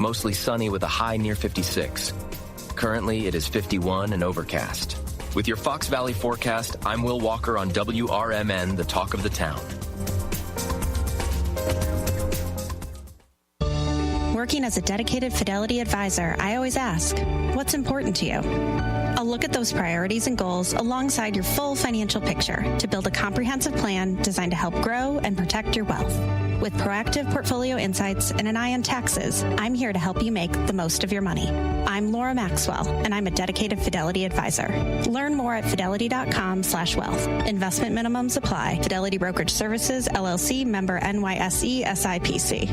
mostly sunny with a high near 56. Currently, it is 51 and overcast. With your Fox Valley forecast, I'm Will Walker on WRMN, the talk of the town. Working as a dedicated Fidelity advisor, I always ask, what's important to you? I'll look at those priorities and goals alongside your full financial picture to build a comprehensive plan designed to help grow and protect your wealth. With proactive portfolio insights and an eye on taxes, I'm here to help you make the most of your money. I'm Laura Maxwell, and I'm a dedicated Fidelity advisor. Learn more at fidelity.com/wealth. Investment minimums apply. Fidelity Brokerage Services, LLC, member NYSE, SIPC.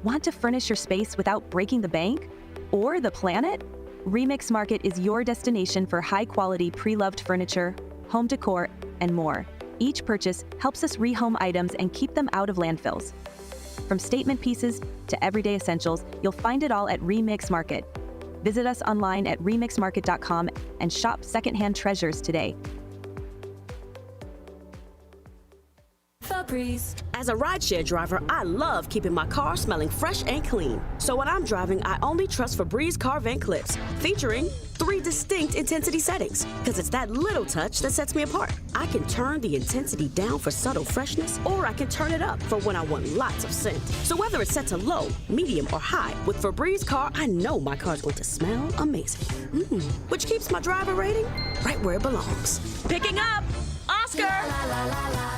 Want to furnish your space without breaking the bank or the planet? Remix Market is your destination for high-quality pre-loved furniture, home decor, and more. Each purchase helps us rehome items and keep them out of landfills. From statement pieces to everyday essentials, you'll find it all at Remix Market. Visit us online at remixmarket.com and shop secondhand treasures today. As a rideshare driver, I love keeping my car smelling fresh and clean. So when I'm driving, I only trust Febreze car vent clips, featuring 3 distinct intensity settings, because it's that little touch that sets me apart. I can turn the intensity down for subtle freshness, or I can turn it up for when I want lots of scent. So whether it's set to low, medium, or high, with Febreze car, I know my car's going to smell amazing. Which keeps my driver rating right where it belongs. Picking up Oscar! La, la, la, la.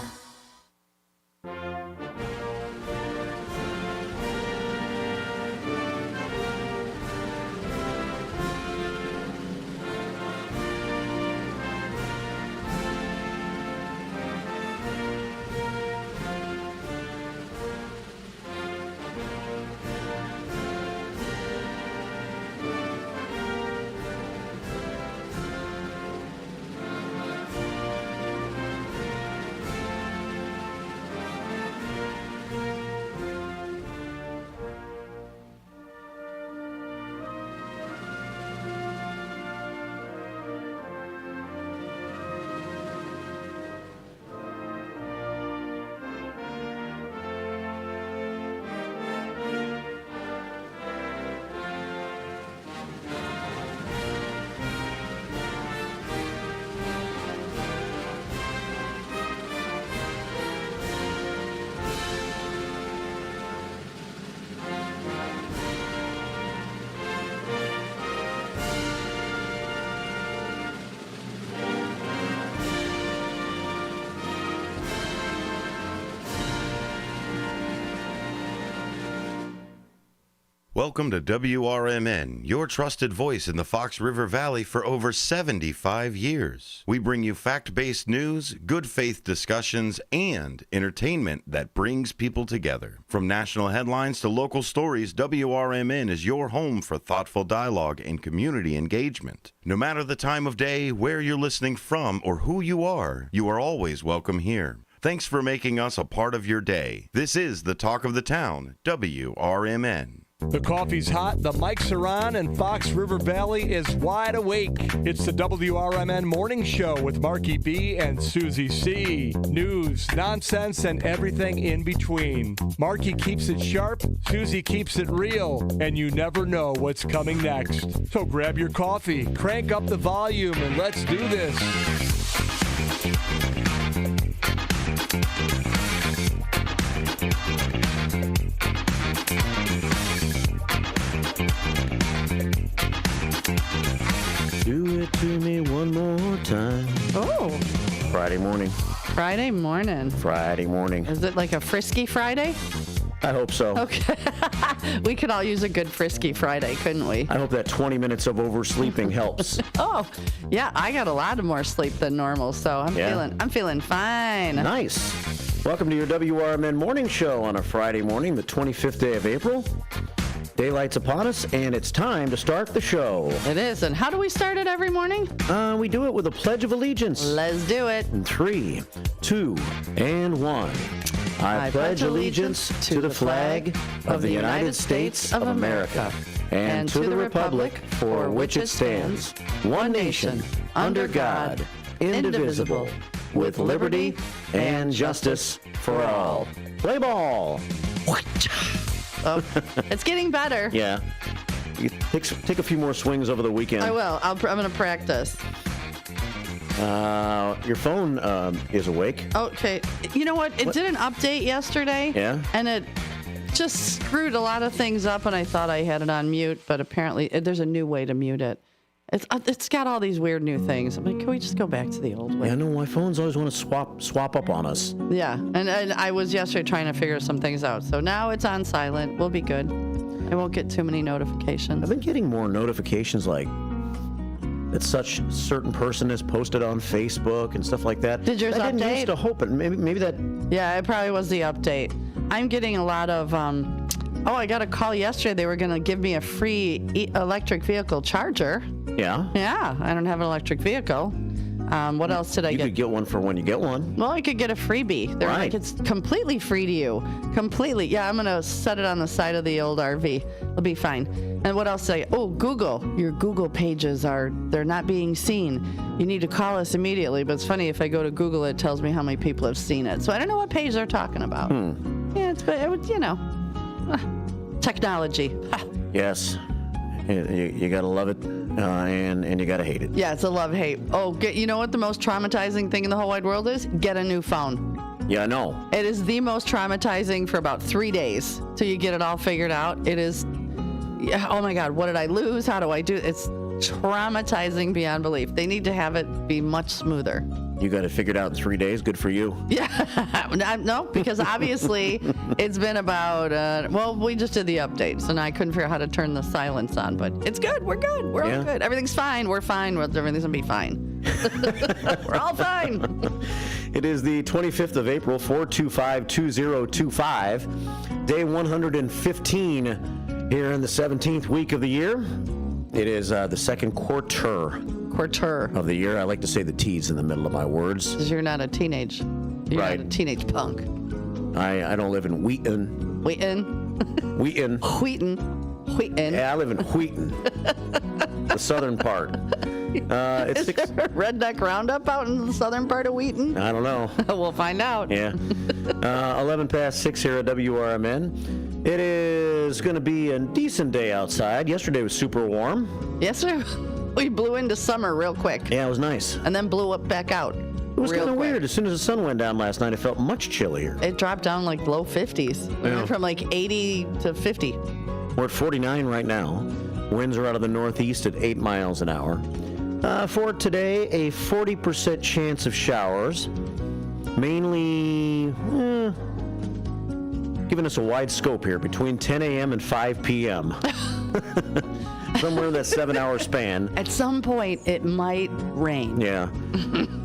Welcome to WRMN, your trusted voice in the Fox River Valley for over 75 years. We bring you fact-based news, good faith discussions, and entertainment that brings people together. From national headlines to local stories, WRMN is your home for thoughtful dialogue and community engagement. No matter the time of day, where you're listening from, or who you are always welcome here. Thanks for making us a part of your day. This is the Talk of the Town, WRMN. The coffee's hot, the mics are on, and Fox River Valley is wide awake. It's the WRMN Morning Show with Marky B and Susie C. News, nonsense, and everything in between. Marky keeps it sharp, Susie keeps it real, and you never know what's coming next. So grab your coffee, crank up the volume, and let's do this. Do it to me one more time. Oh. Friday morning. Friday morning. Friday morning. Is it like a Frisky Friday? I hope so. Okay. We could all use a good Frisky Friday, couldn't we? I hope that 20 minutes of oversleeping helps. Oh, yeah, I got a lot of more sleep than normal, so I'm feeling fine. Nice. Welcome to your WRMN Morning Show on a Friday morning, the 25th day of April. Daylight's upon us, and it's time to start the show. It is, and how do we start it every morning? We do it with a Pledge of Allegiance. Let's do it. In 3, 2, and 1. I pledge allegiance to the flag of the United States of America and to the republic for which it stands, one nation, under God, indivisible, with liberty and justice for all. Play ball. Oh, it's getting better. Yeah. You take a few more swings over the weekend. I will. I'm going to practice. Your phone is awake. Okay. You know what? It did an update yesterday. Yeah? And it just screwed a lot of things up, and I thought I had it on mute, but apparently there's a new way to mute it. It's got all these weird new things. I'm like, can we just go back to the old way? Yeah, no, my phones always want to swap up on us. Yeah, and I was yesterday trying to figure some things out. So now it's on silent. We'll be good. I won't get too many notifications. I've been getting more notifications like that such certain person has posted on Facebook and stuff like that. Did yours update? I didn't used to hope it. Maybe that... Yeah, it probably was the update. I'm getting a lot of... I got a call yesterday. They were going to give me a free electric vehicle charger. Yeah? Yeah, I don't have an electric vehicle. What else did I get? You could get one for when you get one. Well, I could get a freebie. They're like, it's completely free to you. Completely. Yeah, I'm going to set it on the side of the old RV. It'll be fine. And what else did I... Oh, Google. Your Google pages they're not being seen. You need to call us immediately. But it's funny, if I go to Google, it tells me how many people have seen it. So I don't know what page they're talking about. Yeah, technology. Yes. You got to love it, and you got to hate it. Yeah, it's a love-hate. Oh, you know what the most traumatizing thing in the whole wide world is? Get a new phone. Yeah, I know. It is the most traumatizing for about 3 days till you get it all figured out. It is, oh my God, what did I lose? How do I do it? It's traumatizing beyond belief. They need to have it be much smoother. You got it figured out in 3 days. Good for you. Yeah. No, because obviously it's been about, we just did the update, so now I couldn't figure out how to turn the silence on, but it's good. We're good. We're all good. Everything's fine. We're fine. Everything's going to be fine. We're all fine. It is the 25th of April, 425-2025, day 115 here in the 17th week of the year. It is the second quarter of the year. I like to say the T's in the middle of my words. Because you're not a teenage. You're not a teenage punk. I don't live in Wheaton. Wheaton. Yeah, I live in Wheaton, the southern part. Is there a redneck roundup out in the southern part of Wheaton? I don't know. We'll find out. Yeah. 11 past 6 here at WRMN. It is going to be a decent day outside. Yesterday was super warm. Yesterday, we blew into summer real quick. Yeah, it was nice. And then blew up back out. It was kind of weird. As soon as the sun went down last night, it felt much chillier. It dropped down like low 50s. We went from like 80 to 50. We're at 49 right now. Winds are out of the northeast at 8 miles an hour. For today, a 40% chance of showers. Mainly, giving us a wide scope here between 10 a.m. and 5 p.m. Somewhere in that 7-hour span. At some point, it might rain. Yeah.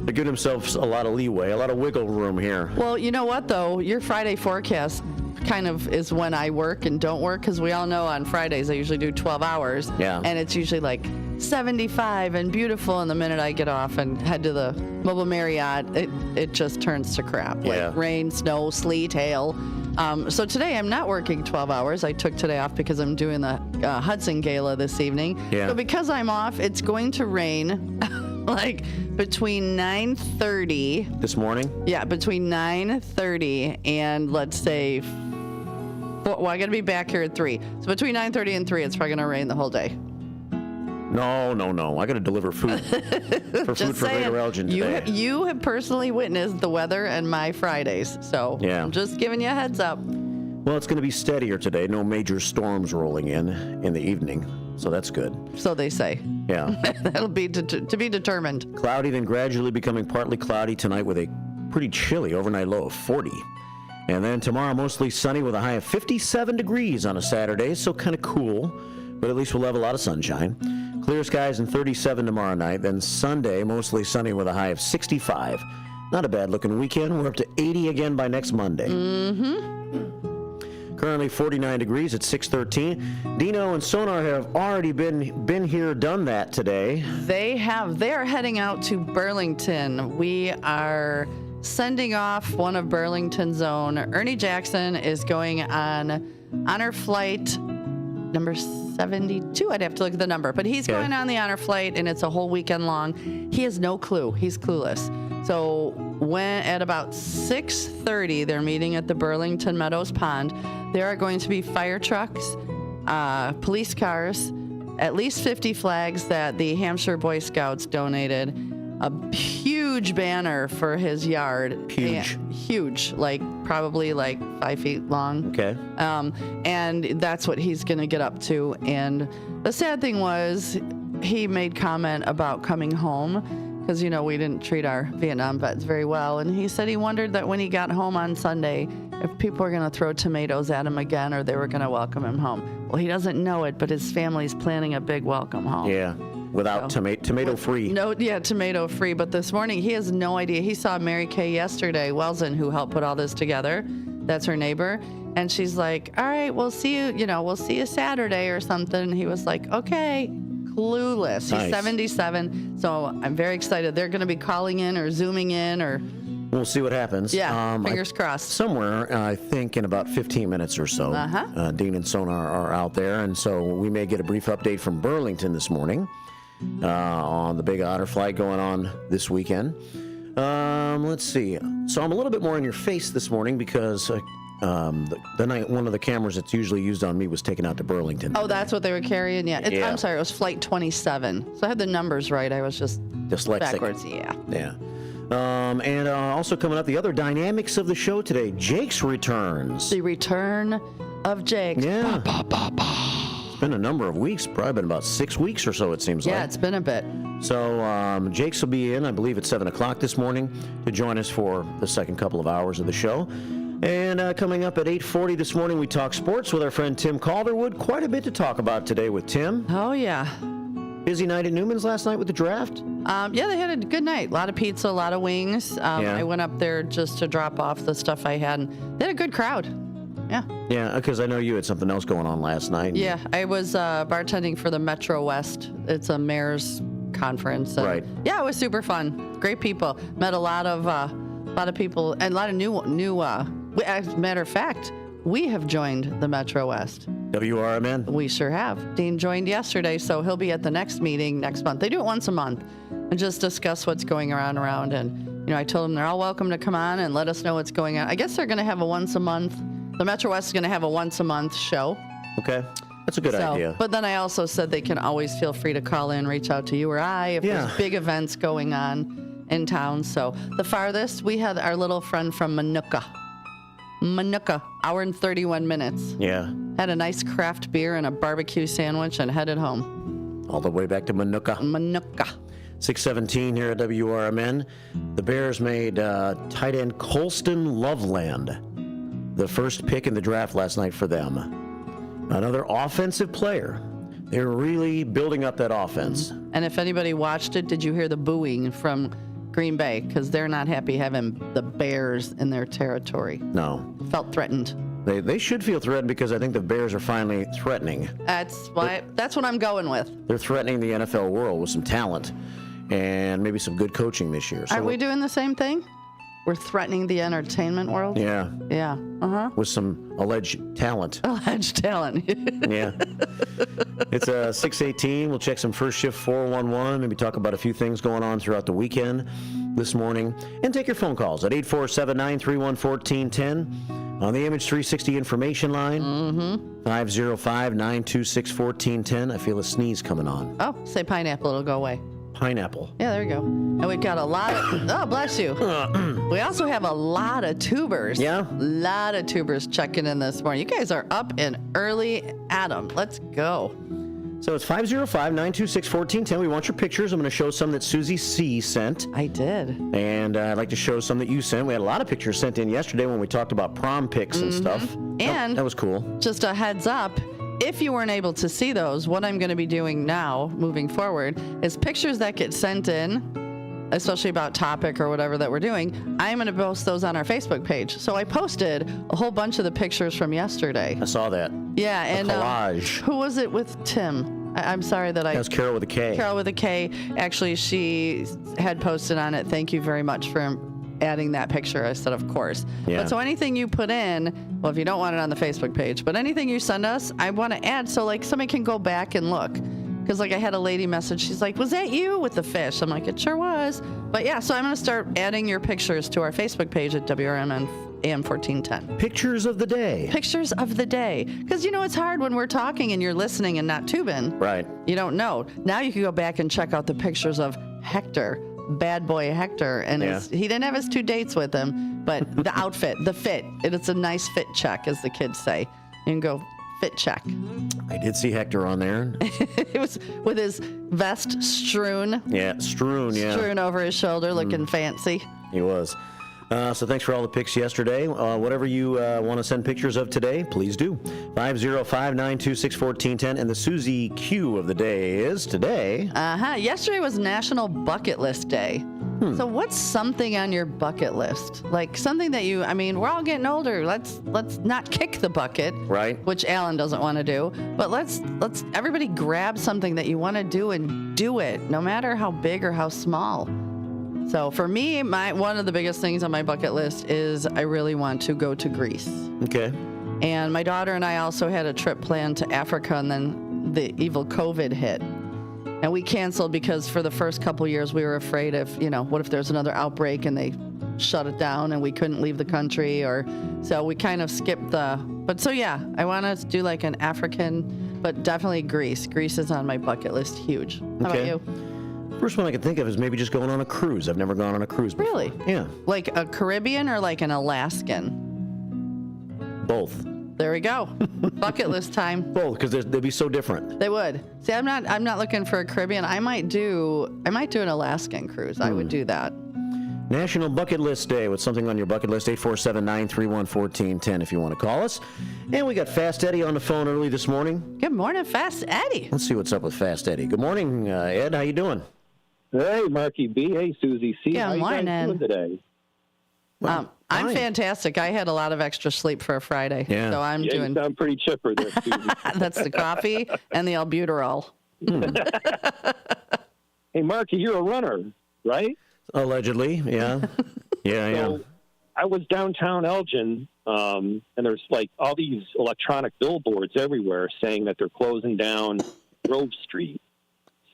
They give themselves a lot of leeway, a lot of wiggle room here. Well, you know what, though? Your Friday forecast kind of is when I work and don't work, because we all know on Fridays I usually do 12 hours. Yeah. And it's usually like 75 and beautiful, and the minute I get off and head to the Mobile Marriott, it just turns to crap. Yeah. Like rain, snow, sleet, hail. So today I'm not working 12 hours. I took today off because I'm doing the Hudson Gala this evening. Yeah. So because I'm off, it's going to rain like between 9:30. This morning? Yeah, between 9:30 and let's say, well, I got to be back here at 3. So between 9:30 and 3, it's probably going to rain the whole day. No. I got to deliver food for Greater Elgin today. You have personally witnessed the weather and my Fridays, so yeah. I'm just giving you a heads up. Well, it's going to be steadier today. No major storms rolling in the evening, so that's good. So they say. Yeah. That'll be to be determined. Cloudy, then gradually becoming partly cloudy tonight with a pretty chilly overnight low of 40. And then tomorrow, mostly sunny with a high of 57 degrees on a Saturday, so kind of cool, but at least we'll have a lot of sunshine. Clear skies and 37 tomorrow night. Then Sunday, mostly sunny with a high of 65. Not a bad looking weekend. We're up to 80 again by next Monday. Mm-hmm. Currently 49 degrees at 6:13. Dino and Sonar have already been here, done that today. They have. They are heading out to Burlington. We are sending off one of Burlington's own. Ernie Jackson is going on honor flight number 72. I'd have to look at the number, but he's going on the honor flight, and it's a whole weekend long. He has no clue. He's clueless. So when at about 6:30, they're meeting at the Burlington Meadows Pond. There are going to be fire trucks, police cars, at least 50 flags that the Hampshire Boy Scouts donated, a huge banner for his yard. Huge, like probably like 5 feet long. Okay. And that's what he's going to get up to. And the sad thing was, he made comment about coming home because, you know, we didn't treat our Vietnam vets very well. And he said he wondered that when he got home on Sunday, if people were going to throw tomatoes at him again or they were going to welcome him home. Well, he doesn't know it, but his family's planning a big welcome home. Yeah, without tomato-free. No, yeah, tomato-free. But this morning, he has no idea. He saw Mary Kay yesterday, Welson, who helped put all this together. That's her neighbor. And she's like, all right, we'll see you Saturday or something. And he was like, okay. Clueless. Nice. He's 77, so I'm very excited. They're going to be calling in or zooming in or... We'll see what happens. Yeah, fingers crossed. Somewhere, I think in about 15 minutes or so, Dean and Sonar are out there, and so we may get a brief update from Burlington this morning on the big otter flight going on this weekend. Let's see. So I'm a little bit more in your face this morning because the night one of the cameras that's usually used on me was taken out to Burlington. Oh, that's what they were carrying? Yeah. I'm sorry, it was Flight 27. So I had the numbers right. I was just dyslexic. Backwards. Yeah. Yeah. And also coming up, the other dynamics of the show today, Jake's returns. The return of Jake. Yeah. It's been a number of weeks, probably been about 6 weeks or so, it seems like. Yeah, it's been a bit. So Jake's will be in, I believe, at 7 o'clock this morning to join us for the second couple of hours of the show. And coming up at 8:40 this morning, we talk sports with our friend Tim Calderwood. Quite a bit to talk about today with Tim. Oh, yeah. Busy night at Newman's last night with the draft? Yeah, they had a good night. A lot of pizza, a lot of wings. I went up there just to drop off the stuff I had. And they had a good crowd. Yeah. Yeah, because I know you had something else going on last night. Yeah, I was bartending for the Metro West. It's a mayor's conference. Right. Yeah, it was super fun. Great people. Met a lot of people and a lot of new. As a matter of fact, we have joined the Metro West. WRMN. We sure have. Dean joined yesterday, so he'll be at the next meeting next month. They do it once a month and just discuss what's going around. And, I told them they're all welcome to come on and let us know what's going on. I guess they're going to have a once a month. The Metro West is going to have a once a month show. Okay. That's a good idea. But then I also said they can always feel free to call in, reach out to you or I if there's big events going on in town. So the farthest, we had our little friend from Manuka, hour and 31 minutes. Yeah. Had a nice craft beer and a barbecue sandwich and headed home. All the way back to Manuka. 6:17 here at WRMN. The Bears made tight end Colston Loveland the first pick in the draft last night for them. Another offensive player. They're really building up that offense. And if anybody watched it, did you hear the booing from Green Bay? Because they're not happy having the Bears in their territory. No. Felt threatened. They should feel threatened because I think the Bears are finally threatening. That's what I'm going with. They're threatening the NFL world with some talent and maybe some good coaching this year. So are we doing the same thing? We're threatening the entertainment world? Yeah. Yeah. Uh-huh. With some alleged talent. Alleged talent. Yeah. It's 6:18. We'll check some first shift 411, maybe talk about a few things going on throughout the weekend this morning, and take your phone calls at 847-931-1410 on the Image 360 information line, 505-926-1410. I feel a sneeze coming on. Oh, say pineapple, it'll go away. Pineapple. Yeah, there you go. And we've got a lot of, oh, bless you. We also have a lot of tubers. Yeah? A lot of tubers checking in this morning. You guys are up and early. Adam, let's go. So it's 505-926-1410. We want your pictures. I'm going to show some that Susie C. sent. I did. And I'd like to show some that you sent. We had a lot of pictures sent in yesterday when we talked about prom pics and stuff. And that was cool. Just a heads up. If you weren't able to see those, what I'm going to be doing now, moving forward, is pictures that get sent in, especially about topic or whatever that we're doing, I'm going to post those on our Facebook page. So I posted a whole bunch of the pictures from yesterday. I saw that. Yeah, and collage. Who was it with Tim? I'm sorry that That was Carol with a K. Carol with a K. Actually, she had posted on it. Thank you very much for adding that picture. I said, of course. Yeah. But so anything you put in, well, if you don't want it on the Facebook page, but anything you send us, I want to add so like somebody can go back and look. Because, like, I had a lady message. She's like, was that you with the fish? I'm like, it sure was. But, yeah, so I'm going to start adding your pictures to our Facebook page at WRMN AM 1410. Pictures of the day. Pictures of the day. Because, it's hard when we're talking and you're listening and not tubing. Right. You don't know. Now you can go back and check out the pictures of Hector, bad boy Hector. And he didn't have his 2 dates with him, but the outfit, the fit. It's a nice fit check, as the kids say. You can go fit check. I did see Hector on there. It was with his vest strewn. Yeah, strewn over his shoulder, looking fancy. He was. So thanks for all the pics yesterday. Whatever you want to send pictures of today, please do. 505-926-1410. And the Susie Q of the day is today. Yesterday was National Bucket List Day. So what's something on your bucket list? Like something that we're all getting older. Let's not kick the bucket. Right. Which Alan doesn't want to do. But let's everybody grab something that you want to do and do it, no matter how big or how small. So for me, one of the biggest things on my bucket list is I really want to go to Greece. Okay. And my daughter and I also had a trip planned to Africa, and then the evil COVID hit. And we canceled because for the first couple years we were afraid of, what if there's another outbreak and they shut it down and we couldn't leave the country, so we kind of skipped I want to do like an African, but definitely Greece. Greece is on my bucket list, huge. How about you? First one I could think of is maybe just going on a cruise. I've never gone on a cruise before. Really? Yeah. Like a Caribbean or like an Alaskan? Both. There we go. Bucket list time. Both, because they'd be so different. They would. See, I'm not looking for a Caribbean. I might do an Alaskan cruise. I would do that. National Bucket List Day with something on your bucket list. 847-931-1410 if you want to call us. And we got Fast Eddie on the phone early this morning. Good morning, Fast Eddie. Let's see what's up with Fast Eddie. Good morning, Ed. How you doing? Hey, Marky B. Hey, Susie C. How you guys doing today? Well, I'm fantastic. I had a lot of extra sleep for a Friday. Yeah. So I'm doing. You sound pretty chipper there, Susie. That's the coffee and the albuterol. Hey, Marky, you're a runner, right? Allegedly, yeah. Yeah. I was downtown Elgin, and there's like all these electronic billboards everywhere saying that they're closing down Grove Street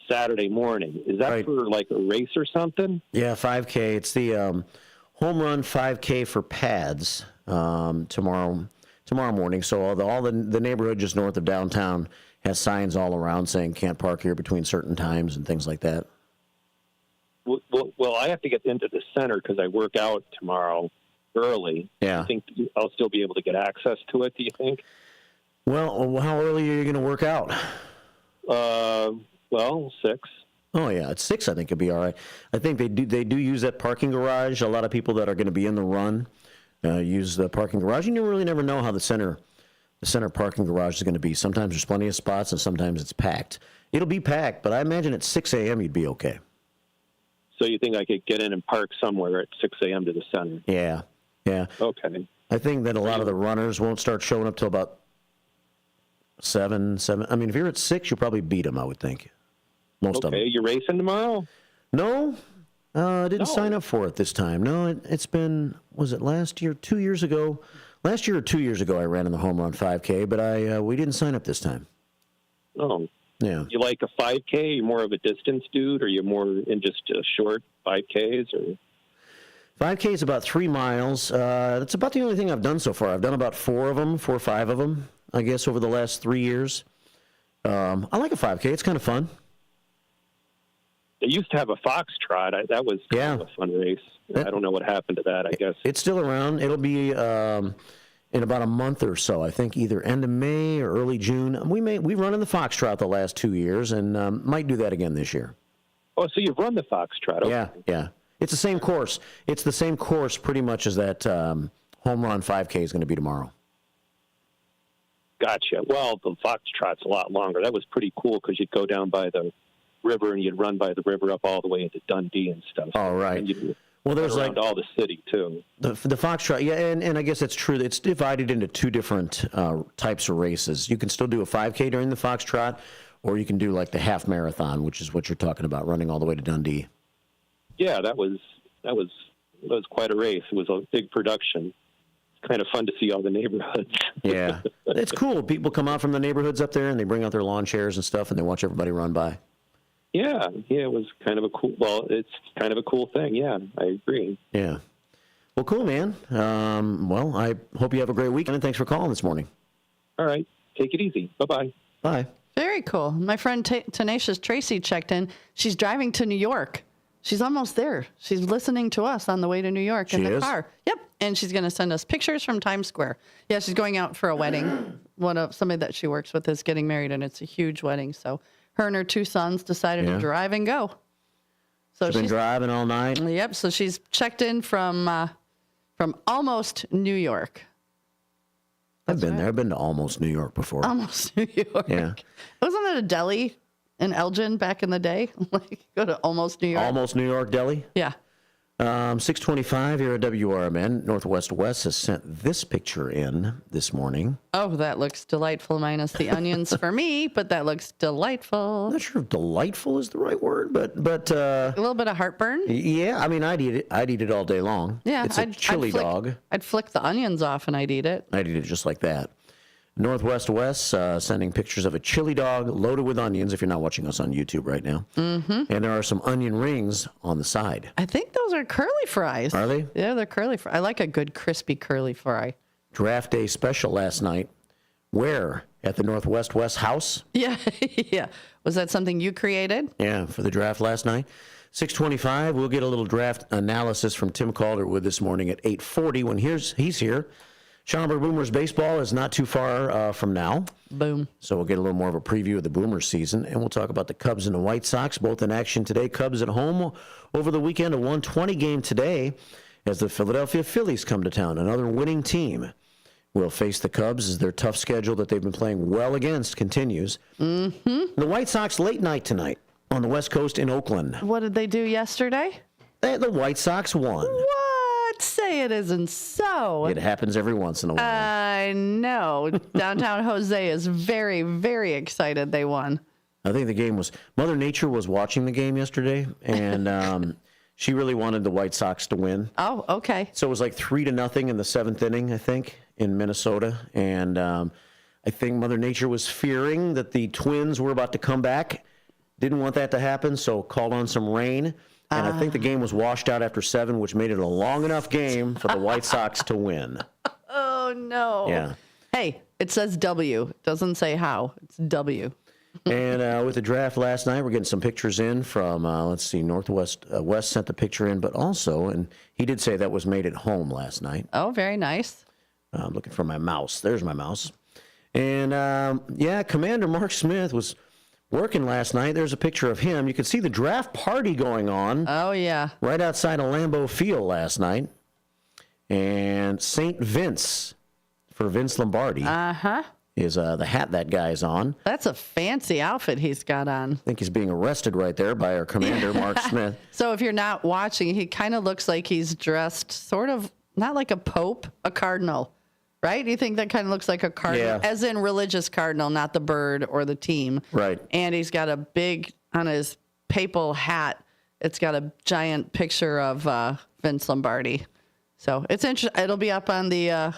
Saturday morning. Is that for like a race or something? Yeah, 5K. It's the home run 5K for pads tomorrow morning. So all the neighborhood just north of downtown has signs all around saying can't park here between certain times and things like that. Well, I have to get into the center because I work out tomorrow early. Yeah. I think I'll still be able to get access to it, do you think? Well, how early are you going to work out? 6. Oh, yeah. At 6, I think it'd be all right. I think they do use that parking garage. A lot of people that are going to be in the run use the parking garage. And you really never know how the center parking garage is going to be. Sometimes there's plenty of spots, and sometimes it's packed. It'll be packed, but I imagine at 6 a.m. you'd be okay. So you think I could get in and park somewhere at 6 a.m. to the center? Yeah. Okay. I think that a lot of the runners won't start showing up till about 7. I mean, if you're at 6, you'll probably beat them, I would think. Most of them. Okay, you're racing tomorrow? No, I didn't sign up for it this time. No, it's been, was it last year, 2 years ago? Last year or 2 years ago I ran in the home run 5K, but we didn't sign up this time. Oh. Yeah. You like a 5K? You're more of a distance dude, or you're more in just short 5Ks? Or 5K is about 3 miles. That's about the only thing I've done so far. I've done about 4 or 5 of them, I guess, over the last 3 years. I like a 5K. It's kind of fun. They used to have a foxtrot. That was kind of a fun race. I don't know what happened to that, I guess. It's still around. It'll be in about a month or so, I think, either end of May or early June. We've run in the foxtrot the last 2 years and might do that again this year. Oh, so you've run the foxtrot. Okay. Yeah. It's the same course. It's the same course pretty much as that home run 5K is going to be tomorrow. Gotcha. Well, the foxtrot's a lot longer. That was pretty cool because you'd go down by the river and you'd run by the river up all the way into Dundee and stuff. All right. And you'd well, there's around all the city too. The foxtrot, yeah, and I guess that's true. It's divided into 2 different types of races. You can still do a 5K during the foxtrot, or you can do like the half marathon, which is what you're talking about, running all the way to Dundee. Yeah, that was quite a race. It was a big production. It's kind of fun to see all the neighborhoods. Yeah, It's cool. People come out from the neighborhoods up there, and they bring out their lawn chairs and stuff, and they watch everybody run by. Yeah, it was kind of a cool. Well, it's kind of a cool thing. Yeah, I agree. Yeah. Well, cool, man. Well, I hope you have a great weekend, and thanks for calling this morning. All right. Take it easy. Bye-bye. Bye. Very cool. My friend Tenacious Tracy checked in. She's driving to New York. She's almost there. She's listening to us on the way to New York in the car. Yep. And she's going to send us pictures from Times Square. Yeah, she's going out for a wedding. Somebody that she works with is getting married, and it's a huge wedding. So her and her two sons decided to drive and go. So she's been driving all night. Yep. So she's checked in from almost New York. I've been there. I've been to almost New York before. Almost New York. Yeah. Wasn't it a deli in Elgin back in the day? Like, go to almost New York. Almost New York deli? Yeah. 625 here at WRMN. Northwest West has sent this picture in this morning. Oh, that looks delightful, minus the onions for me, but that looks delightful. I'm not sure if delightful is the right word, but a little bit of heartburn. Yeah, I mean, I'd eat it all day long. Yeah, it's a chili dog. I'd flick the onions off and I'd eat it. I'd eat it just like that. Northwest West sending pictures of a chili dog loaded with onions, if you're not watching us on YouTube right now. Mm-hmm. And there are some onion rings on the side. I think those are curly fries. Are they? Yeah, they're curly fries. I like a good crispy curly fry. Draft day special last night. Where? At the Northwest West house? Yeah, yeah. Was that something you created? Yeah, for the draft last night. 625, we'll get a little draft analysis from Tim Calderwood this morning at 8:40 when he's here. Schaumburg Boomers baseball is not too far from now. Boom. So we'll get a little more of a preview of the Boomers season, and we'll talk about the Cubs and the White Sox, both in action today. Cubs at home over the weekend, a 120 game today as the Philadelphia Phillies come to town. Another winning team will face the Cubs as their tough schedule that they've been playing well against continues. Mm-hmm. The White Sox late night tonight on the West Coast in Oakland. What did they do yesterday? The White Sox won. What? Say it isn't so. It happens every once in a while. I know. Downtown Jose is very, very excited they won. I think the game was... Mother Nature was watching the game yesterday, and she really wanted the White Sox to win. Oh, okay. So it was like 3-0 in the seventh inning, I think, in Minnesota. And I think Mother Nature was fearing that the Twins were about to come back. Didn't want that to happen, so called on some rain. And I think the game was washed out after 7, which made it a long enough game for the White Sox to win. Oh, no. Yeah. Hey, it says W. It doesn't say how. It's W. And with the draft last night, we're getting some pictures in from, let's see, Northwest West sent the picture in, but also, and he did say that was made at home last night. Oh, very nice. I'm looking for my mouse. There's my mouse. And, yeah, Commander Mark Smith was working last night. There's a picture of him. You could see the draft party going on. Oh, yeah. Right outside of Lambeau Field last night. And St. Vince, for Vince Lombardi, is the hat that guy's on. That's a fancy outfit he's got on. I think he's being arrested right there by our commander, Mark Smith. So if you're not watching, he kind of looks like he's dressed sort of, not like a pope, a cardinal. Right? You think that kind of looks like a cardinal, as in religious cardinal, not the bird or the team. Right. And he's got a big, on his papal hat, it's got a giant picture of Vince Lombardi. So it's interesting. It'll be up on the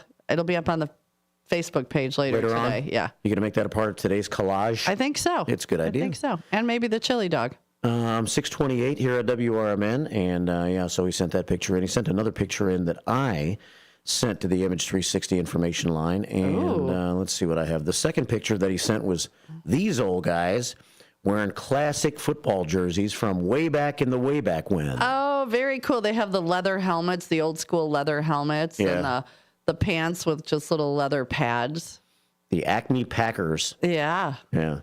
Facebook page later today. On? Yeah. You going to make that a part of today's collage? I think so. It's a good idea. I think so. And maybe the chili dog. 628 here at WRMN. And so he sent that picture in. He sent another picture in that I sent to the Image 360 information line. And let's see what I have. The second picture that he sent was these old guys wearing classic football jerseys from way back in the way back when. Oh, very cool. They have the leather helmets, the old school leather helmets, and the pants with just little leather pads. The Acme Packers. Yeah. Yeah.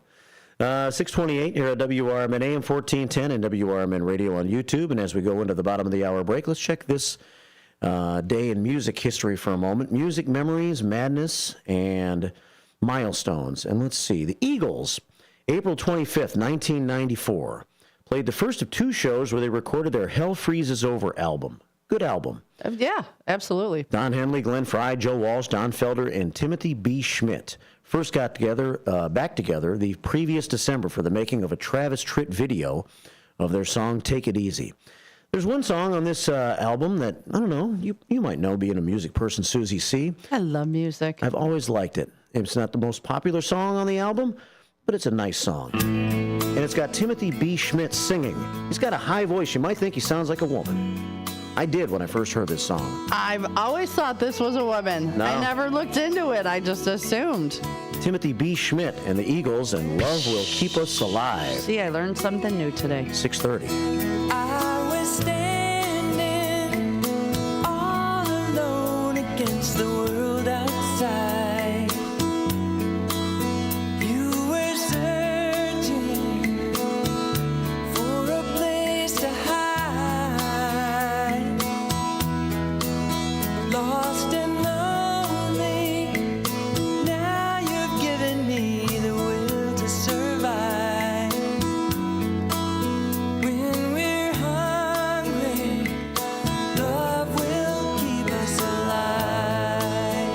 628 here at WRMN AM 1410 and WRMN Radio on YouTube. And as we go into the bottom of the hour break, let's check this day in music history for a moment. Music memories, madness, and milestones. And let's see. The Eagles, April 25th, 1994, played the first of 2 shows where they recorded their Hell Freezes Over album. Good album. Yeah, absolutely. Don Henley, Glenn Frey, Joe Walsh, Don Felder, and Timothy B. Schmidt first got back together the previous December for the making of a Travis Tritt video of their song Take It Easy. There's one song on this album that, I don't know, you might know being a music person, Susie C. I love music. I've always liked it. It's not the most popular song on the album, but it's a nice song. And it's got Timothy B. Schmidt singing. He's got a high voice. You might think he sounds like a woman. I did when I first heard this song. I've always thought this was a woman. No. I never looked into it. I just assumed. Timothy B. Schmidt and the Eagles and Love Will Keep Us Alive. See, I learned something new today. 6:30. I was standing all alone against the world outside. You were searching for a place to hide. Lost and lonely, now you've given me the will to survive. When we're hungry, love will keep us alive.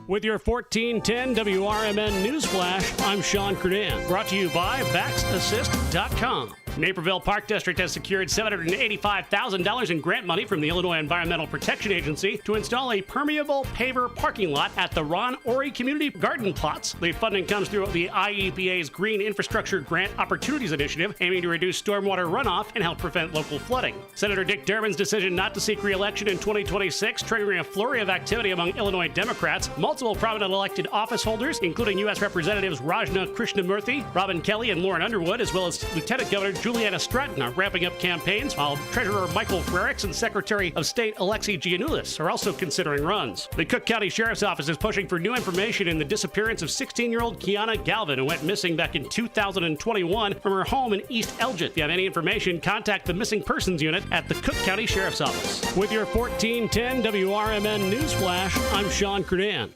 With your 1410 WRMN Newsflash, I'm Sean Kernan. Brought to you by VaxAssist.com. Naperville Park District has secured $785,000 in grant money from the Illinois Environmental Protection Agency to install a permeable paver parking lot at the Ron Ori Community Garden Plots. The funding comes through the IEPA's Green Infrastructure Grant Opportunities Initiative, aiming to reduce stormwater runoff and help prevent local flooding. Senator Dick Durbin's decision not to seek re-election in 2026, triggering a flurry of activity among Illinois Democrats. Multiple prominent elected office holders, including U.S. Representatives Rajna Krishnamurthy, Robin Kelly, and Lauren Underwood, as well as Lieutenant Governor Juliana Stratton, are ramping up campaigns, while Treasurer Michael Frericks and Secretary of State Alexei Giannoulis are also considering runs. The Cook County Sheriff's Office is pushing for new information in the disappearance of 16-year-old Kiana Galvin, who went missing back in 2021 from her home in East Elgin. If you have any information, contact the Missing Persons Unit at the Cook County Sheriff's Office. With your 1410 WRMN Newsflash, I'm Sean Kernan.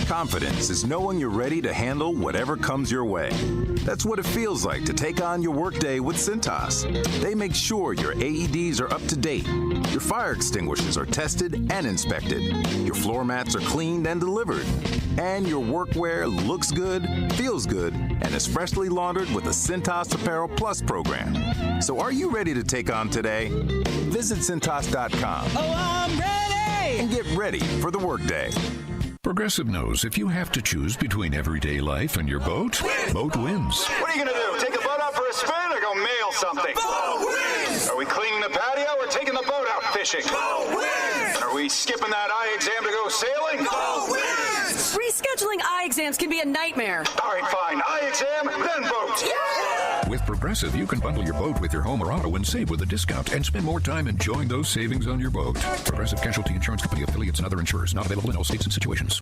Confidence is knowing you're ready to handle whatever comes your way. That's what it feels like to take on your workday with Cintas. They make sure your AEDs are up to date, your fire extinguishers are tested and inspected, your floor mats are cleaned and delivered, and your workwear looks good, feels good, and is freshly laundered with the Cintas Apparel Plus program. So are you ready to take on today? Visit Cintas.com. Oh, I'm ready! And get ready for the workday. Progressive knows if you have to choose between everyday life and your boat, boat wins. What are you going to do? Take the boat out for a spin or go mail something? Boat wins! Are we cleaning the patio or taking the boat out fishing? Boat wins! Are we skipping that eye exam to go sailing? Boat wins! Rescheduling eye exams can be a nightmare. All right, fine. Eye exam, then boat. Yeah! With Progressive, you can bundle your boat with your home or auto and save with a discount and spend more time enjoying those savings on your boat. Progressive Casualty Insurance Company, affiliates, and other insurers. Not available in all states and situations.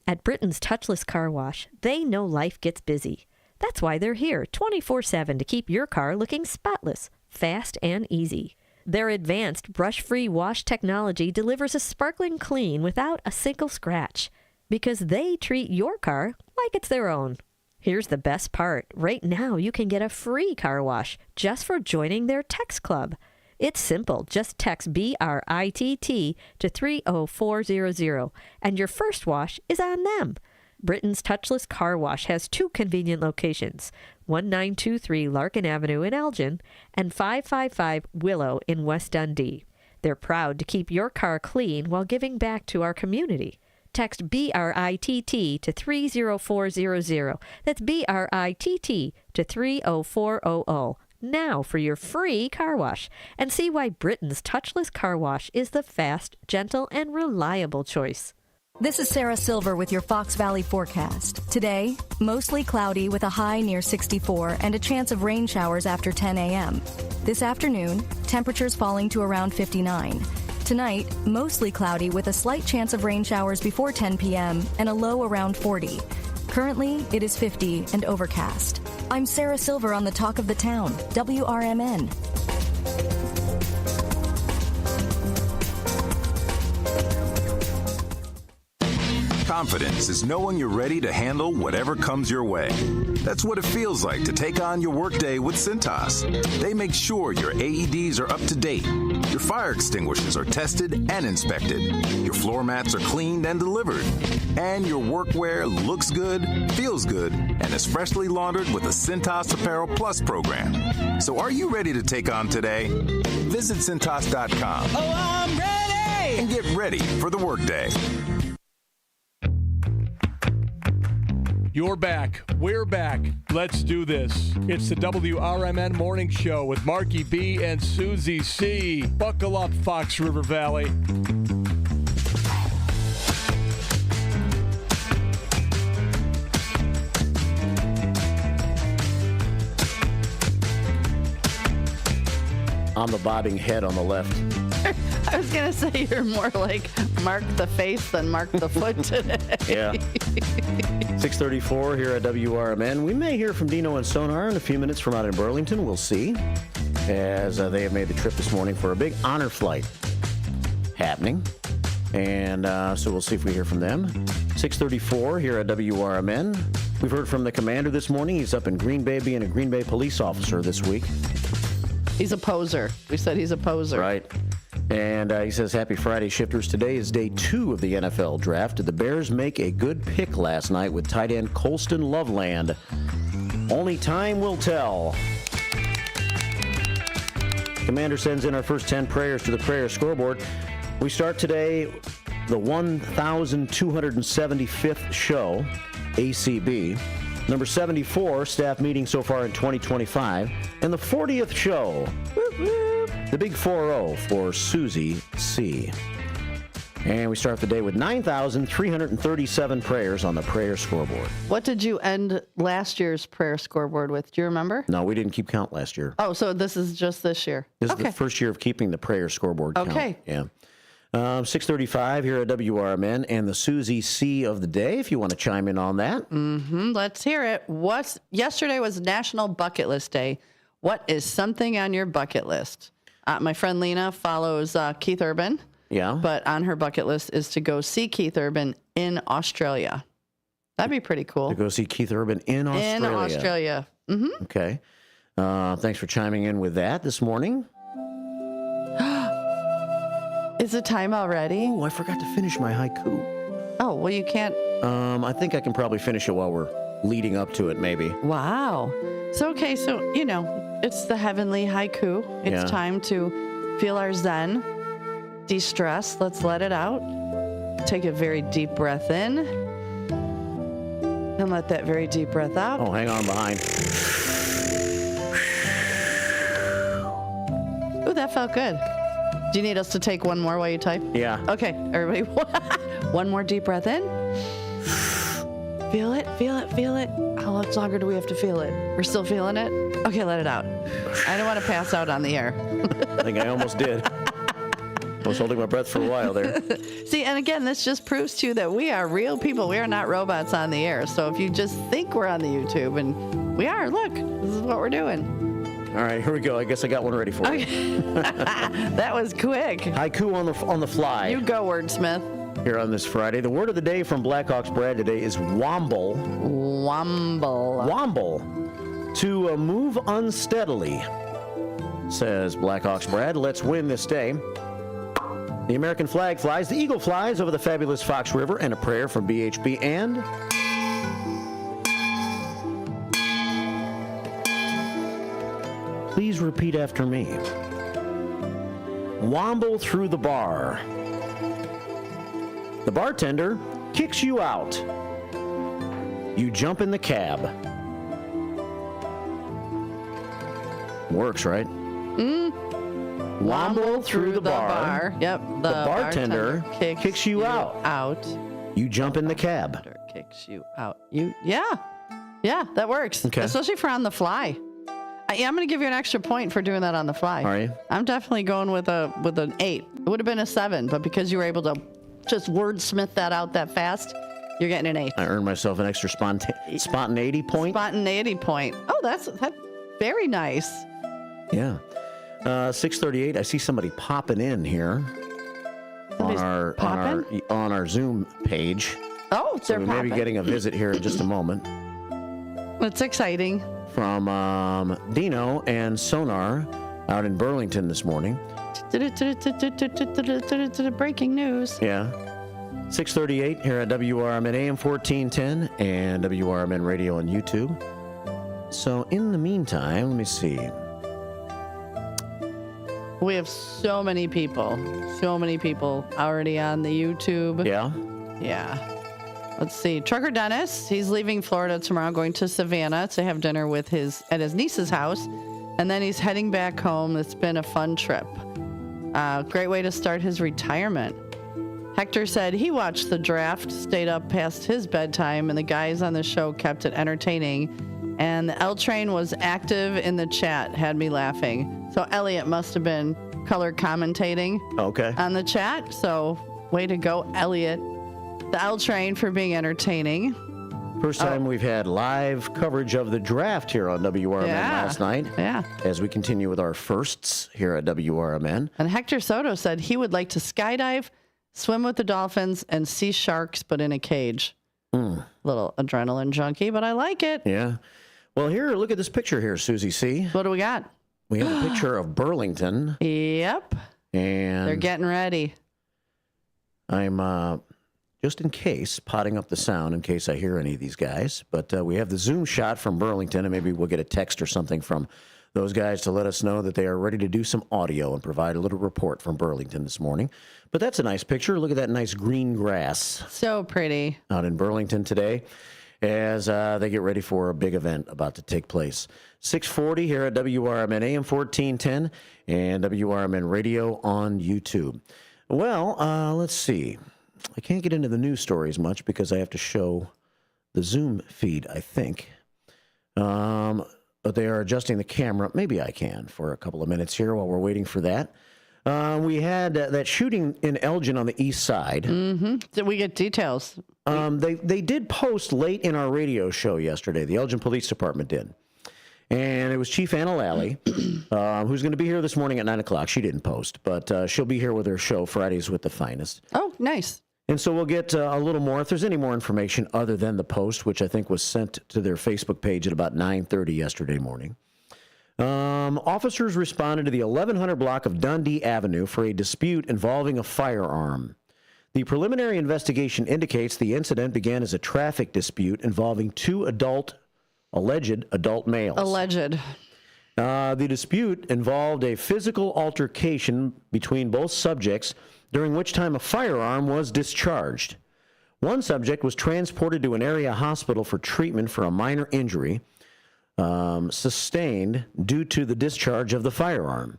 At Britain's Touchless Car Wash, they know life gets busy. That's why they're here 24/7 to keep your car looking spotless, fast, and easy. Their advanced brush-free wash technology delivers a sparkling clean without a single scratch, because they treat your car like it's their own. Here's the best part. Right now, you can get a free car wash just for joining their text club. It's simple. Just text BRITT to 30400, and your first wash is on them. Britain's Touchless Car Wash has two convenient locations, 1923 Larkin Avenue in Elgin and 555 Willow in West Dundee. They're proud to keep your car clean while giving back to our community. Text BRITT to 30400. That's BRITT to 30400. Now for your free car wash, and see why Britain's Touchless Car Wash is the fast, gentle, and reliable choice. This is Sarah Silver with your Fox Valley forecast. Today, mostly cloudy with a high near 64 and a chance of rain showers after 10 a.m. This afternoon, temperatures falling to around 59. Tonight, mostly cloudy with a slight chance of rain showers before 10 p.m. and a low around 40. Currently, it is 50 and overcast. I'm Sarah Silver on the Talk of the Town, WRMN. Confidence is knowing you're ready to handle whatever comes your way. That's what it feels like to take on your workday with Cintas. They make sure your AEDs are up to date, your fire extinguishers are tested and inspected, your floor mats are cleaned and delivered, and your workwear looks good, feels good, and is freshly laundered with the Cintas Apparel Plus program. So are you ready to take on today? Visit Cintas.com. Oh, I'm ready! And get ready for the workday. You're back. We're back. Let's do this. It's the WRMN Morning Show with Marky B and Susie C. Buckle up, Fox River Valley. I'm the bobbing head on the left. I was going to say you're more like Mark the face than Mark the foot today. Yeah. 6:34 here at WRMN. We may hear from Dino and Sonar in a few minutes from out in Burlington. We'll see, as they have made the trip this morning for a big honor flight happening. And so we'll see if we hear from them. 6:34 here at WRMN. We've heard from the commander this morning. He's up in Green Bay being a Green Bay police officer this week. He's a poser. We said he's a poser. Right. And he says, happy Friday, shifters. Today is day 2 of the NFL draft. Did the Bears make a good pick last night with tight end Colston Loveland? Only time will tell. Commander sends in our first 10 prayers to the prayer scoreboard. We start today the 1,275th show, ACB. Number 74, staff meeting so far in 2025. And the 40th show, the big 4-0 for Susie C. And we start the day with 9,337 prayers on the prayer scoreboard. What did you end last year's prayer scoreboard with? Do you remember? No, we didn't keep count last year. Oh, so this is just this year. This is the first year of keeping the prayer scoreboard count. Okay. Yeah. 6:35 here at WRMN and the Susie C of the day, if you want to chime in on that. Mm-hmm. Let's hear it. Yesterday was National Bucket List Day. What is something on your bucket list? My friend Lena follows Keith Urban. Yeah. But on her bucket list is to go see Keith Urban in Australia. That'd be pretty cool. To go see Keith Urban in Australia. In Australia. Mm-hmm. Okay. Thanks for chiming in with that this morning. Is it time already? Oh, I forgot to finish my haiku. Oh, well, you can't. I think I can probably finish it while we're leading up to it, maybe. Wow. So, okay, so, it's the heavenly haiku. It's time to feel our zen, de-stress. Let's let it out. Take a very deep breath in. And let that very deep breath out. Oh, hang on behind. Ooh, that felt good. Do you need us to take one more while you type? Yeah. Okay, everybody. One more deep breath in. Feel it, feel it, feel it. How much longer do we have to feel it? We're still feeling it? Okay, let it out. I don't want to pass out on the air. I think I almost did. I was holding my breath for a while there. See, and again, this just proves to you that we are real people. We are not robots on the air. So if you just think we're on the YouTube, and we are, look, this is what we're doing. All right, here we go. I guess I got one ready for you. That was quick. Haiku on the fly. You go, wordsmith. Here on this Friday. The word of the day from Blackhawks Brad today is womble. Womble. Womble. To move unsteadily, says Blackhawks Brad. Let's win this day. The American flag flies. The eagle flies over the fabulous Fox River. And a prayer from BHB and... Please repeat after me. Womble through the bar. The bartender kicks you out. You jump in the cab. Works, right? Womble through the bar. Yep. The bartender kicks you out. You jump in the cab. Kicks you out. Yeah, that works. Okay. Especially for on the fly. I'm going to give you an extra point for doing that on the fly. Are you? I'm definitely going with an 8. It would have been a 7, but because you were able to just wordsmith that out that fast, you're getting an 8. I earned myself an extra spontaneity point. Spontaneity point. Oh, that's very nice. Yeah. 6:38. I see somebody popping in here on our Zoom page. Oh, so they're we may be popping. getting a visit here in just a moment. It's exciting. From Dino and Sonar out in Burlington this morning. Breaking news. Yeah. 6:38 here at WRMN AM 1410 and WRMN Radio on YouTube. So in the meantime, let me see. We have so many people already on the YouTube. Yeah? Yeah. Let's see. Trucker Dennis, he's leaving Florida tomorrow, going to Savannah to have dinner with at his niece's house. And then he's heading back home. It's been a fun trip. Great way to start his retirement. Hector said he watched the draft, stayed up past his bedtime, and the guys on the show kept it entertaining. And the L Train was active in the chat, had me laughing. So Elliot must have been color commentating on the chat. So way to go, Elliot. The L Train for being entertaining. First time we've had live coverage of the draft here on WRMN last night. Yeah. As we continue with our firsts here at WRMN. And Hector Soto said he would like to skydive, swim with the dolphins, and see sharks, but in a cage. Little adrenaline junkie, but I like it. Yeah. Well, here, look at this picture here, Susie C. What do we got? We have a picture of Burlington. Yep. And they're getting ready. I'm just in case, potting up the sound in case I hear any of these guys. But we have the Zoom shot from Burlington, and maybe we'll get a text or something from those guys to let us know that they are ready to do some audio and provide a little report from Burlington this morning. But that's a nice picture. Look at that nice green grass. So pretty. Out in Burlington today as they get ready for a big event about to take place. 640 here at WRMN AM 1410 and WRMN Radio on YouTube. Well, let's see. I can't get into the news stories much because I have to show the Zoom feed, I think. But they are adjusting the camera. Maybe I can for a couple of minutes here while we're waiting for that. We had that shooting in Elgin on the east side. Mm-hmm. Did we get details? They did post late in our radio show yesterday. The Elgin Police Department did. And it was Chief Anna Lally, who's going to be here this morning at 9 o'clock. She didn't post, but she'll be here with her show, Fridays with the Finest. Oh, nice. And so we'll get a little more, if there's any more information other than the post, which I think was sent to their Facebook page at about 9:30 yesterday morning. Officers responded to the 1100 block of Dundee Avenue for a dispute involving a firearm. The preliminary investigation indicates the incident began as a traffic dispute involving two alleged adult males. Alleged. The dispute involved a physical altercation between both subjects, during which time a firearm was discharged. One subject was transported to an area hospital for treatment for a minor injury sustained due to the discharge of the firearm.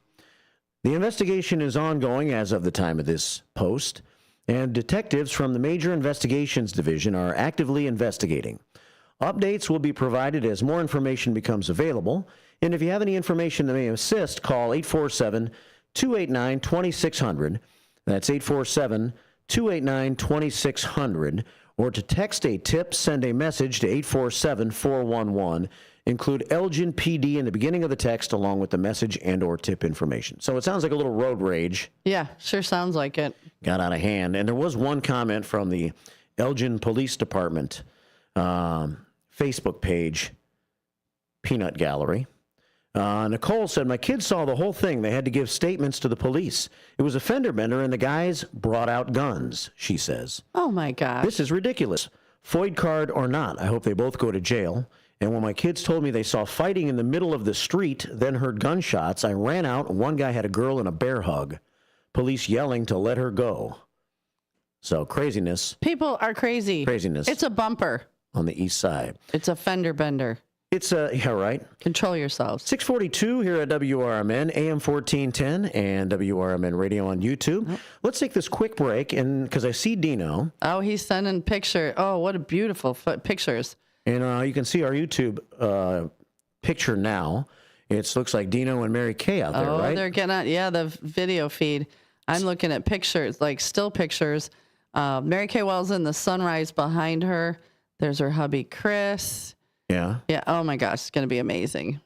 The investigation is ongoing as of the time of this post, and detectives from the Major Investigations Division are actively investigating. Updates will be provided as more information becomes available, and if you have any information that may assist, call 847-289-2600. That's 847-289-2600, or to text a tip, send a message to 847-411. Include Elgin PD in the beginning of the text along with the message and or tip information. So it sounds like a little road rage. Yeah, sure sounds like it. Got out of hand. And there was one comment from the Elgin Police Department Facebook page, Peanut Gallery. Nicole said, my kids saw the whole thing. They had to give statements to the police. It was a fender bender, and the guys brought out guns, she says. Oh, my God. This is ridiculous. FOID card or not, I hope they both go to jail. And when my kids told me they saw fighting in the middle of the street, then heard gunshots, I ran out, and one guy had a girl in a bear hug. Police yelling to let her go. So, craziness. People are crazy. Craziness. It's a bumper. On the east side. It's a fender bender. It's yeah, right. Control yourselves. 642 here at WRMN, AM 1410, and WRMN Radio on YouTube. Oh. Let's take this quick break, and because I see Dino. Oh, he's sending picture. Oh, what a beautiful pictures. And you can see our YouTube picture now. It looks like Dino and Mary Kay out there, right? Oh, they're getting the video feed. I'm looking at pictures, like still pictures. Mary Kay Wells in the sunrise behind her. There's her hubby, Chris. Yeah. Yeah. Oh, my gosh. It's going to be amazing.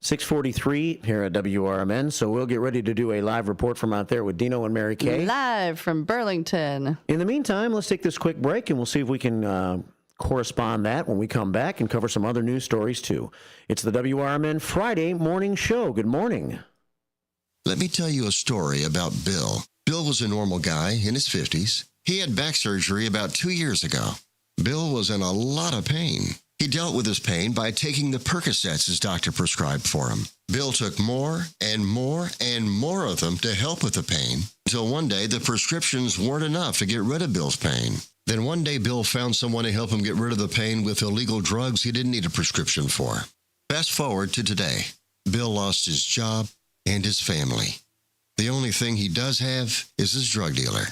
643 here at WRMN. So we'll get ready to do a live report from out there with Dino and Mary Kay. Live from Burlington. In the meantime, let's take this quick break, and we'll see if we can correspond that when we come back and cover some other news stories, too. It's the WRMN Friday Morning Show. Good morning. Let me tell you a story about Bill. Bill was a normal guy in his 50s. He had back surgery about 2 years ago. Bill was in a lot of pain. He dealt with his pain by taking the Percocets his doctor prescribed for him. Bill took more and more and more of them to help with the pain, until one day the prescriptions weren't enough to get rid of Bill's pain. Then one day, Bill found someone to help him get rid of the pain with illegal drugs he didn't need a prescription for. Fast forward to today. Bill lost his job and his family. The only thing he does have is his drug dealer.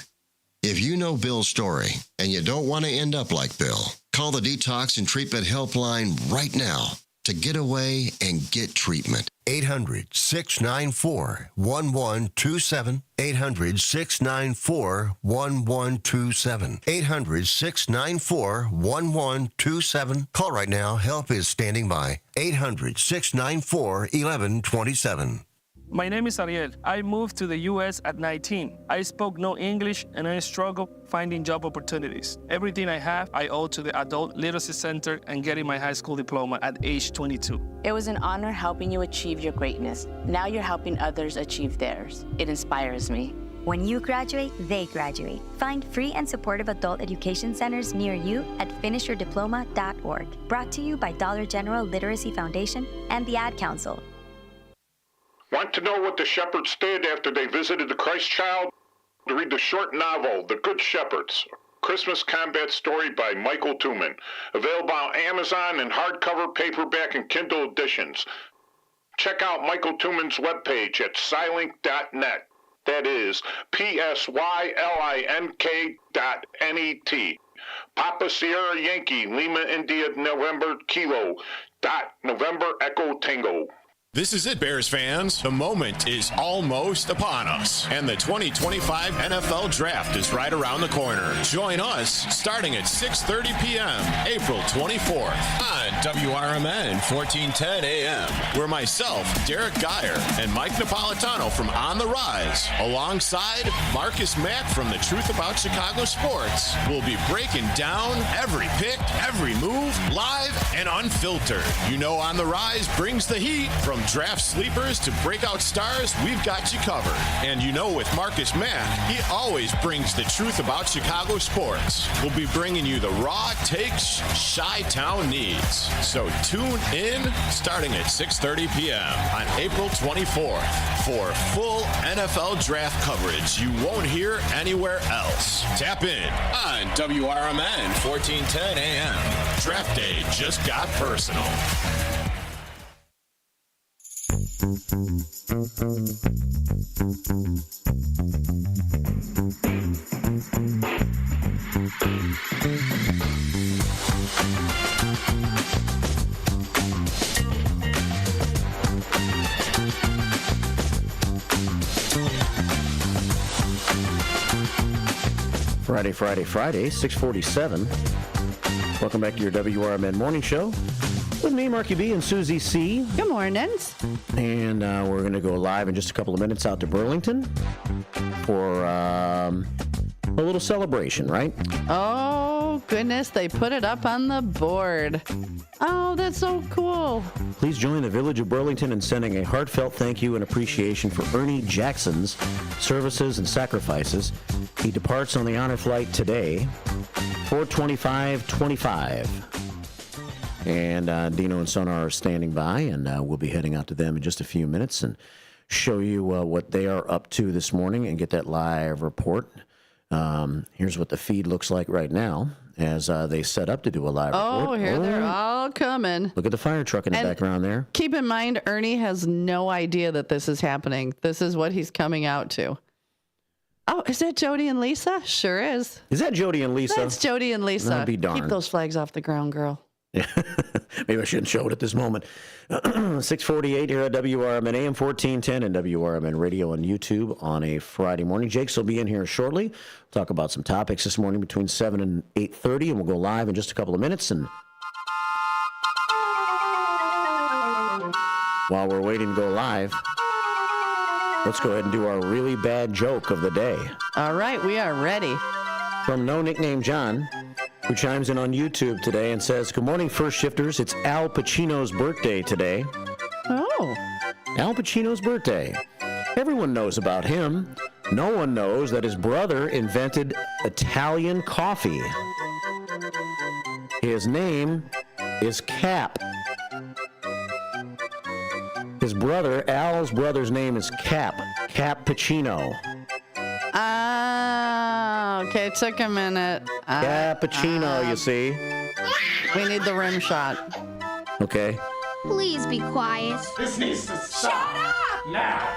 If you know Bill's story and you don't want to end up like Bill, call the Detox and Treatment Helpline right now to get away and get treatment. 800-694-1127. 800-694-1127. 800-694-1127. Call right now. Help is standing by. 800-694-1127. My name is Ariel. I moved to the U.S. at 19. I spoke no English and I struggled finding job opportunities. Everything I have, I owe to the Adult Literacy Center and getting my high school diploma at age 22. It was an honor helping you achieve your greatness. Now you're helping others achieve theirs. It inspires me. When you graduate, they graduate. Find free and supportive adult education centers near you at finishyourdiploma.org. Brought to you by Dollar General Literacy Foundation and the Ad Council. Want to know what the shepherds did after they visited the Christ child? Read the short novel, The Good Shepherds, Christmas combat story by Michael Tooman. Available on Amazon in hardcover, paperback, and Kindle editions. Check out Michael Tooman's webpage at Silink.net. That is PSYLINK.net. Papa Sierra Yankee, Lima India November Kilo, November Echo Tango. This is it, Bears fans. The moment is almost upon us, and the 2025 NFL Draft is right around the corner. Join us starting at 6:30 p.m. April 24th on WRMN 1410 AM, where myself, Derek Geyer, and Mike Napolitano from On the Rise, alongside Marcus Mack from The Truth About Chicago Sports, will be breaking down every pick, every move, live and unfiltered. You know On the Rise brings the heat. From draft sleepers to breakout stars, we've got you covered. And you know, with Marcus Mack, he always brings the truth about Chicago sports. We'll be bringing you the raw takes Chi-Town needs. So tune in starting at 6:30 p.m. on April 24th for full NFL draft coverage you won't hear anywhere else. Tap in on WRMN 1410 AM. Draft day just got personal. Friday, 6:47. Welcome back to your WRMN Morning Show with me, Marky B, and Susie C. Good mornings. And we're going to go live in just a couple of minutes out to Burlington for a little celebration, right? Oh, goodness. They put it up on the board. Oh, that's so cool. Please join the Village of Burlington in sending a heartfelt thank you and appreciation for Ernie Jackson's services and sacrifices. He departs on the honor flight today, 4:25:25. And Dino and Sonar are standing by, and we'll be heading out to them in just a few minutes and show you what they are up to this morning and get that live report. Here's what the feed looks like right now as they set up to do a live report. Oh, here they're all coming. Look at the fire truck in the background there. Keep in mind, Ernie has no idea that this is happening. This is what he's coming out to. Oh, is that Jody and Lisa? Sure is. Is that Jody and Lisa? That's Jody and Lisa. I'll be darned. Keep those flags off the ground, girl. Yeah. Maybe I shouldn't show it at this moment. 6:48 here at WRMN AM 1410 and WRMN Radio on YouTube on a Friday morning. Jakes will be in here shortly. We'll talk about some topics this morning between 7 and 8:30, and we'll go live in just a couple of minutes. And while we're waiting to go live, let's go ahead and do our really bad joke of the day. All right, we are ready. From No Nickname John, who chimes in on YouTube today and says, "Good morning, first shifters. It's Al Pacino's birthday today." Oh. Al Pacino's birthday. Everyone knows about him. No one knows that his brother invented Italian coffee. His name is Cap. His brother, Al's brother's name is Cap Pacino. Ah, okay, it took a minute. Cappuccino, you see. We need the rim shot. Okay. Please be quiet. This needs to stop. Shut up! Now.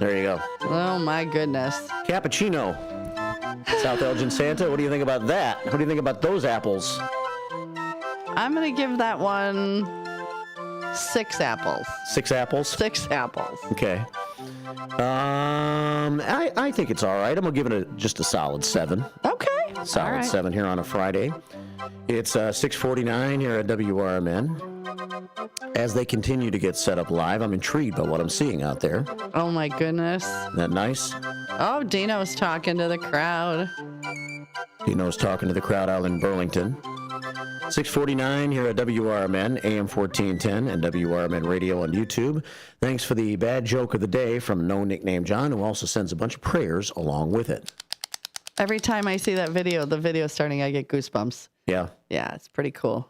There you go. Oh, my goodness. Cappuccino. South Elgin Santa, what do you think about that? What do you think about those apples? I'm going to give that one 6 apples. 6 apples? 6 apples. Okay. I think it's all right. I'm going to give it just a solid 7. Okay. Solid all right. 7 here on a Friday. It's 6:49 here at WRMN. As they continue to get set up live, I'm intrigued by what I'm seeing out there. Oh, my goodness. Isn't that nice? Oh, Dino's talking to the crowd. Dino's talking to the crowd out in Burlington. 6:49 here at WRMN, AM 1410, and WRMN Radio on YouTube. Thanks for the bad joke of the day from No Nickname John, who also sends a bunch of prayers along with it. Every time I see that video, the video starting, I get goosebumps. Yeah. Yeah, it's pretty cool.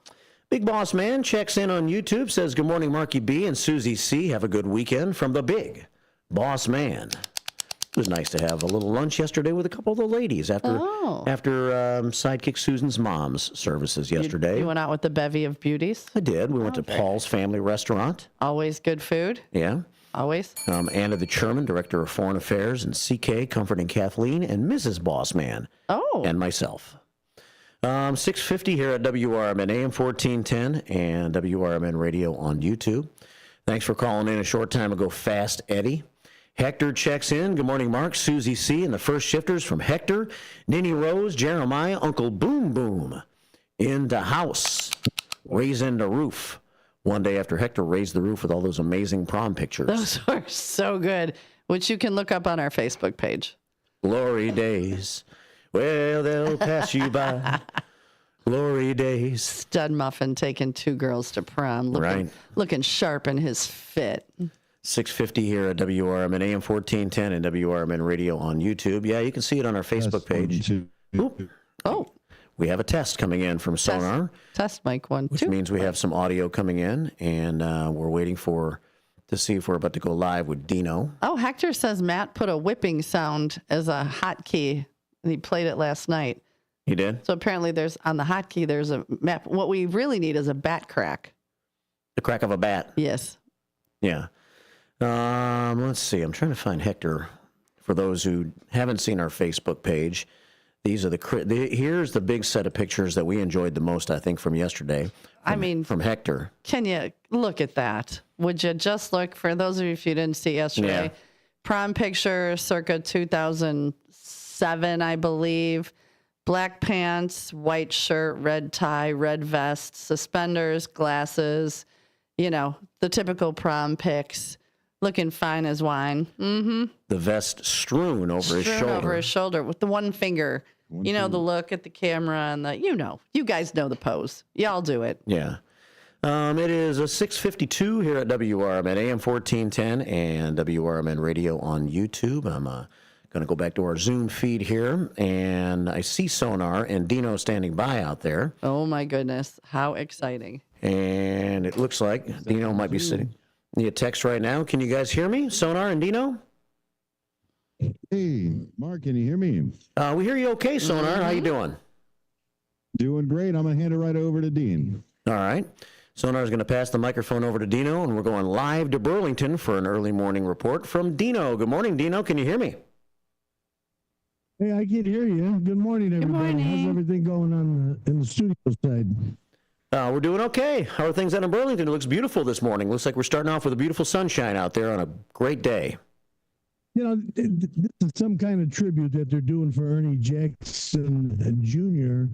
Big Boss Man checks in on YouTube, says, good morning, Marky B and Susie C. Have a good weekend from the Big Boss Man. It was nice to have a little lunch yesterday with a couple of the ladies after Sidekick Susan's mom's services yesterday. You went out with the bevy of beauties? I did. We went to Paul's Family Restaurant. Always good food? Yeah. Always? Anna the Chairman, Director of Foreign Affairs, and CK, comforting Kathleen, and Mrs. Boss Man. Oh. And myself. 6:50 here at WRMN, AM 1410, and WRMN Radio on YouTube. Thanks for calling in a short time ago, Fast Eddie. Hector checks in. Good morning, Mark, Susie C., and the first shifters from Hector, Ninny Rose, Jeremiah, Uncle Boom Boom, in the house, raising the roof. One day after Hector raised the roof with all those amazing prom pictures. Those are so good, which you can look up on our Facebook page. Glory days. Well, they'll pass you by. Glory days. Stud Muffin taking 2 girls to prom. Looking sharp in his fit. 6:50 here at WRMN, AM 1410, and WRMN Radio on YouTube. Yeah, you can see it on our Facebook page. Oop. Oh. We have a test coming in from Sonar. Test mic 1, 2. Which means we have some audio coming in, and we're waiting to see if we're about to go live with Dino. Oh, Hector says Matt put a whipping sound as a hotkey, and he played it last night. He did? So apparently on the hotkey, there's a map. What we really need is a bat crack. The crack of a bat? Yes. Yeah. Let's see. I'm trying to find Hector. For those who haven't seen our Facebook page, these are here's the big set of pictures that we enjoyed the most, I think, from yesterday. From Hector. Can you look at that? Would you just look, for those of you if you didn't see yesterday, prom picture circa 2007, I believe. Black pants, white shirt, red tie, red vest, suspenders, glasses, the typical prom pics. Looking fine as wine. Mm-hmm. The vest strewn over his shoulder. Over his shoulder with the one finger. The look at the camera and you guys know the pose. Y'all do it. Yeah. It is a 6:52 here at WRMN, AM 1410, and WRMN Radio on YouTube. I'm going to go back to our Zoom feed here, and I see Sonar and Dino standing by out there. Oh, my goodness. How exciting. And it looks like Dino might be sitting. Need a text right now. Can you guys hear me, Sonar and Dino? Hey, Mark, can you hear me? We hear you okay, Sonar. Mm-hmm. How you doing? Doing great. I'm going to hand it right over to Dean. All right. Sonar's going to pass the microphone over to Dino, and we're going live to Burlington for an early morning report from Dino. Good morning, Dino. Can you hear me? Hey, I can hear you. Good morning, everybody. Good morning. How's everything going on in the studio side? We're doing okay. How are things out in Burlington? It looks beautiful this morning. Looks like we're starting off with a beautiful sunshine out there on a great day. This is some kind of tribute that they're doing for Ernie Jackson Jr.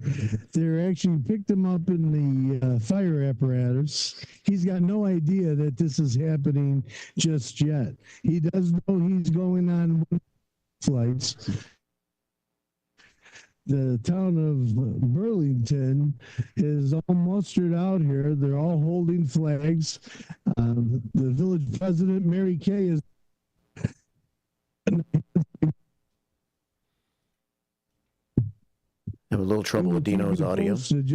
They actually picked him up in the fire apparatus. He's got no idea that this is happening just yet. He does know he's going on flights. The town of Burlington is all mustered out here. They're all holding flags. The village president, Mary Kay, is have a little trouble with Dino's audio. Can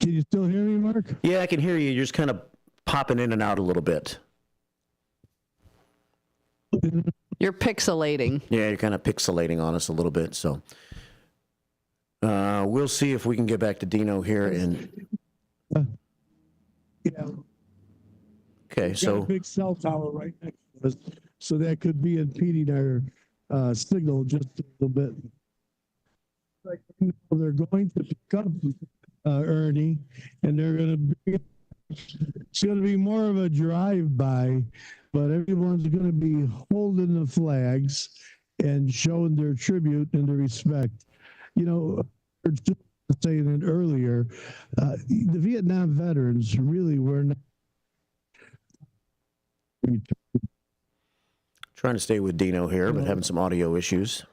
you still hear me, Mark? Yeah, I can hear you. You're just kind of popping in and out a little bit. You're pixelating. Yeah, you're kind of pixelating on us a little bit. So we'll see if we can get back to Dino here. And yeah. Okay, so got a big cell tower right next to us, so that could be impeding our signal just a little bit. Like, they're going to pick up Ernie, and they're going to be. It's going to be more of a drive-by, but everyone's going to be holding the flags and showing their tribute and their respect. You know, saying it earlier, the Vietnam veterans really were not. Trying to stay with Dino here, but having some audio issues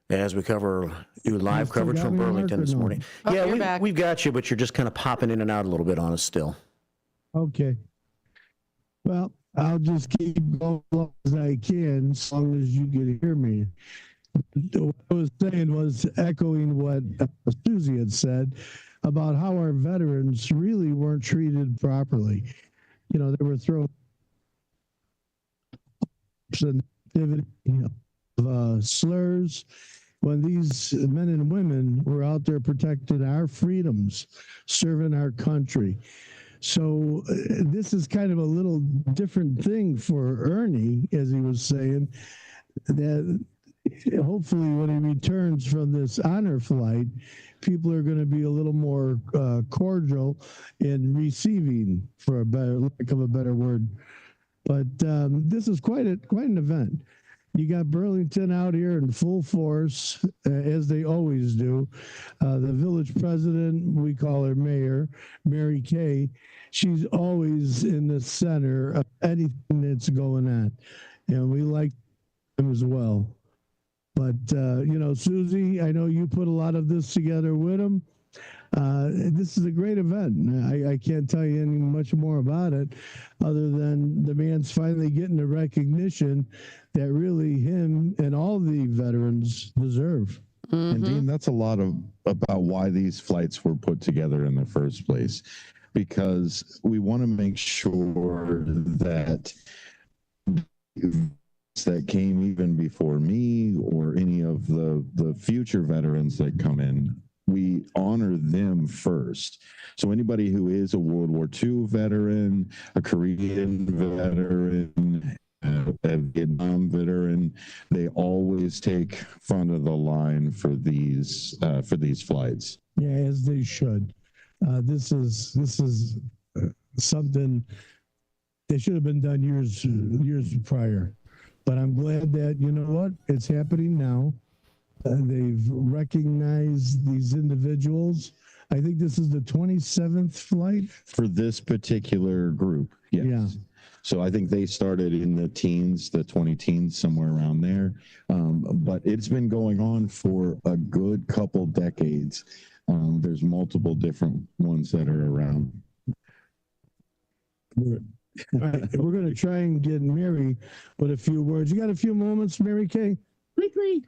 as we do live coverage from Burlington this morning. Yeah, we've got you, but you're just kind of popping in and out a little bit on us still. Okay. Well, I'll just keep going as long as I can, as long as you can hear me. What I was saying was echoing what Susie had said about how our veterans really weren't treated properly. You know, they were thrown slurs when these men and women were out there protecting our freedoms, serving our country. So this is kind of a little different thing for Ernie, as he was saying, that hopefully when he returns from this honor flight, people are going to be a little more cordial in receiving, for a better lack of a better word. But this is quite an event. You got Burlington out here in full force, as they always do. The village president, we call her Mayor, Mary Kay, she's always in the center of anything that's going on. And we like them as well. But, you know, Susie, I know you put a lot of this together with them. This is a great event. I can't tell you any much more about it other than the man's finally getting the recognition that really him and all the veterans deserve. And Dean, that's a lot about why these flights were put together in the first place, because we want to make sure that came even before me or any of the future veterans that come in, we honor them first. So anybody who is a World War II veteran, a Korean veteran, a Vietnam veteran, they always take front of the line for these flights. Yeah, as they should. This is something that should have been done years prior. But I'm glad that, you know what, it's happening now. They've recognized these individuals. I think this is the 27th flight. For this particular group, yes. Yeah. So I think they started in the teens, the 20 teens, somewhere around there. But it's been going on for a good couple decades. There's multiple different ones that are around. All right, we're going to try and get Mary with a few words. You got a few moments, Mary Kay? Quickly.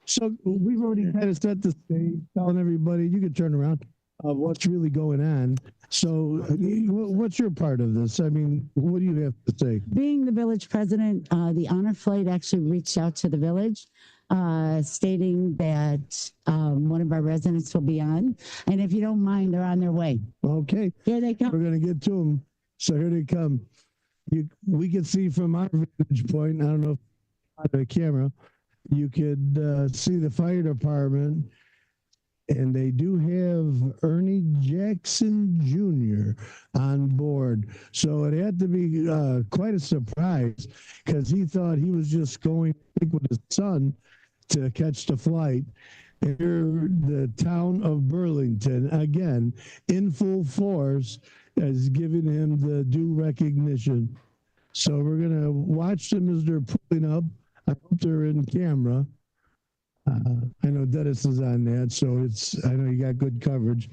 So we've already kind of set the stage, telling everybody, you can turn around, what's really going on. So what's your part of this? I mean, what do you have to say? Being the village president, the honor flight actually reached out to the village, stating that one of our residents will be on. And if you don't mind, they're on their way. Okay. Here they come. We're going to get to them. So here they come. We can see from our vantage point, I don't know if on the camera, you could see the fire department, and they do have Ernie Jackson Jr. on board. So it had to be quite a surprise, because he thought he was just going with his son to catch the flight. And here, the town of Burlington, again, in full force, is giving him the due recognition. So we're going to watch them as they're pulling up. I hope they're in camera. I know Dennis is on that, so I know you got good coverage.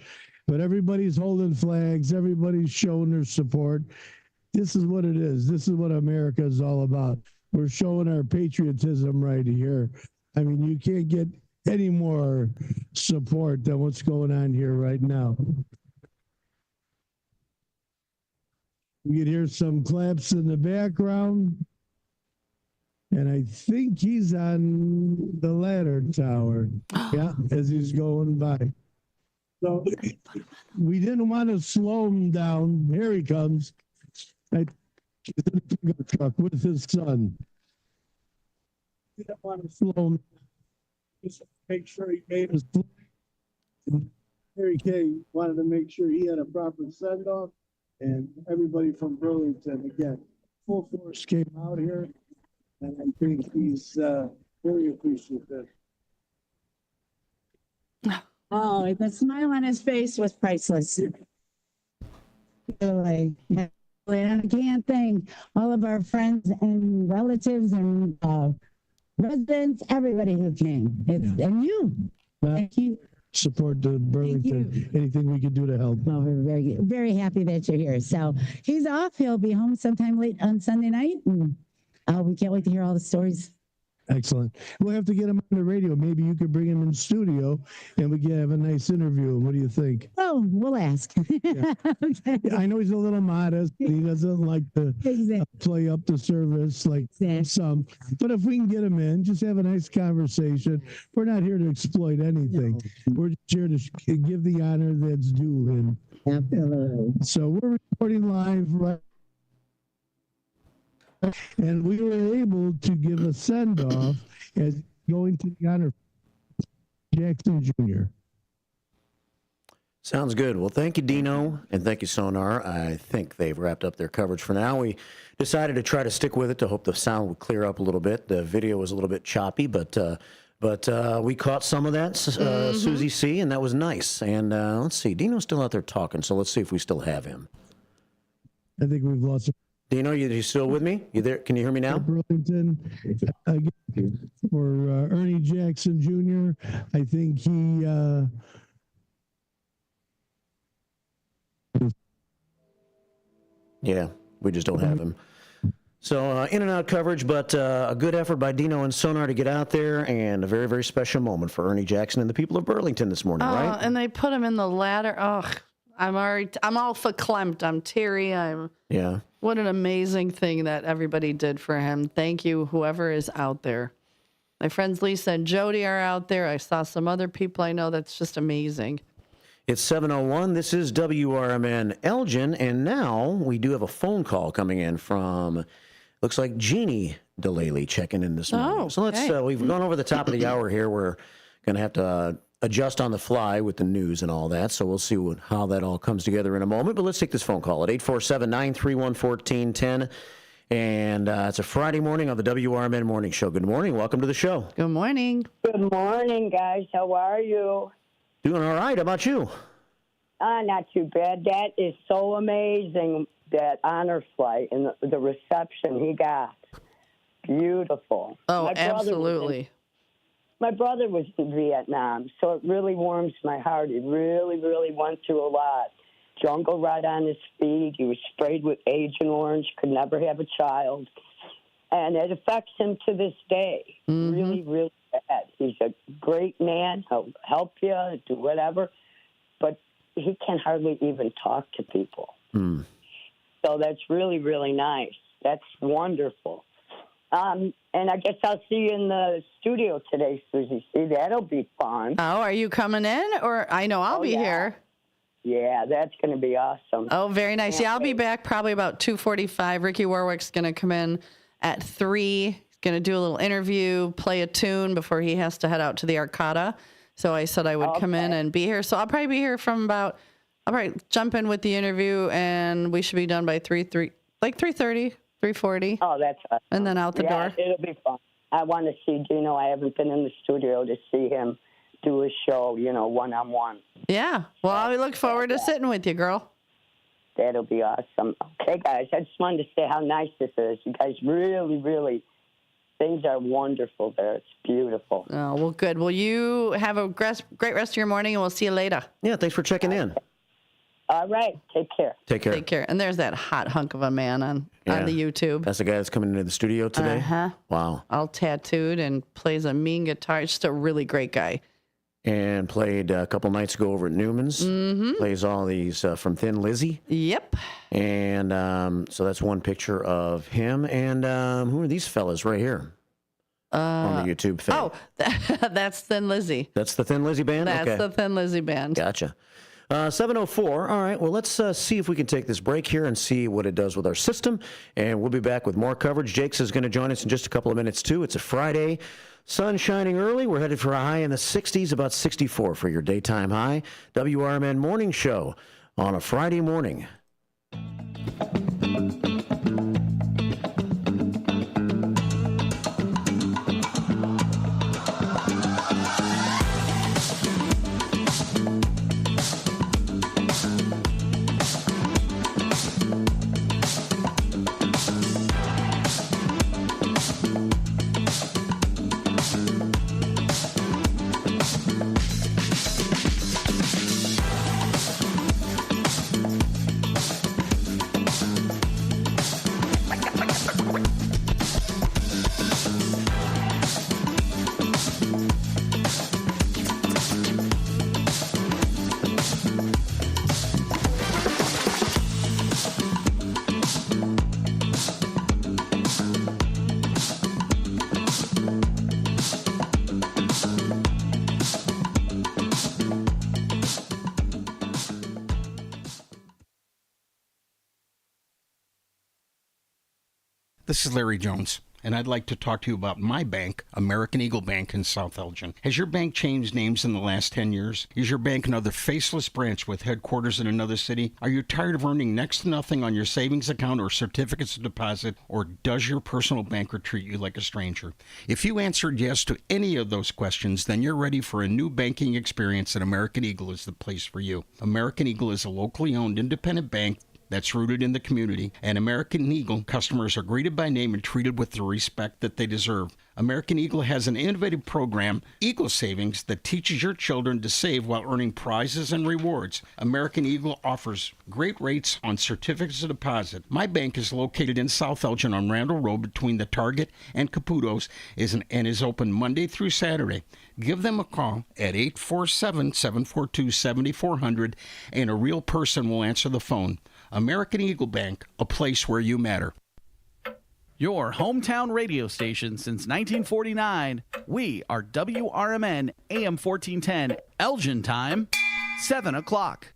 But everybody's holding flags. Everybody's showing their support. This is what it is. This is what America is all about. We're showing our patriotism right here. I mean, you can't get any more support than what's going on here right now. You can hear some claps in the background. And I think he's on the ladder tower. Yeah, as he's going by. So we didn't want to slow him down. Here he comes. He's in the pickup truck with his son. We didn't want to slow him down. Just make sure he made his flight. Harry Kay wanted to make sure he had a proper send-off. And everybody from Burlington, again, full force came out here. And I think he's very appreciative. Oh, the smile on his face was priceless. Really. And I can't thank all of our friends and relatives and residents, everybody who came. And you. Thank you. Support the Burlington. Anything we can do to help. Well, we're very, very happy that you're here. So he's off. He'll be home sometime late on Sunday night. And we can't wait to hear all the stories. Excellent. We'll have to get him on the radio. Maybe you could bring him in studio and we can have a nice interview. What do you think? Oh, we'll ask. Yeah. Okay. I know he's a little modest. He doesn't like to play up the service like some. But if we can get him in, just have a nice conversation. We're not here to exploit anything. No. We're just here to give the honor that's due him. Absolutely. So we're recording live right. And we were able to give a send-off as going to the honor Jackson Jr. Sounds good. Well, thank you, Dino, and thank you, Sonar. I think they've wrapped up their coverage for now. We decided to try to stick with it to hope the sound would clear up a little bit. The video was a little bit choppy, but we caught some of that, Susie C., and that was nice. And let's see, Dino's still out there talking, so let's see if we still have him. I think we've lost him. Dino, you still with me? You there? Can you hear me now? Burlington, for Ernie Jackson Jr. I think he yeah, we just don't have him. So in and out coverage, but a good effort by Dino and Sonar to get out there, and a very, very special moment for Ernie Jackson and the people of Burlington this morning, right? And they put him in the ladder. Oh, I'm all verklempt. I'm teary. Yeah. What an amazing thing that everybody did for him. Thank you, whoever is out there. My friends Lisa and Jody are out there. I saw some other people I know. That's just amazing. It's 7:01. This is WRMN Elgin, and now we do have a phone call coming in from, looks like Jeannie DeLaley checking in this morning. So let's, we've gone over the top of the hour here. We're going to have to adjust on the fly with the news and all that. So we'll see how that all comes together in a moment. But let's take this phone call at 847-931-1410. And it's a Friday morning on the WRMN Morning Show. Good morning. Welcome to the show. Good morning. Good morning, guys. How are you? Doing all right. How about you? Not too bad. That is so amazing, that honor flight and the reception he got. Beautiful. Oh, absolutely. My brother was in Vietnam, so it really warms my heart. He really, really went through a lot. Jungle right on his feet. He was sprayed with Agent Orange, could never have a child. And it affects him to this day. Really, really bad. He's a great man. He'll help you, do whatever. But he can hardly even talk to people. So that's really, really nice. That's wonderful. And I guess I'll see you in the studio today, Susie. See, that'll be fun. Oh, are you coming in? Or I know I'll be here. Yeah, that's going to be awesome. Oh, very nice. Yeah, I'll be back probably about 2:45. Ricky Warwick's going to come in at 3. He's going to do a little interview, play a tune before he has to head out to the Arcata. So I said I would come in and be here. So I'll probably be here from I'll probably jump in with the interview, and we should be done by 3:30, 3:40. Oh, that's awesome. And then out the door. It'll be fun. I want to see Dino. I haven't been in the studio to see him do a show, one-on-one. Yeah. Well, I look forward to sitting with you, girl. That'll be awesome. Okay, guys, I just wanted to say how nice this is. You guys really, really, things are wonderful there. It's beautiful. Oh, well, good. Well, you have a great rest of your morning, and we'll see you later. Yeah, thanks for checking in. All right. Take care. Take care. Take care. And there's that hot hunk of a man on the YouTube. That's the guy that's coming into the studio today? Uh-huh. Wow. All tattooed and plays a mean guitar. Just a really great guy. and played a couple nights ago over at Newman's. Mm-hmm. Plays all these from Thin Lizzy. Yep. And so that's one picture of him. And who are these fellas right here? On the YouTube feed. Oh, that's Thin Lizzy. That's the Thin Lizzy band? That's the Thin Lizzy band. Gotcha. 7:04. All right. Well, let's see if we can take this break here and see what it does with our system. And we'll be back with more coverage. Jakes is going to join us in just a couple of minutes, too. It's a Friday. Sun shining early. We're headed for a high in the 60s, about 64 for your daytime high. WRMN Morning Show on a Friday morning. This is Larry Jones, and I'd like to talk to you about my bank, American Eagle Bank in South Elgin. Has your bank changed names in the last 10 years? Is your bank another faceless branch with headquarters in another city? Are you tired of earning next to nothing on your savings account or certificates of deposit, or does your personal banker treat you like a stranger? If you answered yes to any of those questions, then you're ready for a new banking experience, and American Eagle is the place for you. American Eagle is a locally owned independent bank that's rooted in the community, and American Eagle customers are greeted by name and treated with the respect that they deserve. American Eagle has an innovative program, Eagle Savings, that teaches your children to save while earning prizes and rewards. American Eagle offers great rates on certificates of deposit. My bank is located in South Elgin on Randall Road between the Target and Caputo's and is open Monday through Saturday. Give them a call at 847-742-7400, and a real person will answer the phone. American Eagle Bank, a place where you matter. Your hometown radio station since 1949. We are WRMN AM 1410, Elgin time, 7 o'clock.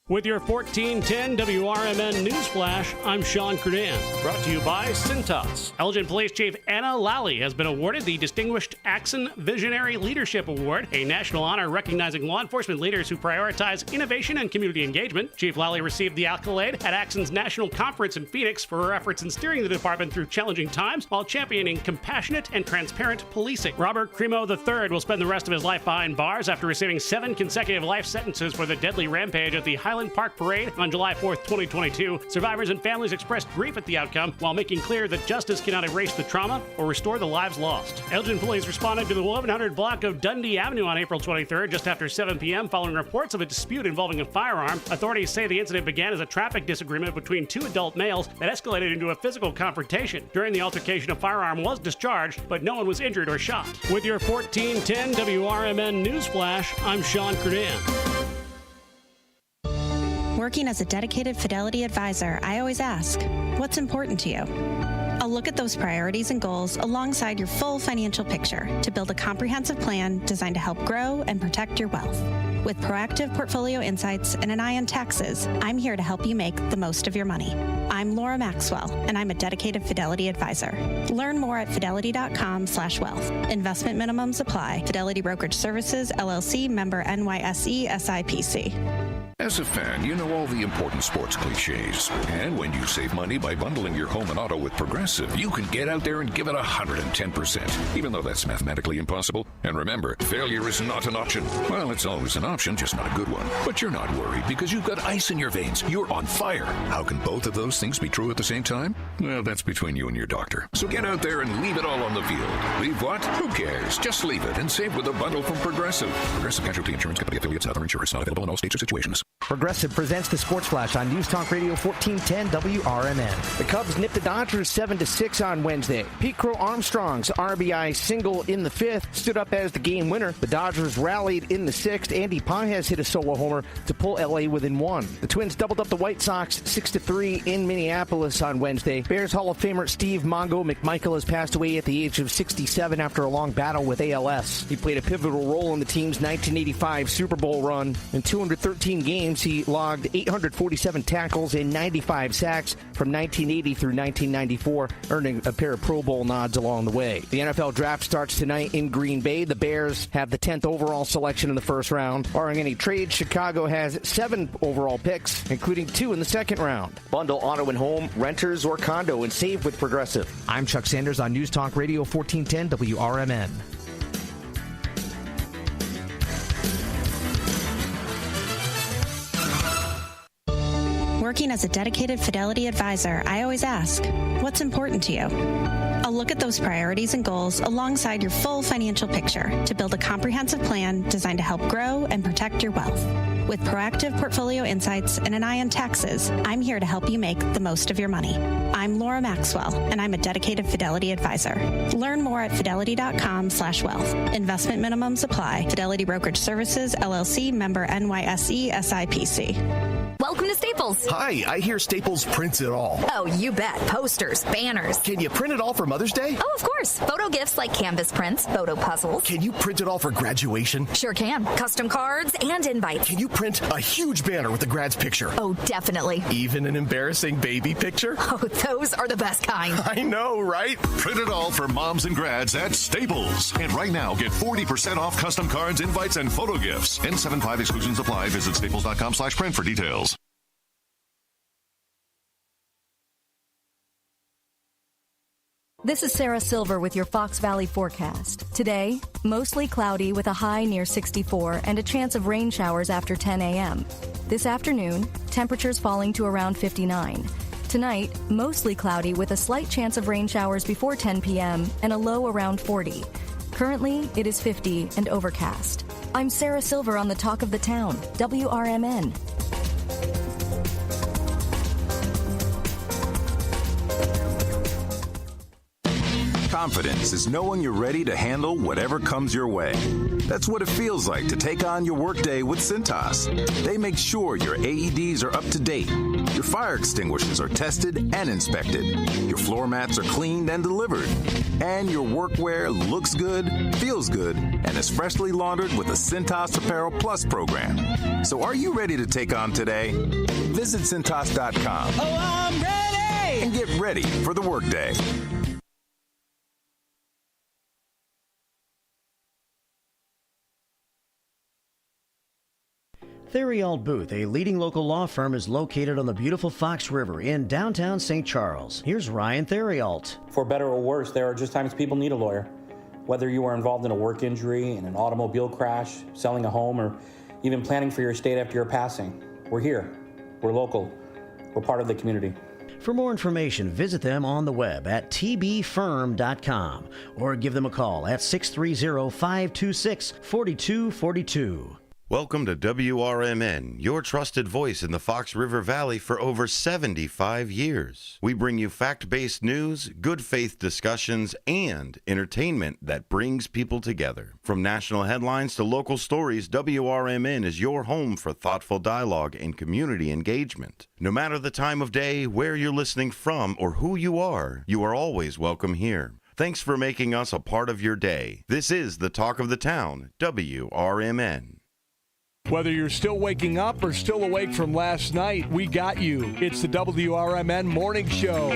With your 1410 WRMN News Flash, I'm Sean Credan. Brought to you by Cintas. Elgin Police Chief Anna Lally has been awarded the Distinguished Axon Visionary Leadership Award, a national honor recognizing law enforcement leaders who prioritize innovation and community engagement. Chief Lally received the accolade at Axon's National Conference in Phoenix for her efforts in steering the department through challenging times while championing compassionate and transparent policing. Robert Cremo III will spend the rest of his life behind bars after receiving 7 consecutive life sentences for the deadly rampage at the Highland Park Parade on July 4th, 2022. Survivors and families expressed grief at the outcome while making clear that justice cannot erase the trauma or restore the lives lost. Elgin police responded to the 1100 block of Dundee Avenue on April 23rd, just after 7 p.m., following reports of a dispute involving a firearm. Authorities say the incident began as a traffic disagreement between 2 adult males that escalated into a physical confrontation. During the altercation, a firearm was discharged, but no one was injured or shot. With your 1410 WRMN News Flash, I'm Sean Credan. Working as a dedicated Fidelity advisor, I always ask, what's important to you? I'll look at those priorities and goals alongside your full financial picture to build a comprehensive plan designed to help grow and protect your wealth. With proactive portfolio insights and an eye on taxes, I'm here to help you make the most of your money. I'm Laura Maxwell, and I'm a dedicated Fidelity advisor. Learn more at fidelity.com/wealth. Investment minimums apply. Fidelity Brokerage Services, LLC, member NYSE, SIPC. As a fan, you know all the important sports cliches. And when you save money by bundling your home and auto with Progressive, you can get out there and give it 110%, even though that's mathematically impossible. And remember, failure is not an option. Well, it's always an option, just not a good one. But you're not worried because you've got ice in your veins. You're on fire. How can both of those things be true at the same time? Well, that's between you and your doctor. So get out there and leave it all on the field. Leave what? Who cares? Just leave it and save with a bundle from Progressive. Progressive Casualty Insurance Company affiliates and other insurers not available in all states or situations. Progressive presents the Sports Flash on News Talk Radio 1410 WRMN. The Cubs nipped the Dodgers 7-6 on Wednesday. Pete Crow Armstrong's RBI single in the fifth stood up as the game winner. The Dodgers rallied in the sixth. Andy Pages hit a solo homer to pull LA within one. The Twins doubled up the White Sox 6-3 in Minneapolis on Wednesday. Bears Hall of Famer Steve Mongo McMichael has passed away at the age of 67 after a long battle with ALS. He played a pivotal role in the team's 1985 Super Bowl run. In 213 games, he logged 847 tackles and 95 sacks from 1980 through 1994, earning a pair of Pro Bowl nods along the way. The NFL draft starts tonight in Green Bay. The Bears have the 10th overall selection in the first round. Barring any trade, Chicago has 7 overall picks, including 2 in the second round. Bundle auto and home, renters, or condo and save with Progressive. I'm Chuck Sanders on News Talk Radio 1410 WRMN. Working as a dedicated Fidelity advisor, I always ask, what's important to you? I'll look at those priorities and goals alongside your full financial picture to build a comprehensive plan designed to help grow and protect your wealth. With proactive portfolio insights and an eye on taxes, I'm here to help you make the most of your money. I'm Laura Maxwell, and I'm a dedicated Fidelity advisor. Learn more at fidelity.com/wealth. Investment minimums apply. Fidelity Brokerage Services, LLC, member NYSE, SIPC. Welcome to Staples. Hi, I hear Staples prints it all. Oh, you bet. Posters, banners. Can you print it all for Mother's Day? Oh, of course. Photo gifts like canvas prints, photo puzzles. Can you print it all for graduation? Sure can. Custom cards and invites. Can you print a huge banner with the grad's picture? Oh, definitely. Even an embarrassing baby picture? Oh, those are the best kind. I know, right? Print it all for moms and grads at Staples. And right now, get 40% off custom cards, invites, and photo gifts. N75 exclusions apply. Visit staples.com/print for details. This is Sarah Silver with your Fox Valley forecast. Today, mostly cloudy with a high near 64 and a chance of rain showers after 10 a.m. This afternoon, temperatures falling to around 59. Tonight, mostly cloudy with a slight chance of rain showers before 10 p.m. and a low around 40. Currently, it is 50 and overcast. I'm Sarah Silver on the Talk of the Town, WRMN. Confidence is knowing you're ready to handle whatever comes your way. That's what it feels like to take on your workday with Cintas. They make sure your AEDs are up to date, your fire extinguishers are tested and inspected, your floor mats are cleaned and delivered, and your workwear looks good, feels good, and is freshly laundered with the Cintas Apparel Plus program. So are you ready to take on today? Visit Cintas.com. Oh, I'm ready! And get ready for the workday. Theriault Booth, a leading local law firm, is located on the beautiful Fox River in downtown St. Charles. Here's Ryan Theriault. For better or worse, there are just times people need a lawyer. Whether you are involved in a work injury, in an automobile crash, selling a home, or even planning for your estate after your passing, we're here. We're local. We're part of the community. For more information, visit them on the web at tbfirm.com or give them a call at 630-526-4242. Welcome to WRMN, your trusted voice in the Fox River Valley for over 75 years. We bring you fact-based news, good faith discussions, and entertainment that brings people together. From national headlines to local stories, WRMN is your home for thoughtful dialogue and community engagement. No matter the time of day, where you're listening from, or who you are always welcome here. Thanks for making us a part of your day. This is the Talk of the Town, WRMN. Whether you're still waking up or still awake from last night, we got you. It's the WRMN Morning Show.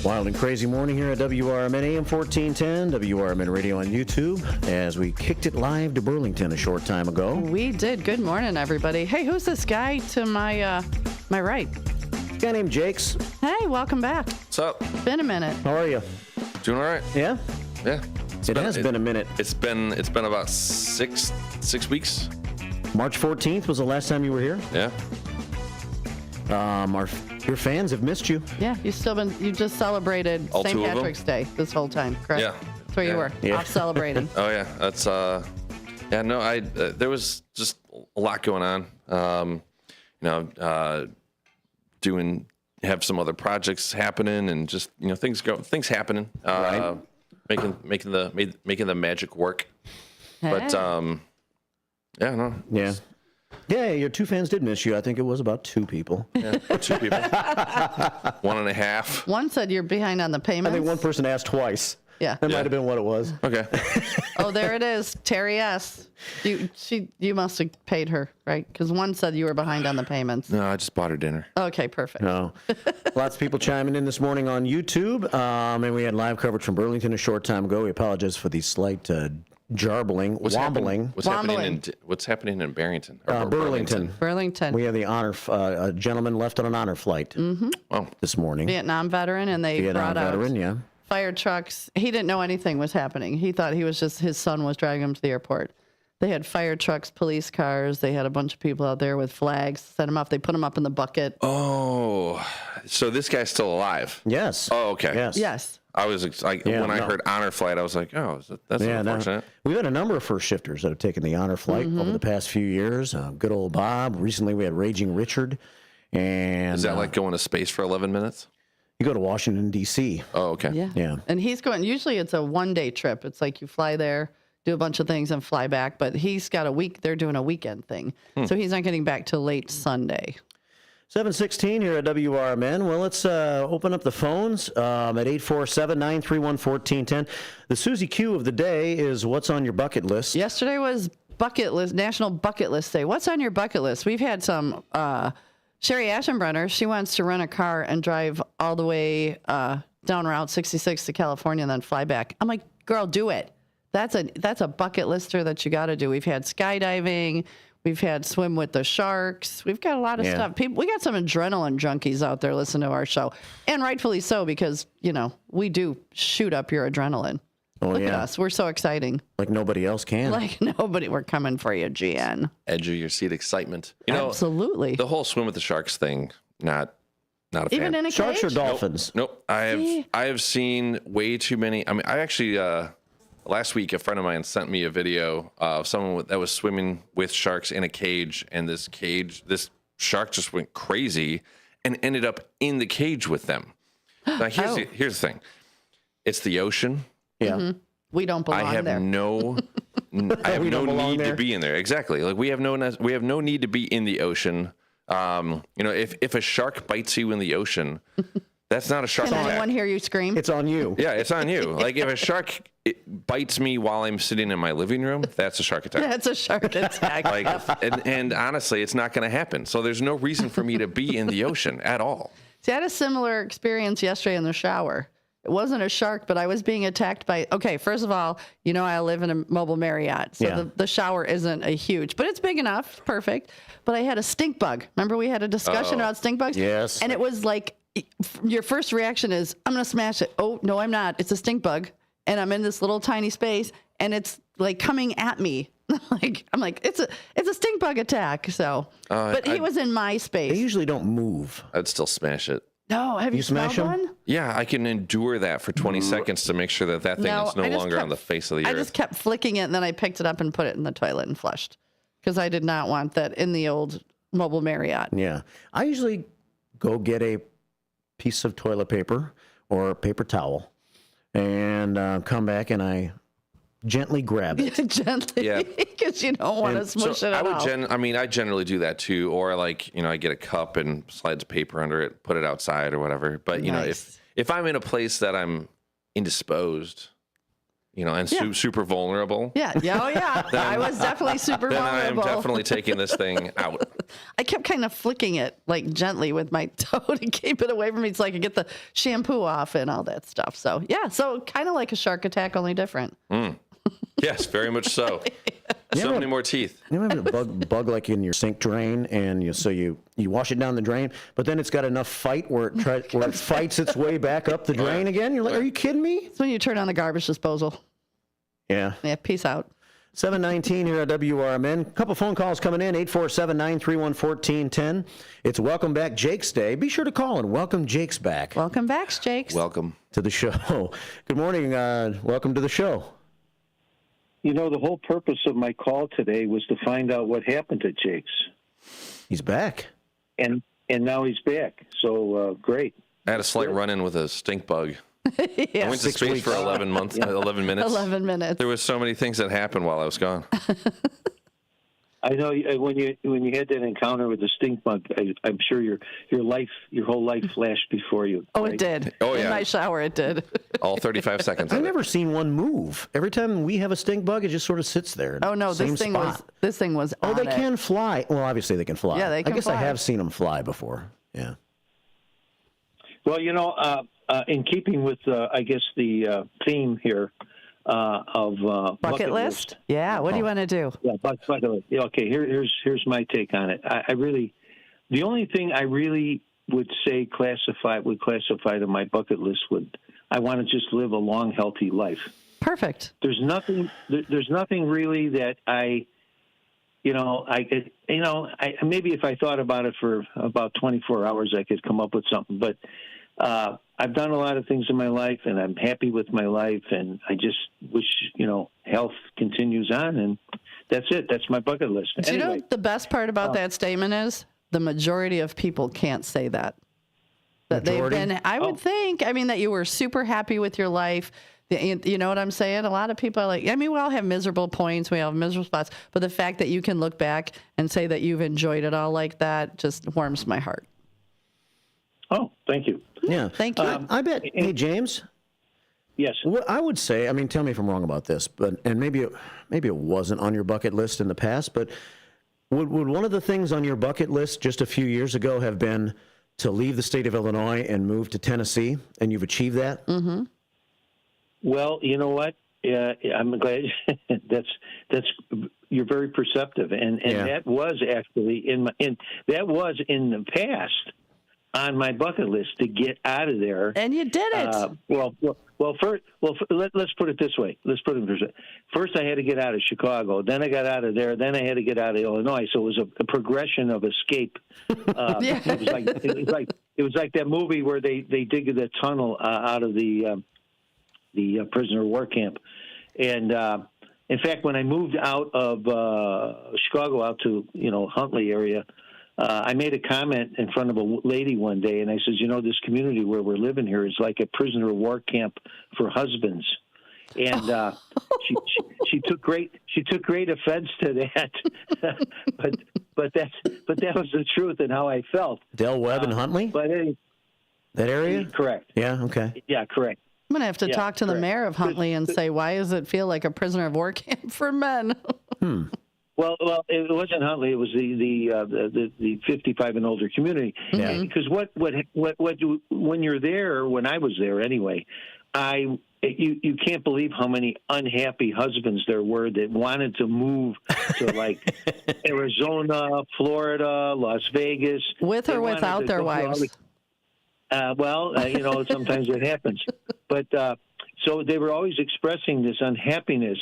Wild and crazy morning here at WRMN AM 1410, WRMN Radio on YouTube, as we kicked it live to Burlington a short time ago. We did. Good morning, everybody. Hey, who's this guy to my right? A guy named Jakes. Hey, welcome back. What's up? Been a minute. How are you? Doing all right. Yeah? Yeah. It has been a minute. It's been about six weeks. March 14th was the last time you were here. Yeah. Your fans have missed you. Yeah, you just celebrated All St. two of them? Patrick's Day this whole time, correct? Yeah. That's where you were, off celebrating. Oh yeah, that's yeah. No, there was just a lot going on. Have some other projects happening, and just things happening. Right. Making the magic work. Hey. But yeah, no. Yeah. Yeah, your two fans did miss you. I think it was about two people. Yeah, 2 people. 1.5. One said you're behind on the payments. I think one person asked twice. Yeah. That might have been what it was. Okay. Oh, there it is. Terry S. You must have paid her, right? Because one said you were behind on the payments. No, I just bought her dinner. Okay, perfect. No. Lots of people chiming in this morning on YouTube. And we had live coverage from Burlington a short time ago. We apologize for the slight jarbling, wobbling. What's happening in Barrington? Burlington. Burlington. We have the a gentleman left on an honor flight this morning. Vietnam veteran, and they Vietnam brought veteran, out yeah. fire trucks. He didn't know anything was happening. He thought his son was dragging him to the airport. They had fire trucks, police cars. They had a bunch of people out there with flags, set him off. They put him up in the bucket. Oh, so this guy's still alive? Yes. Oh, okay. Yes. I was like, when I heard honor flight, I was like, oh, that's unfortunate. We've had a number of first shifters that have taken the honor flight over the past few years. Good old Bob. Recently, we had Raging Richard. And is that like going to space for 11 minutes? You go to Washington, D.C. Oh, okay. Yeah. And he's going, usually it's a one-day trip. It's like you fly there, do a bunch of things, and fly back. But he's got a week. They're doing a weekend thing. So he's not getting back till late Sunday. 7:16 here at WRMN. Well, let's open up the phones at 847-931-1410. The Susie Q of the day is what's on your bucket list. Yesterday was National Bucket List Day. What's on your bucket list? We've had some, Sherry Aschenbrenner, she wants to rent a car and drive all the way down Route 66 to California and then fly back. I'm like, girl, do it. That's a bucket lister that you got to do. We've had skydiving. We've had swim with the sharks. We've got a lot of stuff. We got some adrenaline junkies out there listening to our show. And rightfully so, because, we do shoot up your adrenaline. Oh, Look at us. We're so exciting. Like nobody else can. We're coming for you, GN. Edge of your seat excitement. Absolutely. The whole swim with the sharks thing, not a fan. Even in a Sharks cage? or dolphins? Nope. I have seen way too many. I mean, I actually... last week, a friend of mine sent me a video of someone that was swimming with sharks in a cage, and this shark just went crazy and ended up in the cage with them. Now, here's the thing. It's the ocean. Yeah. Mm-hmm. We don't belong there. I have no need to be in there. Exactly. Like we have no need to be in the ocean. If a shark bites you in the ocean, that's not a shark attack. Can anyone hear you scream? It's on you. Yeah, it's on you. Like if a shark bites me while I'm sitting in my living room, that's a shark attack. That's a shark attack. and honestly, it's not going to happen. So there's no reason for me to be in the ocean at all. See, I had a similar experience yesterday in the shower. It wasn't a shark, but I was being attacked by, first of all, I live in a mobile Marriott, so the shower isn't a huge, but it's big enough, perfect. But I had a stink bug. Remember we had a discussion about stink bugs? Yes. And it was like, your first reaction is, I'm going to smash it. Oh, no, I'm not. It's a stink bug. And I'm in this little tiny space, and it's like coming at me. I'm like, it's a stink bug attack. So, but he was in my space. They usually don't move. I'd still smash it. No, have you smash smelled them? one? Yeah, I can endure that for 20 seconds to make sure that thing is no longer on the face of the earth. I just kept flicking it, and then I picked it up and put it in the toilet and flushed because I did not want that in the old mobile Marriott. Yeah. I usually go get a piece of toilet paper or a paper towel and come back and I gently grab it. Gently, yeah, because you don't want to smush it I generally do that too, or I get a cup and slide paper under it, put it outside or whatever. But if I'm in a place that I'm indisposed, and super vulnerable. Yeah. Oh, yeah. I was definitely super then vulnerable. I'm definitely taking this thing out. I kept kind of flicking it like gently with my toe to keep it away from me so I could get the shampoo off and all that stuff. So, yeah. So kind of like a shark attack, only different. Yes, very much so. So many more teeth. You ever have a bug like in your sink drain, and you wash it down the drain, but then it's got enough fight where it fights its way back up the drain again? You're like, are you kidding me? It's when you turn on the garbage disposal. Yeah. Yeah, peace out. 719 here at WRMN. A couple phone calls coming in, 847-931-1410. It's Welcome Back Jake's Day. Be sure to call and welcome Jake's back. Welcome back, Jakes. Welcome to the show. Good morning. Welcome to the show. You know, the whole purpose of my call today was to find out what happened to Jake's. He's back. And now he's back. So, great. I had a slight run-in with a stink bug. I went to space for 11 minutes. 11 minutes. 11 minutes. There was so many things that happened while I was gone. I know when you had that encounter with the stink bug, I'm sure your whole life flashed before you. Oh, right? it did. Oh, yeah. In my shower, it did. All 35 seconds. I've never seen one move. Every time we have a stink bug, it just sort of sits there. Oh no, this thing was. Oh, they on it. can fly. Well, obviously they can fly. Yeah, they can I guess fly. I have seen them fly before. Yeah. Well, in keeping with, I guess, the theme here of bucket list. Yeah. What do you want to do? Yeah, bucket list. Yeah, okay. Here's my take on it. The only thing I really would say classify to my bucket list I want to just live a long, healthy life. Perfect. There's nothing really that maybe if I thought about it for about 24 hours, I could come up with something. But I've done a lot of things in my life, and I'm happy with my life, and I just wish, health continues on, and that's it. That's my bucket list. Do you know what the best part about that statement is? The majority of people can't say that. That they've been, I would think, that you were super happy with your life. You know what I'm saying? A lot of people are like, we all have miserable points. We all have miserable spots. But the fact that you can look back and say that you've enjoyed it all like that just warms my heart. Oh, thank you. Yeah. Thank you. I bet, hey, James. Yes. What I would say, tell me if I'm wrong about this, and maybe it wasn't on your bucket list in the past, but would one of the things on your bucket list just a few years ago have been to leave the state of Illinois and move to Tennessee, and you've achieved that? Mm-hmm. Well, you know what? I'm glad that's you're very perceptive, and that was actually in the past on my bucket list to get out of there. And you did it. Let's put it this way. First, I had to get out of Chicago. Then I got out of there. Then I had to get out of Illinois. So it was a progression of escape. It was like that movie where they dig the tunnel out of the prisoner of war camp. And in fact, when I moved out of Chicago out to Huntley area, I made a comment in front of a lady one day, and I says, this community where we're living here is like a prisoner of war camp for husbands. And she took great offense to that, but that was the truth and how I felt. Del Webb and Huntley. But that area. Correct. Yeah. Okay. Yeah. Correct. I'm going to have to talk to the mayor of Huntley and say, why does it feel like a prisoner of war camp for men? Well, it wasn't Huntley. It was the 55 and older community. Yeah. Because when you're there, when I was there anyway, you can't believe how many unhappy husbands there were that wanted to move to like Arizona, Florida, Las Vegas, with or without their wives. Sometimes it happens. But so they were always expressing this unhappiness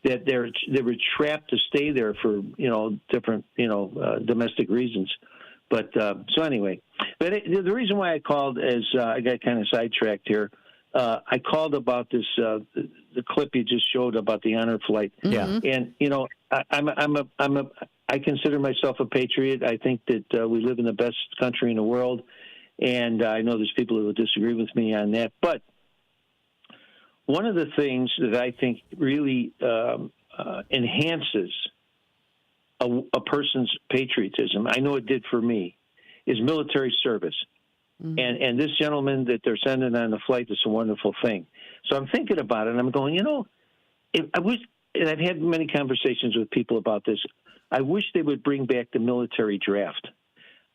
that they were trapped to stay there for different domestic reasons. But so anyway, but the reason why I called is I got kind of sidetracked here. I called about this the clip you just showed about the honor flight. Yeah, and I consider myself a patriot. I think that we live in the best country in the world, and I know there's people who will disagree with me on that, but one of the things that I think really enhances a person's patriotism, I know it did for me, is military service. Mm-hmm. And this gentleman that they're sending on the flight is a wonderful thing. So I'm thinking about it, and I'm going, I wish, and I've had many conversations with people about this. I wish they would bring back the military draft.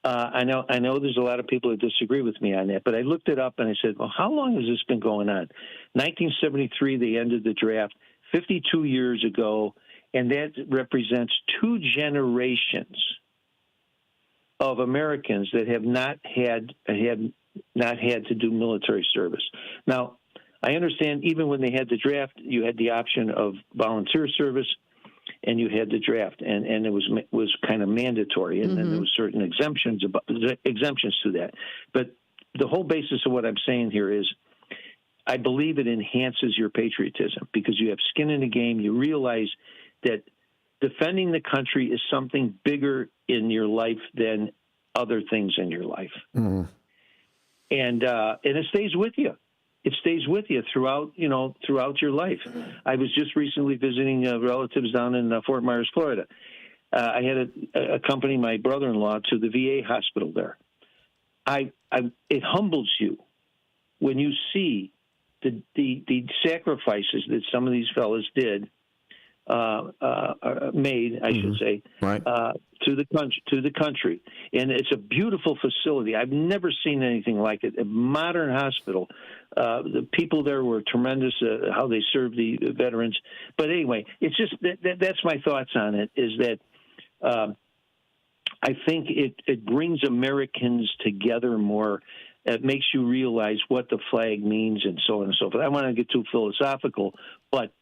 I know there's a lot of people that disagree with me on that, but I looked it up and I said, well, how long has this been going on? 1973, they ended the draft. 52 years ago, and that represents 2 generations of Americans that have not had to do military service. Now, I understand even when they had the draft, you had the option of volunteer service, and you had the draft, and it was kind of mandatory, and then there was certain exemptions to that. But the whole basis of what I'm saying here is, I believe it enhances your patriotism because you have skin in the game. You realize that defending the country is something bigger in your life than other things in your life, and it stays with you. It stays with you throughout your life. I was just recently visiting relatives down in Fort Myers, Florida. I had accompany my brother-in-law to the VA hospital there. It humbles you when you see the sacrifices that some of these fellas made, I should say, right. To the country, and it's a beautiful facility. I've never seen anything like it. A modern hospital. The people there were tremendous. How they served the veterans. But anyway, it's just that's my thoughts on it. Is that I think it brings Americans together more. It makes you realize what the flag means and so on and so forth. I don't want to get too philosophical, but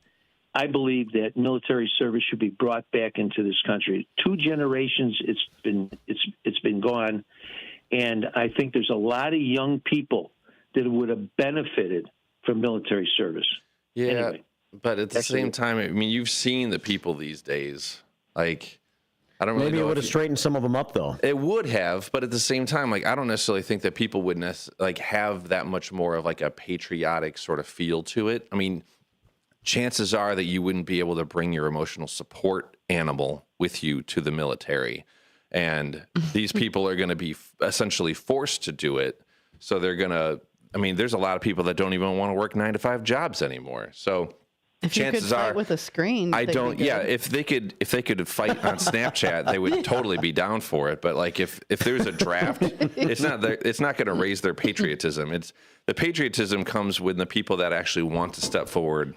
I believe that military service should be brought back into this country. 2 generations, it's been gone, and I think there's a lot of young people that would have benefited from military service. Yeah, anyway, but at the same time, I mean, you've seen the people these days, like. I don't really Maybe know it would have straightened some of them up, though. It would have, but at the same time, like I don't necessarily think that people would have that much more of like a patriotic sort of feel to it. I mean, chances are that you wouldn't be able to bring your emotional support animal with you to the military, and these people are going to be essentially forced to do it. So they're going to. I mean, there's a lot of people that don't even want to work 9-to-5 jobs anymore. So. If you could fight with a screen, I don't. Yeah, if they could fight on Snapchat, they would totally be down for it. But like if there's a draft, it's not going to raise their patriotism. It's the patriotism comes when the people that actually want to step forward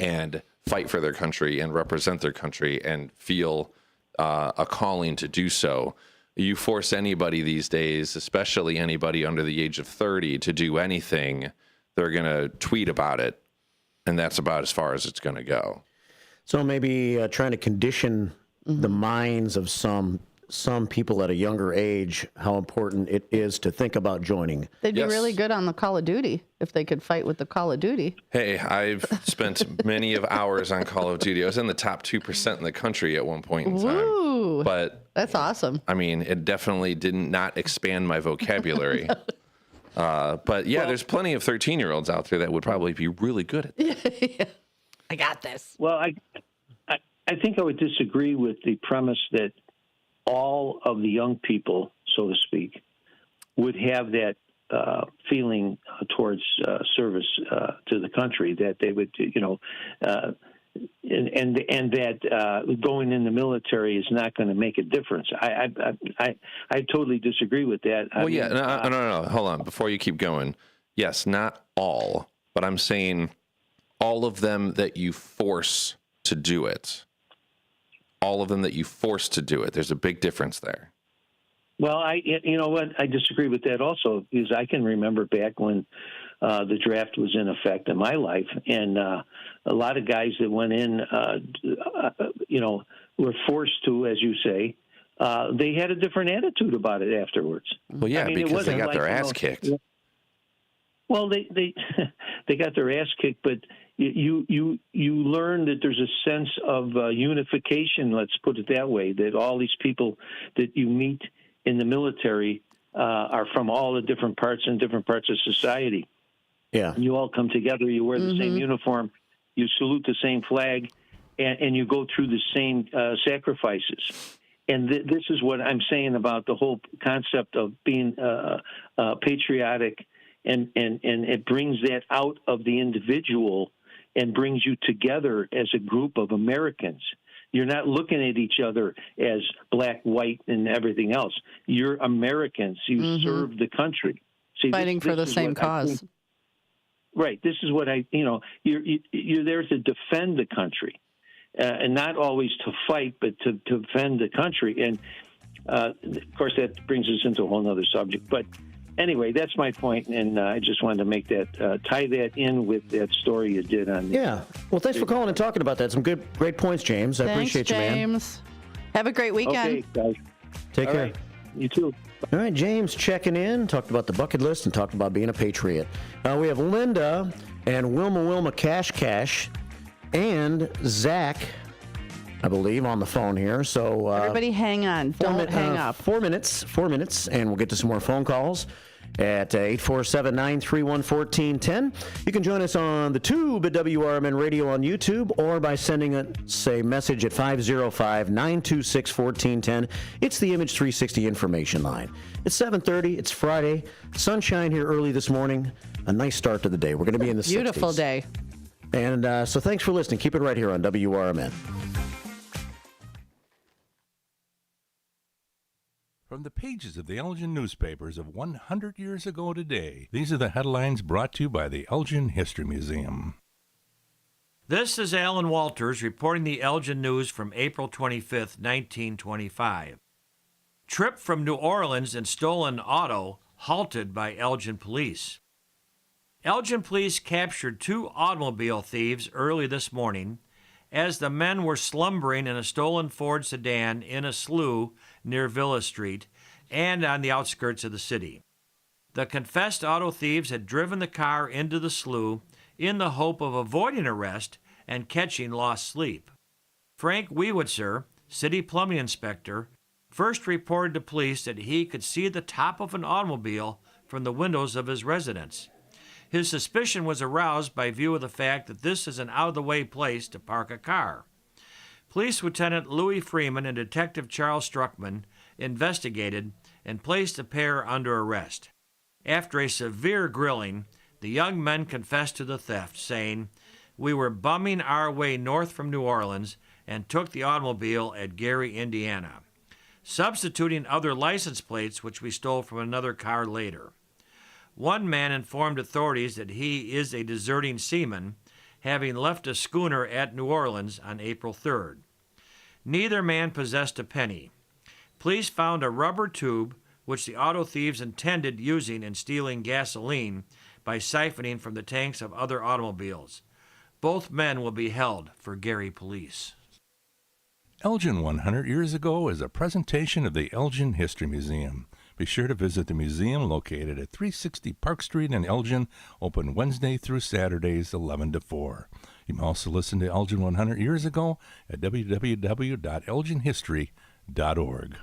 and fight for their country and represent their country and feel a calling to do so. You force anybody these days, especially anybody under the age of 30, to do anything, they're going to tweet about it. And that's about as far as it's going to go. So maybe trying to condition the minds of some people at a younger age, how important it is to think about joining. They'd be really good on the Call of Duty if they could fight with the Call of Duty. Hey, I've spent many of hours on Call of Duty. I was in the top 2% in the country at one point in time. Woo, but that's awesome. I mean, it definitely did not expand my vocabulary. But yeah, there's plenty of 13-year-olds out there that would probably be really good at that. Yeah. I got this. Well, I think I would disagree with the premise that all of the young people, so to speak, would have that feeling towards service to the country, that they would, and that going in the military is not going to make a difference. I totally disagree with that. No. Hold on. Before you keep going, yes, not all, but I'm saying all of them that you force to do it. All of them that you force to do it. There's a big difference there. Well, you know what? I disagree with that also, because I can remember back when the draft was in effect in my life, and a lot of guys that went in, were forced to, as you say, they had a different attitude about it afterwards. Well, yeah, because they got their ass kicked. Well, they got their ass kicked, but you learn that there's a sense of unification. Let's put it that way. That all these people that you meet in the military are from all the different parts and different parts of society. Yeah, and you all come together. You wear the same uniform. You salute the same flag, and you go through the same sacrifices. And this is what I'm saying about the whole concept of being patriotic, and it brings that out of the individual and brings you together as a group of Americans. You're not looking at each other as black, white, and everything else. You're Americans. You serve the country. See, fighting for the same cause. Right. This is what you're there to defend the country, and not always to fight, but to defend the country. And of course, that brings us into a whole other subject. But anyway, that's my point, and I just wanted to make that tie that in with that story you did on. Yeah. Well, thanks for calling and talking about that. Some great points, James. I appreciate you, man. James. Have a great weekend. Okay, guys. Take care. Right. You too. All right, James checking in, talked about the bucket list and talked about being a patriot. We have Linda and Wilma Cash, and Zach, I believe, on the phone here. So everybody hang on. Don't hang up. 4 minutes, and we'll get to some more phone calls at 847-931-1410. You can join us on the tube at WRMN Radio on YouTube or by sending a message at 505-926-1410. It's the Image 360 information line. It's 7:30. It's Friday. Sunshine here early this morning. A nice start to the day. We're going to be in the 60s. Beautiful day. And so thanks for listening. Keep it right here on WRMN. From the pages of the Elgin newspapers of 100 years ago today, these are the headlines brought to you by the Elgin History Museum. This is Alan Walters reporting the Elgin News from April 25th, 1925. Trip from New Orleans and stolen auto halted by Elgin police. Elgin police captured 2 automobile thieves early this morning as the men were slumbering in a stolen Ford sedan in a slough near Villa Street and on the outskirts of the city. The confessed auto thieves had driven the car into the slough in the hope of avoiding arrest and catching lost sleep. Frank Wewitzer, city plumbing inspector, first reported to police that he could see the top of an automobile from the windows of his residence. His suspicion was aroused by view of the fact that this is an out-of-the-way place to park a car. Police Lieutenant Louis Freeman and Detective Charles Struckman investigated and placed the pair under arrest. After a severe grilling, the young men confessed to the theft, saying, "We were bumming our way north from New Orleans and took the automobile at Gary, Indiana, substituting other license plates which we stole from another car later." One man informed authorities that he is a deserting seaman, having left a schooner at New Orleans on April 3rd. Neither man possessed a penny. Police found a rubber tube which the auto thieves intended using in stealing gasoline by siphoning from the tanks of other automobiles. Both men will be held for Gary police. Elgin 100 years ago is a presentation of the Elgin History Museum. Be sure to visit the museum located at 360 Park Street in Elgin, open Wednesday through Saturdays 11 to 4. You can also listen to Elgin 100 years ago at www.elginhistory.org.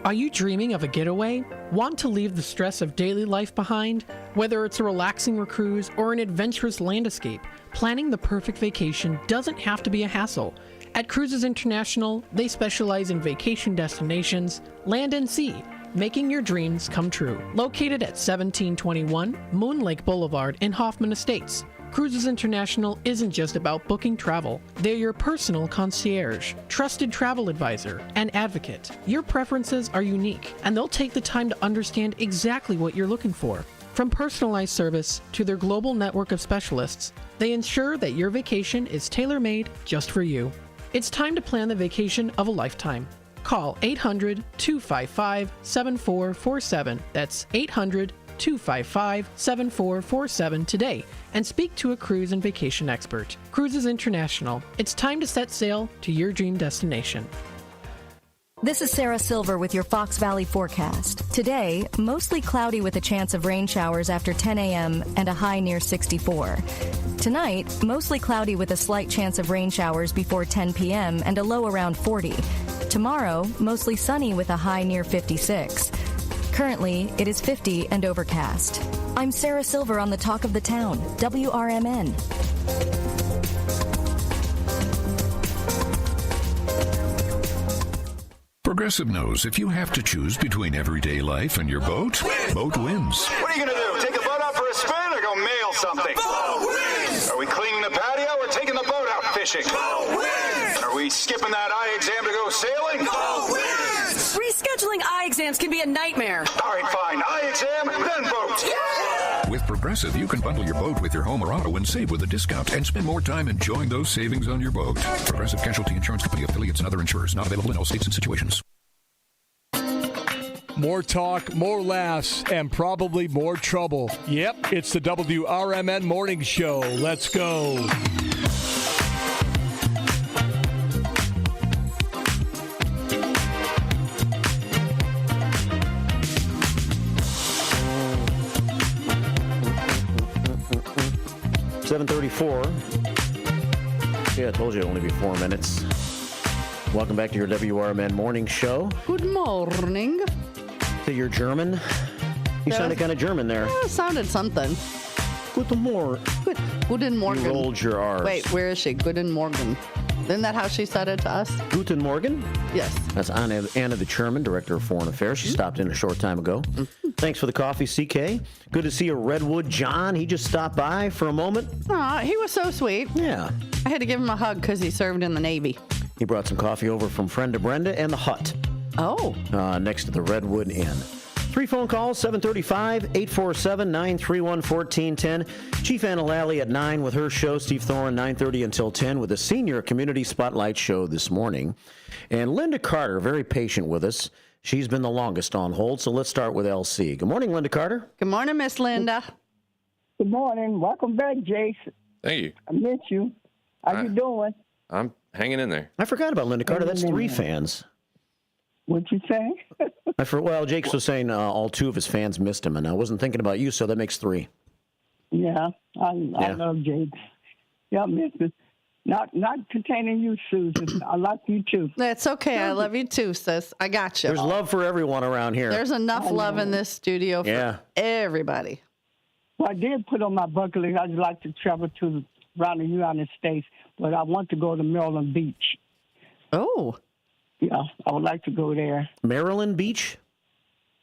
Are you dreaming of a getaway? Want to leave the stress of daily life behind? Whether it's a relaxing cruise or an adventurous land escape, planning the perfect vacation doesn't have to be a hassle. At Cruises International, they specialize in vacation destinations, land and sea, making your dreams come true. Located at 1721 Moon Lake Boulevard in Hoffman Estates, Cruises International isn't just about booking travel. They're your personal concierge, trusted travel advisor, and advocate. Your preferences are unique, and they'll take the time to understand exactly what you're looking for. From personalized service to their global network of specialists, they ensure that your vacation is tailor-made just for you. It's time to plan the vacation of a lifetime. Call 800-255-7447. That's 800-255-7447 today and speak to a cruise and vacation expert. Cruises International. It's time to set sail to your dream destination. This is Sarah Silver with your Fox Valley forecast. Today, mostly cloudy with a chance of rain showers after 10 a.m. and a high near 64. Tonight, mostly cloudy with a slight chance of rain showers before 10 p.m. and a low around 40. Tomorrow, mostly sunny with a high near 56. Currently, it is 50 and overcast. I'm Sarah Silver on the Talk of the Town, WRMN. Progressive knows if you have to choose between everyday life and your boat, boat wins. What are you going to do? Take a boat out for a spin or go mail something? Boat wins! Are we cleaning the patio or taking the boat out fishing? Go Wings! And are we skipping that eye exam to go sailing? Go Wings! Rescheduling eye exams can be a nightmare. All right, fine. Eye exam, then boat. Yeah! With Progressive, you can bundle your boat with your home or auto and save with a discount and spend more time enjoying those savings on your boat. Progressive Casualty Insurance Company, affiliates, and other insurers. Not available in all states and situations. More talk, more laughs, and probably more trouble. Yep, it's the WRMN Morning Show. Let's go. $7:34. Yeah, I told you it'd only be 4 minutes. Welcome back to your WRMN Morning Show. Good morning. So you're German? You sounded kind of German there. Yeah, it sounded something. Guten Morgen. Guten Morgen. You rolled your R's. Wait, where is she? Guten Morgen. Isn't that how she said it to us? Guten Morgen? Yes. That's Anna the Sherman, Director of Foreign Affairs. She stopped in a short time ago. Thanks for the coffee, CK. Good to see you, Redwood John. He just stopped by for a moment. Aw, he was so sweet. Yeah. I had to give him a hug because he served in the Navy. He brought some coffee over from friend to Brenda and the Hut. Oh. Next to the Redwood Inn. 3 phone calls, 735-847-931-1410. Chief Anna Lally at 9 with her show. Steve Thoren, 9:30 until 10 with a senior community spotlight show this morning. And Linda Carter, very patient with us. She's been the longest on hold, so let's start with LC. Good morning, Linda Carter. Good morning, Miss Linda. Good morning. Welcome back, Jace. Thank you. I miss you. How you doing? I'm hanging in there. I forgot about Linda Carter. That's 3 fans. What'd you say? Well, Jake's was saying all 2 of his fans missed him, and I wasn't thinking about you, so that makes 3. Yeah, I love Jake. Yeah, I miss it. Not containing you, Susan. I like you too. That's okay. I love you too, sis. I got you. There's love for everyone around here. There's enough love in this studio for everybody. Well, I did put on my bucket list. I'd like to travel around the United States, but I want to go to Maryland Beach. Oh. Yeah, I would like to go there. Maryland Beach?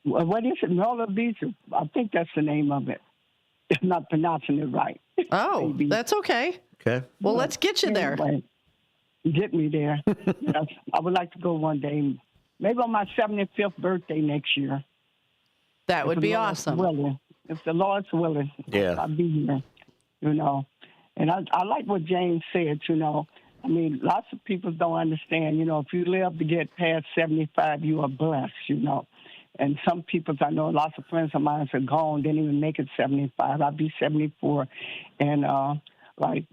What is it? Maryland Beach? I think that's the name of it. If I'm not pronouncing it right. Oh, that's okay. Okay. Well, let's get you there. Anyway, get me there. Yes, I would like to go one day. Maybe on my 75th birthday next year. That would be awesome. Willing. If the Lord's willing, I'll be here, you know. And I like what James said, you know. I mean, lots of people don't understand, you know, if you live to get past 75, you are blessed, you know. And some people, I know lots of friends of mine are gone, didn't even make it 75. I'll be 74. And,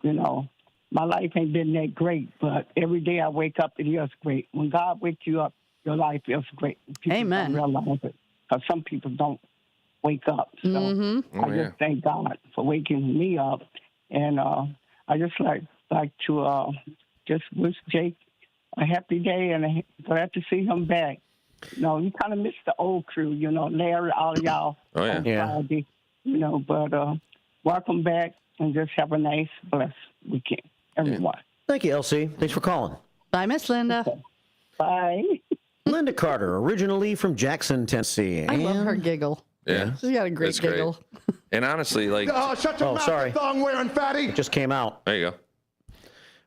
you know, my life ain't been that great, but every day I wake up, it is great. When God wakes you up, your life is great. People Amen. Don't realize it, because some people don't wake up. So I just thank God for waking me up. And I just like to just wish Jake a happy day, and glad to see him back. You know, you kind of miss the old crew, you know, Larry, all of y'all. Oh, yeah. Friday, you know, but welcome back, and just have a nice, blessed weekend, everyone. Thank you, LC. Thanks for calling. Bye, Miss Linda. Okay. Bye. Linda Carter, originally from Jackson, Tennessee. I love her giggle. Yeah. She's got a great giggle. And honestly, like... shut your mouth, sorry. Thong-wearing fatty. It just came out. There you go.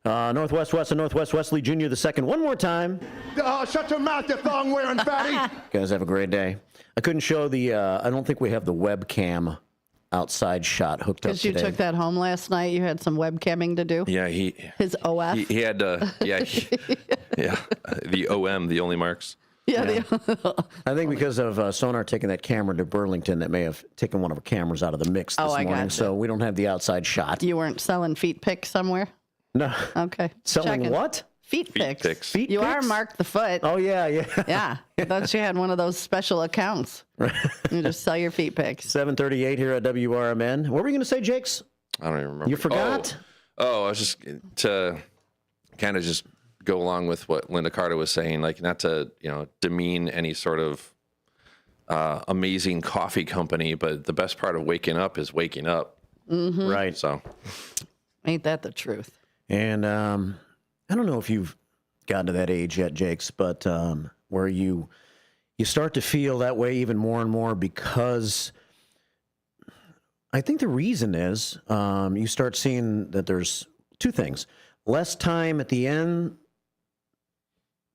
Northwest West and Northwest Wesley Jr. II. One more time. Shut your mouth, you thong-wearing fatty. Guys, have a great day. I couldn't show the, I don't think we have the webcam outside shot hooked up Because you today. took that home last night. You had some webcamming to do. Yeah, his OF. He had to, the OM, the only marks. Yeah. I think because of Sonar taking that camera to Burlington, that may have taken one of our cameras out of the mix this morning. Gotcha. So we don't have the outside shot. You weren't selling feet pics somewhere? No. Okay. Selling Checking. what? Feet pics. Feet you pics? are Mark the Foot. Oh, yeah. Yeah. I thought you had one of those special accounts. You just sell your feet pics. 7:38 here at WRMN. What were you going to say, Jakes? I don't even remember. You forgot? Oh, I was just to kind of just go along with what Linda Carter was saying, like not to, demean any sort of amazing coffee company, but the best part of waking up is waking up. Mm-hmm. Right. So ain't that the truth? And I don't know if you've gotten to that age yet, Jakes, but where you start to feel that way even more and more because I think the reason is you start seeing that there's two things. Less time at the end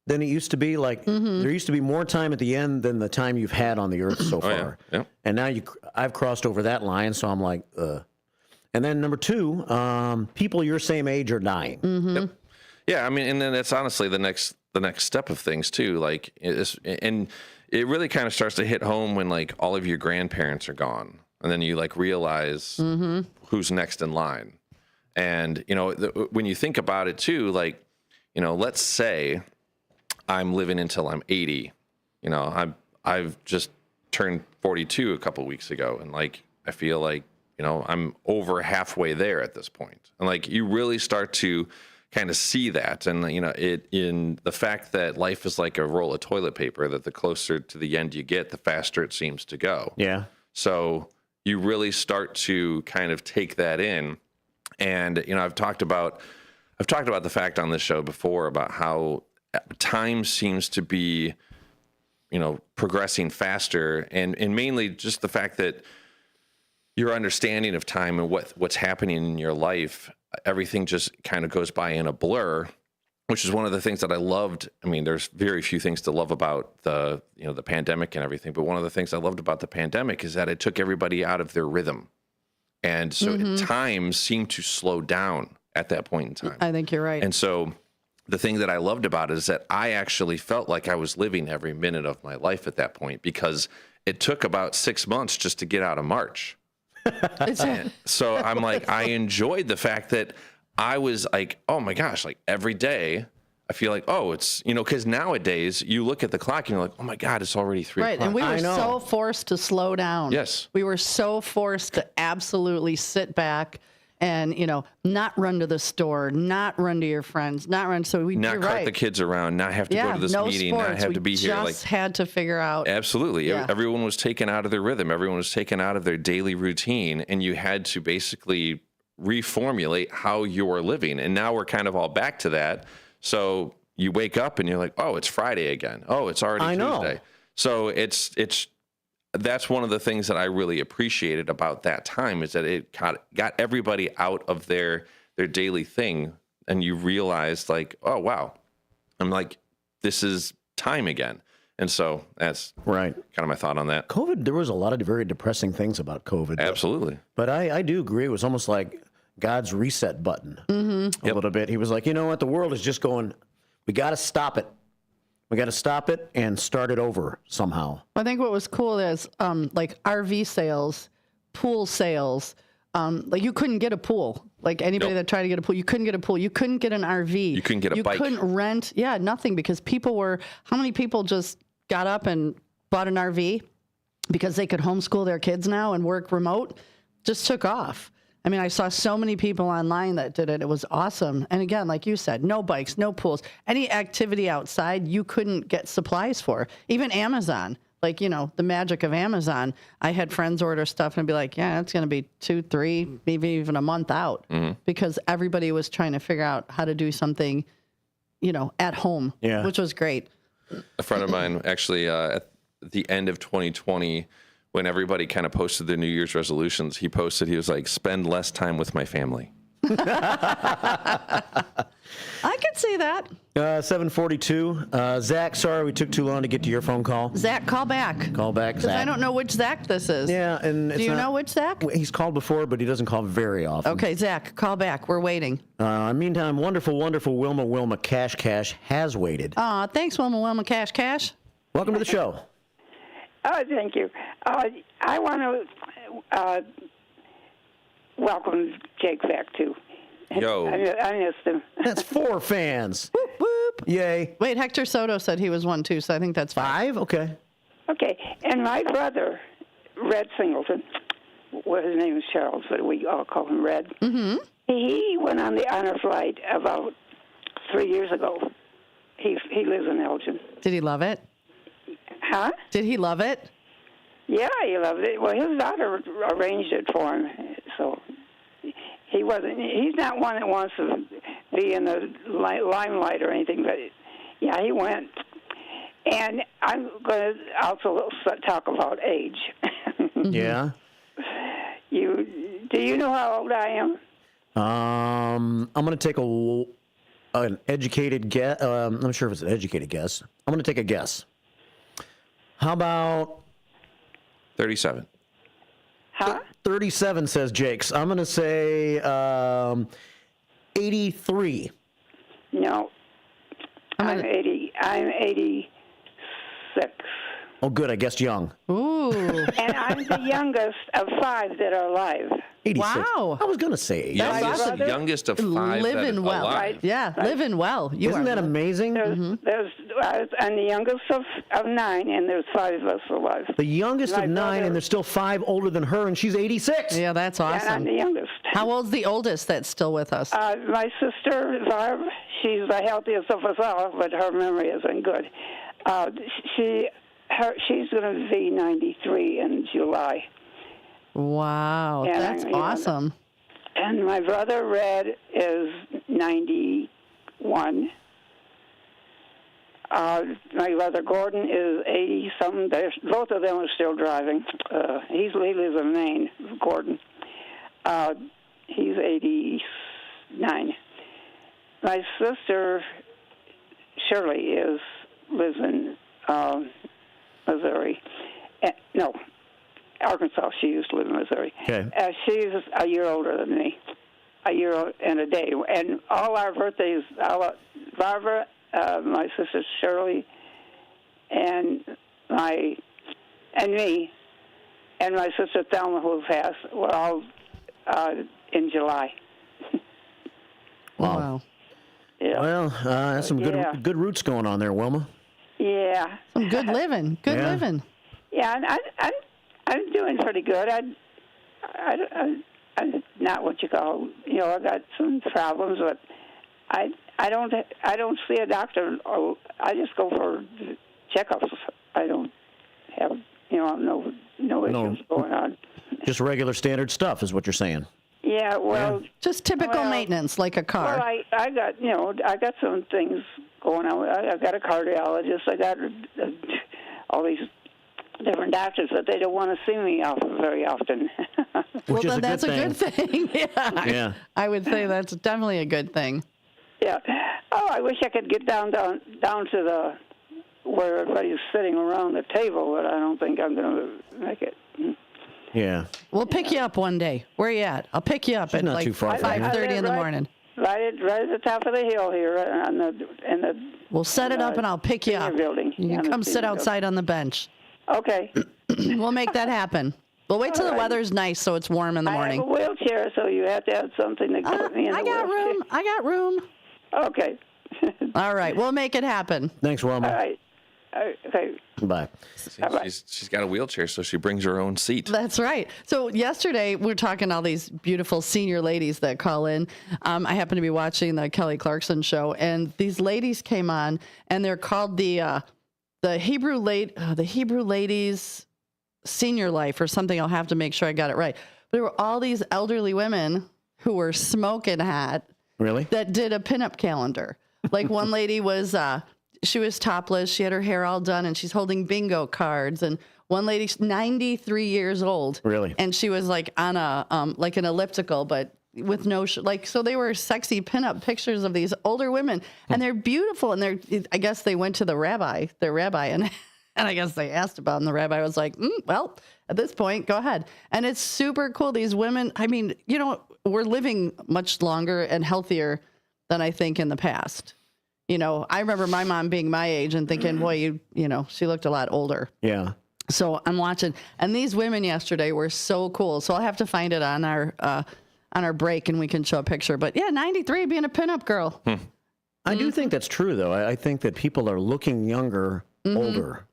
than it used to be. Like there used to be more time at the end than the time you've had on the earth so far. Yeah. And now I've crossed over that line, so I'm like, And then number two, people your same age are dying. Yep. Yeah, I mean, and then that's honestly the next step of things too. Like, and it really kind of starts to hit home when like all of your grandparents are gone, and then you like realize who's next in line. And you know, when you think about it too, like, you know, let's say I'm living until I'm 80. You know, I've just turned 42 a couple weeks ago, and like I feel like, you know, I'm over halfway there at this point. And like you really start to kind of see that, and you know, it in the fact that life is like a roll of toilet paper, that the closer to the end you get, the faster it seems to go. Yeah. So you really start to kind of take that in. And you know, I've talked about the fact on this show before about how time seems to be, you know, progressing faster, and mainly just the fact that your understanding of time and what's happening in your life, everything just kind of goes by in a blur, which is one of the things that I loved. I mean, there's very few things to love about the pandemic and everything, but one of the things I loved about the pandemic is that it took everybody out of their rhythm. And so time seemed to slow down at that point in time. I think you're right. And so the thing that I loved about it is that I actually felt like I was living every minute of my life at that point, because it took about 6 months just to get out of March. So I'm like, I enjoyed the fact that I was like, oh my gosh, like every day I feel like, oh, it's, you know, because nowadays you look at the clock and you're like, oh my God, it's already 3 o'clock. Right, and we were so forced to slow down. Yes. We were so forced to absolutely sit back and, you know, not run to the store, not run to your friends, not run. So we not cart the kids around, not have to go to this meeting, sports. not have to be here. We just had to figure out. Absolutely. Yeah. Everyone was taken out of their rhythm. Everyone was taken out of their daily routine, and you had to basically reformulate how you're living. And now we're kind of all back to that. So you wake up and you're like, oh, it's Friday again. Oh, it's already Tuesday. So it's that's one of the things that I really appreciated about that time, is that it got everybody out of their daily thing, and you realized like, oh wow, I'm like, this is time again. And so that's right. Kind of my thought on that. COVID, there was a lot of very depressing things about COVID. Absolutely. But I do agree. It was almost like God's reset button a little bit. He was like, you know what? The world is just going, we got to stop it. We got to stop it and start it over somehow. I think what was cool is like RV sales, pool sales. Like you couldn't get a pool. Like anybody that tried to get a pool, you couldn't get a pool. You couldn't get an RV. You couldn't get a bike. You couldn't rent. Yeah, nothing, because how many people just got up and bought an RV because they could homeschool their kids now and work remote? Just took off. I mean, I saw so many people online that did it. It was awesome. And again, like you said, no bikes, no pools. Any activity outside you couldn't get supplies for. Even Amazon, like, you know, the magic of Amazon. I had friends order stuff and be like, yeah, it's going to be 2, 3, maybe even a month out, because everybody was trying to figure out how to do something, you know, at home, which was great. A friend of mine actually at the end of 2020, when everybody kind of posted their New Year's resolutions, he was like, spend less time with my family. I could see that. 7:42. Zach, sorry we took too long to get to your phone call. Zach, call back. Call back, Zach. Because I don't know which Zach this is. Yeah, and do you know which Zach? He's called before, but he doesn't call very often. Okay, Zach, call back. We're waiting. Meantime, wonderful Wilma Cash has waited. Thanks, Wilma Cash. Welcome to the show. Oh, thank you. I want to welcome Jake back, too. Yo. I missed him. That's 4 fans. Whoop, whoop. Yay. Wait, Hector Soto said he was 1, too, so I think that's 5. Okay. Okay, and my brother, Red Singleton, well, his name is Charles, but we all call him Red. Mm-hmm. He went on the honor flight about 3 years ago. He lives in Elgin. Did he love it? Huh? Did he love it? Yeah, he loved it. Well, his daughter arranged it for him, so he's not one that wants to be in the limelight or anything, but yeah, he went. And I'm going to also talk about age. Yeah. Do you know how old I am? I'm going to take an educated guess. I'm not sure if it's an educated guess. I'm going to take a guess. How about 37? Huh? 37 says Jake's. I'm going to say 83. No. I'm 80. I'm 86. Oh, good. I guessed young. Ooh. And I'm the youngest of 5 that are alive. 86. Wow. I was going to say Youngest of 5 living that are well. alive. Yeah, living well. Isn't that amazing? I'm the youngest of 9, and there's 5 of us alive. The youngest of 9, and there's still 5 older than her, and she's 86. Yeah, that's awesome. And I'm the youngest. How old's the oldest that's still with us? My sister, Barb, she's the healthiest of us all, but her memory isn't good. She's going to be 93 in July. Wow, And that's awesome. And my brother, Red, is 91. My brother, Gordon, is 80-something. Both of them are still driving. He lives in Maine, Gordon. He's 89. My sister, Shirley, lives in Missouri. No, Arkansas. She used to live in Missouri. Okay. She's a year older than me, a year and a day. And all our birthdays, Barbara, my sister Shirley, and me, and my sister Thelma, who passed, were all in July. Wow. Yeah. Well, that's some good roots going on there, Wilma. Yeah. Some good living. Good Yeah. living. Yeah, and I'm doing pretty good. I'm not what you call, I got some problems, but I don't see a doctor. Or I just go for checkups. I don't have no issues going on. Just regular standard stuff is what you're saying. Yeah, well, just typical maintenance, like a car. Well, I got I got some things going on. I got a cardiologist. I got all these different doctors, but they don't want to see me very often. Well, then that's a good thing. Yeah. I would say that's definitely a good thing. Yeah. Oh, I wish I could get down to the where everybody's sitting around the table, but I don't think I'm going to make it. Yeah. We'll pick you up one day. Where are you at? I'll pick you up at not like too far from here. 5:30 in the morning. Right at the top of the hill here, in the. We'll set it up and I'll pick you up. Building. You can come sit outside on the bench. Okay. We'll make that happen. We'll wait till the weather's nice so it's warm in the morning. I have a wheelchair, so you have to have something to put me in. I got room. I got room. Okay. All right. We'll make it happen. Thanks, Wilma. All right. Okay. Bye. She's got a wheelchair, so she brings her own seat. That's right. So yesterday we were talking to all these beautiful senior ladies that call in. I happened to be watching the Kelly Clarkson show, and these ladies came on, and they're called the Hebrew Ladies Senior Life or something. I'll have to make sure I got it right. But there were all these elderly women who were smoking hot. Really? That did a pinup calendar. Like one lady was. She was topless. She had her hair all done, and she's holding bingo cards. And one lady's 93 years old. Really? And she was like on a like an elliptical, but with no so they were sexy pinup pictures of these older women, and they're beautiful. And I guess they went to their rabbi, and I guess they asked about, and the rabbi was like, well, at this point, go ahead. And it's super cool. These women, I mean, we're living much longer and healthier than I think in the past. I remember my mom being my age and thinking, boy, she looked a lot older. Yeah. So I'm watching, and these women yesterday were so cool. So I'll have to find it on our break, and we can show a picture. But yeah, 93 being a pinup girl. I do think that's true, though. I think that people are looking younger, older,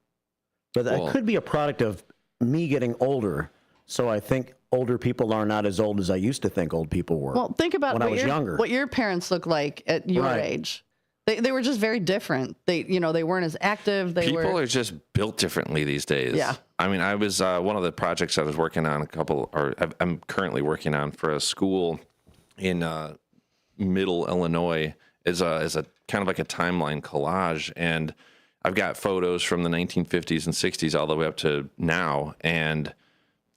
but that could be a product of me getting older. So I think older people are not as old as I used to think old people were. Well, think about when I was younger. What your parents looked like at your age. They were just very different. They weren't as active. People are just built differently these days. Yeah. I mean, I was one of the projects I was working on I'm currently working on for a school in Middle Illinois is a kind of like a timeline collage, and I've got photos from the 1950s and 60s all the way up to now, and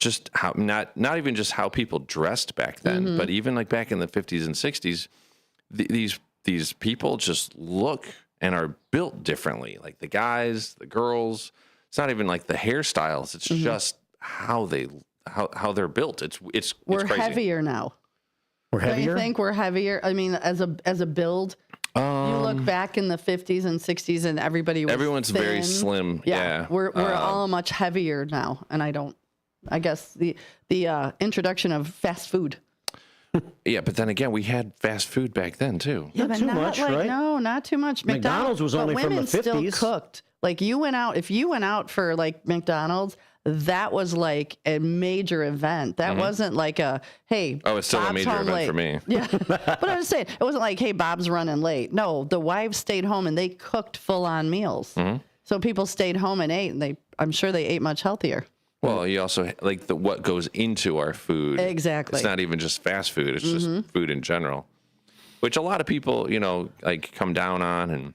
just how not even just how people dressed back then, but even like back in the 50s and 60s, these people just look and are built differently. Like the guys, the girls. It's not even like the hairstyles. It's just how they're built. It's we're crazy. heavier now. We're heavier. Don't you think we're heavier? I mean, as a build. You look back in the 50s and 60s, and everyone's thin. Very slim. Yeah. We're all much heavier now, and I guess the introduction of fast food. Yeah, but then again, we had fast food back then too. Yeah, not but too much, like, right? No, not too much. McDonald's was only from the 50s. Still cooked. Like if you went out for like McDonald's, that was like a major event. That wasn't like hey. Oh, it's still Bob's a major event late. for me. Yeah, but I was saying it wasn't like, hey, Bob's running late. No, the wives stayed home and they cooked full-on meals. So people stayed home and ate, and I'm sure they ate much healthier. Well, you also like what goes into our food. Exactly. It's not even just fast food. It's just food in general, which a lot of people, like come down on and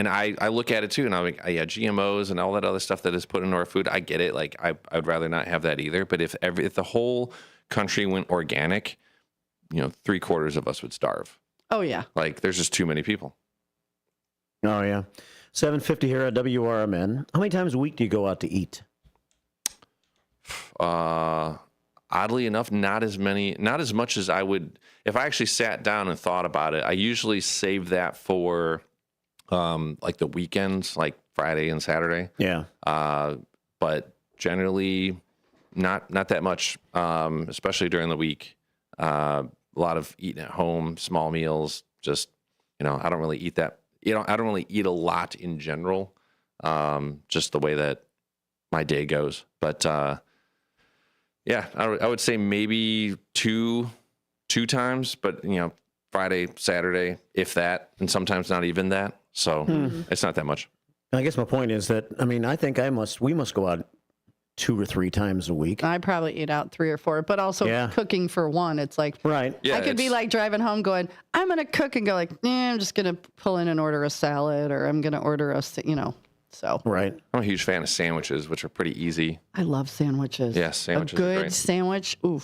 I look at it too, and I'm like, yeah, GMOs and all that other stuff that is put into our food. I get it. Like I'd rather not have that either. But if the whole country went organic, 3/4 of us would starve. Oh yeah. Like there's just too many people. Oh yeah. 7:50 here at WRMN. How many times a week do you go out to eat? Oddly enough, not as much as I would if I actually sat down and thought about it. I usually save that for like the weekends, like Friday and Saturday. Yeah. But generally not that much, especially during the week. A lot of eating at home, small meals, just, I don't really eat that. I don't really eat a lot in general. Just the way that my day goes. But, yeah, I would say maybe two times, but Friday, Saturday, if that, and sometimes not even that. So it's not that much. I guess my point is that I think we must go out 2 or 3 times a week. I probably eat out 3 or 4, but also cooking for one. It's like right. Yeah, I could be like driving home going, I'm gonna cook and go like, I'm just gonna pull in and order a salad, or I'm gonna order So right. I'm a huge fan of sandwiches, which are pretty easy. I love sandwiches. Yeah, sandwiches. A good are great. sandwich. Ooh.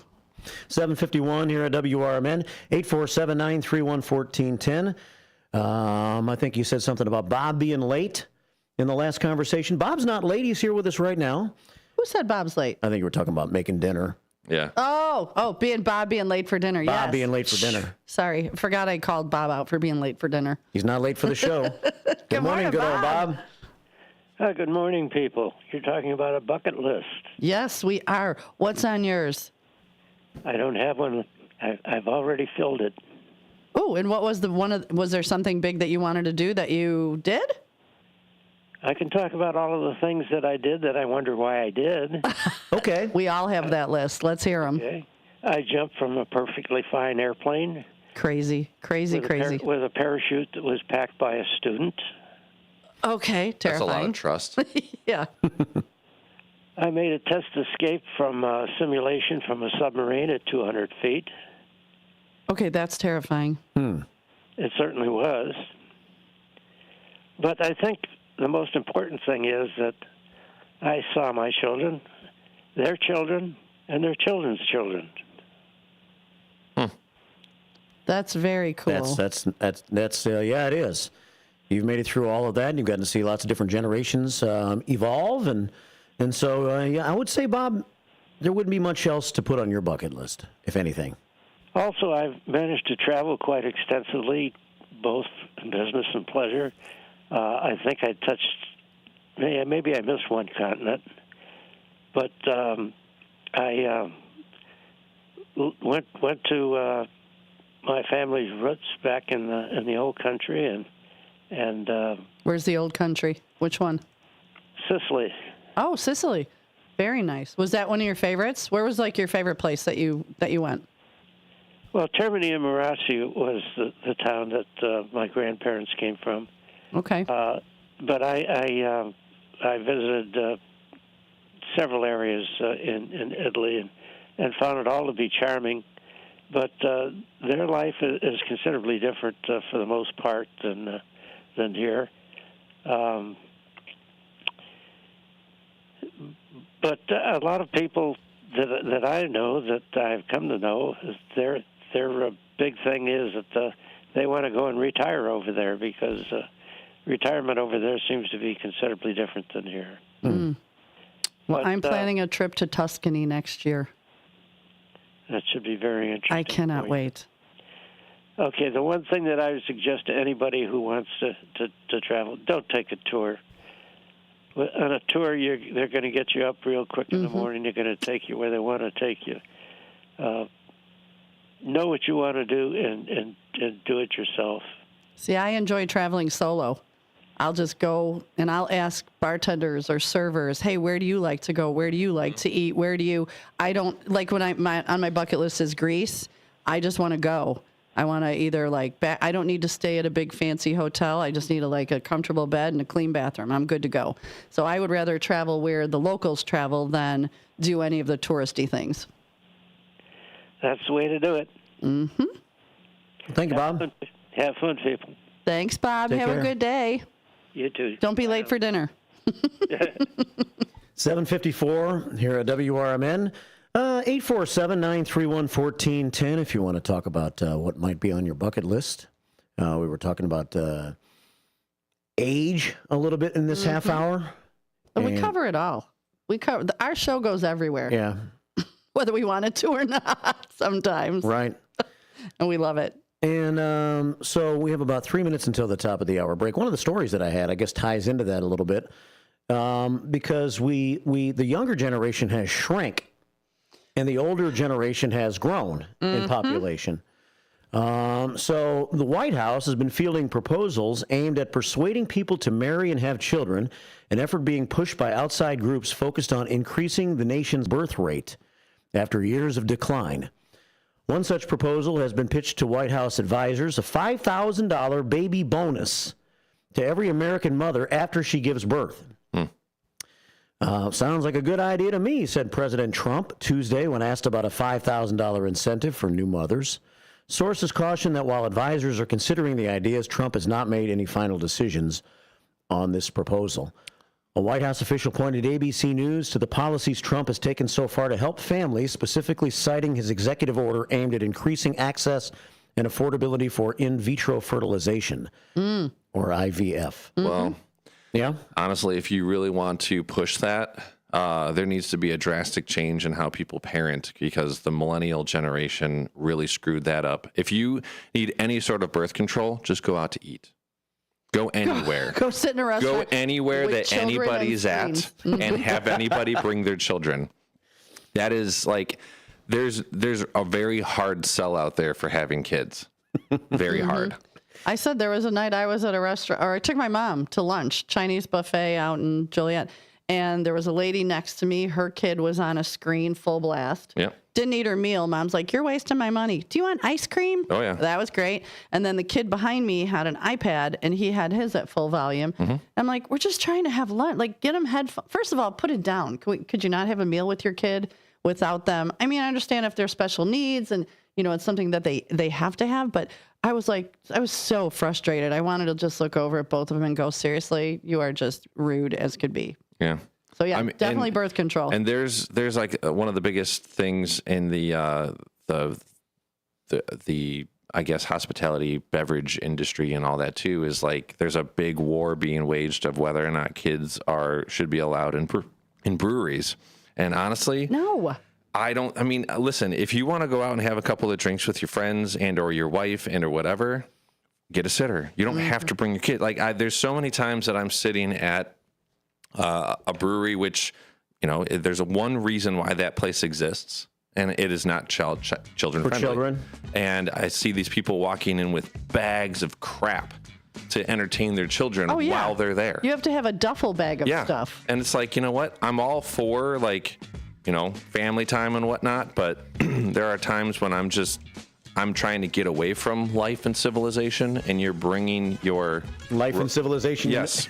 7:51 here at WRMN. 847-931-1410. I think you said something about Bob being late in the last conversation. Bob's not late. He's here with us right now. Who said Bob's late? I think you were talking about making dinner. Yeah. Oh, Bob being late for dinner. Bob being late for dinner. Sorry, forgot I called Bob out for being late for dinner. He's not late for the show. Good morning, good old Bob. Good morning, people. You're talking about a bucket list. Yes, we are. What's on yours? I don't have one. I've already filled it. Oh, and what was was there something big that you wanted to do that you did? I can talk about all of the things that I did that I wonder why I did. Okay. We all have that list. Let's hear them. Okay. I jumped from a perfectly fine airplane. Crazy. With a parachute that was packed by a student. Okay, terrifying. That's a lot of trust. Yeah. I made a test escape from a simulation from a submarine at 200 feet. Okay, that's terrifying. It certainly was. But I think the most important thing is that I saw my children, their children, and their children's children. That's very cool. That's yeah, it is. You've made it through all of that, and you've gotten to see lots of different generations evolve, and so yeah, I would say, Bob, there wouldn't be much else to put on your bucket list, if anything. Also, I've managed to travel quite extensively, both in business and pleasure. I think I touched, maybe I missed one continent, but I went to my family's roots back in the old country, and where's the old country? Which one? Sicily. Oh, Sicily, very nice. Was that one of your favorites? Where was like your favorite place that you went? Well, Termini and Marassi was the town that my grandparents came from. Okay. But I visited several areas in Italy and found it all to be charming. But their life is considerably different for the most part than here. But a lot of people that I know, that I've come to know, is their big thing is that they want to go and retire over there, because retirement over there seems to be considerably different than here. Mm. Well, But, I'm planning a trip to Tuscany next year. That should be very interesting. I cannot wait. Okay, the one thing that I would suggest to anybody who wants to travel, don't take a tour. On a tour, they're going to get you up real quick in the morning. They're going to take you where they want to take you. Know what you want to do and do it yourself. See, I enjoy traveling solo. I'll just go and I'll ask bartenders or servers, hey, where do you like to go? Where do you like to eat? I don't, like when on my bucket list is Greece, I just want to go. I want to either I don't need to stay at a big fancy hotel. I just need a comfortable bed and a clean bathroom. I'm good to go. So I would rather travel where the locals travel than do any of the touristy things. That's the way to do it. Mm-hmm. Thank you, Bob. Have fun, people. Thanks, Bob. Take Have care. a good day. You too. Don't be late for dinner. 7:54 here at WRMN. 847-931-1410 if you want to talk about what might be on your bucket list. We were talking about age a little bit in this half hour. But we cover it all. Our show goes everywhere. Yeah. Whether we want it to or not sometimes. Right. And we love it. And so we have about 3 minutes until the top of the hour break. One of the stories that I had, I guess, ties into that a little bit because the younger generation has shrank and the older generation has grown in population. So the White House has been fielding proposals aimed at persuading people to marry and have children, an effort being pushed by outside groups focused on increasing the nation's birth rate after years of decline. One such proposal has been pitched to White House advisors, a $5,000 baby bonus to every American mother after she gives birth. Sounds like a good idea to me, said President Trump Tuesday when asked about a $5,000 incentive for new mothers. Sources caution that while advisors are considering the ideas, Trump has not made any final decisions on this proposal. A White House official pointed ABC News to the policies Trump has taken so far to help families, specifically citing his executive order aimed at increasing access and affordability for in vitro fertilization, or IVF. Well, yeah. Honestly, if you really want to push that, there needs to be a drastic change in how people parent because the millennial generation really screwed that up. If you need any sort of birth control, just go out to eat. Go anywhere. Go sit in a restaurant. Go anywhere that anybody's at and have anybody bring their children. That is there's a very hard sell out there for having kids. Very hard. I said there was a night I was at a restaurant, or I took my mom to lunch, Chinese buffet out in Joliet, and there was a lady next to me. Her kid was on a screen full blast. Yeah. Didn't eat her meal. Mom's like, you're wasting my money. Do you want ice cream? Oh, yeah. That was great. And then the kid behind me had an iPad, and he had his at full volume. I'm like, we're just trying to have lunch. Get him headphones. First of all, put it down. Could you not have a meal with your kid without them? I mean, I understand if there's special needs and, it's something that they have to have, but I was so frustrated. I wanted to just look over at both of them and go, seriously, you are just rude as could be. Yeah. So yeah, definitely birth control. And there's one of the biggest things in the I guess hospitality beverage industry and all that too is there's a big war being waged of whether or not kids should be allowed in breweries. And honestly, no. Listen, if you want to go out and have a couple of drinks with your friends and or your wife and or whatever, get a sitter. You don't have to bring your kid. There's so many times that I'm sitting at a brewery, which, there's one reason why that place exists, and it is not children friendly. For children. And I see these people walking in with bags of crap to entertain their children while they're there. You have to have a duffel bag of stuff. And it's you know what? I'm all for family time and whatnot, but there are times when I'm trying to get away from life and civilization, and you're bringing your life and civilization. Yes.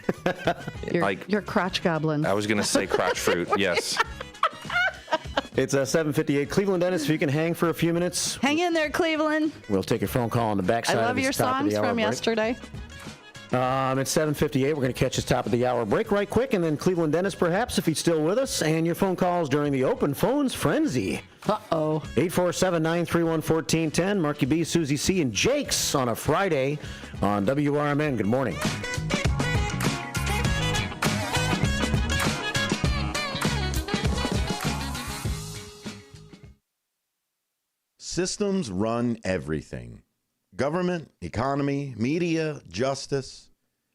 Your crotch goblin. I was going to say crotch fruit. Yes. It's 7:58. Cleveland Dennis, if you can hang for a few minutes. Hang in there, Cleveland. We'll take your phone call on the backside. I love your songs from yesterday. It's 7:58. We're going to catch his top of the hour break right quick, and then Cleveland Dennis, perhaps, if he's still with us, and your phone calls during the Open Phones Frenzy. 847-931-1410. Marky B, Susie C, and Jake's on a Friday on WRMN. Good morning. Systems run everything. Government, economy, media, justice.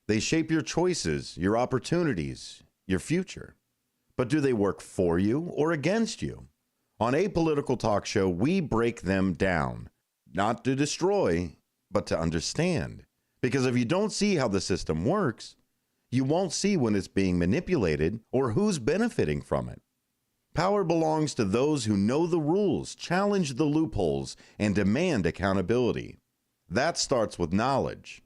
They shape your choices, your opportunities, your future. But do they work for you or against you? On Apolitical Talk Show, we break them down. Not to destroy, but to understand. Because if you don't see how the system works, you won't see when it's being manipulated or who's benefiting from it. Power belongs to those who know the rules, challenge the loopholes, and demand accountability. That starts with knowledge.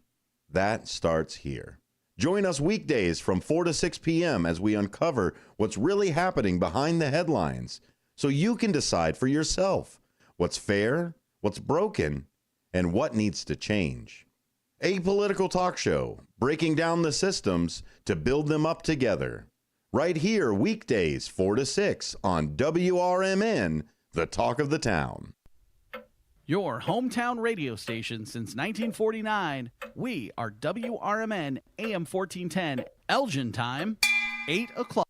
That starts here. Join us weekdays from 4 to 6 p.m. as we uncover what's really happening behind the headlines so you can decide for yourself what's fair, what's broken, and what needs to change. Apolitical Talk Show, breaking down the systems to build them up together. Right here, weekdays, 4 to 6 on WRMN, the talk of the town. Your hometown radio station since 1949. We are WRMN AM 1410, Elgin time, 8 o'clock.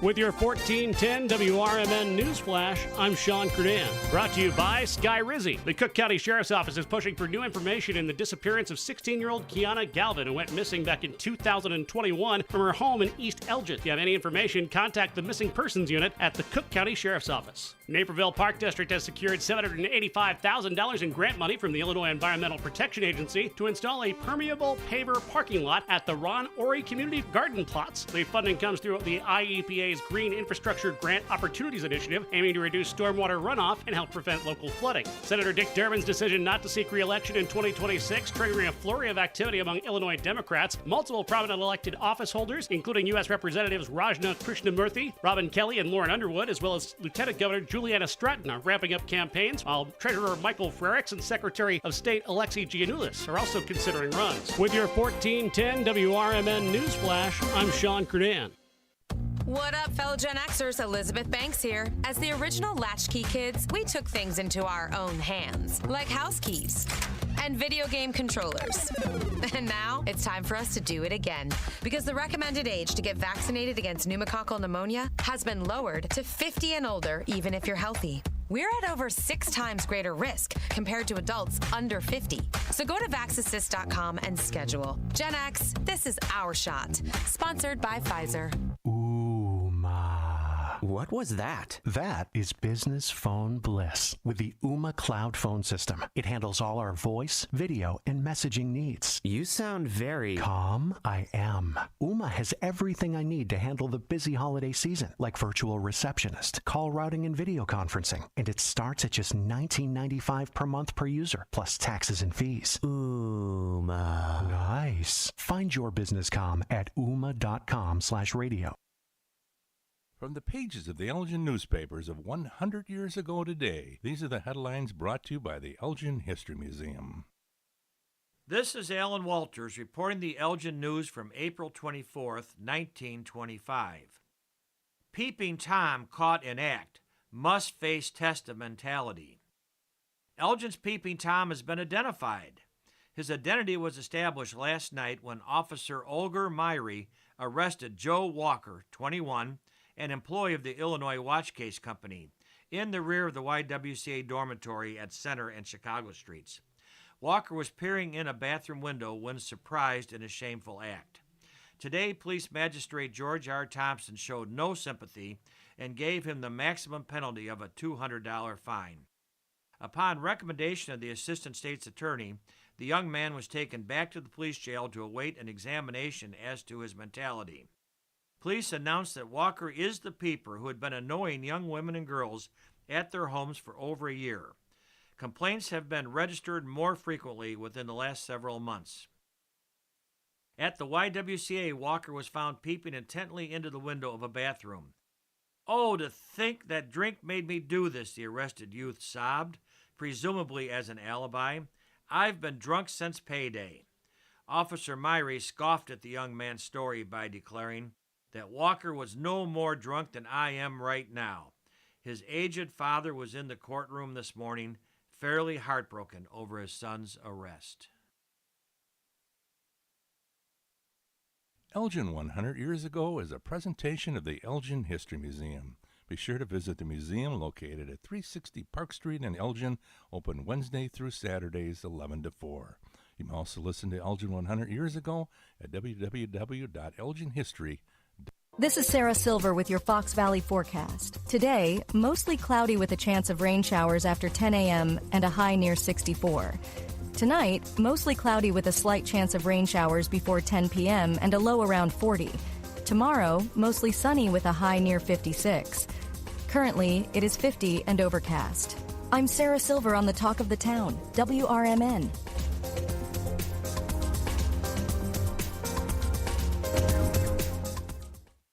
With your 1410 WRMN News Flash, I'm Sean Curdan. Brought to you by Sky Rizzi. The Cook County Sheriff's Office is pushing for new information in the disappearance of 16-year-old Kiana Galvin, who went missing back in 2021 from her home in East Elgin. If you have any information, contact the Missing Persons Unit at the Cook County Sheriff's Office. Naperville Park District has secured $785,000 in grant money from the Illinois Environmental Protection Agency to install a permeable paver parking lot at the Ron Ori Community Garden Plots. The funding comes through the IEPA's Green Infrastructure Grant Opportunities Initiative, aiming to reduce stormwater runoff and help prevent local flooding. Senator Dick Durbin's decision not to seek re-election in 2026, triggering a flurry of activity among Illinois Democrats. Multiple prominent elected office holders, including U.S. Representatives Rajna Krishnamurthy, Robin Kelly, and Lauren Underwood, as well as Lieutenant Governor Juliana Stratton, are ramping up campaigns, while Treasurer Michael Frericks and Secretary of State Alexei Giannoulis are also considering runs. With your 1410 WRMN News Flash, I'm Sean Curdan. What up, fellow Gen Xers? Elizabeth Banks here. As the original Latchkey kids, we took things into our own hands, like house keys and video game controllers. And now it's time for us to do it again, because the recommended age to get vaccinated against pneumococcal pneumonia has been lowered to 50 and older, even if you're healthy. We're at over 6 times greater risk compared to adults under 50. So go to vaxassist.com and schedule. Gen X, this is our shot. Sponsored by Pfizer. What was that? That is business phone bliss with the Ooma Cloud Phone System. It handles all our voice, video, and messaging needs. You sound very... Calm, I am. Ooma has everything I need to handle the busy holiday season, like virtual receptionist, call routing, and video conferencing. And it starts at just $19.95 per month per user, plus taxes and fees. Ooma. Nice. Find your business comm at ooma.com/radio. From the pages of the Elgin newspapers of 100 years ago today, these are the headlines brought to you by the Elgin History Museum. This is Alan Walters reporting the Elgin News from April 24th, 1925. Peeping Tom caught in act, must face test of mentality. Elgin's Peeping Tom has been identified. His identity was established last night when Officer Olger Myrie arrested Joe Walker, 21, an employee of the Illinois Watch Case Company, in the rear of the YWCA dormitory at Center and Chicago Streets. Walker was peering in a bathroom window when surprised in a shameful act. Today, Police Magistrate George R. Thompson showed no sympathy and gave him the maximum penalty of a $200 fine. Upon recommendation of the Assistant State's Attorney, the young man was taken back to the police jail to await an examination as to his mentality. Police announced that Walker is the peeper who had been annoying young women and girls at their homes for over a year. Complaints have been registered more frequently within the last several months. At the YWCA, Walker was found peeping intently into the window of a bathroom. "Oh, to think that drink made me do this," the arrested youth sobbed, presumably as an alibi. "I've been drunk since payday." Officer Myrie scoffed at the young man's story by declaring that Walker was no more drunk than I am right now. His aged father was in the courtroom this morning, fairly heartbroken over his son's arrest. Elgin 100 Years Ago is a presentation of the Elgin History Museum. Be sure to visit the museum located at 360 Park Street in Elgin, open Wednesday through Saturdays 11 to 4. You can also listen to Elgin 100 Years Ago at www.elginhistory.com. This is Sarah Silver with your Fox Valley forecast. Today, mostly cloudy with a chance of rain showers after 10 a.m. and a high near 64. Tonight, mostly cloudy with a slight chance of rain showers before 10 p.m. and a low around 40. Tomorrow, mostly sunny with a high near 56. Currently, it is 50 and overcast. I'm Sarah Silver on the Talk of the Town, WRMN.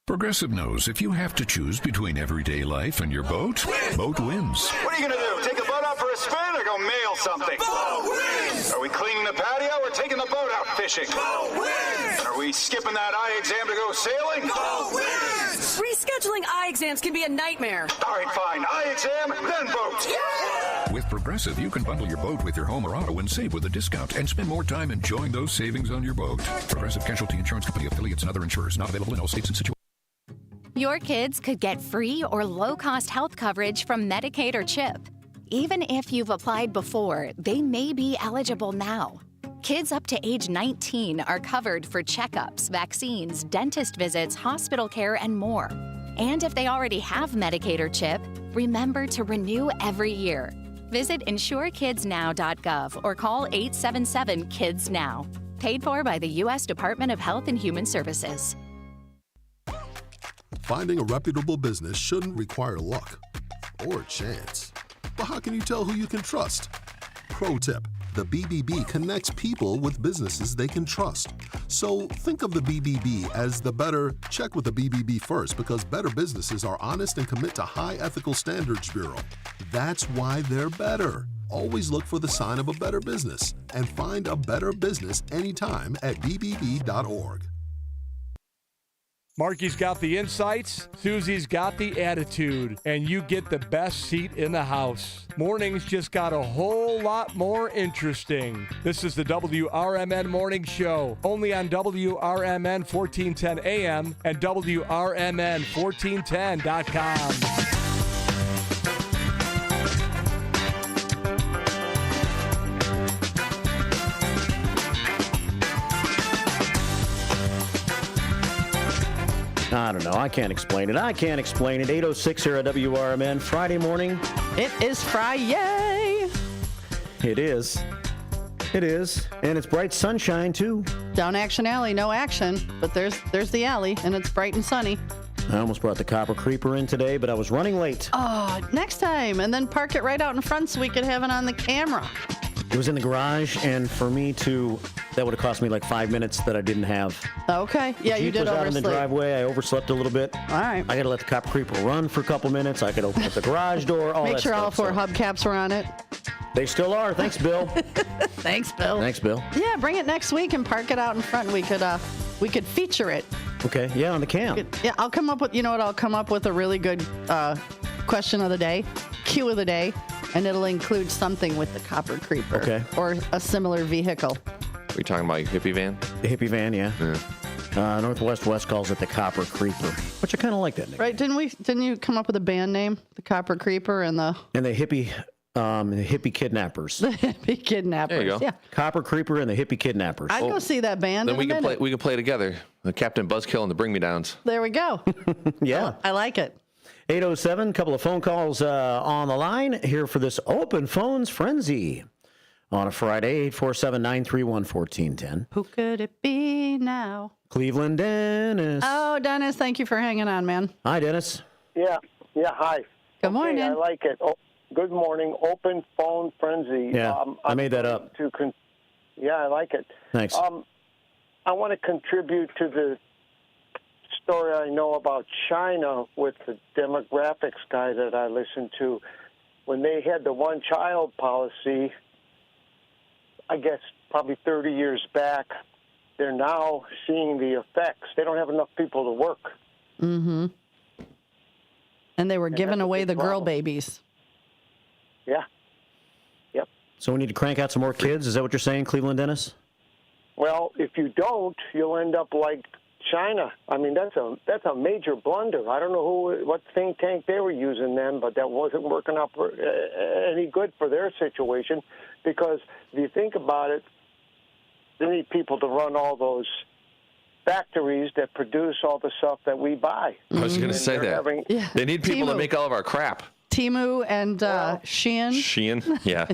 Progressive knows if you have to choose between everyday life and your boat, boat wins. What are you going to do? Take the boat out for a spin or go mail something? Boat wins! Are we cleaning the patio or taking the boat out fishing? Boat wins! And are we skipping that eye exam to go sailing? Boat wins! Rescheduling eye exams can be a nightmare. All right, fine. Eye exam, then boat. Yeah! With Progressive, you can bundle your boat with your home or auto and save with a discount and spend more time enjoying those savings on your boat. Progressive Casualty Insurance Company, affiliates, and other insurers not available in all states and situations. Your kids could get free or low-cost health coverage from Medicaid or CHIP. Even if you've applied before, they may be eligible now. Kids up to age 19 are covered for checkups, vaccines, dentist visits, hospital care, and more. And if they already have Medicaid or CHIP, remember to renew every year. Visit insurekidsnow.gov or call 877-KIDS-NOW. Paid for by the U.S. Department of Health and Human Services. Finding a reputable business shouldn't require luck or chance. But how can you tell who you can trust? Pro tip, the BBB connects people with businesses they can trust. So think of the BBB as the better, check with the BBB first, because better businesses are honest and commit to high ethical standards bureau. That's why they're better. Always look for the sign of a better business and find a better business anytime at bbb.org. Marky's got the insights, Susie's got the attitude, and you get the best seat in the house. Mornings just got a whole lot more interesting. This is the WRMN Morning Show, only on WRMN 1410 AM and WRMN1410.com. I don't know. I can't explain it. 8:06 here at WRMN. Friday morning. It is Friday. It is. It is. And it's bright sunshine, too. Down Action Alley, no action. But there's the alley, and it's bright and sunny. I almost brought the Copper Creeper in today, but I was running late. Oh, next time. And then park it right out in front so we could have it on the camera. It was in the garage, and for me to, that would have cost me like 5 minutes that I didn't have. Okay. Yeah, you did oversleep. oversleep. Out in the driveway. I overslept a little bit. All right. I got to let the Copper Creeper run for a couple minutes. I could open up the garage door. All Make that sure stuff, all four hubcaps were on it. They still are. Thanks, Bill. Thanks, Bill. Thanks, Bill. Yeah, bring it next week and park it out in front. We could feature it. Okay. Yeah, on the cam. Yeah, I'll come up with. You know what? I'll come up with a really good question of the day, cue of the day. And it'll include something with the Copper Creeper. Okay. Or a similar vehicle. Are you talking about your hippie van? The hippie van, yeah. Northwest West calls it the Copper Creeper, which I kind of like that name. Right? Didn't you come up with a band name? The Copper Creeper and the hippie kidnappers. The hippie kidnappers. There you go. Yeah. Copper Creeper and the hippie kidnappers. I'd go see that band. Then in a minute. we can play together. The Captain Buzzkill and the Bring Me Downs. There we go. Yeah. I like it. 8:07, couple of phone calls on the line here for this Open Phones Frenzy on a Friday, 847-931-1410. Who could it be now? Cleveland Dennis. Oh, Dennis, thank you for hanging on, man. Hi, Dennis. Yeah, hi. Good morning. I like it. Oh, good morning. Open Phone Frenzy. Yeah, I made that up. Yeah, I like it. Thanks. I want to contribute to the story I know about China with the demographics guy that I listened to. When they had the one-child policy, I guess probably 30 years back, they're now seeing the effects. They don't have enough people to work. Mm-hmm. And they were giving away the girl babies. Yeah. Yep. So we need to crank out some more kids. Is that what you're saying, Cleveland Dennis? Well, if you don't, you'll end up like China. I mean, that's a major blunder. I don't know what think tank they were using then, but that wasn't working out any good for their situation, because if you think about it, they need people to run all those factories that produce all the stuff that we buy. I was going to say that. They need people to make all of our crap. Temu and Shein. Shein, yeah.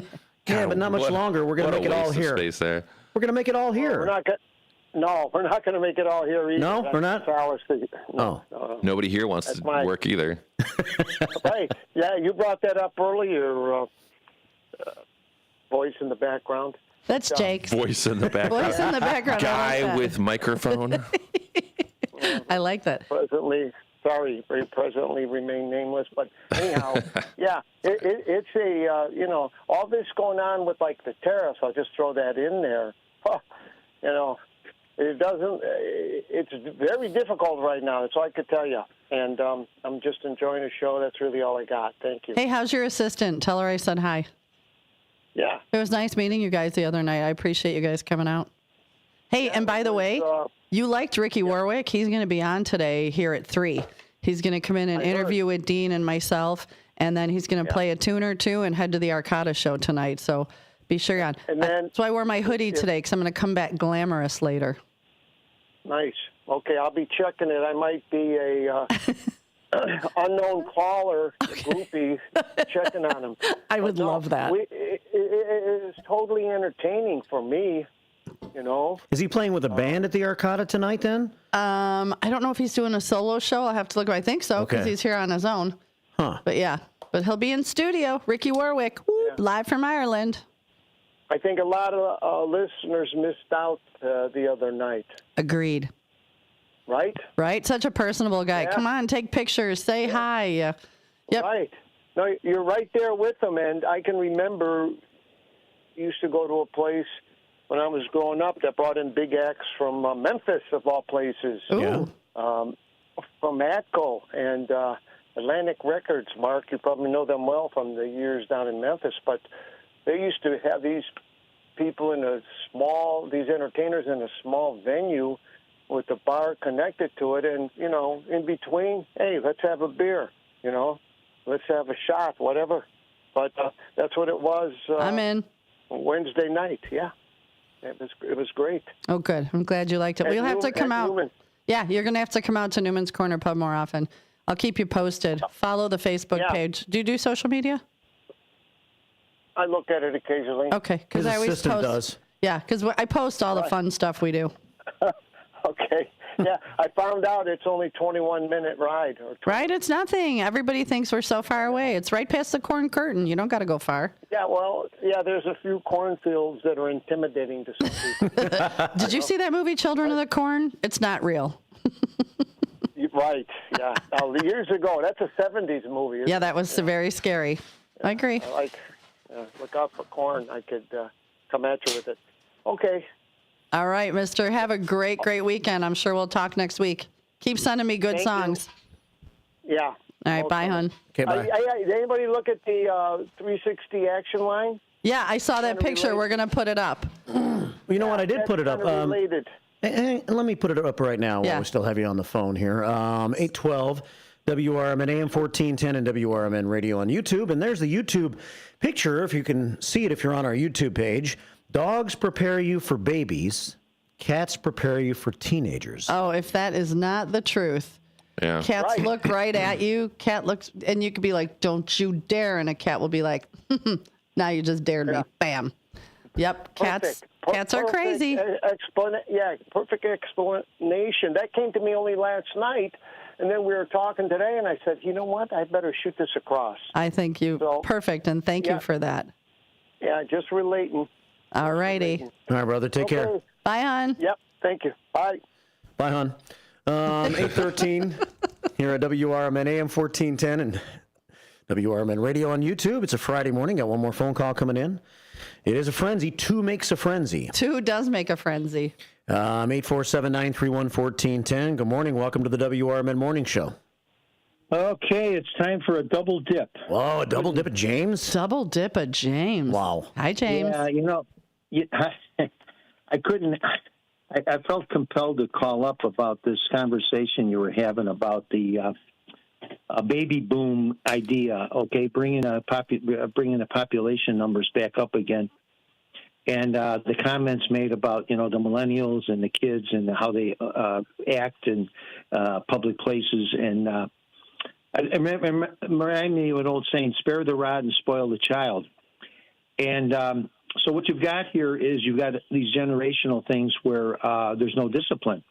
Yeah, but not much longer. We're going to make it all here. Space there. We're going to make it all here. We're not going to make it all here either. No, we're not? No. Nobody here wants to work either. Right. Yeah, you brought that up earlier, voice in the background. That's Jake. Voice in the background. Voice in the background. Guy with microphone. I like that. Very presently remain nameless. But anyhow, yeah, it's a, all this going on with like the tariffs, I'll just throw that in there. It's very difficult right now. That's all I could tell you. And I'm just enjoying the show. That's really all I got. Thank you. Hey, how's your assistant? Tell her I said hi. Yeah. It was nice meeting you guys the other night. I appreciate you guys coming out. Hey, and by the way, you liked Ricky Warwick. He's going to be on today here at 3. He's going to come in and interview with Dean and myself, and then he's going to play a tune or two and head to the Arcata show tonight. So be sure you're on. And then, that's why I wore my hoodie today, because I'm going to come back glamorous later. Nice. Okay, I'll be checking it. I might be a unknown caller, groupie, checking on him. I would love that. It's totally entertaining for me, Is he playing with a band at the Arcata tonight then? I don't know if he's doing a solo show. I'll have to look. I think so, because he's here on his own. Huh. But yeah, he'll be in studio. Ricky Warwick, live from Ireland. I think a lot of listeners missed out the other night. Agreed. Right? Right? Such a personable guy. Yeah. Come on, take pictures. Say hi. Yep. Right. No, you're right there with them. And I can remember used to go to a place when I was growing up that brought in big acts from Memphis, of all places. Ooh. From Atco and Atlantic Records. Mark, you probably know them well from the years down in Memphis. But they used to have these people these entertainers in a small venue with a bar connected to it, and, in between, hey, let's have a beer, let's have a shot, whatever. But that's what it was. I'm in. Wednesday night, yeah. It was great. Oh, good. I'm glad you liked it. We'll have to come out. Newman. Yeah, you're going to have to come out to Newman's Corner Pub more often. I'll keep you posted. Follow the Facebook page. Do you do social media? I look at it occasionally. Okay, because I always post. Does. Yeah, because I post all the fun stuff we do. Okay. Yeah, I found out it's only 21-minute ride. Right? It's nothing. Everybody thinks we're so far away. It's right past the corn curtain. You don't got to go far. Yeah, there's a few cornfields that are intimidating to some people. Did you see that movie, Children of the Corn? It's not real. Right, yeah. Now, years ago, that's a 70s movie. Yeah, that was very scary. I agree. Look out for corn. I could come at you with it. Okay. All right, mister. Have a great weekend. I'm sure we'll talk next week. Keep sending me good songs. Yeah. All right, bye, hon. Okay, bye. Did anybody look at the 360 action line? Yeah, I saw that picture. We're going to put it up. You know what? I did put it up. Related. And let me put it up right now while we still have you on the phone here. 812 WRMN AM 1410 and WRMN Radio on YouTube. And there's the YouTube picture, if you can see it if you're on our YouTube page. Dogs prepare you for babies. Cats prepare you for teenagers. Oh, if that is not the truth. Yeah. Cats look right at you. Cat looks, and you could be like, don't you dare. And a cat will be like, now you just dared me. Bam. Yep. Cats are crazy. Perfect explanation. That came to me only last night. And then we were talking today, and I said, you know what? I better shoot this across. I think perfect, and thank you for that. Yeah, just relating. All righty. All right, brother. Take care. Bye, hon. Yep. Thank you. Bye. Bye, hon. 8:13 here at WRMN AM 1410 and WRMN Radio on YouTube. It's a Friday morning. Got one more phone call coming in. It is a frenzy. 2 makes a frenzy. 2 does make a frenzy. 847-931-1410. Good morning. Welcome to the WRMN Morning Show. Okay, it's time for a double dip. Whoa, a double dip of James? Double dip of James. Wow. Hi, James. Yeah, I couldn't. I felt compelled to call up about this conversation you were having about the baby boom idea. Okay, bringing the population numbers back up again, and the comments made about the millennials and the kids and how they act in public places and. Remind me of an old saying: "Spare the rod and spoil the child." And so, what you've got here is you've got these generational things where there's no discipline,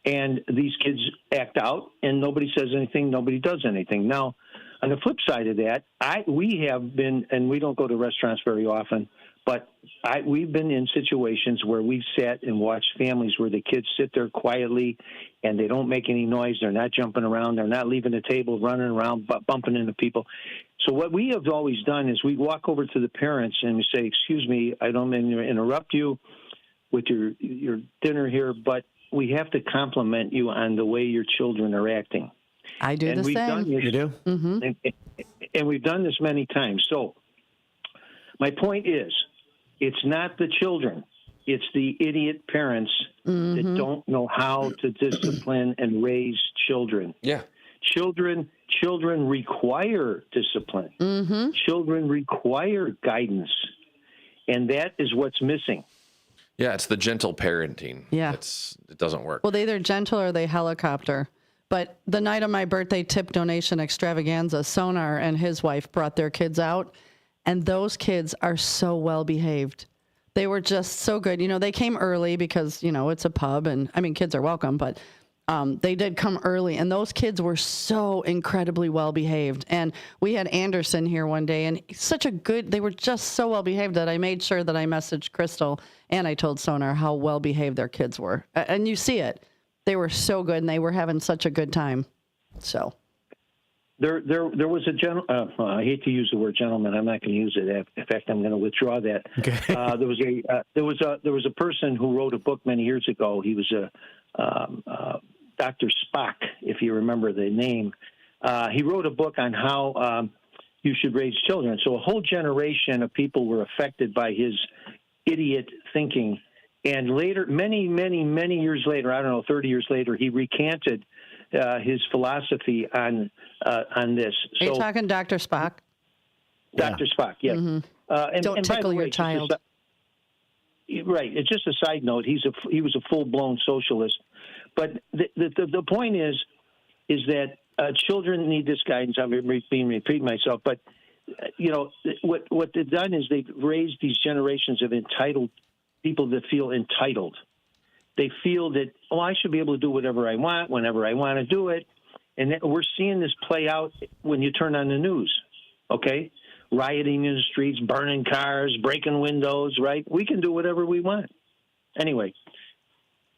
and these kids act out, and nobody says anything, nobody does anything. Now, on the flip side of that, we have been, and we don't go to restaurants very often, but we've been in situations where we've sat and watched families where the kids sit there quietly and they don't make any noise. They're not jumping around. They're not leaving the table, running around, bumping into people. So what we have always done is we walk over to the parents and we say, "Excuse me, I don't mean to interrupt you with your dinner here, but we have to compliment you on the way your children are acting." I do the same. You do? Mm-hmm. And we've done this many times. So my point is, it's not the children. It's the idiot parents that don't know how to discipline and raise children. Yeah. Children require discipline. Mm-hmm. Children require guidance. And that is what's missing. Yeah, it's the gentle parenting. Yeah. It doesn't work. Well, they either gentle or they helicopter. But the night of my birthday tip donation extravaganza, Sonar and his wife brought their kids out, and those kids are so well behaved. They were just so good. They came early because, it's a pub, and kids are welcome, but they did come early, and those kids were so incredibly well behaved. And we had Anderson here one day, and they were just so well behaved that I made sure that I messaged Crystal and I told Sonar how well behaved their kids were. And you see it. They were so good, and they were having such a good time. So. There was a I hate to use the word gentleman. I'm not going to use it. In fact, I'm going to withdraw that. Okay. There was a person who wrote a book many years ago. He was Dr. Spock, if you remember the name. He wrote a book on how you should raise children. So a whole generation of people were affected by his idiot thinking. And later, many, many, many years later, 30 years later, he recanted his philosophy on this. Are you talking Dr. Spock? Dr. Spock, yes. Mm-hmm. Don't tickle your child. Right. It's just a side note. He was a full-blown socialist. But the point is that children need this guidance. I'm repeating myself, but what they've done is they've raised these generations of entitled people that feel entitled. They feel that, I should be able to do whatever I want, whenever I want to do it. And we're seeing this play out when you turn on the news, okay? Rioting in the streets, burning cars, breaking windows, right? We can do whatever we want. Anyway,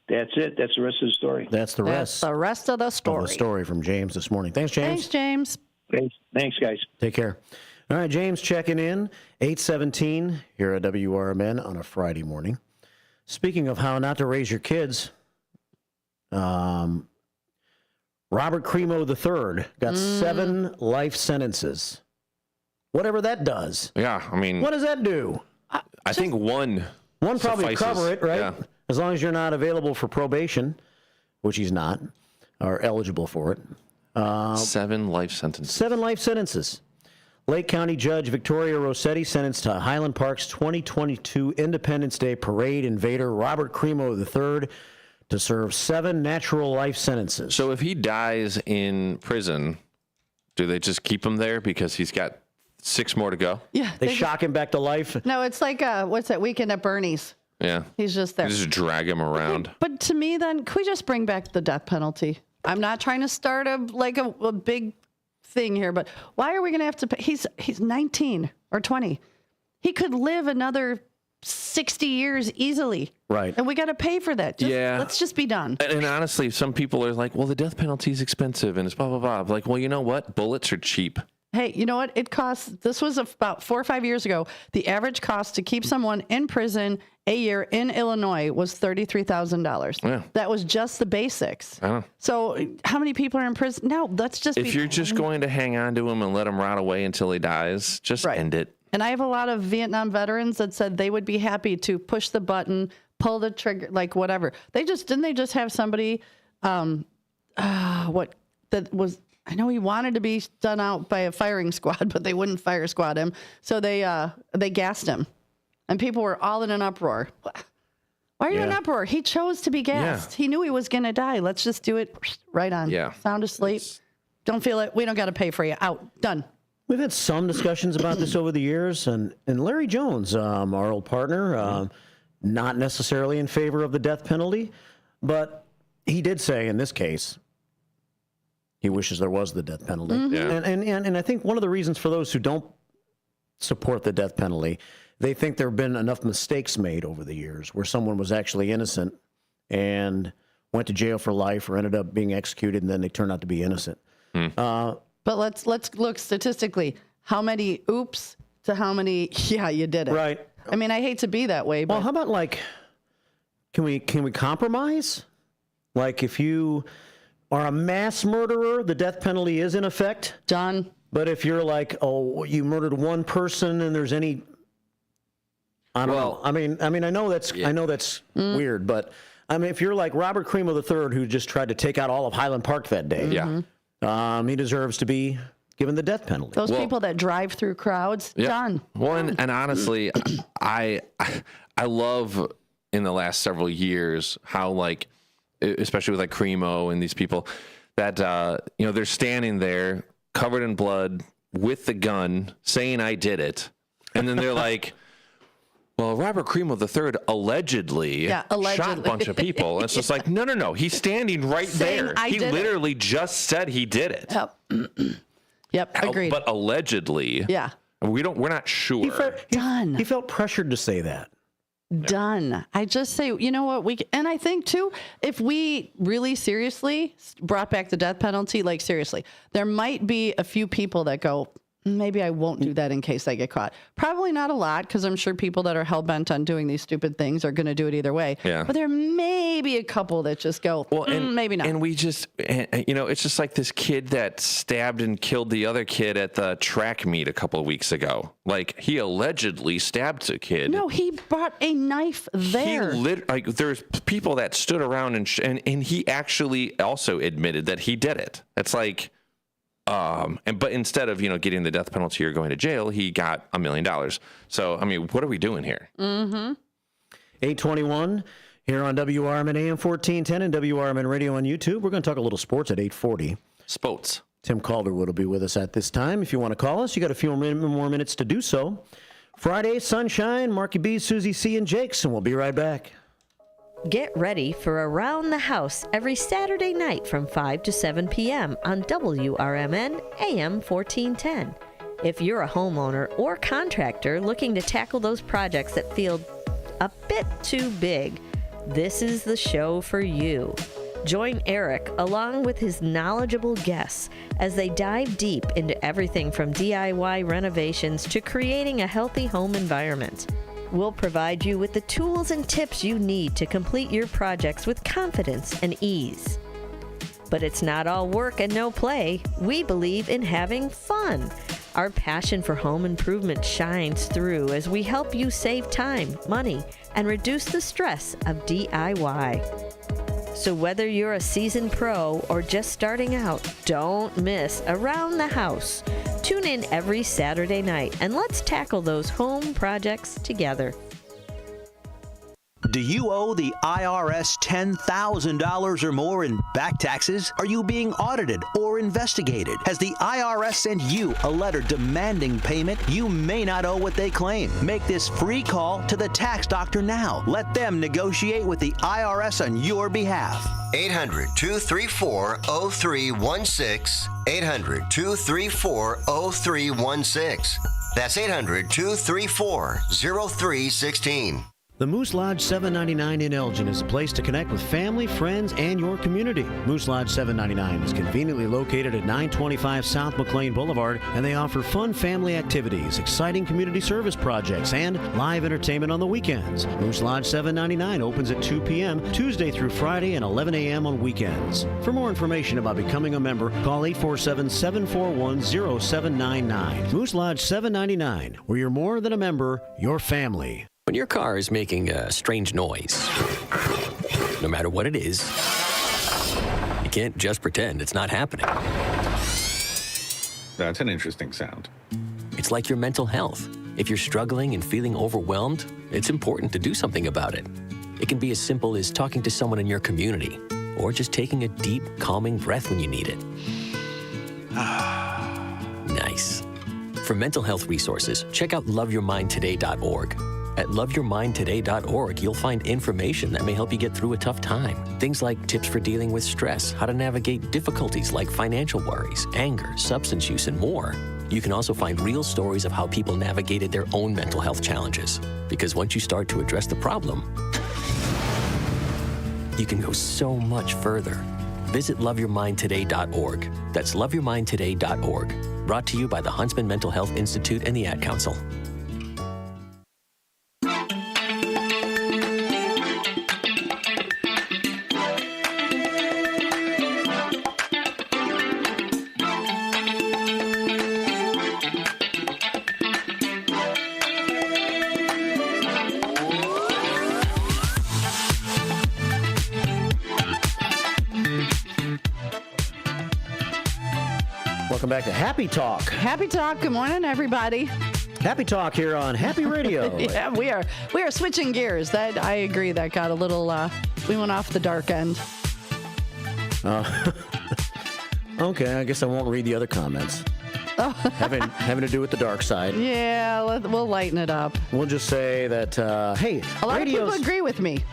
that's it. That's the rest of the story. That's the rest. That's the rest of the story. Of the story from James this morning. Thanks, James. Thanks, James. Thanks, guys. Take care. All right, James checking in, 8:17 here at WRMN on a Friday morning. Speaking of how not to raise your kids, Robert Cremo III got 7 life sentences. Whatever that does. Yeah, what does that do? I think one probably suffices. cover it, right? Yeah. As long as you're not available for probation, which he's not, or eligible for it. 7 life sentences. 7 life sentences. Lake County Judge Victoria Rossetti sentenced to Highland Park's 2022 Independence Day Parade invader Robert Cremo III to serve 7 natural life sentences. So if he dies in prison, do they just keep him there because he's got 6 more to go? Yeah. They shock him back to life? No, it's like, what's that, Weekend at Bernie's? Yeah. He's just there. You just drag him around. But to me, then, could we just bring back the death penalty? I'm not trying to start a big thing here, but why are we going to have to pay? He's 19 or 20. He could live another 60 years easily. Right. And we got to pay for that. Let's just be done. And honestly, some people are like, well, the death penalty is expensive and it's blah, blah, blah. Like, well, you know what? Bullets are cheap. Hey, you know what? This was about 4 or 5 years ago. The average cost to keep someone in prison a year in Illinois was $33,000. Yeah. That was just the basics. I know. So how many people are in prison? No, let's just If you're just going to hang on to him and let him rot away until he dies, just end it. And I have a lot of Vietnam veterans that said they would be happy to push the button, pull the trigger, like whatever. Didn't they just have somebody, I know he wanted to be done out by a firing squad, but they wouldn't fire squad him. So they gassed him. And people were all in an uproar. Why are you in an uproar? He chose to be gassed. He knew he was going to die. Let's just do it right on. Yeah. Sound asleep. Don't feel it. We don't got to pay for you. Out. Done. We've had some discussions about this over the years, and Larry Jones, our old partner, not necessarily in favor of the death penalty, but he did say in this case he wishes there was the death penalty. And I think one of the reasons for those who don't support the death penalty, they think there have been enough mistakes made over the years where someone was actually innocent and went to jail for life or ended up being executed, and then they turned out to be innocent. But let's look statistically. How many oops to how many you did it? Right. I mean, I hate to be that way, but well, how about can we compromise? Like if you are a mass murderer, the death penalty is in effect. John. But if you're like, oh, you murdered one person and there's any, I don't know. I mean, I know that's weird, but I mean, if you're like Robert Cremo III, who just tried to take out all of Highland Park that day, he deserves to be given the death penalty. Those people that drive through crowds, John. Well, and honestly, I love in the last several years how especially with Cremo and these people that they're standing there covered in blood with the gun saying I did it, and then they're like, well, Robert Cremo III allegedly shot a bunch of people. And it's just like, no. He's standing right there. He literally just said he did it. Yep, agreed. But allegedly. Yeah. We're not sure. He felt pressured to say that. Done. I just say, you know what, and I think too, if we really seriously brought back the death penalty, seriously, there might be a few people that go, maybe I won't do that in case I get caught. Probably not a lot, because I'm sure people that are hell-bent on doing these stupid things are going to do it either way. Yeah. But there may be a couple that just go, maybe not. And we just, it's just like this kid that stabbed and killed the other kid at the track meet a couple of weeks ago. He allegedly stabbed a kid. No, he brought a knife there. There's people that stood around and he actually also admitted that he did it. It's like... but instead of, getting the death penalty or going to jail, he got $1 million. So, I mean, what are we doing here? 821 here on WRMN AM 1410 and WRMN Radio on YouTube. We're going to talk a little sports at 840. Sports. Tim Calderwood will be with us at this time. If you want to call us, you got a few more minutes to do so. Friday, sunshine, Marky B, Susie C, and Jakes, and we'll be right back. Get ready for Around the House every Saturday night from 5 to 7 p.m. on WRMN AM 1410. If you're a homeowner or contractor looking to tackle those projects that feel a bit too big, this is the show for you. Join Eric along with his knowledgeable guests as they dive deep into everything from DIY renovations to creating a healthy home environment. We'll provide you with the tools and tips you need to complete your projects with confidence and ease. But it's not all work and no play. We believe in having fun. Our passion for home improvement shines through as we help you save time, money, and reduce the stress of DIY. So whether you're a seasoned pro or just starting out, don't miss Around the House. Tune in every Saturday night and let's tackle those home projects together. Do you owe the IRS $10,000 or more in back taxes? Are you being audited or investigated? Has the IRS sent you a letter demanding payment? You may not owe what they claim. Make this free call to the tax doctor now. Let them negotiate with the IRS on your behalf. 800-234-0316. 800-234-0316. That's 800-234-0316. The Moose Lodge 799 in Elgin is a place to connect with family, friends, and your community. Moose Lodge 799 is conveniently located at 925 South McLean Boulevard, and they offer fun family activities, exciting community service projects, and live entertainment on the weekends. Moose Lodge 799 opens at 2 p.m. Tuesday through Friday and 11 a.m. on weekends. For more information about becoming a member, call 847-741-0799. Moose Lodge 799, where you're more than a member, you're family. When your car is making a strange noise, no matter what it is, you can't just pretend it's not happening. That's an interesting sound. It's like your mental health. If you're struggling and feeling overwhelmed, it's important to do something about it. It can be as simple as talking to someone in your community, or just taking a deep, calming breath when you need it. Nice. For mental health resources, check out loveyourmindtoday.org. At loveyourmindtoday.org, you'll find information that may help you get through a tough time. Things like tips for dealing with stress, how to navigate difficulties like financial worries, anger, substance use, and more. You can also find real stories of how people navigated their own mental health challenges. Because once you start to address the problem, you can go so much further. Visit loveyourmindtoday.org. That's loveyourmindtoday.org. Brought to you by the Huntsman Mental Health Institute and the Ad Council. Welcome back to Happy Talk. Happy Talk. Good morning, everybody. Happy Talk here on Happy Radio. Yeah, we are switching gears. That I agree. That got a little. We went off the dark end. Okay, I guess I won't read the other comments. Oh. having to do with the dark side. Yeah, we'll lighten it up. We'll just say that. Hey, a lot radio's, of people agree with me.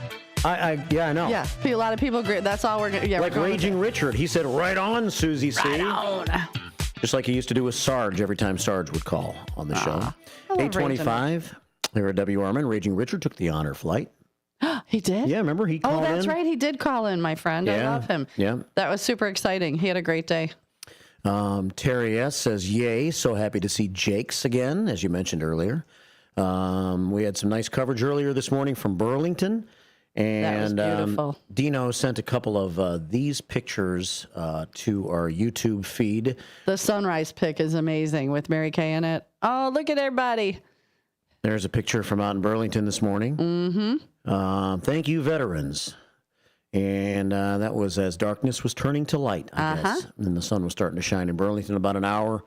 Yeah, I know. Yeah, a lot of people agree. That's all we're gonna. Yeah, like Raging Richard, he said, "Right on, Susie C." Right on. Just like he used to do with Sarge every time Sarge would call on the show. 8:25. Here at WRMN, Raging Richard took the honor flight. He did? Yeah, remember he called in? Oh, that's right. He did call in, my friend. Yeah, I love him. Yeah. That was super exciting. He had a great day. Terry S. says, yay, so happy to see Jake's again, as you mentioned earlier. We had some nice coverage earlier this morning from Burlington. And that was beautiful. Dino sent a couple of these pictures to our YouTube feed. The sunrise pic is amazing with Mary Kay in it. Oh, look at everybody. There's a picture from out in Burlington this morning. Mm-hmm. Thank you, veterans. And that was as darkness was turning to light, I guess. And the sun was starting to shine in Burlington about a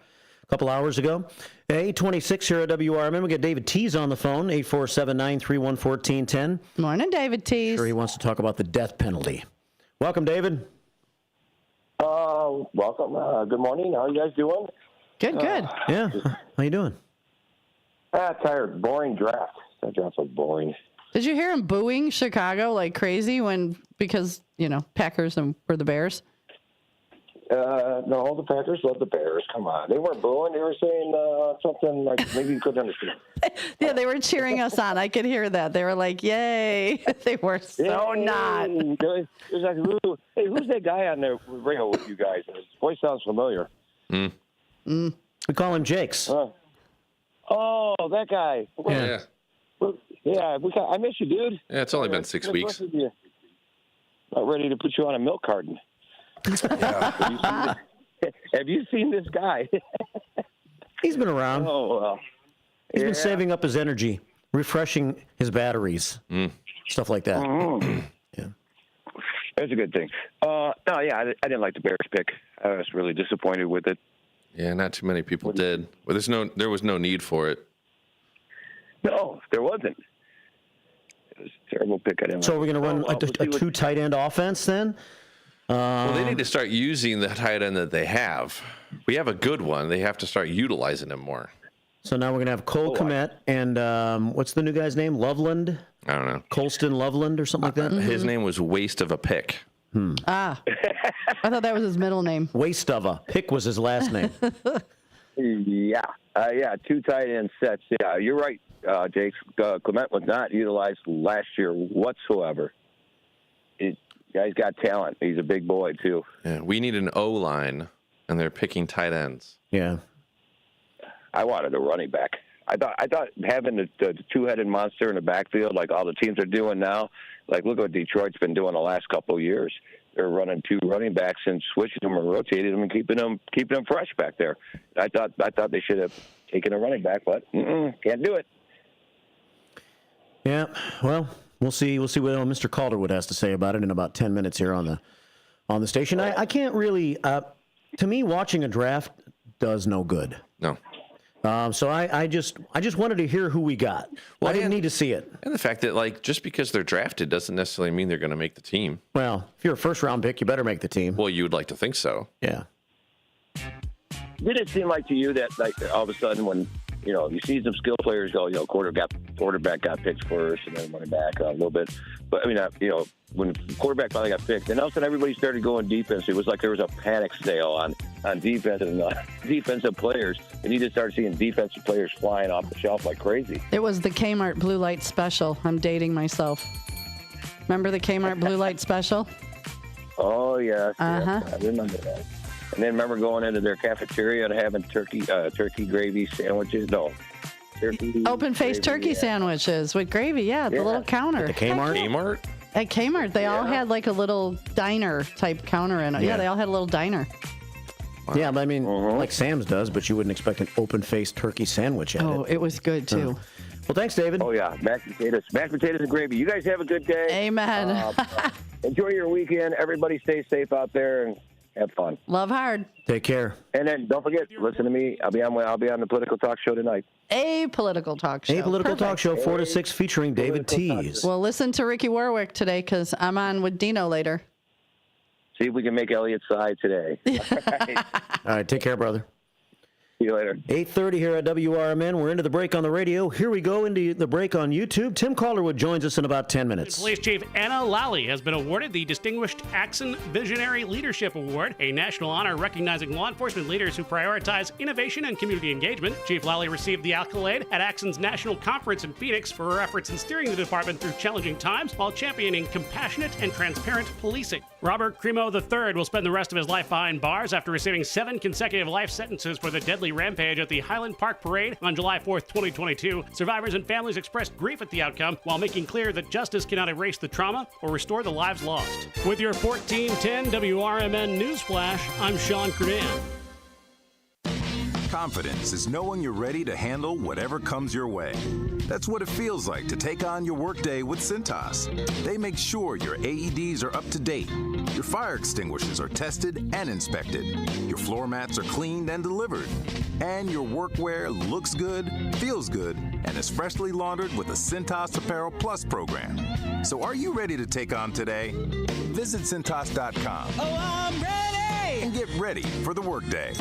couple hours ago. 8:26 here at WRMN. We got David Tees on the phone, 847-931-1410. Morning, David Tees. Sure, he wants to talk about the death penalty. Welcome, David. Welcome. Good morning. How are you guys doing? Good. Yeah. How you doing? Tired. Boring draft. That draft was boring. Did you hear him booing Chicago like crazy because Packers were the Bears? No, the Packers love the Bears. Come on. They weren't booing. They were saying something like maybe you couldn't understand. Yeah, they were cheering us on. I could hear that. They were like, yay. They were so not. It was like, hey, who's that guy on the radio with you guys? His voice sounds familiar. We call him Jakes. Oh, that guy. Yeah. Yeah, I miss you, dude. Yeah, it's only been 6 weeks. Not ready to put you on a milk carton. Have you seen this guy? He's been around. Oh, well. He's been saving up his energy, refreshing his batteries, stuff like that. Yeah. That's a good thing. I didn't like the Bears pick. I was really disappointed with it. Yeah, not too many people did. Well, there was no need for it. No, there wasn't. It was a terrible pick. I didn't So like we're going to run a two tight end offense then? Well, they need to start using the tight end that they have. We have a good one. They have to start utilizing him more. So now we're going to have Cole Kmet and what's the new guy's name? Loveland? I don't know. Colston Loveland or something like that? His name was Waste of a Pick. I thought that was his middle name. Waste of a Pick was his last name. Yeah, two tight end sets. Yeah, you're right, Jake Clement was not utilized last year whatsoever. Guy's got talent. He's a big boy, too. Yeah, we need an O-line, and they're picking tight ends. Yeah. I wanted a running back. I thought having the two-headed monster in the backfield, like all the teams are doing now, like look what Detroit's been doing the last couple of years. They're running two running backs and switching them and rotating them and keeping them fresh back there. I thought they should have taken a running back, but can't do it. Yeah, well, we'll see what Mr. Calderwood has to say about it in about 10 minutes here on the station. I can't really, to me, watching a draft does no good. No. So I just wanted to hear who we got. Well, I didn't need to see it. And the fact that, like, just because they're drafted doesn't necessarily mean they're going to make the team. Well, if you're a first-round pick, you better make the team. Well, you would like to think so. Yeah. Did it seem like to you that, like, all of a sudden when, you see some skill players go, quarterback got picked first and then running back a little bit. But, I mean, when quarterback finally got picked, and all of a sudden everybody started going defense. It was like there was a panic sale on defense and defensive players. And you just started seeing defensive players flying off the shelf like crazy. It was the Kmart Blue Light Special. I'm dating myself. Remember the Kmart Blue Light Special? Oh, yes. Uh-huh. Yes, I remember that. And then remember going into their cafeteria and having turkey gravy sandwiches? No. Open-faced turkey sandwiches with gravy, the little counter. At the Kmart? Kmart? At Kmart, they all had like a little diner-type counter in it. Yeah, they all had a little diner. Wow. Yeah, but I mean, like Sam's does, but you wouldn't expect an open-faced turkey sandwich at it. Oh, it was good, too. Well, thanks, David. Oh, yeah, mashed potatoes and gravy. You guys have a good day. Amen. Enjoy your weekend. Everybody stay safe out there and have fun. Love hard. Take care. And then don't forget, listen to me. I'll be on the Political Talk Show tonight. A political talk show. A political talk show, 4 to 6, featuring David Tees. Well, listen to Ricky Warwick today because I'm on with Dino later. See if we can make Elliot side today. All right, take care, brother. See you later. 8:30 here at WRMN. We're into the break on the radio. Here we go into the break on YouTube. Tim Calderwood joins us in about 10 minutes. Police Chief Anna Lally has been awarded the Distinguished Axon Visionary Leadership Award, a national honor recognizing law enforcement leaders who prioritize innovation and community engagement. Chief Lally received the accolade at Axon's National Conference in Phoenix for her efforts in steering the department through challenging times while championing compassionate and transparent policing. Robert Cremo III will spend the rest of his life behind bars after receiving 7 consecutive life sentences for the deadly rampage at the Highland Park Parade on July 4th, 2022. Survivors and families expressed grief at the outcome while making clear that justice cannot erase the trauma or restore the lives lost. With your 1410 WRMN Newsflash, I'm Sean Curdan. Confidence is knowing you're ready to handle whatever comes your way. That's what it feels like to take on your workday with Cintas. They make sure your AEDs are up to date, your fire extinguishers are tested and inspected, your floor mats are cleaned and delivered, and your workwear looks good, feels good, and is freshly laundered with the Cintas Apparel Plus program. So are you ready to take on today? Visit Cintas.com. Oh, I'm ready! And get ready for the workday.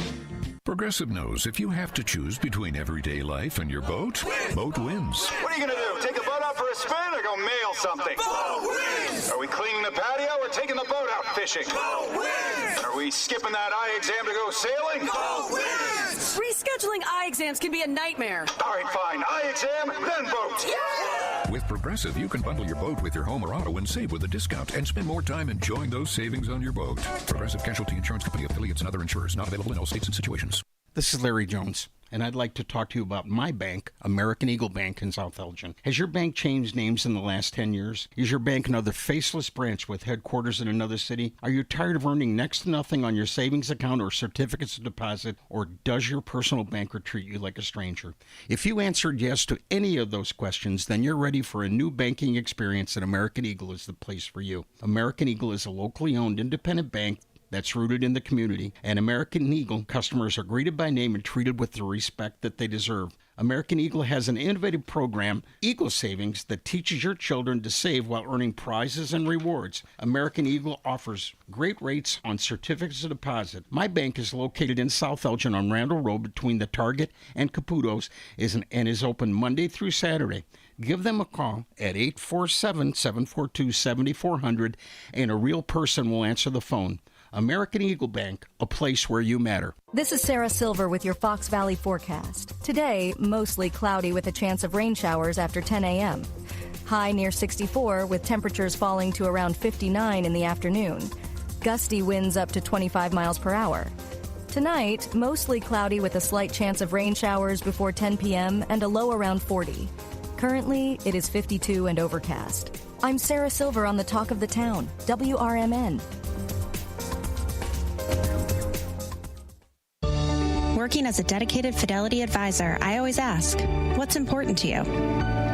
Progressive knows if you have to choose between everyday life and your boat, boat wins. What are you going to do? Take the boat out for a spin or go mail something? Boat wins! Are we cleaning the patio or taking the boat out fishing? Boat wins! Are we skipping that eye exam to go sailing? Boat wins! Rescheduling eye exams can be a nightmare. All right, fine. Eye exam, then boat. Yeah! With Progressive, you can bundle your boat with your home or auto and save with a discount and spend more time enjoying those savings on your boat. Progressive Casualty Insurance Company, affiliates, and other insurers. Not available in all states and situations. This is Larry Jones, and I'd like to talk to you about my bank, American Eagle Bank in South Elgin. Has your bank changed names in the last 10 years? Is your bank another faceless branch with headquarters in another city? Are you tired of earning next to nothing on your savings account or certificates of deposit, or does your personal banker treat you like a stranger? If you answered yes to any of those questions, then you're ready for a new banking experience, and American Eagle is the place for you. American Eagle is a locally owned independent bank that's rooted in the community, and American Eagle customers are greeted by name and treated with the respect that they deserve. American Eagle has an innovative program, Eagle Savings, that teaches your children to save while earning prizes and rewards. American Eagle offers great rates on certificates of deposit. My bank is located in South Elgin on Randall Road between the Target and Caputo's and is open Monday through Saturday. Give them a call at 847-742-7400, and a real person will answer the phone. American Eagle Bank, a place where you matter. This is Sarah Silver with your Fox Valley forecast. Today, mostly cloudy with a chance of rain showers after 10 a.m. High near 64 with temperatures falling to around 59 in the afternoon. Gusty winds up to 25 miles per hour. Tonight, mostly cloudy with a slight chance of rain showers before 10 p.m. and a low around 40. Currently, it is 52 and overcast. I'm Sarah Silver on the Talk of the Town, WRMN. Working as a dedicated Fidelity advisor, I always ask, what's important to you?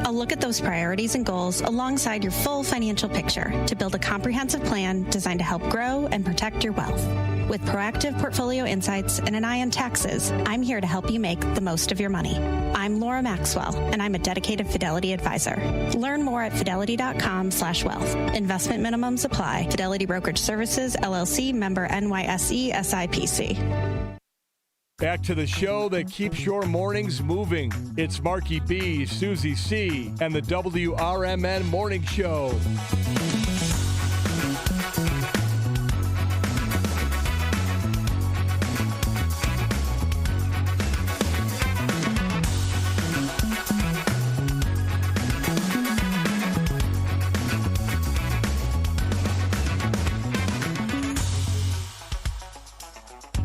I'll look at those priorities and goals alongside your full financial picture to build a comprehensive plan designed to help grow and protect your wealth. With proactive portfolio insights and an eye on taxes, I'm here to help you make the most of your money. I'm Laura Maxwell, and I'm a dedicated Fidelity advisor. Learn more at fidelity.com/wealth. Investment minimums apply. Fidelity Brokerage Services, LLC, member NYSE, SIPC. Back to the show that keeps your mornings moving. It's Marky B, Susie C, and the WRMN Morning Show.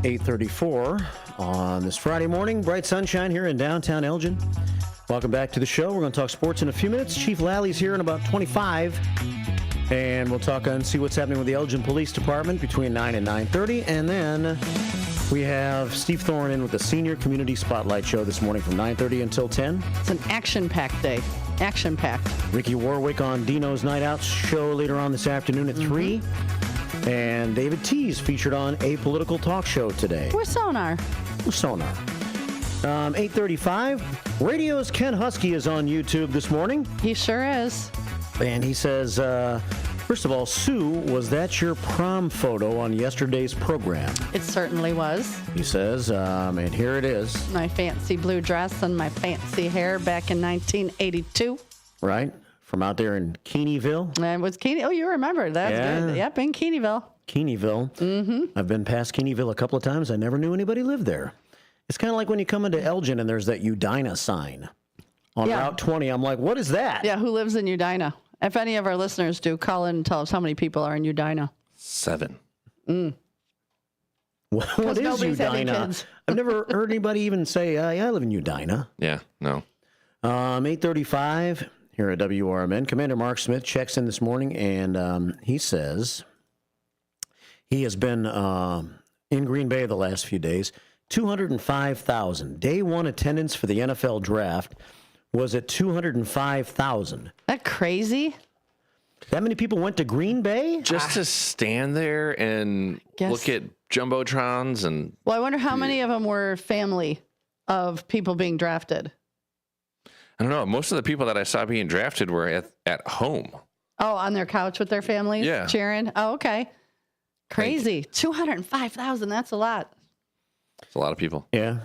.34 on this Friday morning. Bright sunshine here in downtown Elgin. Welcome back to the show. We're going to talk sports in a few minutes. Chief Lally's here in about 25. And we'll talk and see what's happening with the Elgin Police Department between 9 and 9:30. And then we have Steve Thorne in with the Senior Community Spotlight Show this morning from 9:30 until 10. It's an action-packed day. Action-packed. Ricky Warwick on Dino's Night Out show later on this afternoon at 3. And David Tees featured on A Political Talk Show today. We're Sonar. 8:35. Radio's Ken Husky is on YouTube this morning. He sure is. And he says, first of all, Sue, was that your prom photo on yesterday's program? It certainly was. He says, and here it is. My fancy blue dress and my fancy hair back in 1982. Right? From out there in Keeneyville. And it was Keeney. Oh, you remember. That's good. Yep, in Keeneyville. Keeneyville. Mm-hmm. I've been past Keeneyville a couple of times. I never knew anybody lived there. It's kind of like when you come into Elgin and there's that Udina sign on Route 20. I'm like, what is that? Yeah, who lives in Udina? If any of our listeners do, call in and tell us how many people are in Udina. 7. What is Udina? I've never heard anybody even say, yeah, I live in Udina. Yeah, no. 8:35 here at WRMN. Commander Mark Smith checks in this morning, and he says he has been in Green Bay the last few days. 205,000. Day one attendance for the NFL draft was at 205,000. That crazy? That many people went to Green Bay? Just to stand there and look at Jumbotrons and... Well, I wonder how many of them were family of people being drafted. I don't know. Most of the people that I saw being drafted were at home. Oh, on their couch with their families? Yeah. Cheering? Oh, okay. Crazy. 205,000. That's a lot. It's a lot of people. Yeah.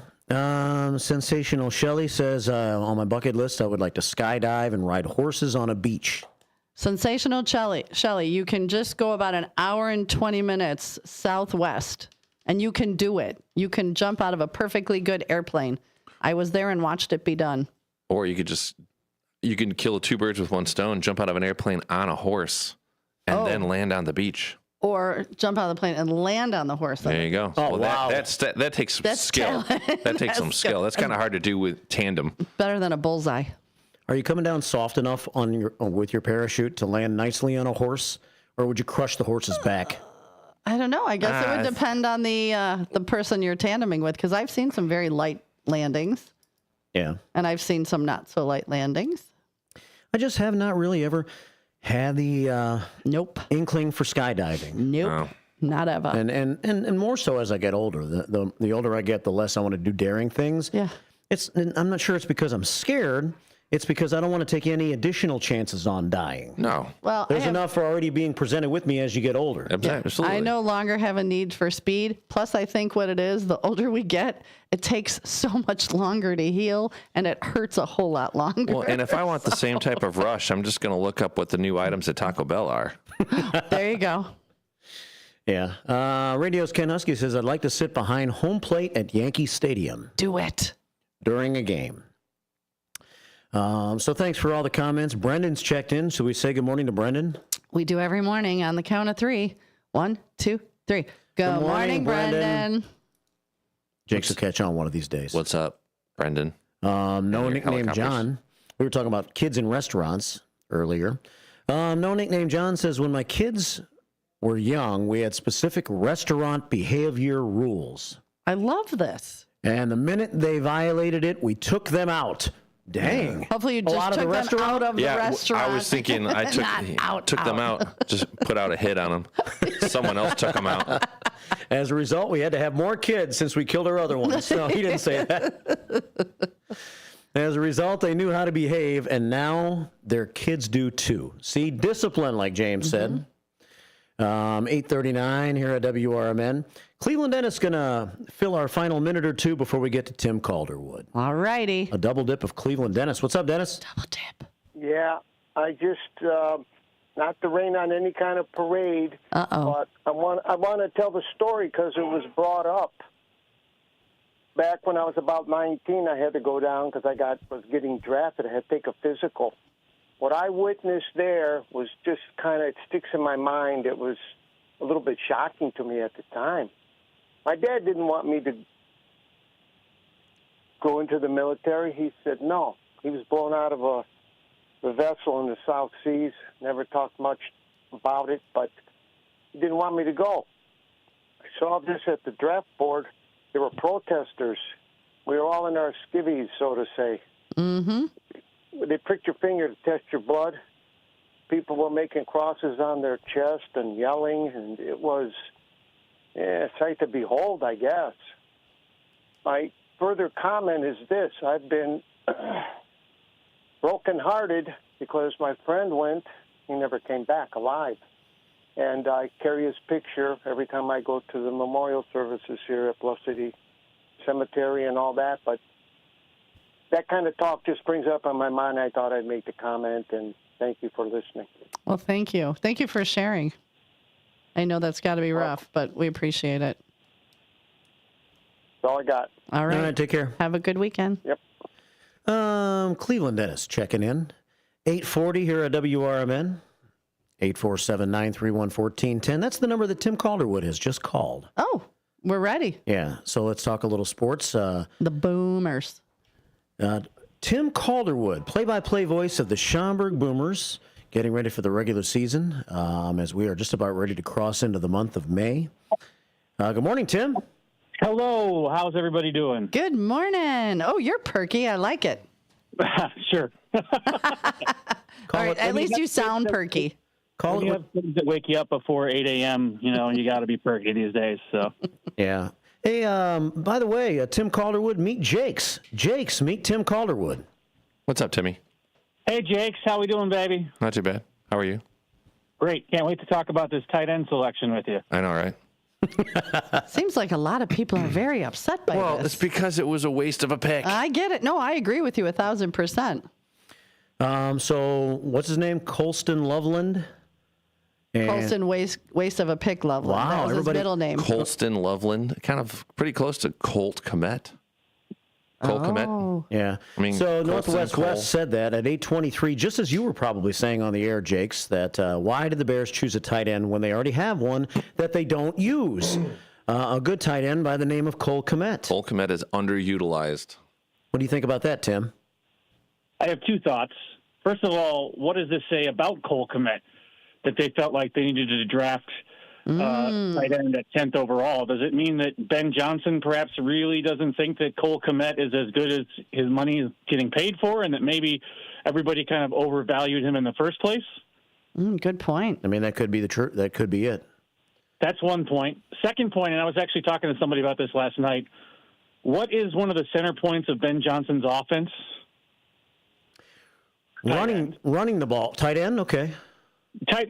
Sensational Shelley says, on my bucket list, I would like to skydive and ride horses on a beach. Sensational Shelley, you can just go about an hour and 20 minutes southwest, and you can do it. You can jump out of a perfectly good airplane. I was there and watched it be done. Or you can kill 2 birds with 1 stone, jump out of an airplane on a horse, and then land on the beach. Or jump out of the plane and land on the horse. There you go. Oh, well, wow. That takes some skill. That takes some skill. That's kind of hard to do with tandem. Better than a bullseye. Are you coming down soft enough with your parachute to land nicely on a horse, or would you crush the horse's back? I don't know. I guess it would depend on the person you're tandeming with, because I've seen some very light landings. Yeah. And I've seen some not so light landings. I just have not really ever had the inkling for skydiving. Nope. Not ever. And more so as I get older. The older I get, the less I want to do daring things. Yeah. I'm not sure it's because I'm scared. It's because I don't want to take any additional chances on dying. No. Well, there's enough already being presented with me as you get older. Absolutely. I no longer have a need for speed. Plus, I think what it is, the older we get, it takes so much longer to heal, and it hurts a whole lot longer. Well, and if I want the same type of rush, I'm just going to look up what the new items at Taco Bell are. There you go. Yeah. Radio's Ken Husky says, I'd like to sit behind home plate at Yankee Stadium. Do it. During a game. So thanks for all the comments. Brendan's checked in. Should we say good morning to Brendan? We do every morning on the count of 3. 1, 2, 3. Good morning, Brendan. Jakes will catch on one of these days. What's up, Brendan? No nickname John. We were talking about kids in restaurants earlier. No nickname John says, when my kids were young, we had specific restaurant behavior rules. I love this. And the minute they violated it, we took them out. Dang. Hopefully you just took them out of the restaurant. I was thinking I took them out, just put out a hit on them. Someone else took them out. As a result, we had to have more kids since we killed our other ones. No, he didn't say that. As a result, they knew how to behave, and now their kids do too. See, discipline, like James said. 8:39 here at WRMN. Cleveland Dennis going to fill our final minute or two before we get to Tim Calderwood. All righty. A double dip of Cleveland Dennis. What's up, Dennis? Double dip. Yeah, I just, not to rain on any kind of parade, but I want to tell the story because it was brought up. Back when I was about 19, I had to go down because was getting drafted. I had to take a physical. What I witnessed there was just kind of, it sticks in my mind. It was a little bit shocking to me at the time. My dad didn't want me to go into the military. He said no. He was blown out of a vessel in the South Seas. Never talked much about it, but he didn't want me to go. I saw this at the draft board. There were protesters. We were all in our skivvies, so to say. Mm-hmm. They pricked your finger to test your blood. People were making crosses on their chest and yelling, and it was a sight to behold, I guess. My further comment is this. I've been brokenhearted because my friend went. He never came back alive. And I carry his picture every time I go to the memorial services here at Bluff City Cemetery and all that. But that kind of talk just brings up on my mind. I thought I'd make the comment, and thank you for listening. Well, thank you. Thank you for sharing. I know that's got to be rough, but we appreciate it. That's all I got. All right. All right, take care. Have a good weekend. Yep. Cleveland Dennis checking in. 840 here at WRMN. 847-931-1410. That's the number that Tim Calderwood has just called. Oh, we're ready. Yeah, so let's talk a little sports. The Boomers. Tim Calderwood, play-by-play voice of the Schaumburg Boomers, getting ready for the regular season as we are just about ready to cross into the month of May. Good morning, Tim. Hello. How's everybody doing? Good morning. Oh, you're perky. I like it. Sure. All right, at least you sound perky. When you have things that wake you up before 8 a.m., you got to be perky these days. So. Yeah. Hey, by the way, Tim Calderwood, meet Jakes. Jakes, meet Tim Calderwood. What's up, Timmy? Hey, Jakes. How we doing, baby? Not too bad. How are you? Great. Can't wait to talk about this tight end selection with you. I know, right? Seems like a lot of people are very upset by this. Well, it's because it was a waste of a pick. I get it. No, I agree with you 1,000%. So, what's his name? Colston Loveland? Colston waste of a pick, Loveland. Wow, that was his middle name. Colston Loveland, kind of pretty close to Colt Kmet. Colt Kmet. Yeah. I mean, so Colston Northwest Cole. West said that at 8:23, just as you were probably saying on the air, Jakes, that why did the Bears choose a tight end when they already have one that they don't use? A good tight end by the name of Cole Kmet. Cole Kmet is underutilized. What do you think about that, Tim? I have two thoughts. First of all, what does this say about Cole Kmet? That they felt like they needed to draft tight end at 10th overall. Does it mean that Ben Johnson perhaps really doesn't think that Cole Kmet is as good as his money is getting paid for, and that maybe everybody kind of overvalued him in the first place? Good point. I mean, that could be the truth. That could be it. That's one point. Second point, and I was actually talking to somebody about this last night. What is one of the center points of Ben Johnson's offense? Running the ball. Tight end? Okay.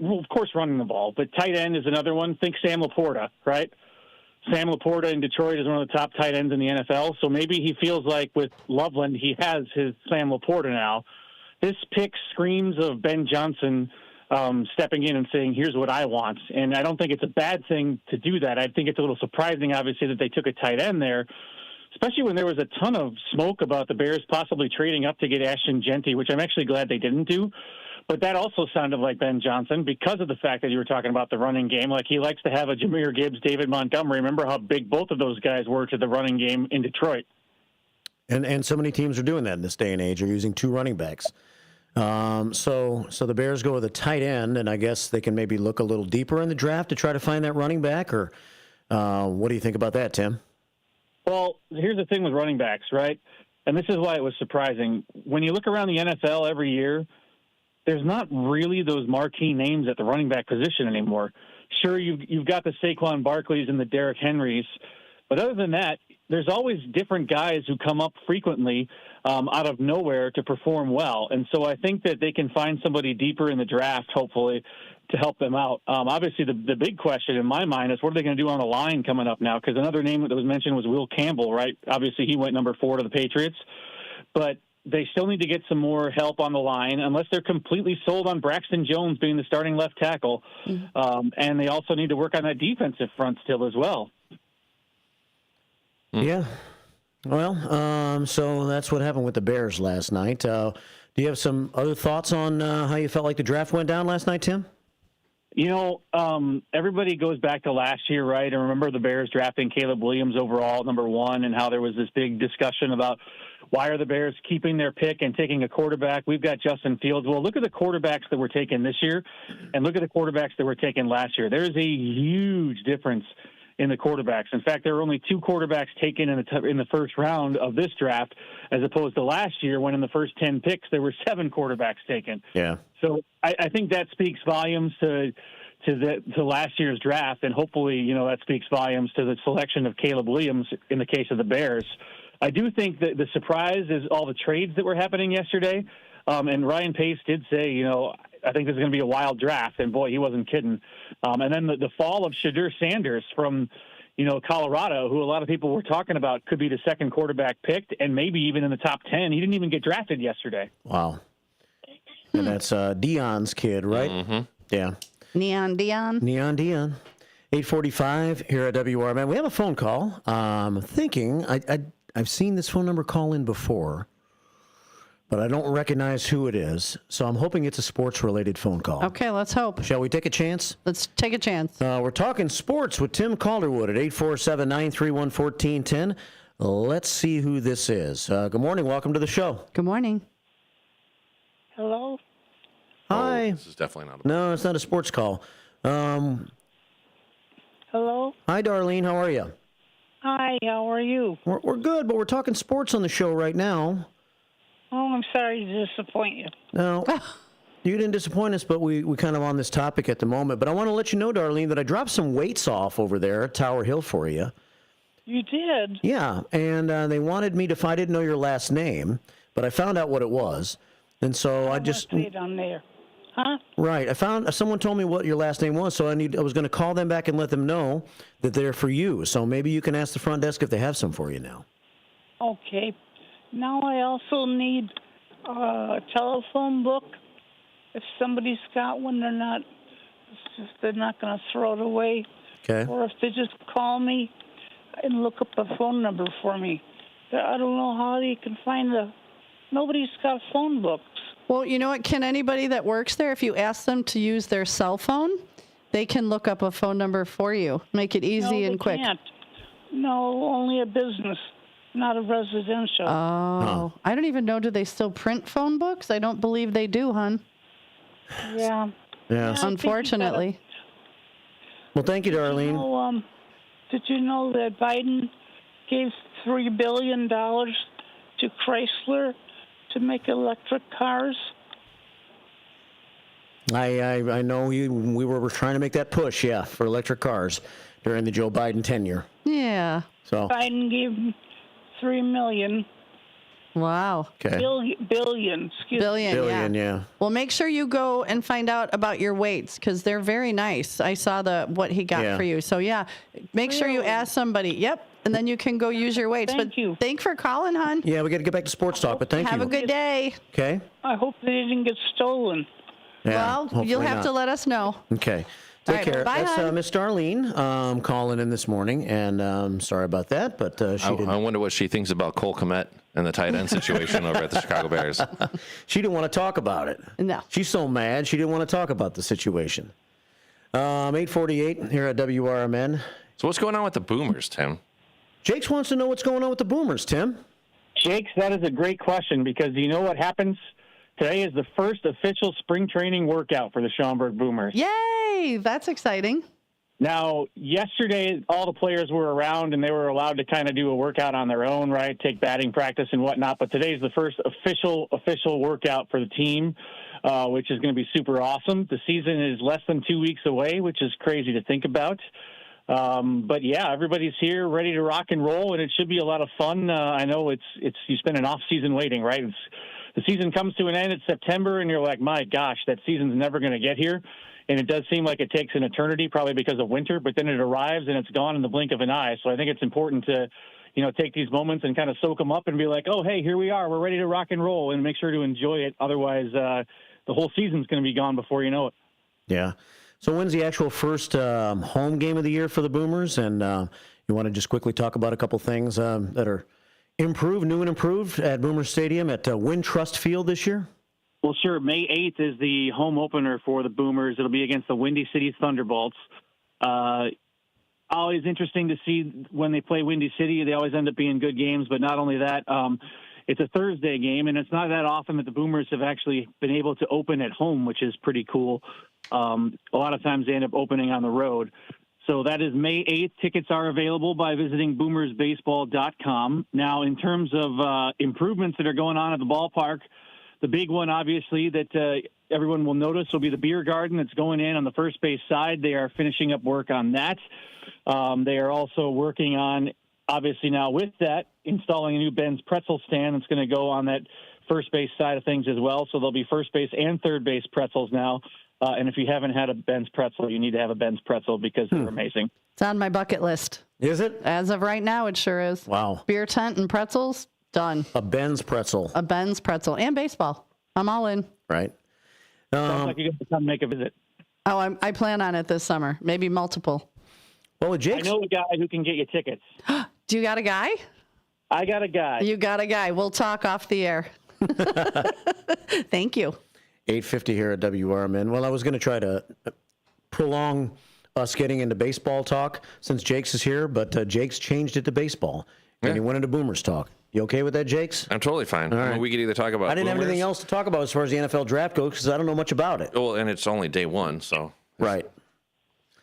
Well, of course, running the ball, but tight end is another one. Think Sam Laporta, right? Sam Laporta in Detroit is one of the top tight ends in the NFL, so maybe he feels like with Loveland, he has his Sam Laporta now. This pick screams of Ben Johnson stepping in and saying, here's what I want. And I don't think it's a bad thing to do that. I think it's a little surprising, obviously, that they took a tight end there, especially when there was a ton of smoke about the Bears possibly trading up to get Ashton Genty, which I'm actually glad they didn't do. But that also sounded like Ben Johnson because of the fact that you were talking about the running game. Like, he likes to have a Jahmyr Gibbs, David Montgomery. Remember how big both of those guys were to the running game in Detroit. And so many teams are doing that in this day and age, are using 2 running backs. So the Bears go with a tight end, and I guess they can maybe look a little deeper in the draft to try to find that running back, or what do you think about that, Tim? Well, here's the thing with running backs, right? And this is why it was surprising. When you look around the NFL every year, there's not really those marquee names at the running back position anymore. Sure, you've got the Saquon Barkleys and the Derrick Henrys, but other than that, there's always different guys who come up frequently out of nowhere to perform well. And so I think that they can find somebody deeper in the draft, hopefully, to help them out. Obviously, the big question in my mind is what are they going to do on the line coming up now? Because another name that was mentioned was Will Campbell, right? Obviously, he went number 4 to the Patriots. But they still need to get some more help on the line, unless they're completely sold on Braxton Jones being the starting left tackle. And they also need to work on that defensive front still as well. Yeah. Well, so that's what happened with the Bears last night. Do you have some other thoughts on how you felt like the draft went down last night, Tim? You know, everybody goes back to last year, right? And remember the Bears drafting Caleb Williams overall, number 1, and how there was this big discussion about why are the Bears keeping their pick and taking a quarterback? We've got Justin Fields. Well, look at the quarterbacks that were taken this year, and look at the quarterbacks that were taken last year. There's a huge difference in the quarterbacks. In fact, there were only 2 quarterbacks taken in the first round of this draft, as opposed to last year when in the first 10 picks there were 7 quarterbacks taken. Yeah. So I think that speaks volumes to last year's draft, and hopefully, you know, that speaks volumes to the selection of Caleb Williams in the case of the Bears. I do think that the surprise is all the trades that were happening yesterday. And Ryan Pace did say, you know, I think this is going to be a wild draft, and boy, he wasn't kidding. And then the fall of Shadur Sanders from, you know, Colorado, who a lot of people were talking about could be the second quarterback picked, and maybe even in the top 10. He didn't even get drafted yesterday. Wow. And that's Dion's kid, right? Mm-hmm. Yeah. Neon Dion. 8:45 here at WRMN. We have a phone call. Thinking I've seen this phone number call in before, but I don't recognize who it is. So I'm hoping it's a sports-related phone call. Okay, let's hope. Shall we take a chance? Let's take a chance. We're talking sports with Tim Calderwood at 847-931-1410. Let's see who this is. Good morning. Welcome to the show. Good morning. Hello? Hi. This is definitely not. No, it's not a sports call. Hello? Hi, Darlene. How are you? Hi, how are you? We're good, but we're talking sports on the show right now. Oh, I'm sorry to disappoint you. No, you didn't disappoint us, but we kind of on this topic at the moment. But I want to let you know, Darlene, that I dropped some weights off over there at Tower Hill for you. You did? Yeah, and they wanted me to, if I didn't know your last name, but I found out what it was. And so I just... see it on there. Huh? Right. I found someone told me what your last name was, so I was going to call them back and let them know that they're for you. So maybe you can ask the front desk if they have some for you now. Okay. Now I also need a telephone book. If somebody's got one, they're not going to throw it away. Okay. Or if they just call me and look up a phone number for me. I don't know how you can find nobody's got phone books. Well, you know what? Can anybody that works there, if you ask them to use their cell phone, they can look up a phone number for you. Make it easy and quick. Can't. No, only a business, not a residential. Oh. I don't even know. Do they still print phone books? I don't believe they do, hon. Yeah. Yeah. Unfortunately. Well, thank you, Darlene. Did you know that Biden gave $3 billion to Chrysler to make electric cars? I know we were trying to make that push, for electric cars during the Joe Biden tenure. Yeah. So Biden gave $3 million. Wow. Okay. Billion, yeah. Well, make sure you go and find out about your weights because they're very nice. I saw what he got for you. So, make sure you ask somebody. Yep. And then you can go use your weights. Thank you. Thanks for calling, hon. Yeah, we got to get back to sports talk, but thank you. Have a good day. Okay. I hope they didn't get stolen. Well, you'll hopefully have not. to let us know. Okay. All Take right, care. bye, That's hon. Miss Darlene calling in this morning, and sorry about that, but she didn't. I wonder what she thinks about Cole Kmet and the tight end situation over at the Chicago Bears. She didn't want to talk about it. No. She's so mad, she didn't want to talk about the situation. 8:48 here at WRMN. So what's going on with the Boomers, Tim? Jakes wants to know what's going on with the Boomers, Tim. Jakes, that is a great question because you know what happens? Today is the first official spring training workout for the Schaumburg Boomers. Yay! That's exciting. Now, yesterday, all the players were around and they were allowed to kind of do a workout on their own, right? Take batting practice and whatnot. But today's the first official workout for the team, which is going to be super awesome. The season is less than 2 weeks away, which is crazy to think about. But yeah, everybody's here, ready to rock and roll, and it should be a lot of fun. I know it's you spend an off season waiting, right? The season comes to an end. It's September, and you're like, my gosh, that season's never going to get here. And it does seem like it takes an eternity, probably because of winter. But then it arrives, and it's gone in the blink of an eye. So I think it's important to, take these moments and kind of soak them up and be like, oh, hey, here we are. We're ready to rock and roll, and make sure to enjoy it. Otherwise, the whole season's going to be gone before you know it. Yeah. So when's the actual first home game of the year for the Boomers? And you want to just quickly talk about a couple things that are new and improved at Boomer Stadium at Wintrust Field this year? Well, sure. May 8th is the home opener for the Boomers. It'll be against the Windy City Thunderbolts. Always interesting to see when they play Windy City. They always end up being good games. But not only that, it's a Thursday game, and it's not that often that the Boomers have actually been able to open at home, which is pretty cool. A lot of times they end up opening on the road. So that is May 8th. Tickets are available by visiting boomersbaseball.com. Now, in terms of improvements that are going on at the ballpark, the big one, obviously, that everyone will notice will be the beer garden that's going in on the first base side. They are finishing up work on that. They are also working on, obviously now with that, installing a new Ben's pretzel stand that's going to go on that first base side of things as well. So there'll be first base and third base pretzels now. And if you haven't had a Ben's pretzel, you need to have a Ben's pretzel because they're amazing. It's on my bucket list. Is it? As of right now, it sure is. Wow. Beer tent and pretzels, done. A Ben's pretzel. A Ben's pretzel and baseball. I'm all in. Right. Sounds like you got to come make a visit. Oh, I plan on it this summer. Maybe multiple. Well, I know a guy who can get you tickets. Do you got a guy? I got a guy. You got a guy. We'll talk off the air. Thank you. 8:50 here at WRMN. Well, I was going to try to prolong us getting into baseball talk since Jakes is here, but Jakes changed it to baseball, and he went into Boomers talk. You okay with that, Jakes? I'm totally fine. All I mean, right. we could either talk about I didn't have Boomers- anything else to talk about as far as the NFL draft goes because I don't know much about it. Well, and it's only day one, so. Right.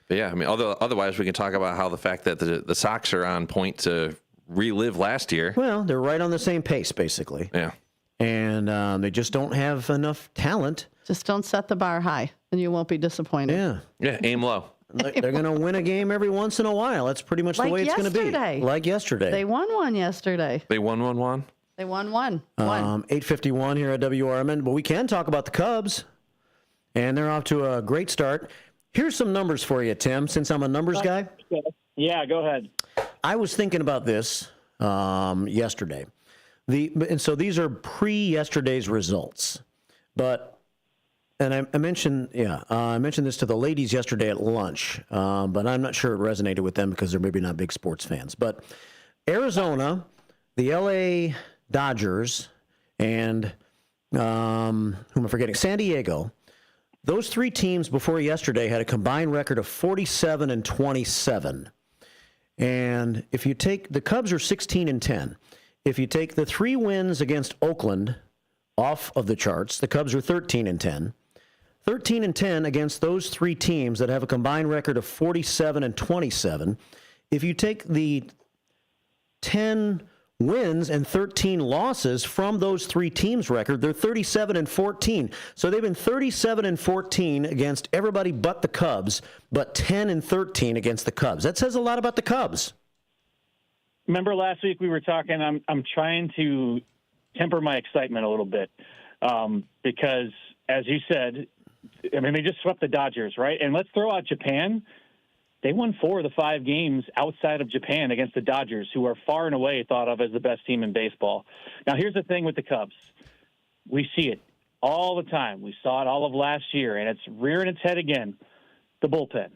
But yeah, I mean, otherwise we can talk about how the fact that the Sox are on point to relive last year. Well, they're right on the same pace, basically. Yeah. And they just don't have enough talent. Just don't set the bar high, and you won't be disappointed. Yeah. Yeah, aim low. They're going to win a game every once in a while. That's pretty much the Like way it's going to be. yesterday. Like yesterday. They won one yesterday. They won 1-1. They won one. 8:51 here at WRMN. But we can talk about the Cubs. And they're off to a great start. Here's some numbers for you, Tim, since I'm a numbers guy. Yeah, go ahead. I was thinking about this yesterday. And so these are pre-yesterday's results. And I mentioned this to the ladies yesterday at lunch, but I'm not sure it resonated with them because they're maybe not big sports fans. But Arizona, the LA Dodgers, and who am I forgetting? San Diego. Those three teams before yesterday had a combined record of 47-27. And if you take the Cubs are 16-10. If you take the three wins against Oakland off of the charts, the Cubs are 13-10. 13-10 against those three teams that have a combined record of 47-27. If you take the 10 wins and 13 losses from those three teams' record, they're 37-14. So they've been 37-14 against everybody but the Cubs, but 10-13 against the Cubs. That says a lot about the Cubs. Remember last week we were talking, I'm trying to temper my excitement a little bit because, as you said, I mean, they just swept the Dodgers, right? And let's throw out Japan. They won 4 of the 5 games outside of Japan against the Dodgers, who are far and away thought of as the best team in baseball. Now, here's the thing with the Cubs. We see it. all the time. We saw it all of last year, and it's rearing its head again, the bullpen.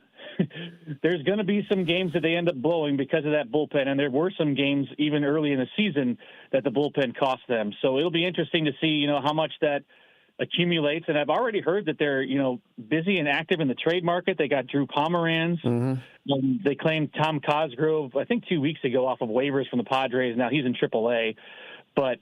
There's going to be some games that they end up blowing because of that bullpen, and there were some games even early in the season that the bullpen cost them. So it'll be interesting to see, how much that accumulates. And I've already heard that they're, busy and active in the trade market. They got Drew Pomeranz. They claimed Tom Cosgrove, I think 2 weeks ago, off of waivers from the Padres. Now he's in AAA. But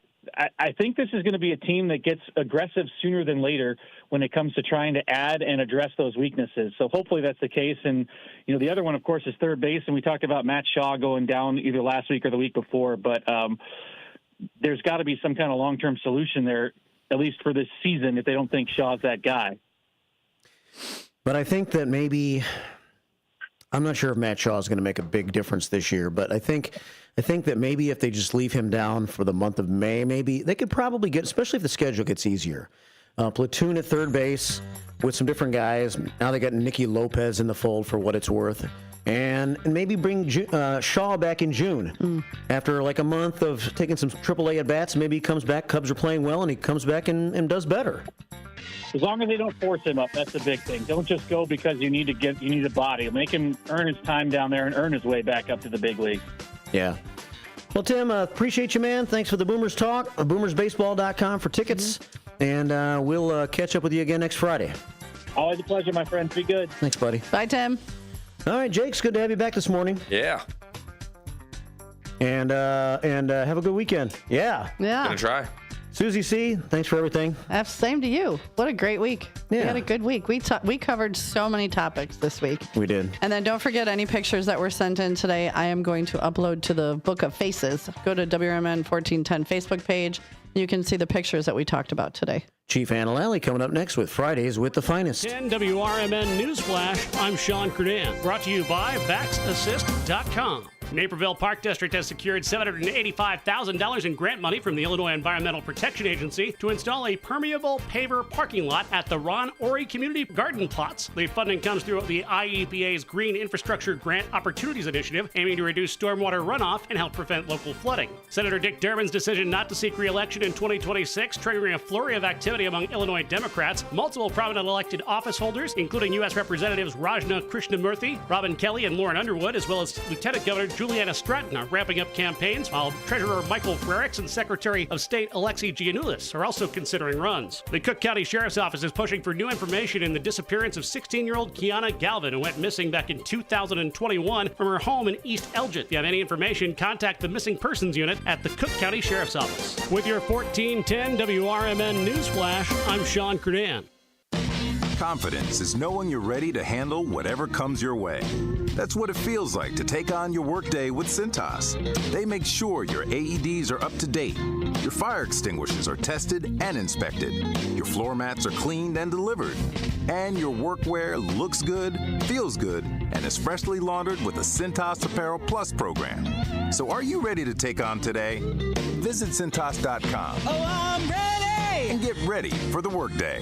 I think this is going to be a team that gets aggressive sooner than later when it comes to trying to add and address those weaknesses. So hopefully that's the case. And, the other one, of course, is third base. And we talked about Matt Shaw going down either last week or the week before. But there's got to be some kind of long-term solution there, at least for this season, if they don't think Shaw's that guy. But I think that maybe, I'm not sure if Matt Shaw is going to make a big difference this year, but I think that maybe if they just leave him down for the month of May, maybe they could probably get, especially if the schedule gets easier, platoon at third base with some different guys. Now they got Nicky Lopez in the fold for what it's worth. And maybe bring Shaw back in June after like a month of taking some AAA at-bats. Maybe he comes back, Cubs are playing well, and he comes back and does better. As long as they don't force him up, that's the big thing. Don't just go because you need a body. Make him earn his time down there and earn his way back up to the big league. Yeah. Well, Tim, appreciate you, man. Thanks for the Boomers Talk. BoomersBaseball.com for tickets. And we'll catch up with you again next Friday. Always a pleasure, my friend. Be good. Thanks, buddy. Bye, Tim. All right, Jake, it's good to have you back this morning. Yeah. And have a good weekend. Yeah. Gonna try. Susie C., thanks for everything. Same to you. What a great week. Yeah. We had a good week. We covered so many topics this week. We did. And then don't forget any pictures that were sent in today, I am going to upload to the Book of Faces. Go to WRMN 1410 Facebook page. You can see the pictures that we talked about today. Chief Anna Lally coming up next with Fridays with the Finest. 10 WRMN Newsflash, I'm Sean Kernan. Brought to you by VaxAssist.com. Naperville Park District has secured $785,000 in grant money from the Illinois Environmental Protection Agency to install a permeable paver parking lot at the Ron Ori Community Garden Plots. The funding comes through the IEPA's Green Infrastructure Grant Opportunities Initiative, aiming to reduce stormwater runoff and help prevent local flooding. Senator Dick Durbin's decision not to seek re-election in 2026, triggering a flurry of activity among Illinois Democrats. Multiple prominent elected office holders, including U.S. Representatives Rajna Krishnamurthy, Robin Kelly, and Lauren Underwood, as well as Lieutenant Governor Juliana Stratton, are wrapping up campaigns, while Treasurer Michael Frericks and Secretary of State Alexei Giannoulis are also considering runs. The Cook County Sheriff's Office is pushing for new information in the disappearance of 16-year-old Kiana Galvin, who went missing back in 2021 from her home in East Elgin. If you have any information, contact the Missing Persons Unit at the Cook County Sheriff's Office. With your 1410 WRMN Newsflash, I'm Sean Kernan. Confidence is knowing you're ready to handle whatever comes your way. That's what it feels like to take on your workday with Cintas. They make sure your AEDs are up to date, your fire extinguishers are tested and inspected, your floor mats are cleaned and delivered, and your workwear looks good, feels good, and is freshly laundered with the Cintas Apparel Plus program. So are you ready to take on today? Visit Cintas.com. Oh, I'm ready! And get ready for the workday.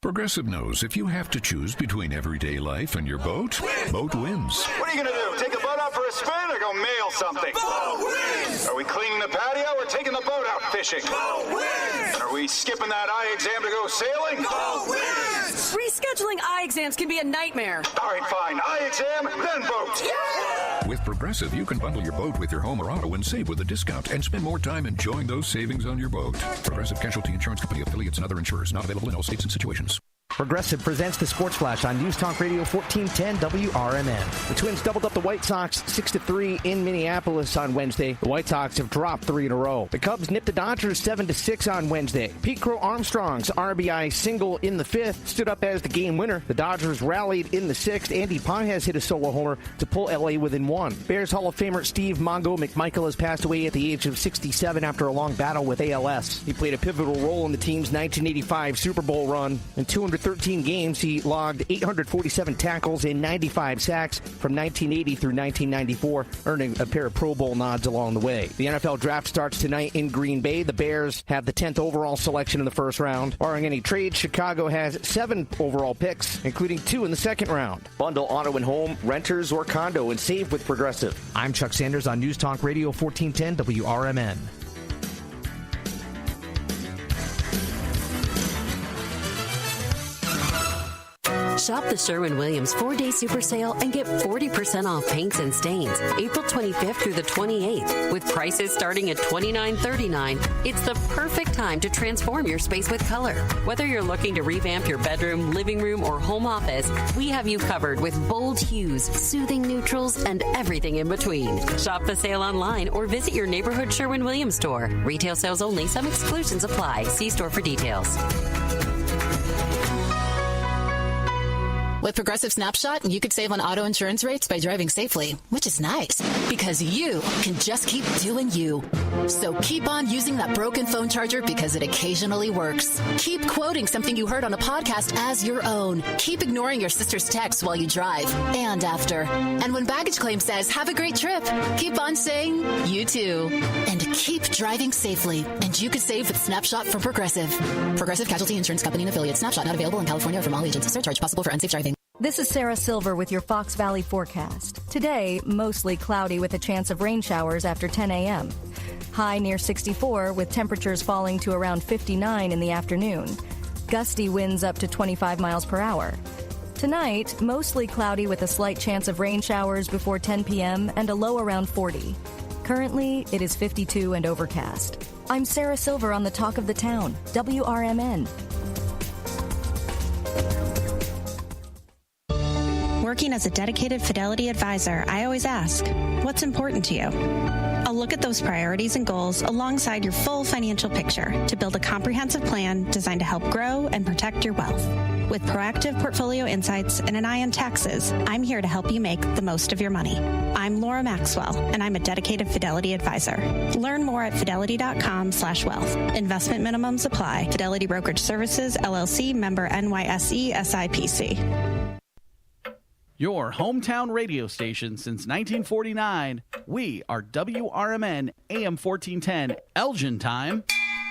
Progressive knows if you have to choose between everyday life and your boat, boat wins. What are you going to do? Take a boat out for a spin or go mail something? Boat wins! Are we cleaning the patio or taking the boat out fishing? Boat wins! And are we skipping that eye exam to go sailing? Boat wins! Rescheduling eye exams can be a nightmare. All right, fine. Eye exam, then boat. Yeah! With Progressive, you can bundle your boat with your home or auto and save with a discount and spend more time enjoying those savings on your boat. Progressive Casualty Insurance Company, affiliates, and other insurers. Not available in all states and situations. Progressive presents the Sports Flash on News Talk Radio 1410 WRMN. The Twins doubled up the White Sox 6-3 in Minneapolis on Wednesday. The White Sox have dropped 3 in a row. The Cubs nipped the Dodgers 7-6 on Wednesday. Pete Crow Armstrong's RBI single in the 5th stood up as the game winner. The Dodgers rallied in the 6th. Andy Pages hit a solo homer to pull LA within 1. Bears Hall of Famer Steve Mongo McMichael has passed away at the age of 67 after a long battle with ALS. He played a pivotal role in the team's 1985 Super Bowl run. In 213 games, he logged 847 tackles and 95 sacks from 1980 through 1994, earning a pair of Pro Bowl nods along the way. The NFL draft starts tonight in Green Bay. The Bears have the 10th overall selection in the first round. Barring any trades, Chicago has 7 overall picks, including 2 in the second round. Bundle auto and home, renters, or condo and save with Progressive. I'm Chuck Sanders on News Talk Radio 1410 WRMN. Shop the Sherwin-Williams 4-day super sale and get 40% off paints and stains April 25th through the 28th. With prices starting at $29.39, it's the perfect time to transform your space with color. Whether you're looking to revamp your bedroom, living room, or home office, we have you covered with bold hues, soothing neutrals, and everything in between. Shop the sale online or visit your neighborhood Sherwin-Williams store. Retail sales only. Some exclusions apply. See store for details. With Progressive Snapshot, you could save on auto insurance rates by driving safely, which is nice because you can just keep doing you. So keep on using that broken phone charger because it occasionally works. Keep quoting something you heard on a podcast as your own. Keep ignoring your sister's texts while you drive and after. And when baggage claim says, have a great trip, keep on saying, you too. And keep driving safely. And you could save with Snapshot from Progressive. Progressive Casualty Insurance Company and Affiliates. Snapshot not available in California or from all agents. Surcharge possible for unsafe driving. This is Sarah Silver with your Fox Valley forecast. Today, mostly cloudy with a chance of rain showers after 10 a.m. High near 64 with temperatures falling to around 59 in the afternoon. Gusty winds up to 25 miles per hour. Tonight, mostly cloudy with a slight chance of rain showers before 10 p.m. and a low around 40. Currently, it is 52 and overcast. I'm Sarah Silver on the Talk of the Town, WRMN. Working as a dedicated Fidelity advisor, I always ask, what's important to you? I'll look at those priorities and goals alongside your full financial picture to build a comprehensive plan designed to help grow and protect your wealth. With proactive portfolio insights and an eye on taxes, I'm here to help you make the most of your money. I'm Laura Maxwell, and I'm a dedicated Fidelity advisor. Learn more at fidelity.com/wealth. Investment minimums apply. Fidelity Brokerage Services, LLC, member NYSE, SIPC. Your hometown radio station since 1949. We are WRMN AM 1410, Elgin time,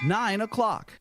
9 o'clock.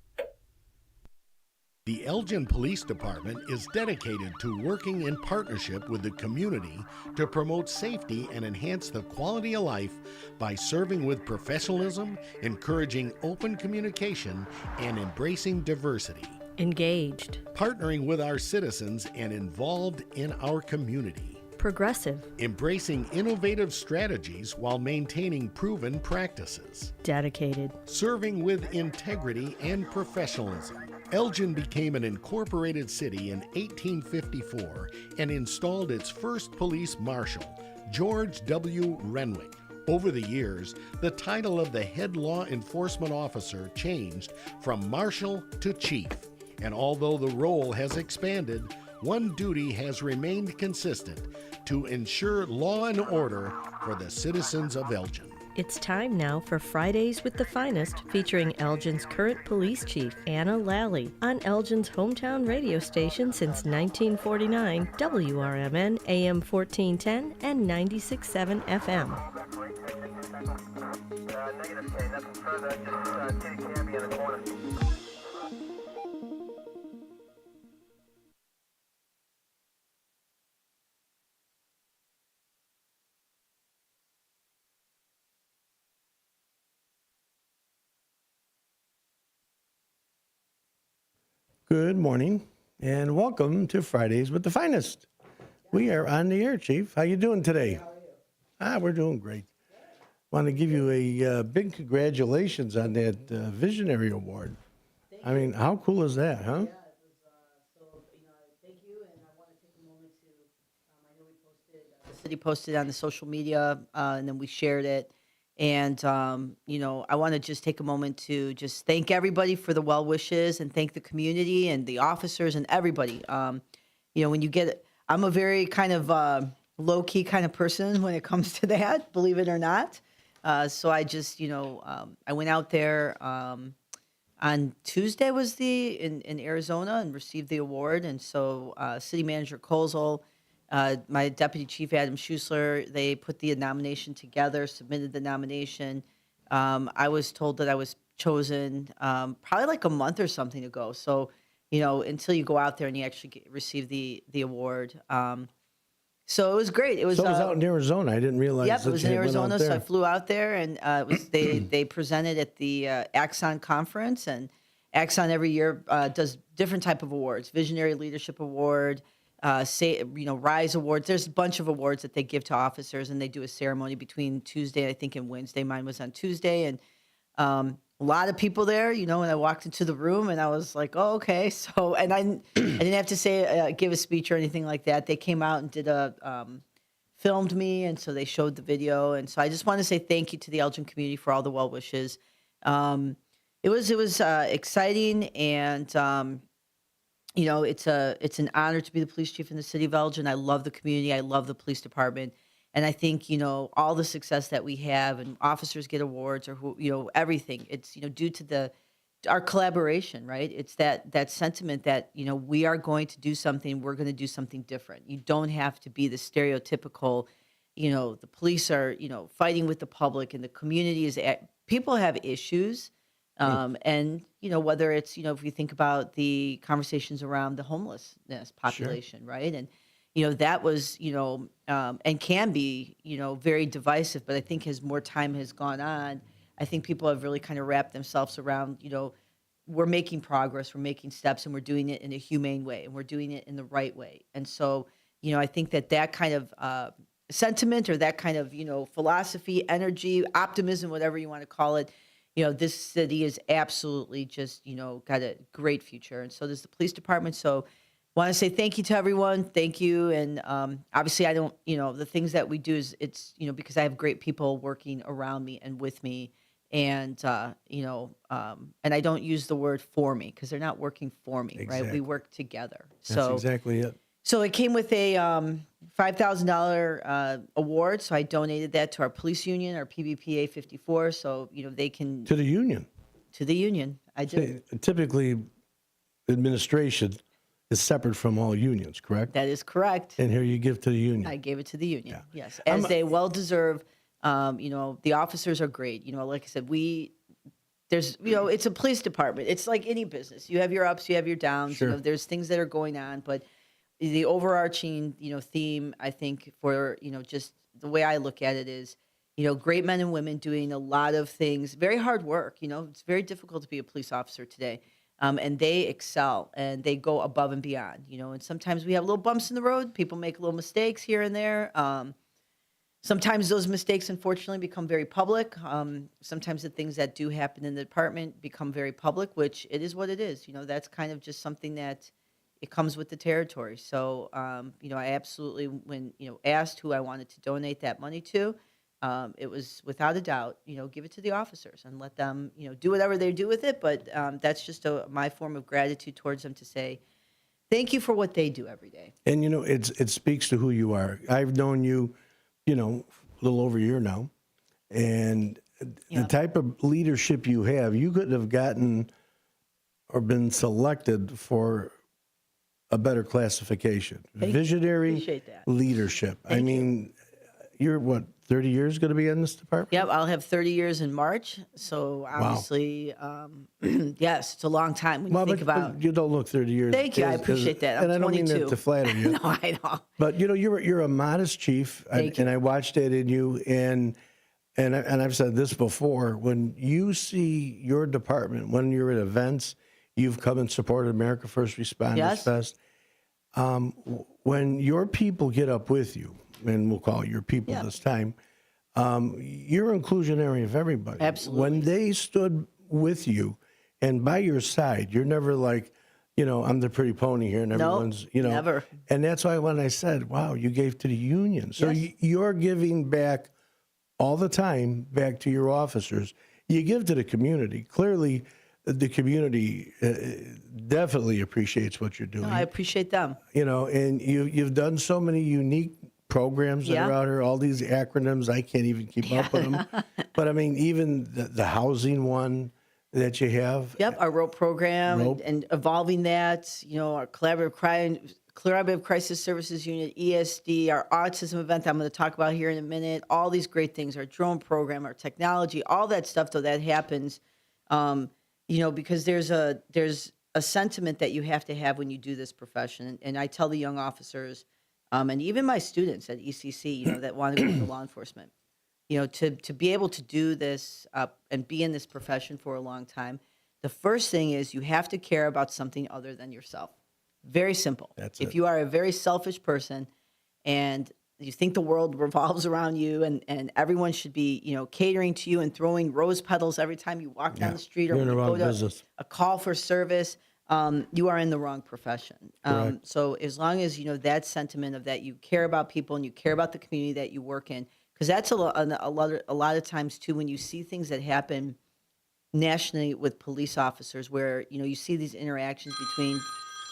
The Elgin Police Department is dedicated to working in partnership with the community to promote safety and enhance the quality of life by serving with professionalism, encouraging open communication, and embracing diversity. Engaged. Partnering with our citizens and involved in our community. Progressive. Embracing innovative strategies while maintaining proven practices. Dedicated. Serving with integrity and professionalism. Elgin became an incorporated city in 1854 and installed its first police marshal, George W. Renwick. Over the years, the title of the head law enforcement officer changed from marshal to chief. And although the role has expanded, one duty has remained consistent: to ensure law and order for the citizens of Elgin. It's time now for Fridays with the Finest, featuring Elgin's current police chief, Anna Lally, on Elgin's hometown radio station since 1949, WRMN AM 1410 and 96.7 FM. Good morning, and welcome to Fridays with the Finest. We are on the air, Chief. How you doing today? We're doing great. Want to give you a big congratulations on that Visionary Award. I mean, how cool is that, huh? Thank you, and I want to take a moment to, I know we posted, the city posted on the social media, and then we shared it. And, I want to just take a moment to just thank everybody for the well wishes and thank the community and the officers and everybody. When you get, I'm a very kind of low key kind of person when it comes to that, believe it or not. So I just, I went out there on Tuesday in Arizona and received the award. And so City Manager Kozel, my Deputy Chief Adam Schusler, they put the nomination together, submitted the nomination. I was told that I was chosen probably like a month or something ago. So, until you go out there and you actually receive the award. So it was great. It was out in Arizona. I didn't realize. Yep, that it was in Arizona. So I flew out there, and they presented at the Axon conference, and Axon every year does different type of awards: Visionary Leadership Award, Rise Awards. There's a bunch of awards that they give to officers, and they do a ceremony between Tuesday, I think, and Wednesday. Mine was on Tuesday, and a lot of people there, and I walked into the room and I was like, oh, okay. So, and I didn't have to say, give a speech or anything like that. They came out and did filmed me. And so they showed the video. And so I just want to say thank you to the Elgin community for all the well wishes. It was exciting. And, it's an honor to be the police chief in the city of Elgin. I love the community. I love the police department. And I think, all the success that we have and officers get awards or everything, it's, due to our collaboration, right? It's that sentiment that, we are going to do something, we're going to do something different. You don't have to be the stereotypical, the police are, fighting with the public and the community people have issues. And, whether it's, if you think about the conversations around the homelessness population, sure. Right? And, that was, and can be, very divisive, but I think as more time has gone on, I think people have really kind of wrapped themselves around, we're making progress, we're making steps, and we're doing it in a humane way, and we're doing it in the right way. And so, I think that kind of sentiment or that kind of, philosophy, energy, optimism, whatever you want to call it, this city is absolutely just, got a great future. And so does the police department. So want to say thank you to everyone. Thank you. And obviously I don't, the things that we do is it's, because I have great people working around me and with me. And, and I don't use the word for me because they're not working for me, exactly. Right? We work together. That's exactly it. So it came with a $5,000 award. So I donated that to our police union, our PBPA 54. So, they can. To the union. To the union. I did. Typically, administration is separate from all unions, correct? That is correct. And here you give to the union. I gave it to the union, yes. As they well deserve. The officers are great. Like I said, it's a police department. It's like any business. You have your ups, you have your downs. Sure. There's things that are going on, but the overarching, theme, I think, for, just the way I look at it is, great men and women doing a lot of things, very hard work. It's very difficult to be a police officer today. And they excel and they go above and beyond, and sometimes we have little bumps in the road. People make little mistakes here and there. Sometimes those mistakes, unfortunately, become very public. Sometimes the things that do happen in the department become very public, which it is what it is. That's kind of just something that it comes with the territory. So, I absolutely, when, asked who I wanted to donate that money to, it was without a doubt, give it to the officers and let them, do whatever they do with it. But that's just my form of gratitude towards them to say, thank you for what they do every day. And, it speaks to who you are. I've known you, a little over a year now. And the type of leadership you have, you couldn't have gotten or been selected for a better classification. Visionary leadership. I mean, you're what, 30 years going to be in this department? Yep, I'll have 30 years in March. So obviously, yes, it's a long time when you think about. But you don't look 30 years. Thank you, I appreciate that. I'm 22. And I don't mean that to flatter you. No, I know. But you're a modest chief, and I watched it in you. And I've said this before: when you see your department, when you're at events, you've come and supported America First Responders Fest. When your people get up with you, and we'll call it your people this time, you're inclusionary of everybody. Absolutely. When they stood with you and by your side, you're never like, I'm the pretty pony here and everyone's, never. And that's why when I said, wow, you gave to the union. So you're giving back all the time back to your officers. You give to the community. Clearly, the community definitely appreciates what you're doing. No, I appreciate them. And you've done so many unique programs that are out here, all these acronyms, I can't even keep up with them. But I mean, even the housing one that you have. Yep, our ROPE program and evolving that, our collaborative crisis services unit, ESD, our autism event that I'm going to talk about here in a minute, all these great things, our drone program, our technology, all that stuff, though, that happens, because there's a sentiment that you have to have when you do this profession. And I tell the young officers, and even my students at ECC, that want to go into law enforcement, to be able to do this and be in this profession for a long time, the first thing is you have to care about something other than yourself. Very simple. If you are a very selfish person and you think the world revolves around you and everyone should be, catering to you and throwing rose petals every time you walk down the street or You're in when the you wrong go to business. a call for service, you are in the wrong profession. Correct. So as long as, that sentiment of that you care about people and you care about the community that you work in, because that's a lot of times too, when you see things that happen nationally with police officers where, you see these interactions between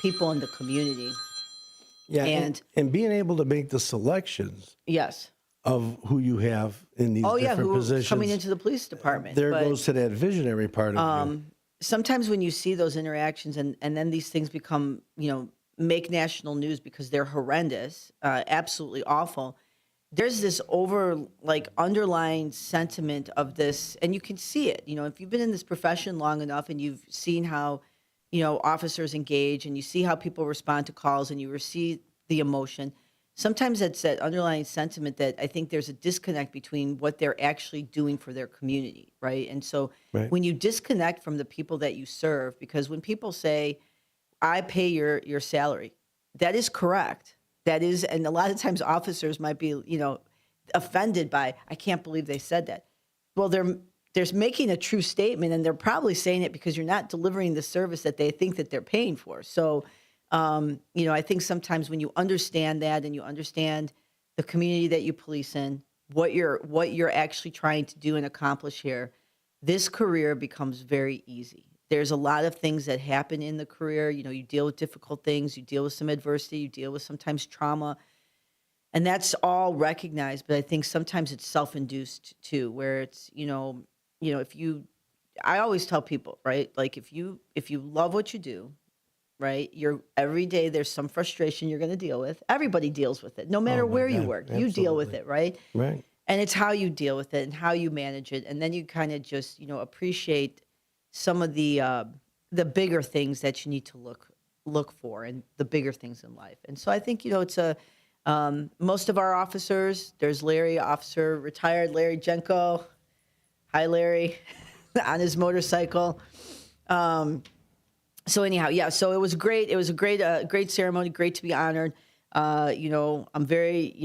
people in the community. Yeah, And being able to make the selections yes. of who you have in these different who's positions. coming into the police department. There But, goes to that visionary part of you. sometimes when you see those interactions and then these things become, make national news because they're horrendous, absolutely awful. There's this underlying sentiment of this, and you can see it. If you've been in this profession long enough and you've seen how, officers engage and you see how people respond to calls and you see the emotion, sometimes it's that underlying sentiment that I think there's a disconnect between what they're actually doing for their community, right? And so when you disconnect from the people that you serve, because when people say, I pay your salary, that is correct. That is, and a lot of times officers might be, offended by, I can't believe they said that. Well, they're making a true statement, and they're probably saying it because you're not delivering the service that they think that they're paying for. So, I think sometimes when you understand that and you understand the community that you police in, what you're actually trying to do and accomplish here, this career becomes very easy. There's a lot of things that happen in the career. You deal with difficult things, you deal with some adversity, you deal with sometimes trauma, and that's all recognized. But I think sometimes it's self-induced too, where it's, I always tell people, right? Like if you love what you do, right? Every day there's some frustration you're going to deal with. Everybody deals with it, no matter where you work. You deal with it, right? Right. And it's how you deal with it and how you manage it, and then you kind of just appreciate some of the bigger things that you need to look for and the bigger things in life. And so I think it's most of our officers. There's Larry, officer retired Larry Jenko. Hi, Larry, on his motorcycle. So anyhow, yeah. So it was great. It was a great ceremony. Great to be honored. I'm very,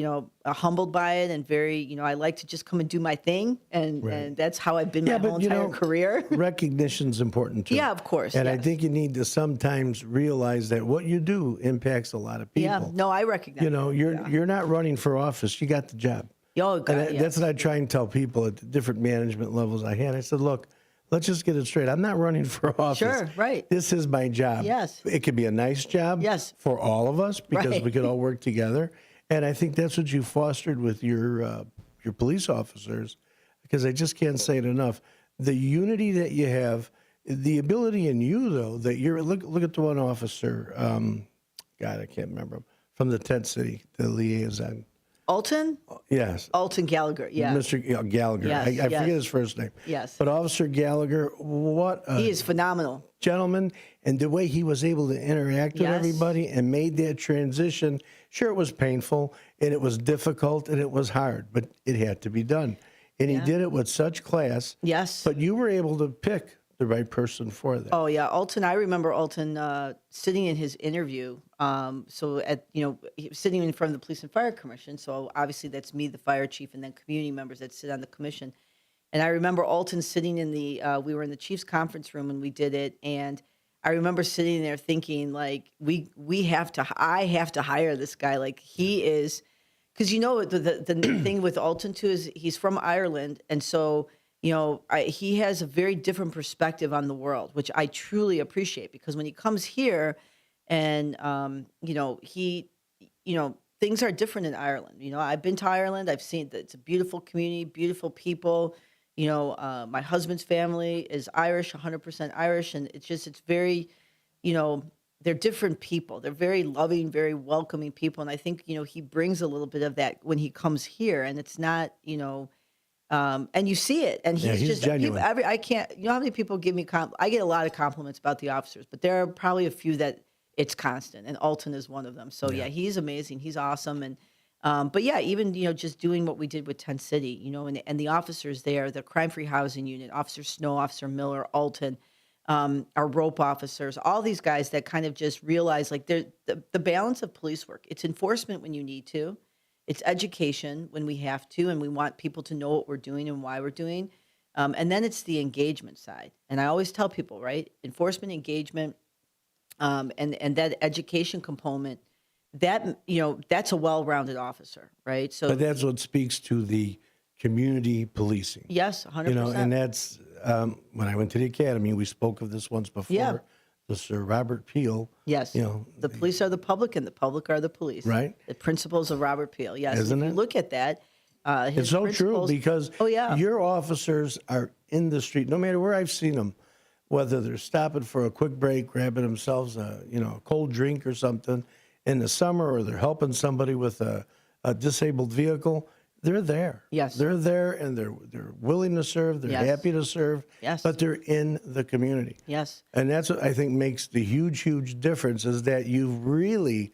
humbled by it, and very, I like to just come and do my thing, and that's how I've been my whole entire career. Recognition's important too. Yeah, of course. And yes. I think you need to sometimes realize that what you do impacts a lot of people. Yeah, no, I recognize. You're not running for office. You got the job. Oh, God, and that's what I try and tell people at the different management levels I had. I said, look, let's just get it straight. I'm not running for office. Sure, right. This is my job. Yes. It could be a nice job. Yes. For all of us because we could all work together. And I think that's what you fostered with your police officers, because I just can't say it enough. The unity that you have, the ability in you though that you're look at the one officer. God, I can't remember him from the tent city, the liaison. Alton? Yes. Alton Gallagher, yeah. Mr. Gallagher. Yes, I forget his first name. Yes. But Officer Gallagher, he is phenomenal. Gentleman, and the way he was able to interact with everybody and made that transition. Sure, it was painful, and it was difficult, and it was hard, but it had to be done. And he did it with such class. Yes. But you were able to pick the right person for that. Oh yeah, Alton. I remember Alton sitting in his interview. So he was sitting in front of the Police and Fire Commission. So obviously that's me, the fire chief, and then community members that sit on the commission. And I remember Alton sitting in the. We were in the chief's conference room and we did it. And I remember sitting there thinking, like, I have to hire this guy. Like he is, because the thing with Alton too is he's from Ireland, and so. He has a very different perspective on the world, which I truly appreciate, because when he comes here and, things are different in Ireland. I've been to Ireland. I've seen that it's a beautiful community, beautiful people. My husband's family is Irish, 100% Irish. And it's very, they're different people. They're very loving, very welcoming people. And I think, he brings a little bit of that when he comes here, and it's not, and you see it, and he's just genuine. I can't. You know how many people give me I get a lot of compliments about the officers, but there are probably a few that it's constant, and Alton is one of them. So yeah, he's amazing. He's awesome, and but yeah, even just doing what we did with Tent City, and the officers there, the crime-free housing unit, Officer Snow, Officer Miller, Alton, our rope officers, all these guys that kind of just realize like the balance of police work. It's enforcement when you need to. It's education when we have to, and we want people to know what we're doing and why we're doing. And then it's the engagement side. And I always tell people, right? Enforcement, engagement, and that education component, that, that's a well-rounded officer, right? So, but that's what speaks to the community policing. Yes, 100%. And that's when I went to the academy, we spoke of this once before. Yeah. The Sir Robert Peel. Yes. The police are the public and the public are the police. Right. The principles of Robert Peel. Yes. Isn't if it? you look at that, It's so true because yeah. your officers are in the street, no matter where I've seen them, whether they're stopping for a quick break, grabbing themselves a cold drink or something in the summer, or they're helping somebody with a disabled vehicle. They're there. Yes. They're there, and they're willing to serve. They're Yes. happy to serve. Yes. But they're in the community. Yes. And that's what I think makes the huge difference, is that you've really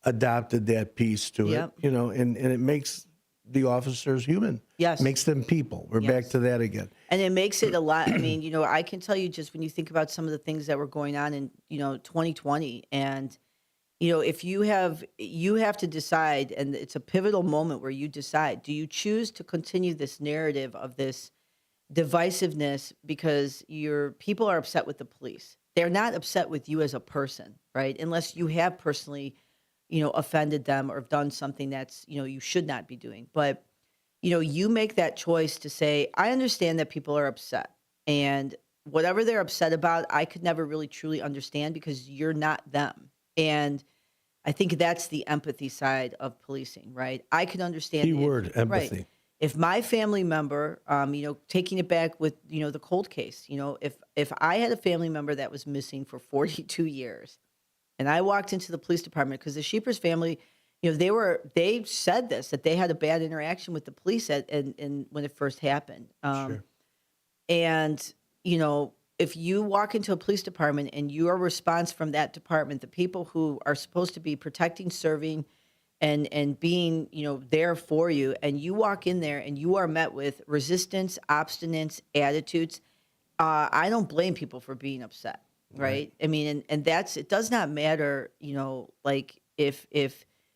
adopted that piece to Yep. it, and it makes the officers human. Yes. Makes them people. We're back to that again. And it makes it a lot. I mean, I can tell you just when you think about some of the things that were going on in, 2020, and if you have to decide, and it's a pivotal moment where you decide, do you choose to continue this narrative of this divisiveness because your people are upset with the police? They're not upset with you as a person, right? Unless you have personally, offended them or done something that's, you should not be doing. But, you make that choice to say, I understand that people are upset, and whatever they're upset about, I could never really truly understand because you're not them. And I think that's the empathy side of policing, right? I can understand. Key word, empathy. Right. If my family member, taking it back with, the cold case, if I had a family member that was missing for 42 years and I walked into the police department, because the Sheepers family, they said this, that they had a bad interaction with the police and when it first happened. Sure. And, if you walk into a police department and your response from that department, the people who are supposed to be protecting, serving, and being, there for you, and you walk in there and you are met with resistance, obstinance, attitudes, I don't blame people for being upset, right? I mean, and that's, it does not matter, like if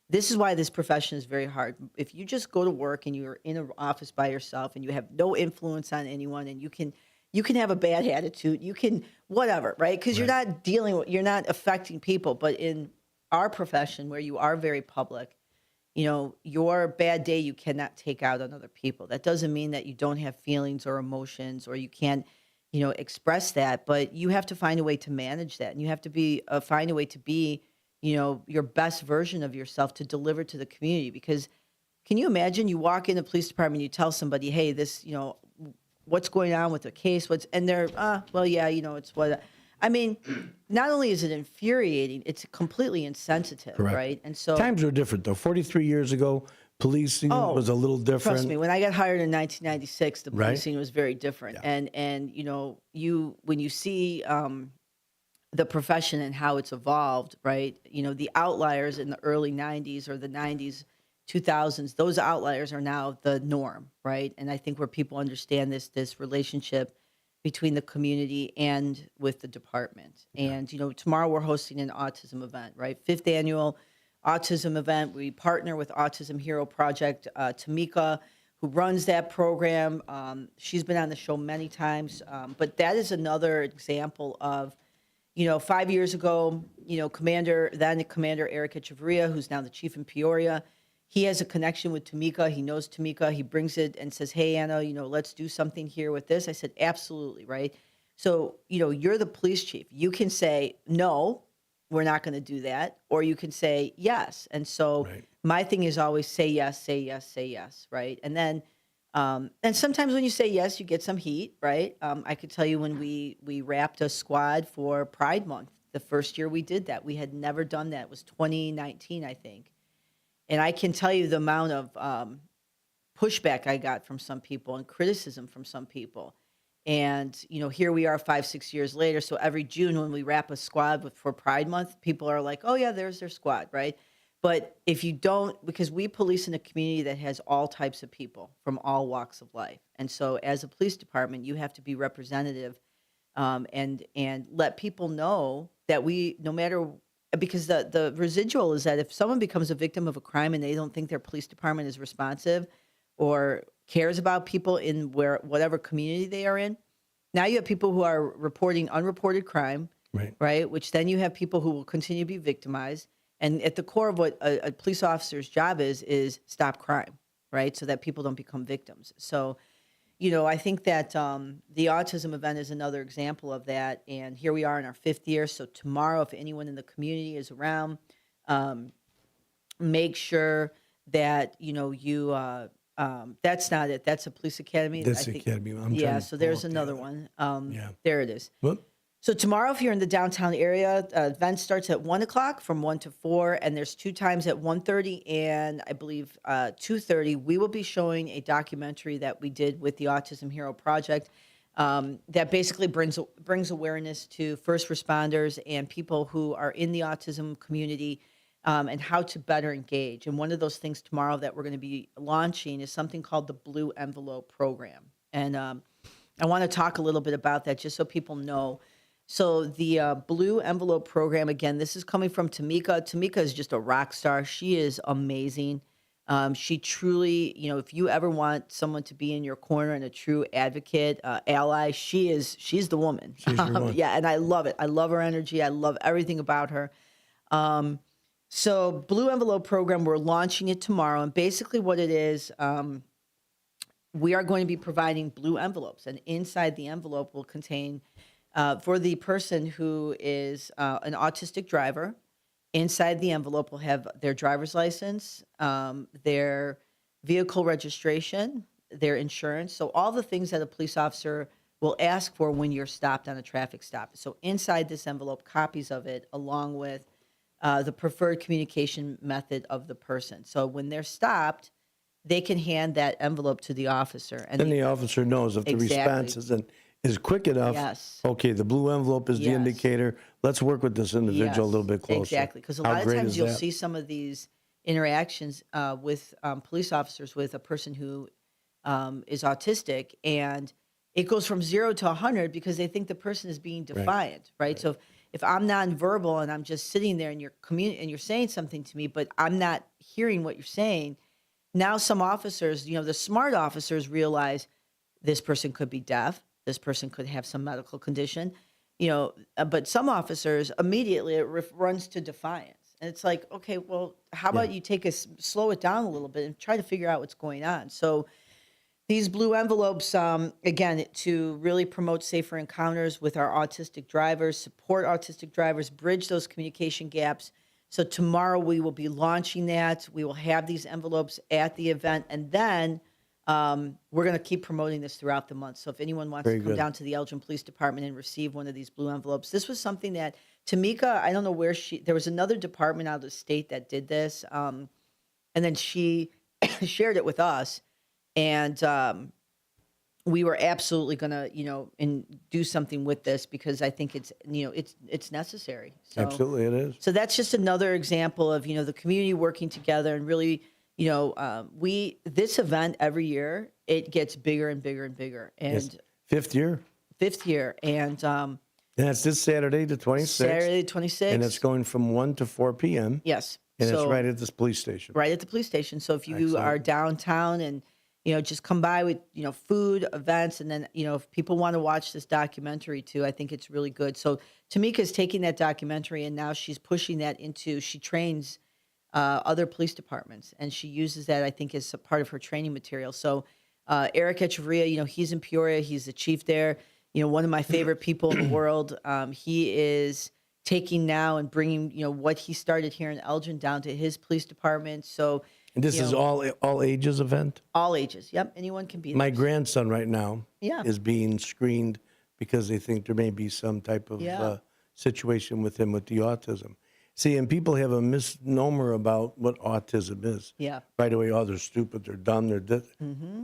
this is why this profession is very hard. If you just go to work and you're in an office by yourself and you have no influence on anyone, and you can have a bad attitude, you can whatever, right? Because you're not affecting people. But in our profession, where you are very public, your bad day you cannot take out on other people. That doesn't mean that you don't have feelings or emotions, or you can't, express that. But you have to find a way to manage that, and you have to find a way to be, your best version of yourself to deliver to the community. Because can you imagine you walk in the police department, you tell somebody, hey, this, what's going on with the case? And they're, well, yeah, it's what. I mean, not only is it infuriating, it's completely insensitive, Correct. right? And so Times were different, though. 43 years ago, policing was a little different. Trust me, when I got hired in 1996, the Right. policing was very different. Yeah. And when you see the profession and how it's evolved, right? The outliers in the early 90s or the 90s, 2000s, those outliers are now the norm, right? And I think where people understand this relationship between the community and with the department. And, tomorrow we're hosting an autism event, right? 5th annual autism event. We partner with Autism Hero Project. Tamika, who runs that program, she's been on the show many times. But that is another example of, 5 years ago, Commander Eric Echeverria, who's now the chief in Peoria, he has a connection with Tamika. He knows Tamika. He brings it and says, hey, Anna, let's do something here with this. I said, absolutely, right? So, you're the police chief. You can say, no, we're not going to do that. Or you can say, yes. And so my thing is always say yes, say yes, say yes, right? And then, and sometimes when you say yes, you get some heat, right? I could tell you when we wrapped a squad for Pride Month, the first year we did that. We had never done that. It was 2019, I think. And I can tell you the amount of pushback I got from some people and criticism from some people. And, here we are 5-6 years later. So every June when we wrap a squad for Pride Month, people are like, oh, yeah, there's their squad, right? But if you don't, because we police in a community that has all types of people from all walks of life. And so as a police department, you have to be representative and let people know that no matter, because the residual is that if someone becomes a victim of a crime and they don't think their police department is responsive or cares about people in whatever community they are in, now you have people who are reporting unreported crime, right? Which then you have people who will continue to be victimized. And at the core of what a police officer's job is stop crime, right? So that people don't become victims. So, I think that the autism event is another example of that. And here we are in our 5th year. So tomorrow, if anyone in the community is around, make sure that, that's not it. That's a police academy. That's the academy. So there's another one. Yeah. There it is. Whoop. So tomorrow, if you're in the downtown area, event starts at 1 o'clock from 1 to 4, and there's 2 times at 1:30 and I believe 2:30. We will be showing a documentary that we did with the Autism Hero Project that basically brings awareness to first responders and people who are in the autism community and how to better engage. And one of those things tomorrow that we're going to be launching is something called the Blue Envelope Program. And I want to talk a little bit about that just so people know. So the Blue Envelope Program, again, this is coming from Tamika. Tamika is just a rock star. She is amazing. She truly, if you ever want someone to be in your corner and a true advocate, ally, she's the woman. Yeah, and I love it. I love her energy. I love everything about her. So Blue Envelope Program, we're launching it tomorrow. And basically what it is, we are going to be providing blue envelopes. And inside the envelope will contain... for the person who is an autistic driver, inside the envelope will have their driver's license, their vehicle registration, their insurance. So all the things that a police officer will ask for when you're stopped on a traffic stop. So inside this envelope, copies of it, along with the preferred communication method of the person. So when they're stopped, they can hand that envelope to the officer. And then the officer knows if the response is quick enough. Yes. Okay, the blue envelope is the indicator. Let's work with this individual a little bit closer. Exactly, because a lot of times you'll see some of these interactions with police officers with a person who is autistic, and it goes from 0 to 100 because they think the person is being defiant, right? So if I'm nonverbal and I'm just sitting there and you're saying something to me, but I'm not hearing what you're saying, now some officers, the smart officers realize this person could be deaf. This person could have some medical condition, but some officers immediately it runs to defiance. And it's like, okay, well, how about you slow it down a little bit and try to figure out what's going on. So these blue envelopes, again, to really promote safer encounters with our autistic drivers, support autistic drivers, bridge those communication gaps. So tomorrow we will be launching that. We will have these envelopes at the event, and then we're going to keep promoting this throughout the month. So if anyone wants to come down to the Elgin Police Department and receive one of these blue envelopes, this was something that Tamika, I don't know where there was another department out of the state that did this. And then she shared it with us. And we were absolutely going to, and do something with this because I think it's necessary. So, absolutely, it is. So that's just another example of, the community working together and really, this event every year, it gets bigger and bigger and bigger. And yes. Fifth year. And that's this Saturday, the 26th. Saturday, the 26th. And it's going from 1 to 4 p.m. Yes. And it's right at this police station. Right at the police station. So if you are downtown and, just come by with, food, events, and then, if people want to watch this documentary too, I think it's really good. So Tamika's taking that documentary and now she's pushing that she trains other police departments, and she uses that, I think, as a part of her training material. So Eric Echeverria, he's in Peoria. He's the chief there. One of my favorite people in the world. He is taking now and bringing, what he started here in Elgin down to his police department. So, and this is all ages event? All ages. Yep. Anyone can be there. My grandson right now is being screened because they think there may be some type of situation with him with the autism. See, and people have a misnomer about what autism is. Yeah. Right away, they're stupid, they're dumb, they're...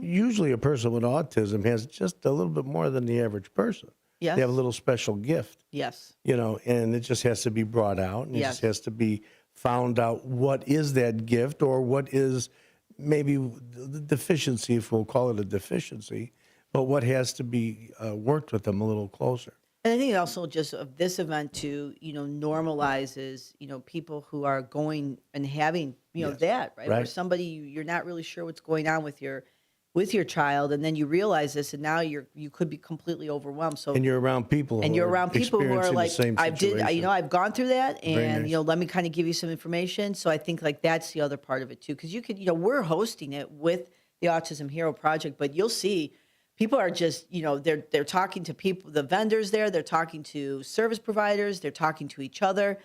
Usually a person with autism has just a little bit more than the average person. Yes. They have a little special gift. Yes. And it just has to be brought out. And it just has to be found out what is that gift or what is maybe the deficiency, if we'll call it a deficiency, but what has to be worked with them a little closer. And I think also just of this event too, normalizes, people who are going and having, that, right? Where Right. somebody, you're not really sure what's going on with your child, and then you realize this, and now you could be completely overwhelmed. So And you're around people. and who you're are around people who are experiencing the like, same situation. I've gone through that, Very and nice. let me kind of give you some information. So I think like that's the other part of it too, because you could, we're hosting it with the Autism Hero Project, but you'll see people are just, they're talking to people, the vendors there, they're talking to service providers, they're talking to each other,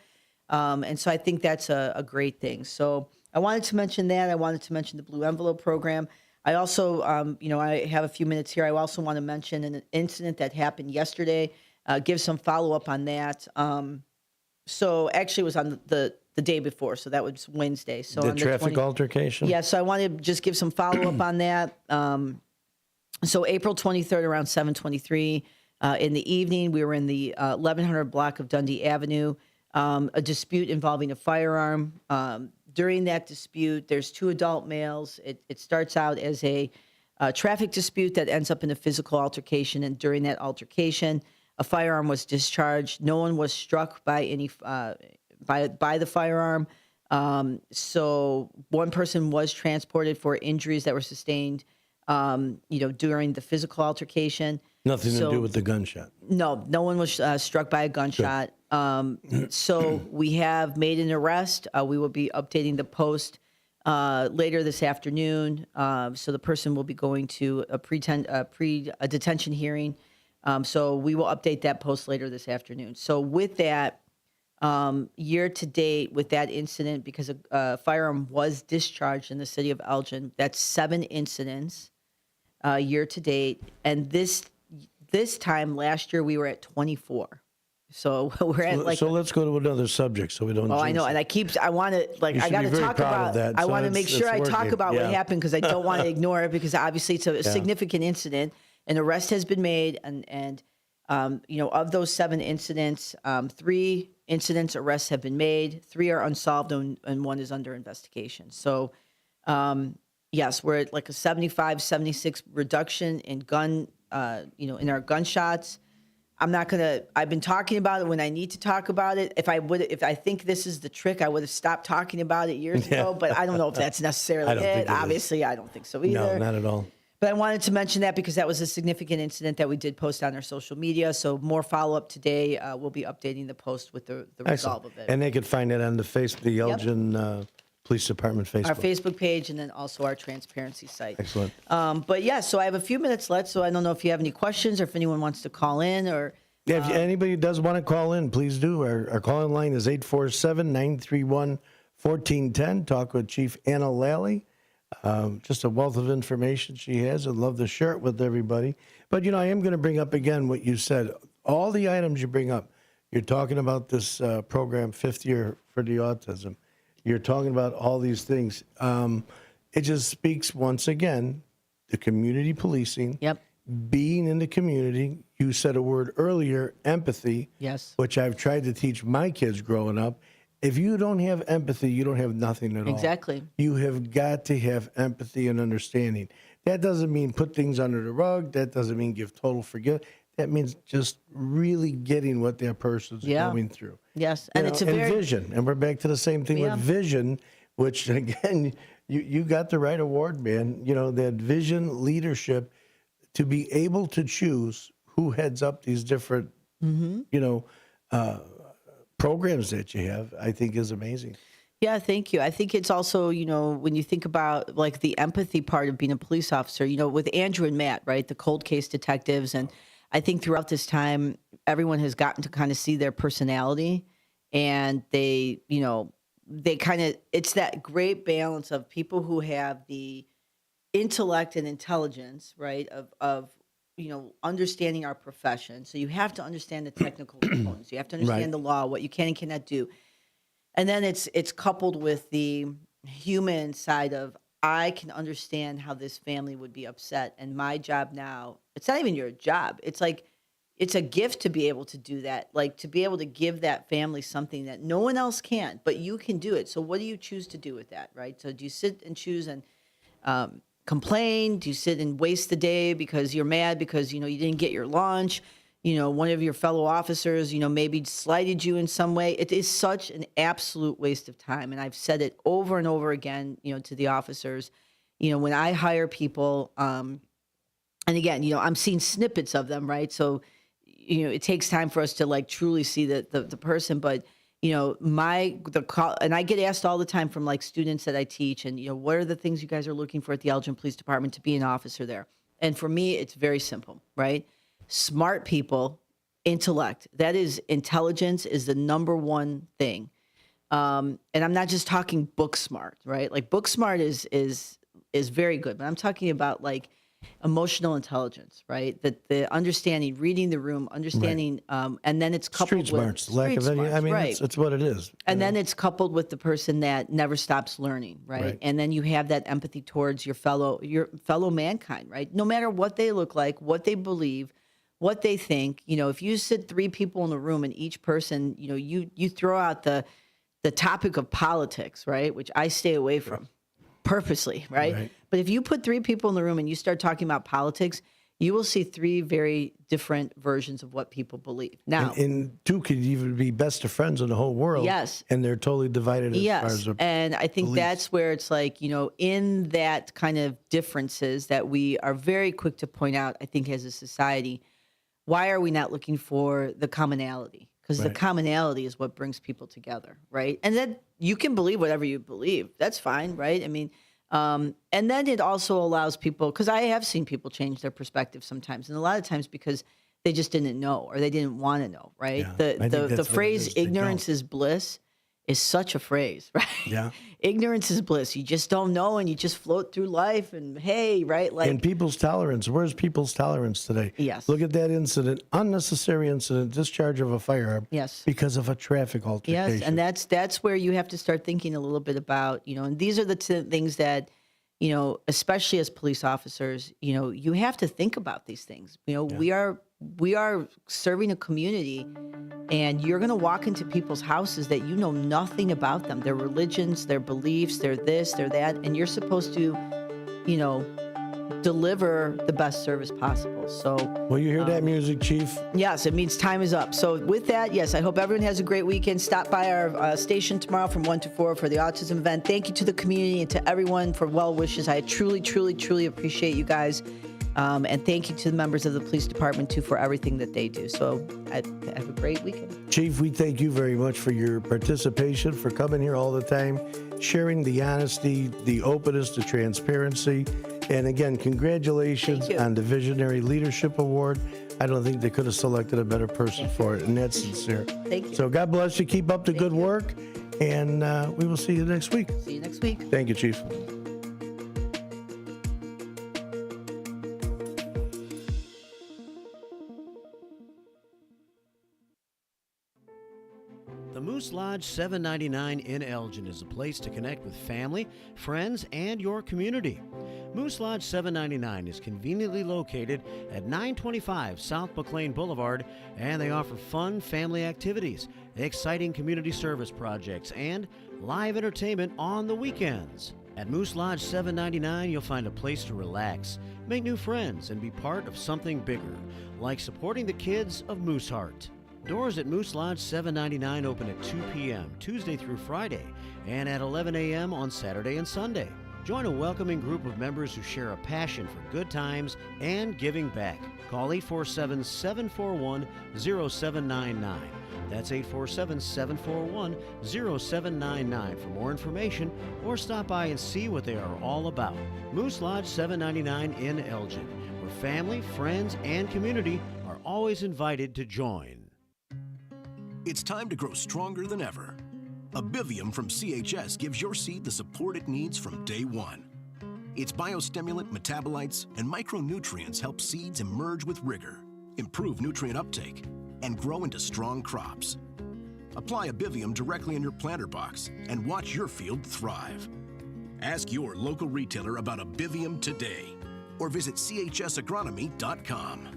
and so I think that's a great thing. So I wanted to mention that. I wanted to mention the Blue Envelope program. I also, I have a few minutes here. I also want to mention an incident that happened yesterday, give some follow-up on that. So actually it was on the day before, so that was Wednesday. So The on traffic 20 altercation? Yeah, so I want to just give some follow-up on that. So April 23rd around 7:23 in the evening, we were in the 1100 block of Dundee Avenue, a dispute involving a firearm. During that dispute, there's two adult males. It starts out as a traffic dispute that ends up in a physical altercation, and during that altercation, a firearm was discharged. No one was struck by any by the firearm. So one person was transported for injuries that were sustained, during the physical altercation. Nothing to do with the gunshot. No one was struck by a gunshot. So we have made an arrest. We will be updating the post later this afternoon. So the person will be going to a detention hearing. So we will update that post later this afternoon. So with that, year to date with that incident, because a firearm was discharged in the city of Elgin, that's 7 incidents year to date. And this time last year we were at 24. So we're at like. So let's go to another subject so we don't. Oh, I know, jinx and it. I want to You should got be to very talk proud of about. that. I So want to it's- make sure it's I talk working. about what Yeah. happened, because I don't want to ignore it, because obviously it's a significant incident. An arrest has been made, and of those 7 incidents, 3 incidents arrests have been made, 3 are unsolved, and 1 is under investigation. So, yes, we're at like a 75, 76 reduction in in our gunshots. I've been talking about it when I need to talk about it. If I think this is the trick, I would have stopped talking about it years ago, but I don't know if that's necessarily I don't think it. it is. Obviously, I don't think so either. No, not at all. But I wanted to mention that because that was a significant incident that we did post on our social media. So more follow-up today. We'll be updating the post with the resolve of it. And they could find it on the Elgin Police Department Facebook. Our Facebook page, and then also our transparency site. Excellent. But yeah, so I have a few minutes left, so I don't know if you have any questions or if anyone wants to call in or. Yeah, if anybody does want to call in, please do. Our call-in line is 847-931-1410. Talk with Chief Anna Lally. Just a wealth of information she has. I'd love to share it with everybody. But, I am going to bring up again what you said. All the items you bring up, you're talking about this program, 5th year for the autism. You're talking about all these things. It just speaks once again, the community policing. Yep. Being in the community. You said a word earlier, empathy. Yes. Which I've tried to teach my kids growing up. If you don't have empathy, you don't have nothing at all. Exactly. You have got to have empathy and understanding. That doesn't mean put things under the rug. That doesn't mean give total forgiveness. That means just really getting what that person's going through. Yes, and it's a very vision. And we're back to the same thing with vision, which again, you got the right award, man. That vision leadership to be able to choose who heads up these different, programs that you have, I think is amazing. Yeah, thank you. I think it's also, when you think about like the empathy part of being a police officer, with Andrew and Matt, right, the cold case detectives. And I think throughout this time, everyone has gotten to kind of see their personality, and they kind of, it's that great balance of people who have the intellect and intelligence, right, of understanding our profession. So you have to understand the technical components. You have to understand the law, what you can and cannot do. And then it's coupled with the human side of, I can understand how this family would be upset. And my job now, it's not even your job. It's like, it's a gift to be able to do that, like to be able to give that family something that no one else can, but you can do it. So what do you choose to do with that, right? So do you sit and choose and complain? Do you sit and waste the day because you're mad because, you didn't get your lunch? one of your fellow officers, maybe slighted you in some way. It is such an absolute waste of time. And I've said it over and over again, to the officers, when I hire people, and again, I'm seeing snippets of them, right? So, it takes time for us to like truly see the person, but and I get asked all the time from like students that I teach, and what are the things you guys are looking for at the Elgin Police Department to be an officer there? And for me, it's very simple, right? Smart people, intellect. That is, intelligence is the number one thing. And I'm not just talking book smart, right? Like book smart is very good, but I'm talking about like emotional intelligence, right? The understanding, reading the room, understanding, and then it's coupled street smarts, with lack of any. smarts, I mean, right. it's what it is. And then it's coupled with the person that never stops learning, right? And then you have that empathy towards your fellow mankind, right? No matter what they look like, what they believe, what they think. If you sit 3 people in the room and each person, you throw out the topic of politics, right? Which I stay away from purposely, right? But if you put 3 people in the room and you start talking about politics, you will see 3 very different versions of what people believe. Now, and 2 could even be best of friends in the whole world. Yes. And they're totally divided as far as and I think beliefs. that's where it's like, in that kind of differences that we are very quick to point out, I think as a society, why are we not looking for the commonality? Because the commonality is what brings people together, right? And then you can believe whatever you believe. That's fine, right? I mean, and then it also allows people, because I have seen people change their perspective sometimes, and a lot of times because they just didn't know or they didn't want to know, right? The phrase "ignorance is bliss" is such a phrase, right? Yeah. Ignorance is bliss. You just don't know, and you just float through life, and hey, right? Like, and people's tolerance. Where's people's tolerance today? Yes. Look at that incident, unnecessary incident, discharge of a firearm. Yes. Because of a traffic altercation. Yes, and that's where you have to start thinking a little bit about, and these are the things that, especially as police officers, you have to think about these things. We are serving a community, and you're going to walk into people's houses that you know nothing about them, their religions, their beliefs, their this, their that, and you're supposed to, deliver the best service possible. So, well, you hear that music, Chief? Yes, it means time is up. So with that, yes, I hope everyone has a great weekend. Stop by our station tomorrow from 1 to 4 for the autism event. Thank you to the community and to everyone for well wishes. I truly, truly, truly appreciate you guys. And thank you to the members of the police department, too, for everything that they do. So have a great weekend. Chief, we thank you very much for your participation, for coming here all the time, sharing the honesty, the openness, the transparency. And again, congratulations on the Visionary Leadership Award. I don't think they could have selected a better person for it, and that's sincere. Thank you. So God bless you. Keep up the good work, and we will see you next week. See you next week. Thank you, Chief. The Moose Lodge 799 in Elgin is a place to connect with family, friends, and your community. Moose Lodge 799 is conveniently located at 925 South McLean Boulevard, and they offer fun family activities, exciting community service projects, and live entertainment on the weekends. At Moose Lodge 799, you'll find a place to relax, make new friends, and be part of something bigger, like supporting the kids of Mooseheart. Doors at Moose Lodge 799 open at 2 p.m. Tuesday through Friday and at 11 a.m. on Saturday and Sunday. Join a welcoming group of members who share a passion for good times and giving back. Call 847-741-0799. That's 847-741-0799 for more information, or stop by and see what they are all about. Moose Lodge 799 in Elgin, where family, friends, and community are always invited to join. It's time to grow stronger than ever. Abivium from CHS gives your seed the support it needs from day one. Its biostimulant, metabolites, and micronutrients help seeds emerge with rigor, improve nutrient uptake, and grow into strong crops. Apply Abivium directly in your planter box and watch your field thrive. Ask your local retailer about Abivium today or visit chsagronomy.com.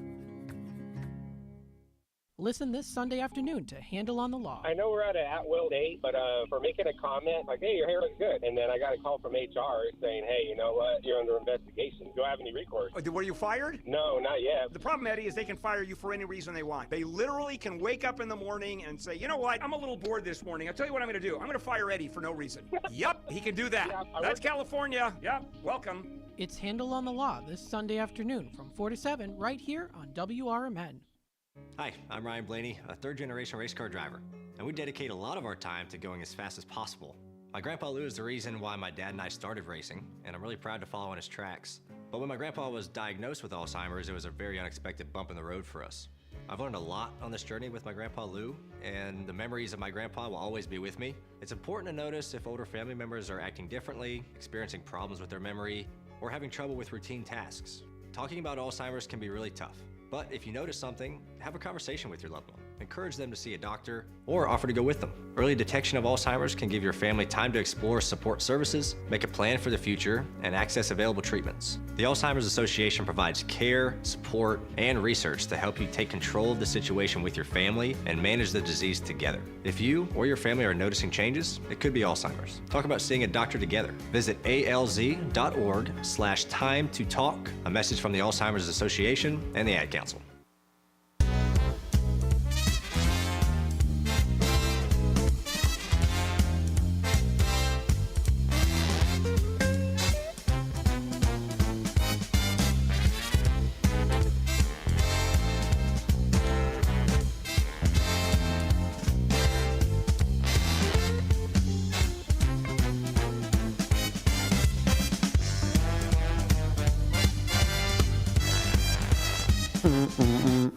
Listen this Sunday afternoon to Handle on the Law. I know we're at an at-will date, but for making a comment, like, hey, your hair looks good. And then I got a call from HR saying, hey, you know what, you're under investigation. Do I have any recourse? Were you fired? No, not yet. The problem, Eddie, is they can fire you for any reason they want. They literally can wake up in the morning and say, you know what, I'm a little bored this morning. I'll tell you what I'm going to do. I'm going to fire Eddie for no reason. Yep, he can do that. Yeah, that's California. Yep, welcome. It's Handle on the Law this Sunday afternoon from 4 to 7 right here on WRMN. Hi, I'm Ryan Blaney, a third-generation race car driver, and we dedicate a lot of our time to going as fast as possible. My grandpa Lou is the reason why my dad and I started racing, and I'm really proud to follow in his tracks. But when my grandpa was diagnosed with Alzheimer's, it was a very unexpected bump in the road for us. I've learned a lot on this journey with my grandpa Lou, and the memories of my grandpa will always be with me. It's important to notice if older family members are acting differently, experiencing problems with their memory, or having trouble with routine tasks. Talking about Alzheimer's can be really tough, but if you notice something, have a conversation with your loved one. Encourage them to see a doctor or offer to go with them. Early detection of Alzheimer's can give your family time to explore support services, make a plan for the future, and access available treatments. The Alzheimer's Association provides care, support, and research to help you take control of the situation with your family and manage the disease together. If you or your family are noticing changes, it could be Alzheimer's. Talk about seeing a doctor together. Visit alz.org/time to talk. A message from the Alzheimer's Association and the Ad Council.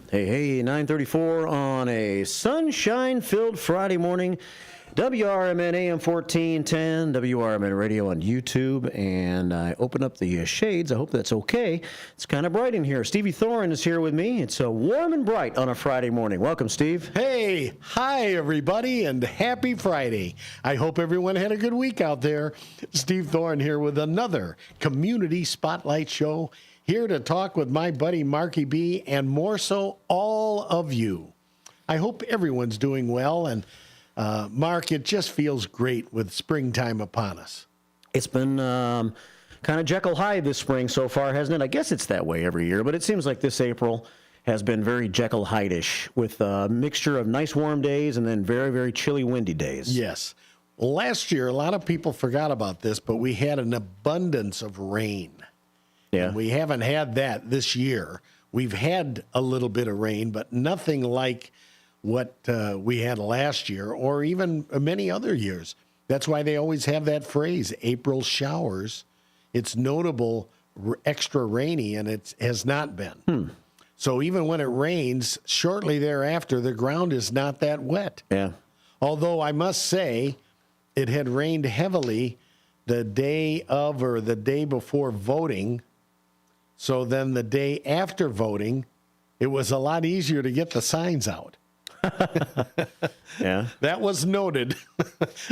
Hey, 9:34 on a sunshine-filled Friday morning. WRMN AM 1410, WRMN Radio on YouTube, and I open up the shades. I hope that's okay. It's kind of bright in here. Stevie Thorin is here with me. It's warm and bright on a Friday morning. Welcome, Steve. Hey, hi, everybody, and happy Friday. I hope everyone had a good week out there. Steve Thorin here with another Community Spotlight Show, here to talk with my buddy Marky B, and more so, all of you. I hope everyone's doing well, and Mark, it just feels great with springtime upon us. It's been kind of Jekyll Hyde this spring so far, hasn't it? I guess it's that way every year, but it seems like this April has been very Jekyll Hyde-ish, with a mixture of nice warm days and then very, very chilly, windy days. Yes. Well, last year, a lot of people forgot about this, but we had an abundance of rain. Yeah. And we haven't had that this year. We've had a little bit of rain, but nothing like what we had last year or even many other years. That's why they always have that phrase, April showers. It's notable extra rainy, and it has not been. So even when it rains, shortly thereafter, the ground is not that wet. Yeah. Although I must say, it had rained heavily the day of or the day before voting. So then the day after voting, it was a lot easier to get the signs out. Yeah. That was noted,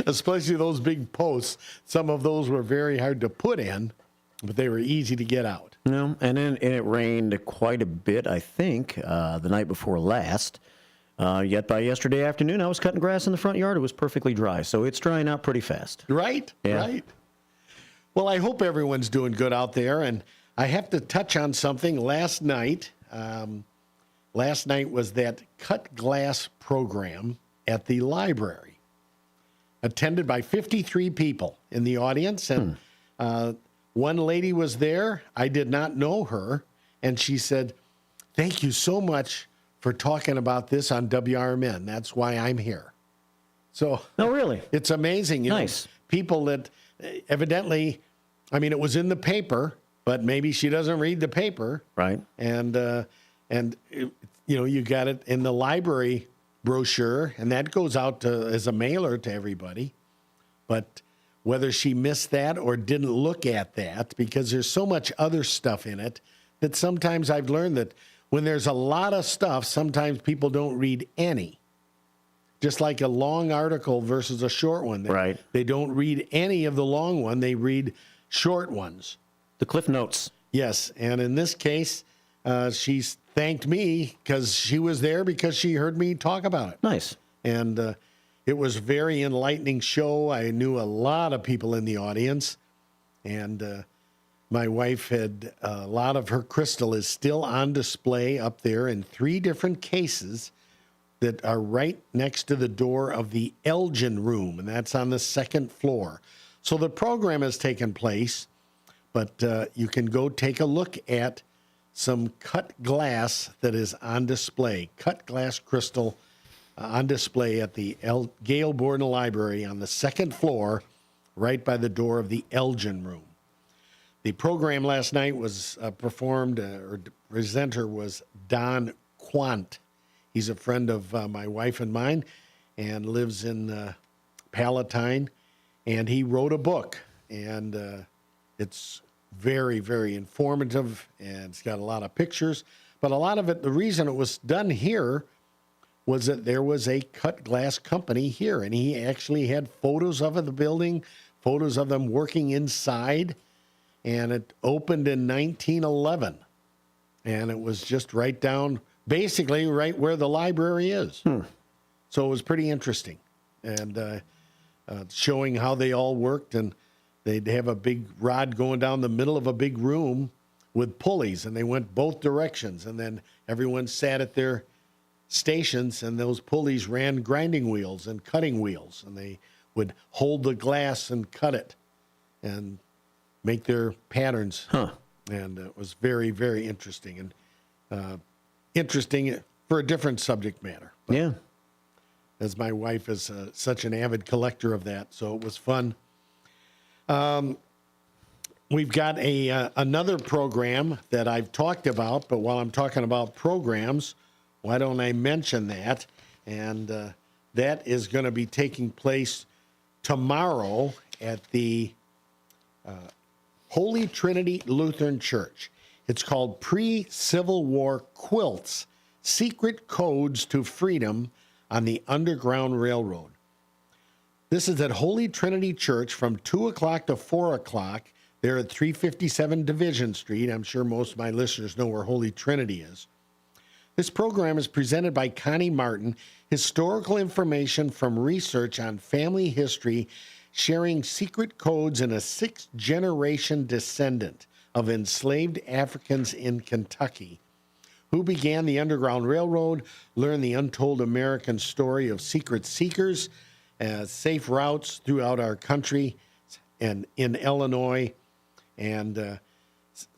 especially those big posts. Some of those were very hard to put in, but they were easy to get out. No, and it rained quite a bit, I think, the night before last. Yet by yesterday afternoon, I was cutting grass in the front yard. It was perfectly dry, so it's drying out pretty fast. Right? Yeah. Right. Well, I hope everyone's doing good out there, and I have to touch on something. Last night was that cut glass program at the library, attended by 53 people in the audience, and one lady was there. I did not know her, and she said, "Thank you so much for talking about this on WRMN. That's why I'm here." So, no, really, it's amazing. Nice. People that evidently, I mean, it was in the paper, but maybe she doesn't read the paper, right? And you got it in the library brochure, and that goes out as a mailer to everybody. But whether she missed that or didn't look at that, because there's so much other stuff in it that sometimes I've learned that when there's a lot of stuff, sometimes people don't read any. Just like a long article versus a short one. Right. They don't read any of the long one. They read short ones. The Cliff Notes. Yes. And in this case, she's thanked me because she was there because she heard me talk about it. Nice. And it was a very enlightening show. I knew a lot of people in the audience. And my wife had a lot of her crystal is still on display up there in 3 different cases that are right next to the door of the Elgin room, and that's on the 2nd floor. So the program has taken place, but you can go take a look at some cut glass that is on display, cut glass crystal on display at the Gale Borden Library on the 2nd floor, right by the door of the Elgin room. The program last night was performed, or presenter was Don Quant. He's a friend of my wife and mine and lives in Palatine, and he wrote a book, and it's very, very informative, and it's got a lot of pictures, but a lot of it, the reason it was done here was that there was a cut glass company here, and he actually had photos of the building, photos of them working inside, and it opened in 1911, and it was just right down, basically right where the library is. So it was pretty interesting, and showing how they all worked, and they'd have a big rod going down the middle of a big room with pulleys, and they went both directions, and then everyone sat at their stations, and those pulleys ran grinding wheels and cutting wheels, and they would hold the glass and cut it and make their patterns. And it was very, very interesting, and interesting for a different subject matter. But yeah. As my wife is such an avid collector of that, so it was fun. We've got another program that I've talked about, but while I'm talking about programs, why don't I mention that? And that is going to be taking place tomorrow at the Holy Trinity Lutheran Church. It's called Pre-Civil War Quilts, Secret Codes to Freedom on the Underground Railroad. This is at Holy Trinity Church from 2 o'clock to 4 o'clock. They're at 357 Division Street. I'm sure most of my listeners know where Holy Trinity is. This program is presented by Connie Martin, historical information from research on family history, sharing secret codes in a 6th-generation descendant of enslaved Africans in Kentucky, who began the Underground Railroad, learn the untold American story of secret seekers, safe routes throughout our country and in Illinois, and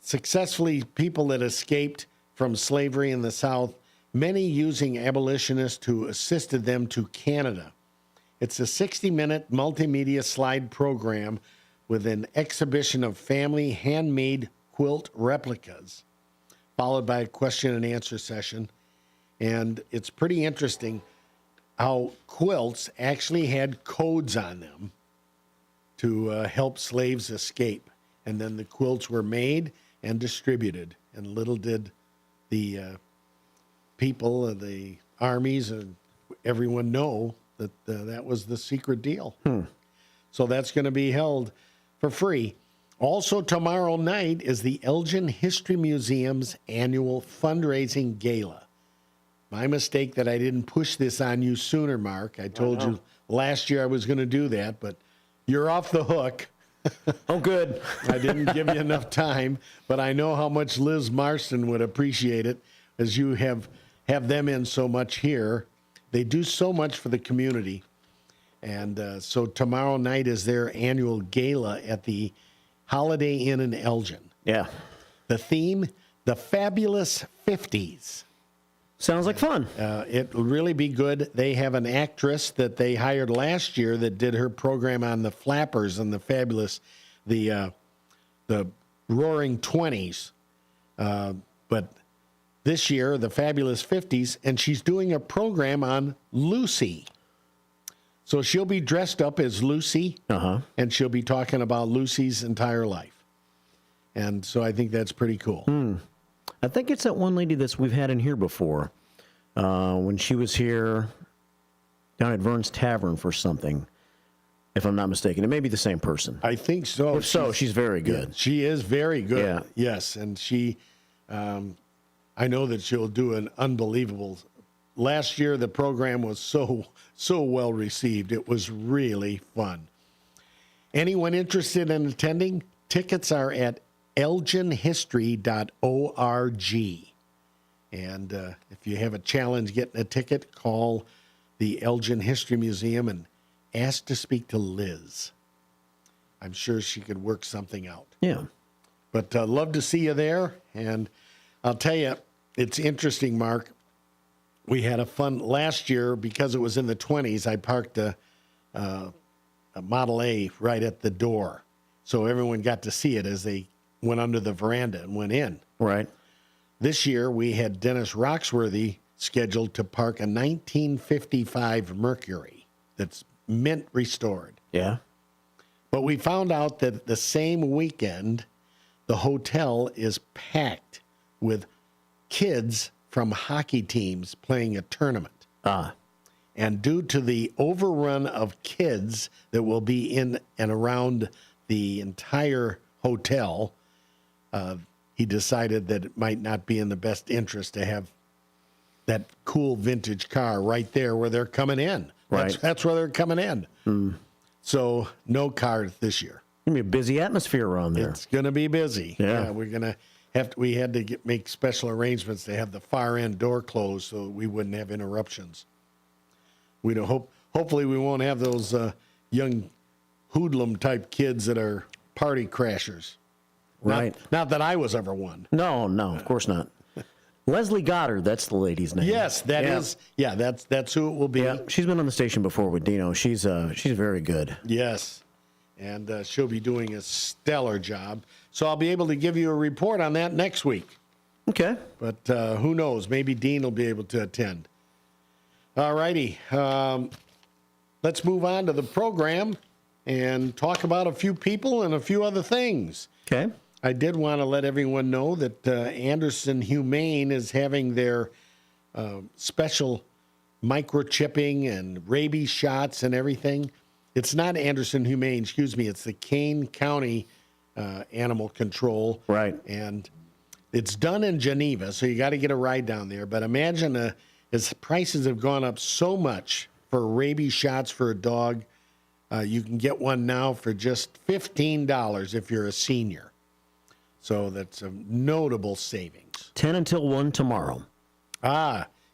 successfully people that escaped from slavery in the South, many using abolitionists who assisted them to Canada. It's a 60-minute multimedia slide program with an exhibition of family handmade quilt replicas, followed by a question and answer session. And it's pretty interesting how quilts actually had codes on them to help slaves escape. And then the quilts were made and distributed. And little did the people, the armies, and everyone know that that was the secret deal. So that's going to be held for free. Also tomorrow night is the Elgin History Museum's annual fundraising gala. My mistake that I didn't push this on you sooner, Mark. I told you last year I was going to do that, but you're off the hook. Oh, good. I didn't give you enough time, but I know how much Liz Marston would appreciate it, as you have them in so much here. They do so much for the community. And so tomorrow night is their annual gala at the Holiday Inn in Elgin. Yeah. The theme, the Fabulous 50s. Sounds like fun. It will really be good. They have an actress that they hired last year that did her program on the Flappers and the Fabulous, the Roaring 20s. But this year, the Fabulous 50s, and she's doing a program on Lucy. So she'll be dressed up as Lucy, and she'll be talking about Lucy's entire life. And so I think that's pretty cool. I think it's that one lady that we've had in here before, when she was here down at Vern's Tavern for something, if I'm not mistaken. It may be the same person. I think so. If so, she's very good. Yeah, she is very good. Yeah. Yes, and she I know that she'll do an unbelievable. Last year, the program was so well received. It was really fun. Anyone interested in attending? Tickets are at elginhistory.org. And if you have a challenge getting a ticket, call the Elgin History Museum and ask to speak to Liz. I'm sure she could work something out. Yeah. But love to see you there. And I'll tell you, it's interesting, Mark. We had a fun last year because it was in the 20s. I parked a Model A right at the door. So everyone got to see it as they went under the veranda and went in. Right. This year, we had Dennis Roxworthy scheduled to park a 1955 Mercury that's mint restored. Yeah. But we found out that the same weekend, the hotel is packed with kids from hockey teams playing a tournament. And due to the overrun of kids that will be in and around the entire hotel, he decided that it might not be in the best interest to have that cool vintage car right there where they're coming in. Right. That's where they're coming in. So no car this year. It's going to be a busy atmosphere around there. It's going to be busy. Yeah. We're going to we had to make special arrangements to have the far end door closed so we wouldn't have interruptions. We don't hopefully we won't have those young hoodlum type kids that are party crashers. Right. Not that I was ever one. No, of course not. Leslie Goddard, that's the lady's name. Yes, that's who it will be. Yeah, she's been on the station before with Dino. She's very good. Yes, and she'll be doing a stellar job. So I'll be able to give you a report on that next week. Okay. But who knows? Maybe Dean will be able to attend. All righty. Let's move on to the program and talk about a few people and a few other things. Okay. I did want to let everyone know that Anderson Humane is having their special microchipping and rabies shots and everything. It's not Anderson Humane, excuse me. It's the Kane County Animal Control. Right. And it's done in Geneva, so you got to get a ride down there. But imagine as prices have gone up so much for rabies shots for a dog, you can get one now for just $15 if you're a senior. So that's a notable savings. 10 until 1 tomorrow.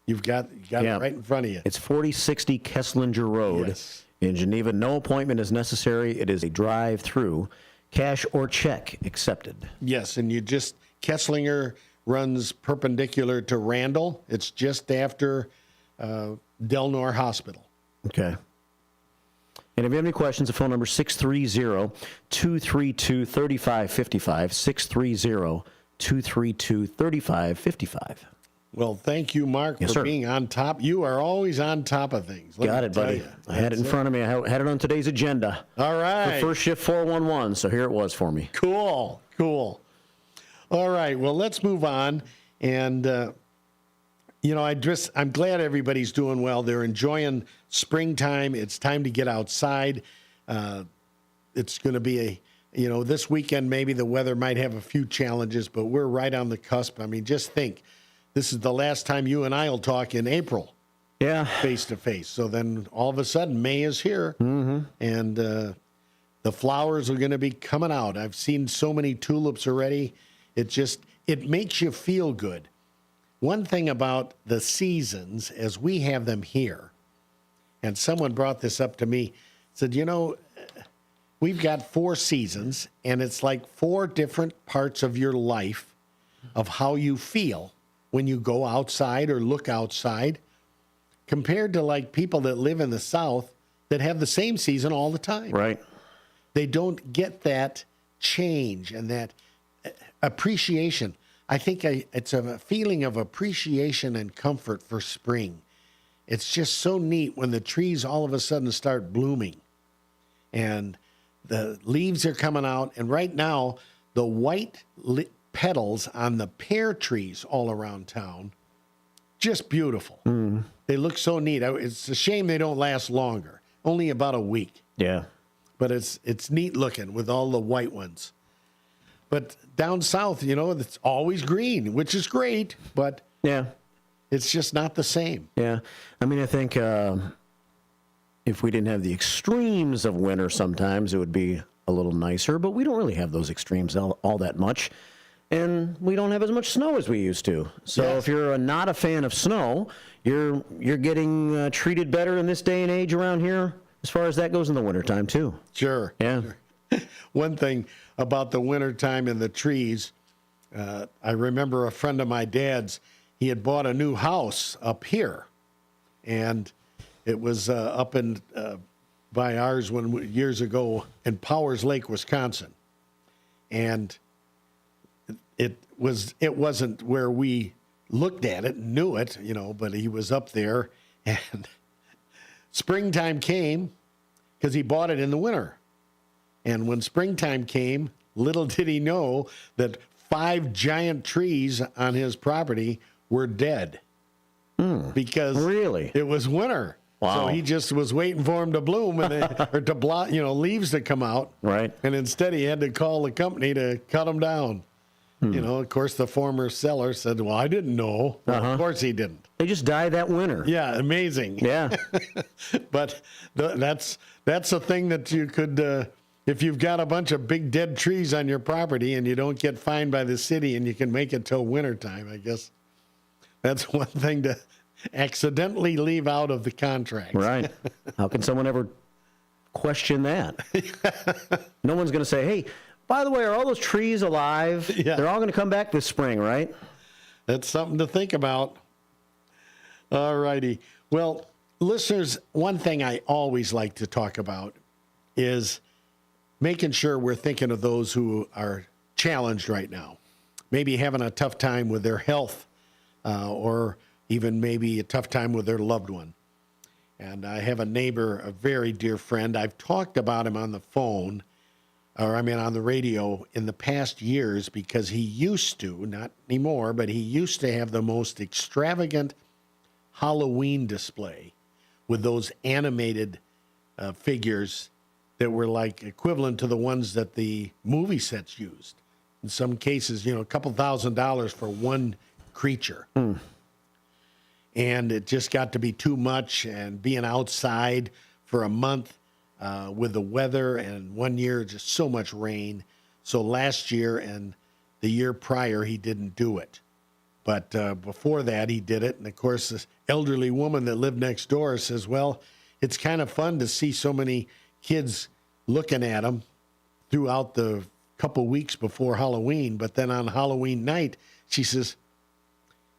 You've got it right in front of you. It's 4060 Kesslinger Road in Geneva. No appointment is necessary. It is a drive-through. Cash or check accepted. Yes, and Kesslinger runs perpendicular to Randall. It's just after Delnor Hospital. Okay. And if you have any questions, the phone number is 630-232-3555, 630-232-3555. Well, thank you, Mark, for being on top. You are always on top of things. Got it, buddy. I had it in front of me. I had it on today's agenda. All right. For first shift 411, so here it was for me. Cool. All right, well, let's move on. And, I'm glad everybody's doing well. They're enjoying springtime. It's time to get outside. It's going to be this weekend, maybe the weather might have a few challenges, but we're right on the cusp. I mean, just think, this is the last time you and I will talk in April. Yeah. Face to face. So then all of a sudden, May is here. Mm-hmm. And the flowers are going to be coming out. I've seen so many tulips already. It makes you feel good. One thing about the seasons, as we have them here, and someone brought this up to me, said, we've got 4 seasons, and it's like 4 different parts of your life of how you feel when you go outside or look outside, compared to like people that live in the South that have the same season all the time. Right. They don't get that change and that appreciation. I think it's a feeling of appreciation and comfort for spring. It's just so neat when the trees all of a sudden start blooming and the leaves are coming out. And right now, the white petals on the pear trees all around town, just beautiful. Mm. They look so neat. It's a shame they don't last longer, only about a week. Yeah. But it's neat looking with all the white ones. But down south, it's always green, which is great, but yeah, it's just not the same. Yeah. I mean, I think if we didn't have the extremes of winter sometimes, it would be a little nicer, but we don't really have those extremes all that much. And we don't have as much snow as we used to. So if you're not a fan of snow, you're getting treated better in this day and age around here as far as that goes in the wintertime, too. Sure. Yeah. Sure. One thing about the wintertime and the trees, I remember a friend of my dad's, he had bought a new house up here. And it was up in by ours years ago in Powers Lake, Wisconsin. And it wasn't where we looked at it and knew it, but he was up there, and springtime came because he bought it in the winter. And when springtime came, little did he know that 5 giant trees on his property were dead. Because really? It was winter. Wow. So he just was waiting for them to bloom or to leaves to come out. Right. And instead he had to call the company to cut them down. Of course, the former seller said, well, I didn't know. Well, of course he didn't. They just died that winter. Yeah, amazing. Yeah. But that's a thing that you could, if you've got a bunch of big dead trees on your property and you don't get fined by the city and you can make it till wintertime, I guess that's one thing to accidentally leave out of the contract. Right. How can someone ever question that? No one's going to say, hey, by the way, are all those trees alive? Yeah. They're all going to come back this spring, right? That's something to think about. All righty. Well, listeners, one thing I always like to talk about is making sure we're thinking of those who are challenged right now, maybe having a tough time with their health, or even maybe a tough time with their loved one. And I have a neighbor, a very dear friend. I've talked about him on the phone, on the radio in the past years, because he used to, not anymore, but he used to have the most extravagant Halloween display with those animated figures that were like equivalent to the ones that the movie sets used. In some cases, a couple $1,000s for one creature. And it just got to be too much, and being outside for a month with the weather, and one year just so much rain. So last year and the year prior, he didn't do it. But before that, he did it. And of course, this elderly woman that lived next door says, well, it's kind of fun to see so many kids looking at him throughout the couple weeks before Halloween. But then on Halloween night, she says,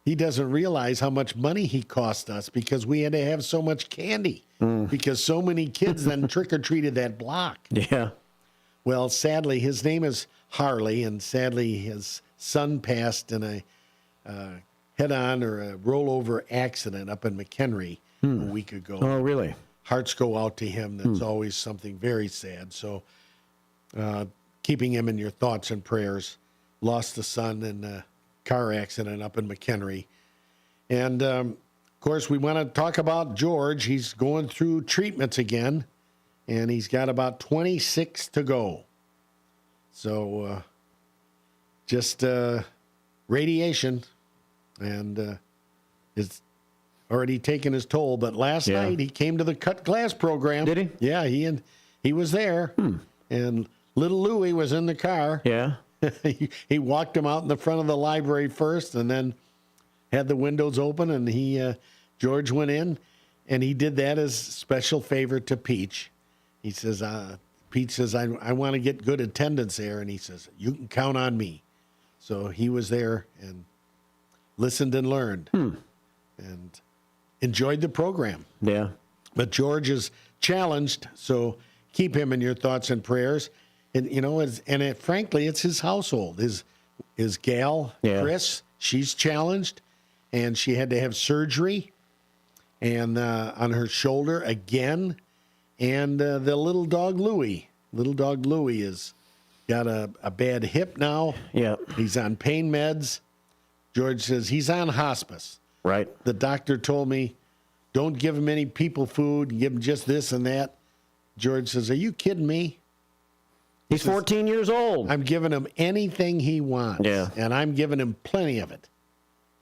he doesn't realize how much money he cost us because we had to have so much candy because so many kids then trick-or-treated that block. Yeah. Well, sadly, his name is Harley, and sadly his son passed in a head-on or a rollover accident up in McHenry a week ago. Oh, really? Hearts go out to him. That's always something very sad. So keeping him in your thoughts and prayers. Lost a son in a car accident up in McHenry. And, of course, we want to talk about George. He's going through treatments again, and he's got about 26 to go. So just radiation, and it's already taken his toll. But last night he came to the cut glass program. Did he? Yeah, he was there. And little Louie was in the car. Yeah. He walked him out in the front of the library first, and then had the windows open, and George went in, and he did that as a special favor to Peach. He says, Pete says, I want to get good attendance there, and he says, you can count on me. So he was there and listened and learned and enjoyed the program. Yeah. But George is challenged, so keep him in your thoughts and prayers. And frankly, it's his household. His gal, Chris, she's challenged, and she had to have surgery and on her shoulder again. And the little dog Louie has got a bad hip now. Yeah, he's on pain meds. George says he's on hospice. Right. The doctor told me, don't give him any people food. Give him just this and that. George says, are you kidding me? He's 14 years old. I'm giving him anything he wants. Yeah. And I'm giving him plenty of it.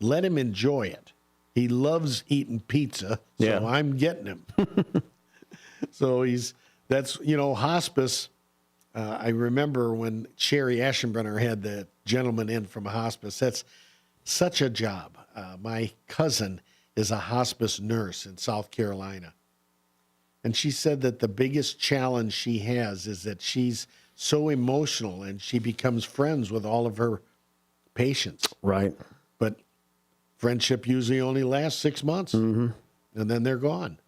Let him enjoy it. He loves eating pizza, so I'm getting him. So that's hospice. I remember when Sherry Aschenbrenner had the gentleman in from hospice. That's such a job. My cousin is a hospice nurse in South Carolina. And she said that the biggest challenge she has is that she's so emotional and she becomes friends with all of her patients. Right. But friendship usually only lasts 6 months, and then they're gone.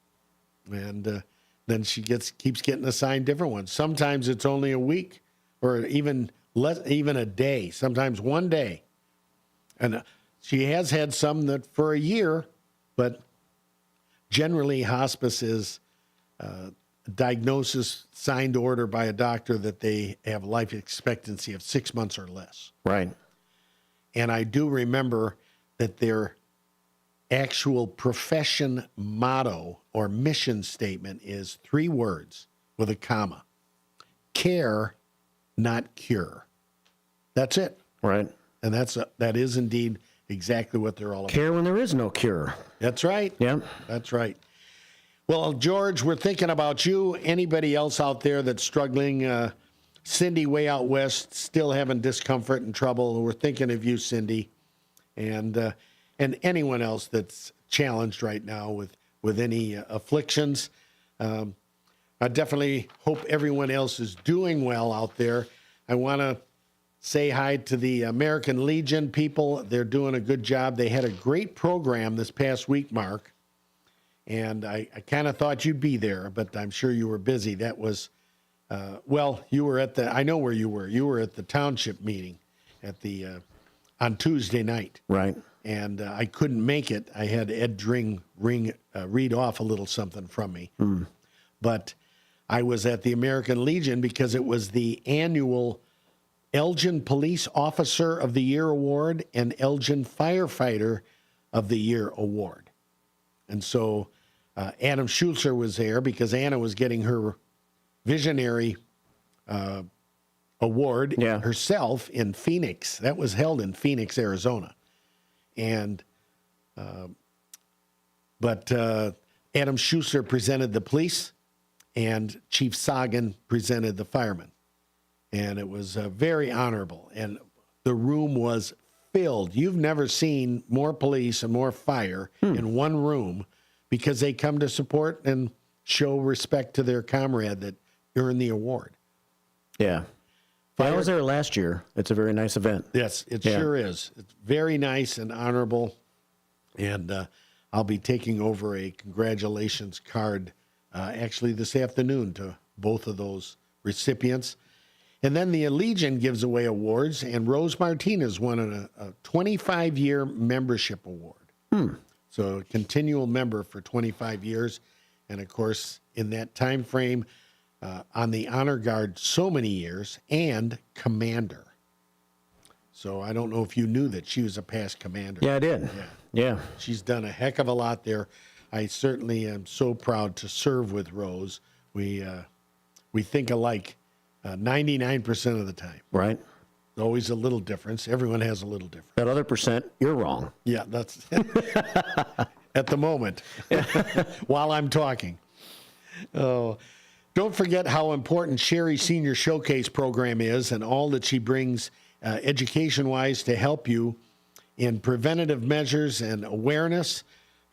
And then she keeps getting assigned different ones. Sometimes it's only a week, or even a day. Sometimes 1 day. And she has had some that for a year, but generally hospice is diagnosis signed order by a doctor that they have a life expectancy of 6 months or less. Right. And I do remember that their actual profession motto or mission statement is 3 words with a comma. Care, not cure. That's it. Right. And that is indeed exactly what they're all about. Care when there is no cure. That's right. Yeah. That's right. Well, George, we're thinking about you. Anybody else out there that's struggling? Cindy, way out west, still having discomfort and trouble. We're thinking of you, Cindy, and anyone else that's challenged right now with any afflictions. I definitely hope everyone else is doing well out there. I want to say hi to the American Legion people. They're doing a good job. They had a great program this past week, Mark. And I kind of thought you'd be there, but I'm sure you were busy. That was, you were I know where you were. You were at the township meeting on Tuesday night. Right. And I couldn't make it. I had Ed Dring read off a little something from me. But I was at the American Legion because it was the annual Elgin Police Officer of the Year Award and Elgin Firefighter of the Year Award. And so Adam Schulzer was there because Anna was getting her visionary award herself in Phoenix. That was held in Phoenix, Arizona. And but Adam Schulzer presented the police and Chief Sagan presented the firemen. And it was very honorable. And the room was filled. You've never seen more police and more fire in one room because they come to support and show respect to their comrade that earned the award. Yeah. I was there last year. It's a very nice event. Yes, it sure is. It's very nice and honorable. And I'll be taking over a congratulations card actually this afternoon to both of those recipients. And then the Legion gives away awards, and Rose Martinez won a 25-year membership award. So a continual member for 25 years. And, of course, in that time frame, on the Honor Guard so many years, and commander. So I don't know if you knew that she was a past commander. Yeah, I did. Yeah. She's done a heck of a lot there. I certainly am so proud to serve with Rose. We think alike 99% of the time. Right. Always a little difference. Everyone has a little difference. That other percent, you're wrong. Yeah, that's at the moment while I'm talking. Oh, don't forget how important Sherry's Senior Showcase program is and all that she brings education-wise to help you in preventative measures and awareness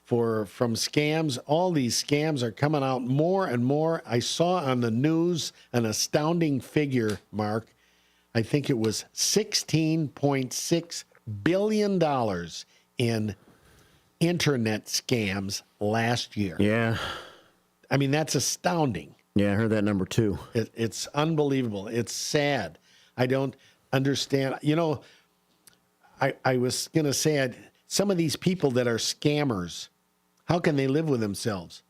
from scams. All these scams are coming out more and more. I saw on the news an astounding figure, Mark. I think it was $16.6 billion in internet scams last year. Yeah. I mean, that's astounding. Yeah, I heard that number too. It's unbelievable. It's sad. I don't understand. You know, I was going to say, some of these people that are scammers, how can they live with themselves?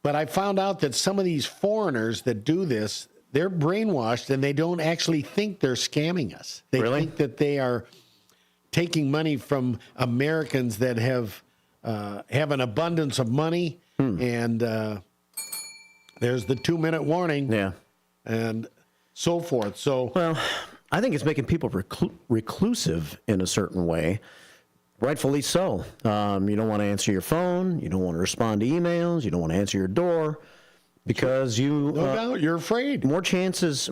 But I found out that some of these foreigners that do this, they're brainwashed and they don't actually think they're scamming us. They think that they are taking money from Americans that have an abundance of money. And there's the 2-minute warning. Yeah. And so forth. So, well, I think it's making people reclusive in a certain way. Rightfully so. You don't want to answer your phone. You don't want to respond to emails. You don't want to answer your door because no doubt you're afraid. More chances,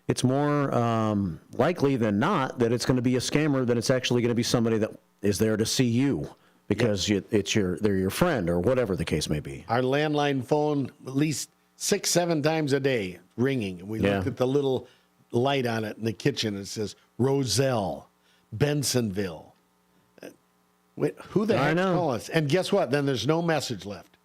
it's more likely than not that it's going to be a scammer than it's actually going to be somebody that is there to see you because they're your friend or whatever the case may be. Our landline phone, at least 6-7 times a day, ringing. We look at the little light on it in the kitchen. It says Roselle, Bensonville. Who the heck call us? And guess what? Then there's no message left.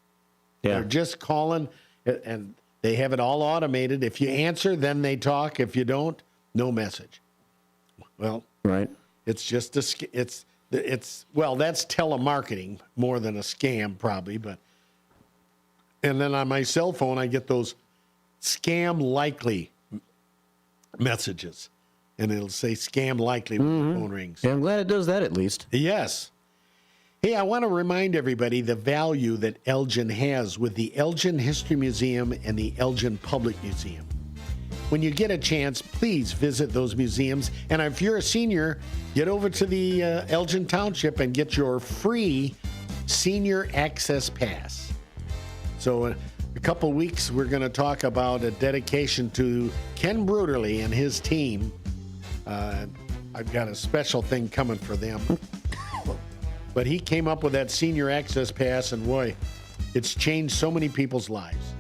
Yeah. They're just calling, and they have it all automated. If you answer, then they talk. If you don't, no message. Well, right. It's just that's telemarketing more than a scam probably, but. And then on my cell phone, I get those scam likely messages, and it'll say scam likely when the phone rings. Yeah, I'm glad it does that at least. Yes. Hey, I want to remind everybody the value that Elgin has with the Elgin History Museum and the Elgin Public Museum. When you get a chance, please visit those museums. And if you're a senior, get over to the Elgin Township and get your free senior access pass. So in a couple weeks, we're going to talk about a dedication to Ken Bruderly and his team. I've got a special thing coming for them. But he came up with that senior access pass, and boy, it's changed so many people's lives.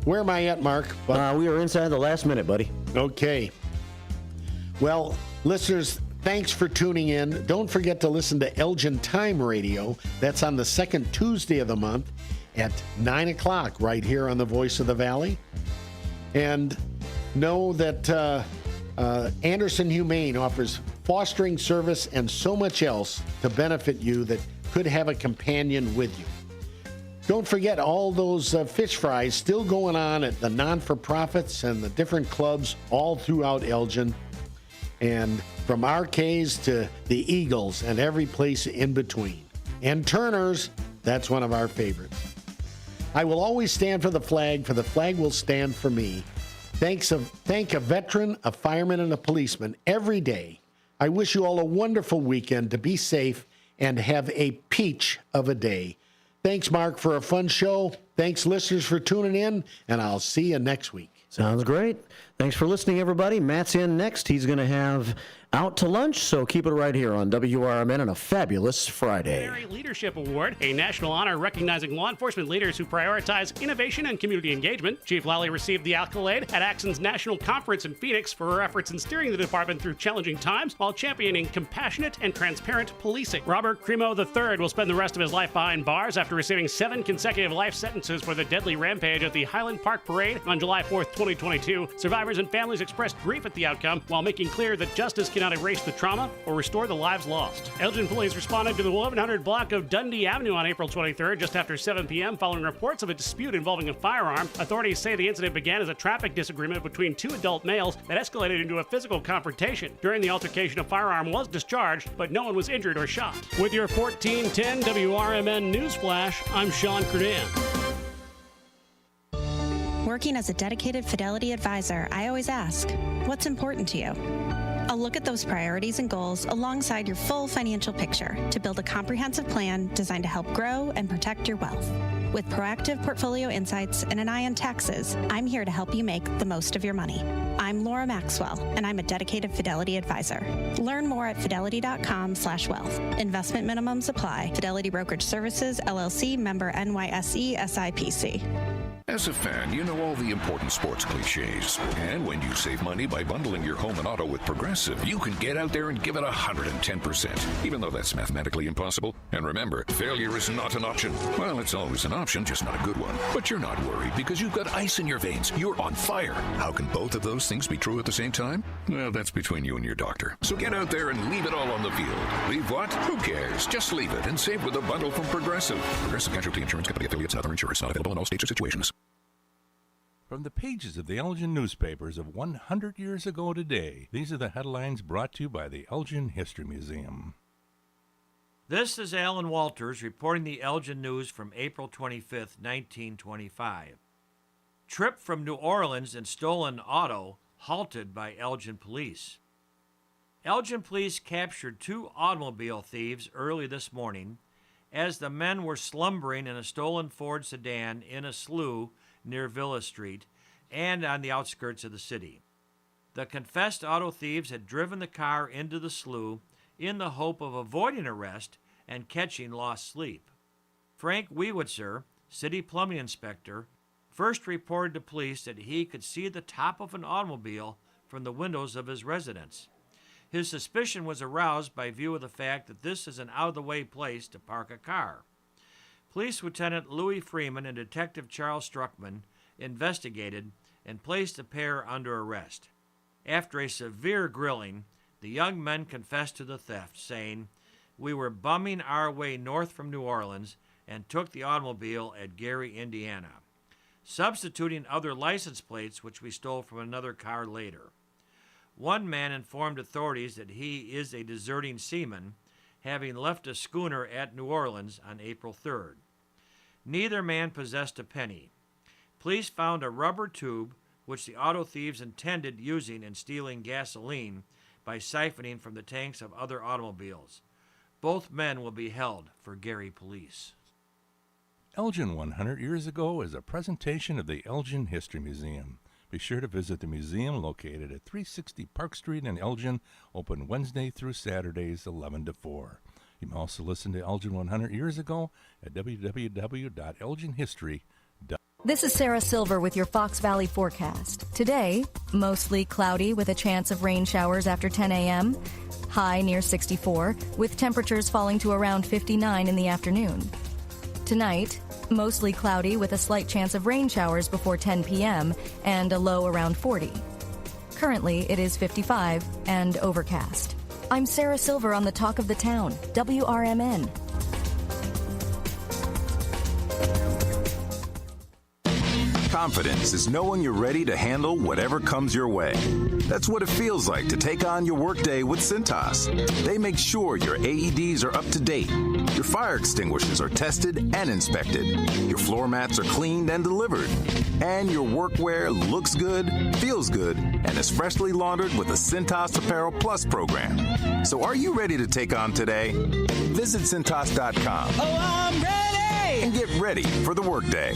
Where am I at, Mark? We are inside the last minute, buddy. Okay. Well, listeners, thanks for tuning in. Don't forget to listen to Elgin Time Radio. That's on the second Tuesday of the month at 9 o'clock right here on the Voice of the Valley. And know that Anderson Humane offers fostering service and so much else to benefit you that could have a companion with you. Don't forget all those fish fries still going on at the non-for-profits and the different clubs all throughout Elgin. And from RK's to the Eagles and every place in between. And Turner's, that's one of our favorites. I will always stand for the flag will stand for me. Thank a veteran, a fireman, and a policeman every day. I wish you all a wonderful weekend, to be safe and have a peach of a day. Thanks, Mark, for a fun show. Thanks, listeners, for tuning in, and I'll see you next week. Sounds great. Thanks for listening, everybody. Matt's in next. He's going to have Out to Lunch, so keep it right here on WRMN on a fabulous Friday. Leadership Award, a national honor recognizing law enforcement leaders who prioritize innovation and community engagement. Chief Lally received the accolade at Axon's National Conference in Phoenix for her efforts in steering the department through challenging times while championing compassionate and transparent policing. Robert Cremo III will spend the rest of his life behind bars after receiving 7 consecutive life sentences for the deadly rampage at the Highland Park Parade on July 4th, 2022. Survivors and families expressed grief at the outcome while making clear that justice cannot erase the trauma or restore the lives lost. Elgin police responded to the 1100 block of Dundee Avenue on April 23rd, just after 7 p.m., following reports of a dispute involving a firearm. Authorities say the incident began as a traffic disagreement between 2 adult males that escalated into a physical confrontation. During the altercation, a firearm was discharged, but no one was injured or shot. With your 1410 WRMN News Flash, I'm Sean Kernan. Working as a dedicated Fidelity advisor, I always ask, what's important to you? I'll look at those priorities and goals alongside your full financial picture to build a comprehensive plan designed to help grow and protect your wealth. With proactive portfolio insights and an eye on taxes, I'm here to help you make the most of your money. I'm Laura Maxwell, and I'm a dedicated Fidelity advisor. Learn more at fidelity.com/wealth. Investment minimums apply. Fidelity Brokerage Services, LLC, member NYSE, SIPC. As a fan, you know all the important sports cliches. And when you save money by bundling your home and auto with Progressive, you can get out there and give it 110%, even though that's mathematically impossible. And remember, failure is not an option. Well, it's always an option, just not a good one. But you're not worried because you've got ice in your veins. You're on fire. How can both of those things be true at the same time? Well, that's between you and your doctor. So get out there and leave it all on the field. Leave what? Who cares? Just leave it and save with a bundle from Progressive. Progressive Casualty Insurance Company affiliates and other insurers, not available in all states or situations. From the pages of the Elgin newspapers of 100 years ago today, these are the headlines brought to you by the Elgin History Museum. This is Alan Walters reporting the Elgin News from April 25th, 1925. Trip from New Orleans in stolen auto halted by Elgin police. Elgin police captured 2 automobile thieves early this morning as the men were slumbering in a stolen Ford sedan in a slough near Villa Street and on the outskirts of the city. The confessed auto thieves had driven the car into the slough in the hope of avoiding arrest and catching lost sleep. Frank Wiewitzer, city plumbing inspector, first reported to police that he could see the top of an automobile from the windows of his residence. His suspicion was aroused by view of the fact that this is an out-of-the-way place to park a car. Police Lieutenant Louis Freeman and Detective Charles Struckman investigated and placed the pair under arrest. After a severe grilling, the young men confessed to the theft, saying, "We were bumming our way north from New Orleans and took the automobile at Gary, Indiana, substituting other license plates which we stole from another car later." One man informed authorities that he is a deserting seaman, having left a schooner at New Orleans on April 3rd. Neither man possessed a penny. Police found a rubber tube which the auto thieves intended using in stealing gasoline by siphoning from the tanks of other automobiles. Both men will be held for Gary police. Elgin 100 Years Ago is a presentation of the Elgin History Museum. Be sure to visit the museum located at 360 Park Street in Elgin, open Wednesday through Saturdays 11 to 4. You can also listen to Elgin 100 Years Ago at www.elginhistory.com. This is Sarah Silver with your Fox Valley forecast. Today, mostly cloudy with a chance of rain showers after 10 a.m., high near 64, with temperatures falling to around 59 in the afternoon. Tonight, mostly cloudy with a slight chance of rain showers before 10 p.m. and a low around 40. Currently, it is 55 and overcast. I'm Sarah Silver on the Talk of the Town, WRMN. Confidence is knowing you're ready to handle whatever comes your way. That's what it feels like to take on your workday with Cintas. They make sure your AEDs are up to date, your fire extinguishers are tested and inspected, your floor mats are cleaned and delivered, and your workwear looks good, feels good, and is freshly laundered with the Cintas Apparel Plus program. So are you ready to take on today? Visit Cintas.com. Oh, I'm ready! And get ready for the workday.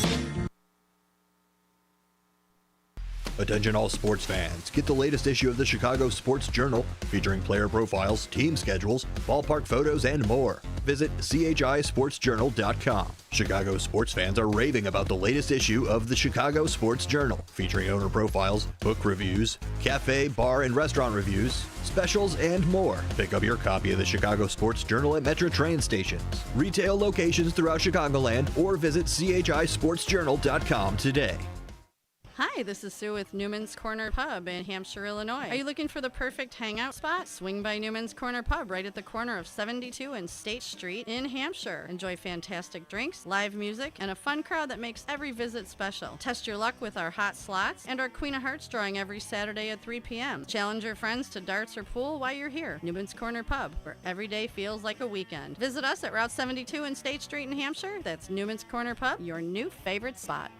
Attention all sports fans. Get the latest issue of the Chicago Sports Journal featuring player profiles, team schedules, ballpark photos, and more. Visit CHISportsJournal.com. Chicago sports fans are raving about the latest issue of the Chicago Sports Journal featuring owner profiles, book reviews, cafe, bar, and restaurant reviews, specials, and more. Pick up your copy of the Chicago Sports Journal at Metro train stations, retail locations throughout Chicagoland, or visit CHISportsJournal.com today. Hi, this is Sue with Newman's Corner Pub in Hampshire, Illinois. Are you looking for the perfect hangout spot? Swing by Newman's Corner Pub right at the corner of 72 and State Street in Hampshire. Enjoy fantastic drinks, live music, and a fun crowd that makes every visit special. Test your luck with our hot slots and our Queen of Hearts drawing every Saturday at 3 p.m. Challenge your friends to darts or pool while you're here. Newman's Corner Pub, where every day feels like a weekend. Visit us at Route 72 and State Street in Hampshire. That's Newman's Corner Pub, your new favorite spot.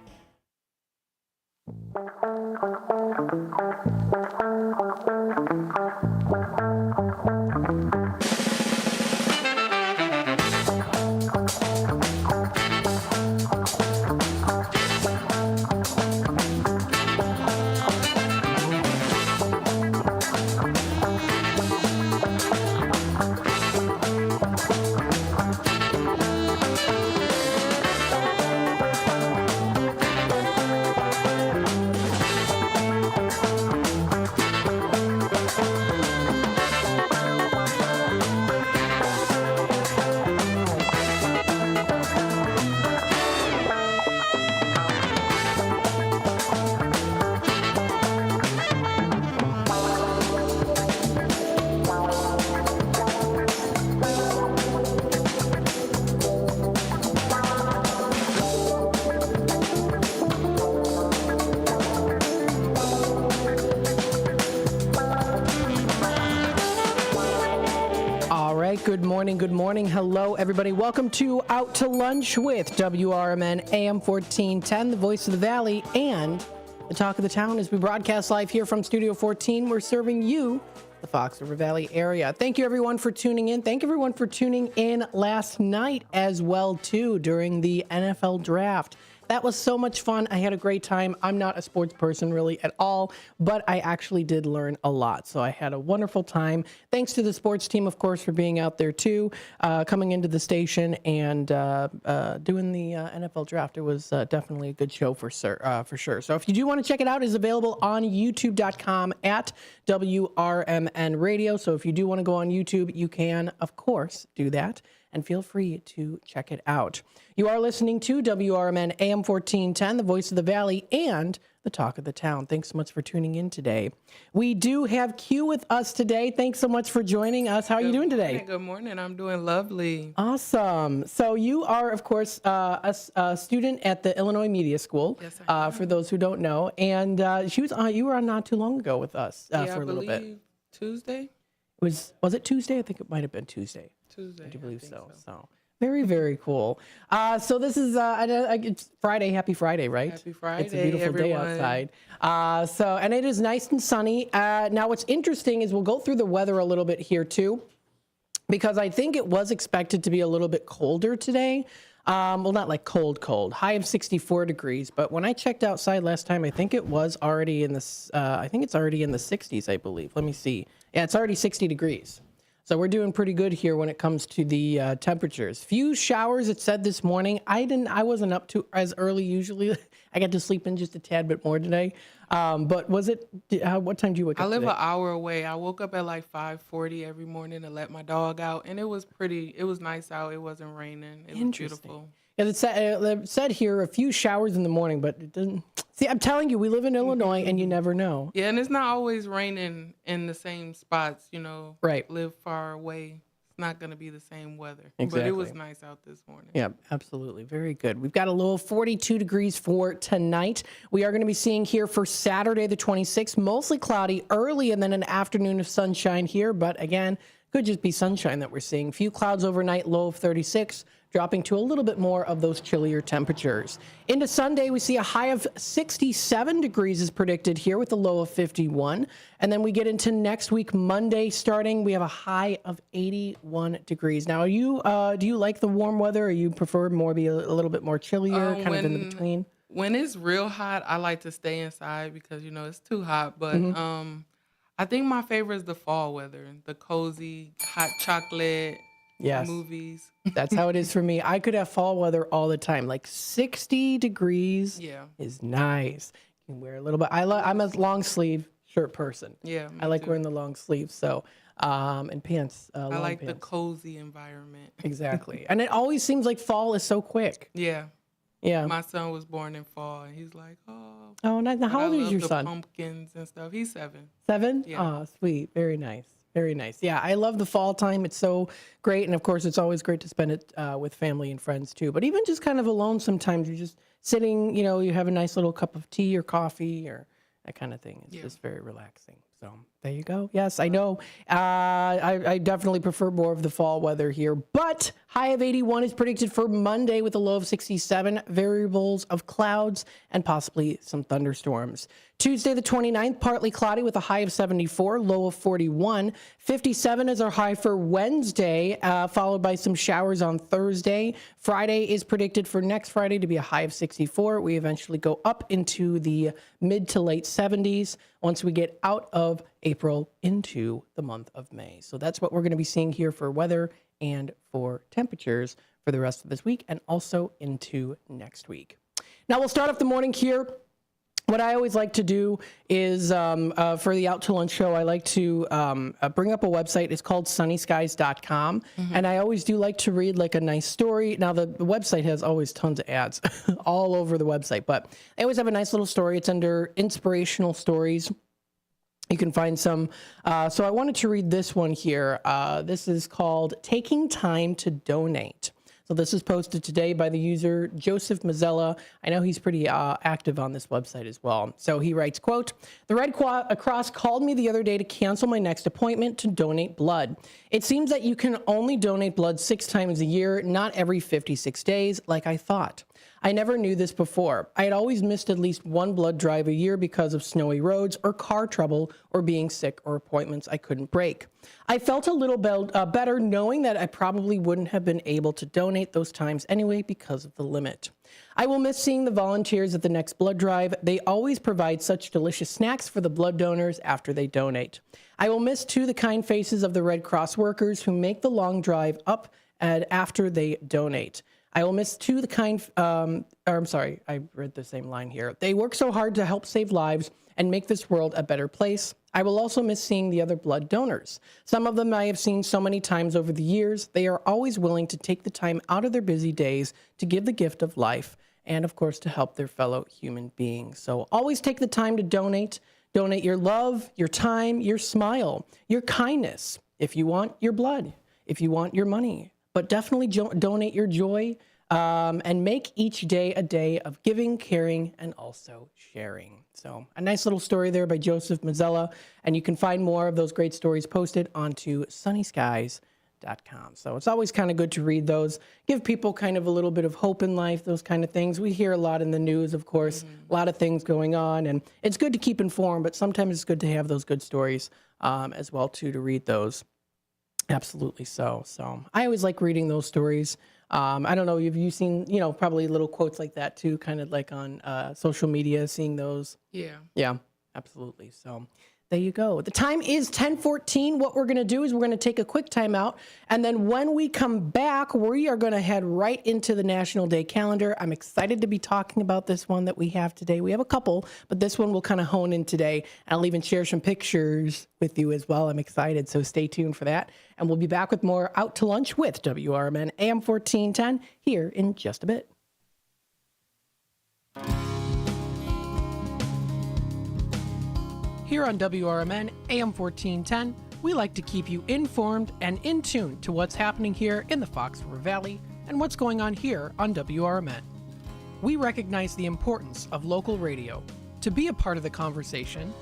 morning. Good morning. Hello, everybody. Welcome to Out to Lunch with WRMN AM 1410, the voice of the Valley, and the talk of the town. As we broadcast live here from Studio 14, we're serving you, the Fox River Valley area. Thank you, everyone, for tuning in. Thank you, everyone, for tuning in last night as well, too, during the NFL draft. That was so much fun. I had a great time. I'm not a sports person really at all, but I actually did learn a lot. So I had a wonderful time. Thanks to the sports team, of course, for being out there too, coming into the station and doing the NFL draft. It was definitely a good show for sure. So if you do want to check it out, it's available on youtube.com at WRMN Radio. So if you do want to go on YouTube, you can, of course, do that. And feel free to check it out. You are listening to WRMN AM 1410, the voice of the Valley, and the talk of the town. Thanks so much for tuning in today. We do have Q with us today. Thanks so much for joining us. How are you doing today? Good morning. I'm doing lovely. Awesome. So you are, of course, a student at the Illinois Media School, yes, I am. For those who don't know. And you were on not too long ago with us for a little bit. Tuesday? Was it Tuesday? I think it might have been Tuesday. Tuesday. I do believe so. So very, very cool. So this is it's Friday. Happy Friday, right? Happy Friday. It's a beautiful day outside. And it is nice and sunny. Now, what's interesting is we'll go through the weather a little bit here too, because I think it was expected to be a little bit colder today. Well, not like cold, high of 64 degrees. But when I checked outside last time, I think it was already in the, I think it's already in the 60s, I believe. Let me see. Yeah, it's already 60 degrees. So we're doing pretty good here when it comes to the temperatures. Few showers, it said this morning. I wasn't up to as early usually. I got to sleep in just a tad bit more today. But was it, what time do you wake up I live today? an hour away. I woke up at like 5:40 every morning to let my dog out. And it was nice out. It wasn't raining. It was beautiful. Yeah, it said here a few showers in the morning, but it didn't. See, I'm telling you, we live in Illinois, and you never know. Yeah, and it's not always raining in the same spots, Right. Live far away. It's not going to be the same weather. Exactly. But it was nice out this morning. Yeah, absolutely. Very good. We've got a low of 42 degrees for tonight. We are going to be seeing here for Saturday the 26th, mostly cloudy early and then an afternoon of sunshine here. But again, could just be sunshine that we're seeing. Few clouds overnight, low of 36. Dropping to a little bit more of those chillier temperatures. Into Sunday, we see a high of 67 degrees is predicted here with a low of 51. And then we get into next week, Monday starting, we have a high of 81 degrees. Now, do you like the warm weather or you prefer more be a little bit more chillier, kind of in the between? When it's real hot, I like to stay inside because, it's too hot. But I think my favorite is the fall weather, the cozy, hot chocolate. Yes. Movies. That's how it is for me. I could have fall weather all the time. Like 60 degrees is nice. You can wear a little bit. I'm a long sleeve shirt person. Yeah. I like wearing the long sleeves. So, and pants. I like pants. the cozy environment. Exactly. And it always seems like fall is so quick. Yeah. Yeah. My son was born in fall, and he's like, oh. Oh, nice. Now, how old is your son? Pumpkins and stuff. He's 7. 7? Yeah. Oh, sweet. Very nice. Very nice. Yeah, I love the fall time. It's so great. And of course, it's always great to spend it with family and friends too. But even just kind of alone sometimes, you're just sitting, you have a nice little cup of tea or coffee or that kind of thing. It's just very relaxing. So there you go. Yes, I know. I definitely prefer more of the fall weather here. But high of 81 is predicted for Monday with a low of 67. Variables of clouds and possibly some thunderstorms. Tuesday the 29th, partly cloudy with a high of 74, low of 41. 57 is our high for Wednesday, followed by some showers on Thursday. Friday is predicted for next Friday to be a high of 64. We eventually go up into the mid to late 70s once we get out of April into the month of May. So that's what we're going to be seeing here for weather and for temperatures for the rest of this week and also into next week. Now we'll start off the morning here. What I always like to do is, for the Out to Lunch show, I like to bring up a website. It's called sunnyskies.com. And I always do like to read like a nice story. Now, the website has always tons of ads all over the website, but I always have a nice little story. It's under inspirational stories. You can find some. So I wanted to read this one here. This is called Taking Time to Donate. So this is posted today by the user Joseph Mazzella. I know he's pretty active on this website as well. So he writes, quote, "The Red Cross called me the other day to cancel my next appointment to donate blood. It seems that you can only donate blood 6 times a year, not every 56 days, like I thought. I never knew this before. I had always missed at least one blood drive a year because of snowy roads or car trouble or being sick or appointments I couldn't break. I felt a little better knowing that I probably wouldn't have been able to donate those times anyway because of the limit. I will miss seeing the volunteers at the next blood drive. They always provide such delicious snacks for the blood donors after they donate. I will miss, too, the kind faces of the Red Cross workers who make the long drive up and after they donate. I will miss, too, the kind, I'm sorry, I read the same line here. They work so hard to help save lives and make this world a better place. I will also miss seeing the other blood donors. Some of them I have seen so many times over the years. They are always willing to take the time out of their busy days to give the gift of life and, of course, to help their fellow human beings. So always take the time to donate. Donate your love, your time, your smile, your kindness. If you want your blood, if you want your money. But definitely donate your joy and make each day a day of giving, caring, and also sharing. So a nice little story there by Joseph Mazzella. And you can find more of those great stories posted onto sunnyskies.com. So it's always kind of good to read those, give people kind of a little bit of hope in life, those kind of things. We hear a lot in the news, of course, a lot of things going on. And it's good to keep informed, but sometimes it's good to have those good stories as well, too, to read those. Absolutely so. So I always like reading those stories. I don't know, have you seen, probably little quotes like that too, kind of like on social media, seeing those? Yeah. Yeah, absolutely. So there you go. The time is 10:14. What we're going to do is we're going to take a quick time out. And then when we come back, we are going to head right into the National Day calendar. I'm excited to be talking about this one that we have today. We have a couple, but this one we'll kind of hone in today. And I'll even share some pictures with you as well. I'm excited. So stay tuned for that. And we'll be back with more Out to Lunch with WRMN AM 1410 here in just a bit. Here on WRMN AM 1410, we like to keep you informed and in tune to what's happening here in the Fox River Valley and what's going on here on WRMN. We recognize the importance of local radio to be a part of the conversation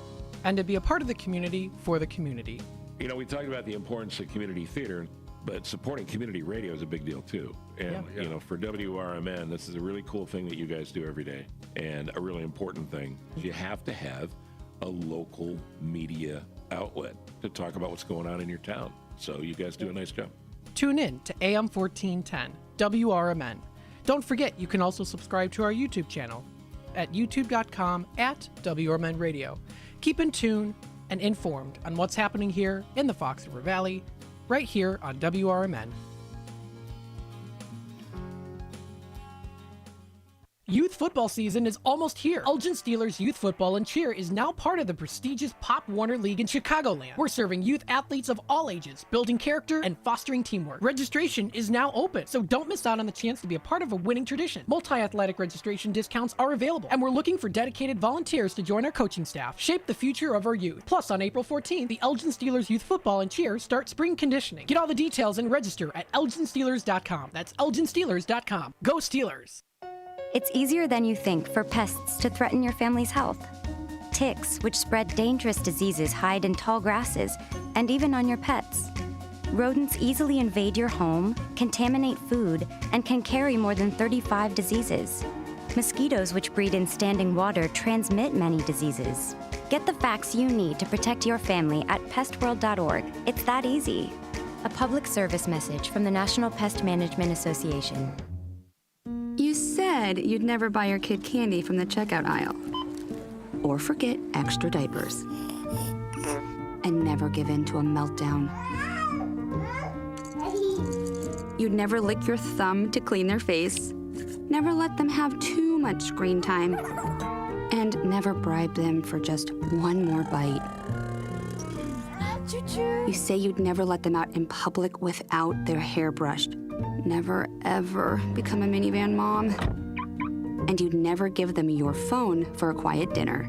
and to be a part of the community for the community. We talked about the importance of community theater, but supporting community radio is a big deal too. And, for WRMN, this is a really cool thing that you guys do every day, and a really important thing. You have to have a local media outlet to talk about what's going on in your town. So you guys do a nice job. Tune in to AM 1410, WRMN. Don't forget, you can also subscribe to our YouTube channel at youtube.com/WRMN Radio. Keep in tune and informed on what's happening here in the Fox River Valley, right here on WRMN. Youth football season is almost here. Elgin Steelers Youth Football and Cheer is now part of the prestigious Pop Warner League in Chicagoland. We're serving youth athletes of all ages, building character and fostering teamwork. Registration is now open, so don't miss out on the chance to be a part of a winning tradition. Multi-athletic registration discounts are available, and we're looking for dedicated volunteers to join our coaching staff. Shape the future of our youth. Plus, on April 14th, the Elgin Steelers Youth Football and Cheer start spring conditioning. Get all the details and register at elginsteelers.com. That's elginsteelers.com. Go Steelers! It's easier than you think for pests to threaten your family's health. Ticks, which spread dangerous diseases, hide in tall grasses and even on your pets. Rodents easily invade your home, contaminate food, and can carry more than 35 diseases. Mosquitoes, which breed in standing water, transmit many diseases. Get the facts you need to protect your family at pestworld.org. It's that easy. A public service message from the National Pest Management Association. You said you'd never buy your kid candy from the checkout aisle. Or forget extra diapers. And never give in to a meltdown. You'd never lick your thumb to clean their face. Never let them have too much screen time. And never bribe them for just one more bite. You say you'd never let them out in public without their hair brushed. Never, ever become a minivan mom. And you'd never give them your phone for a quiet dinner.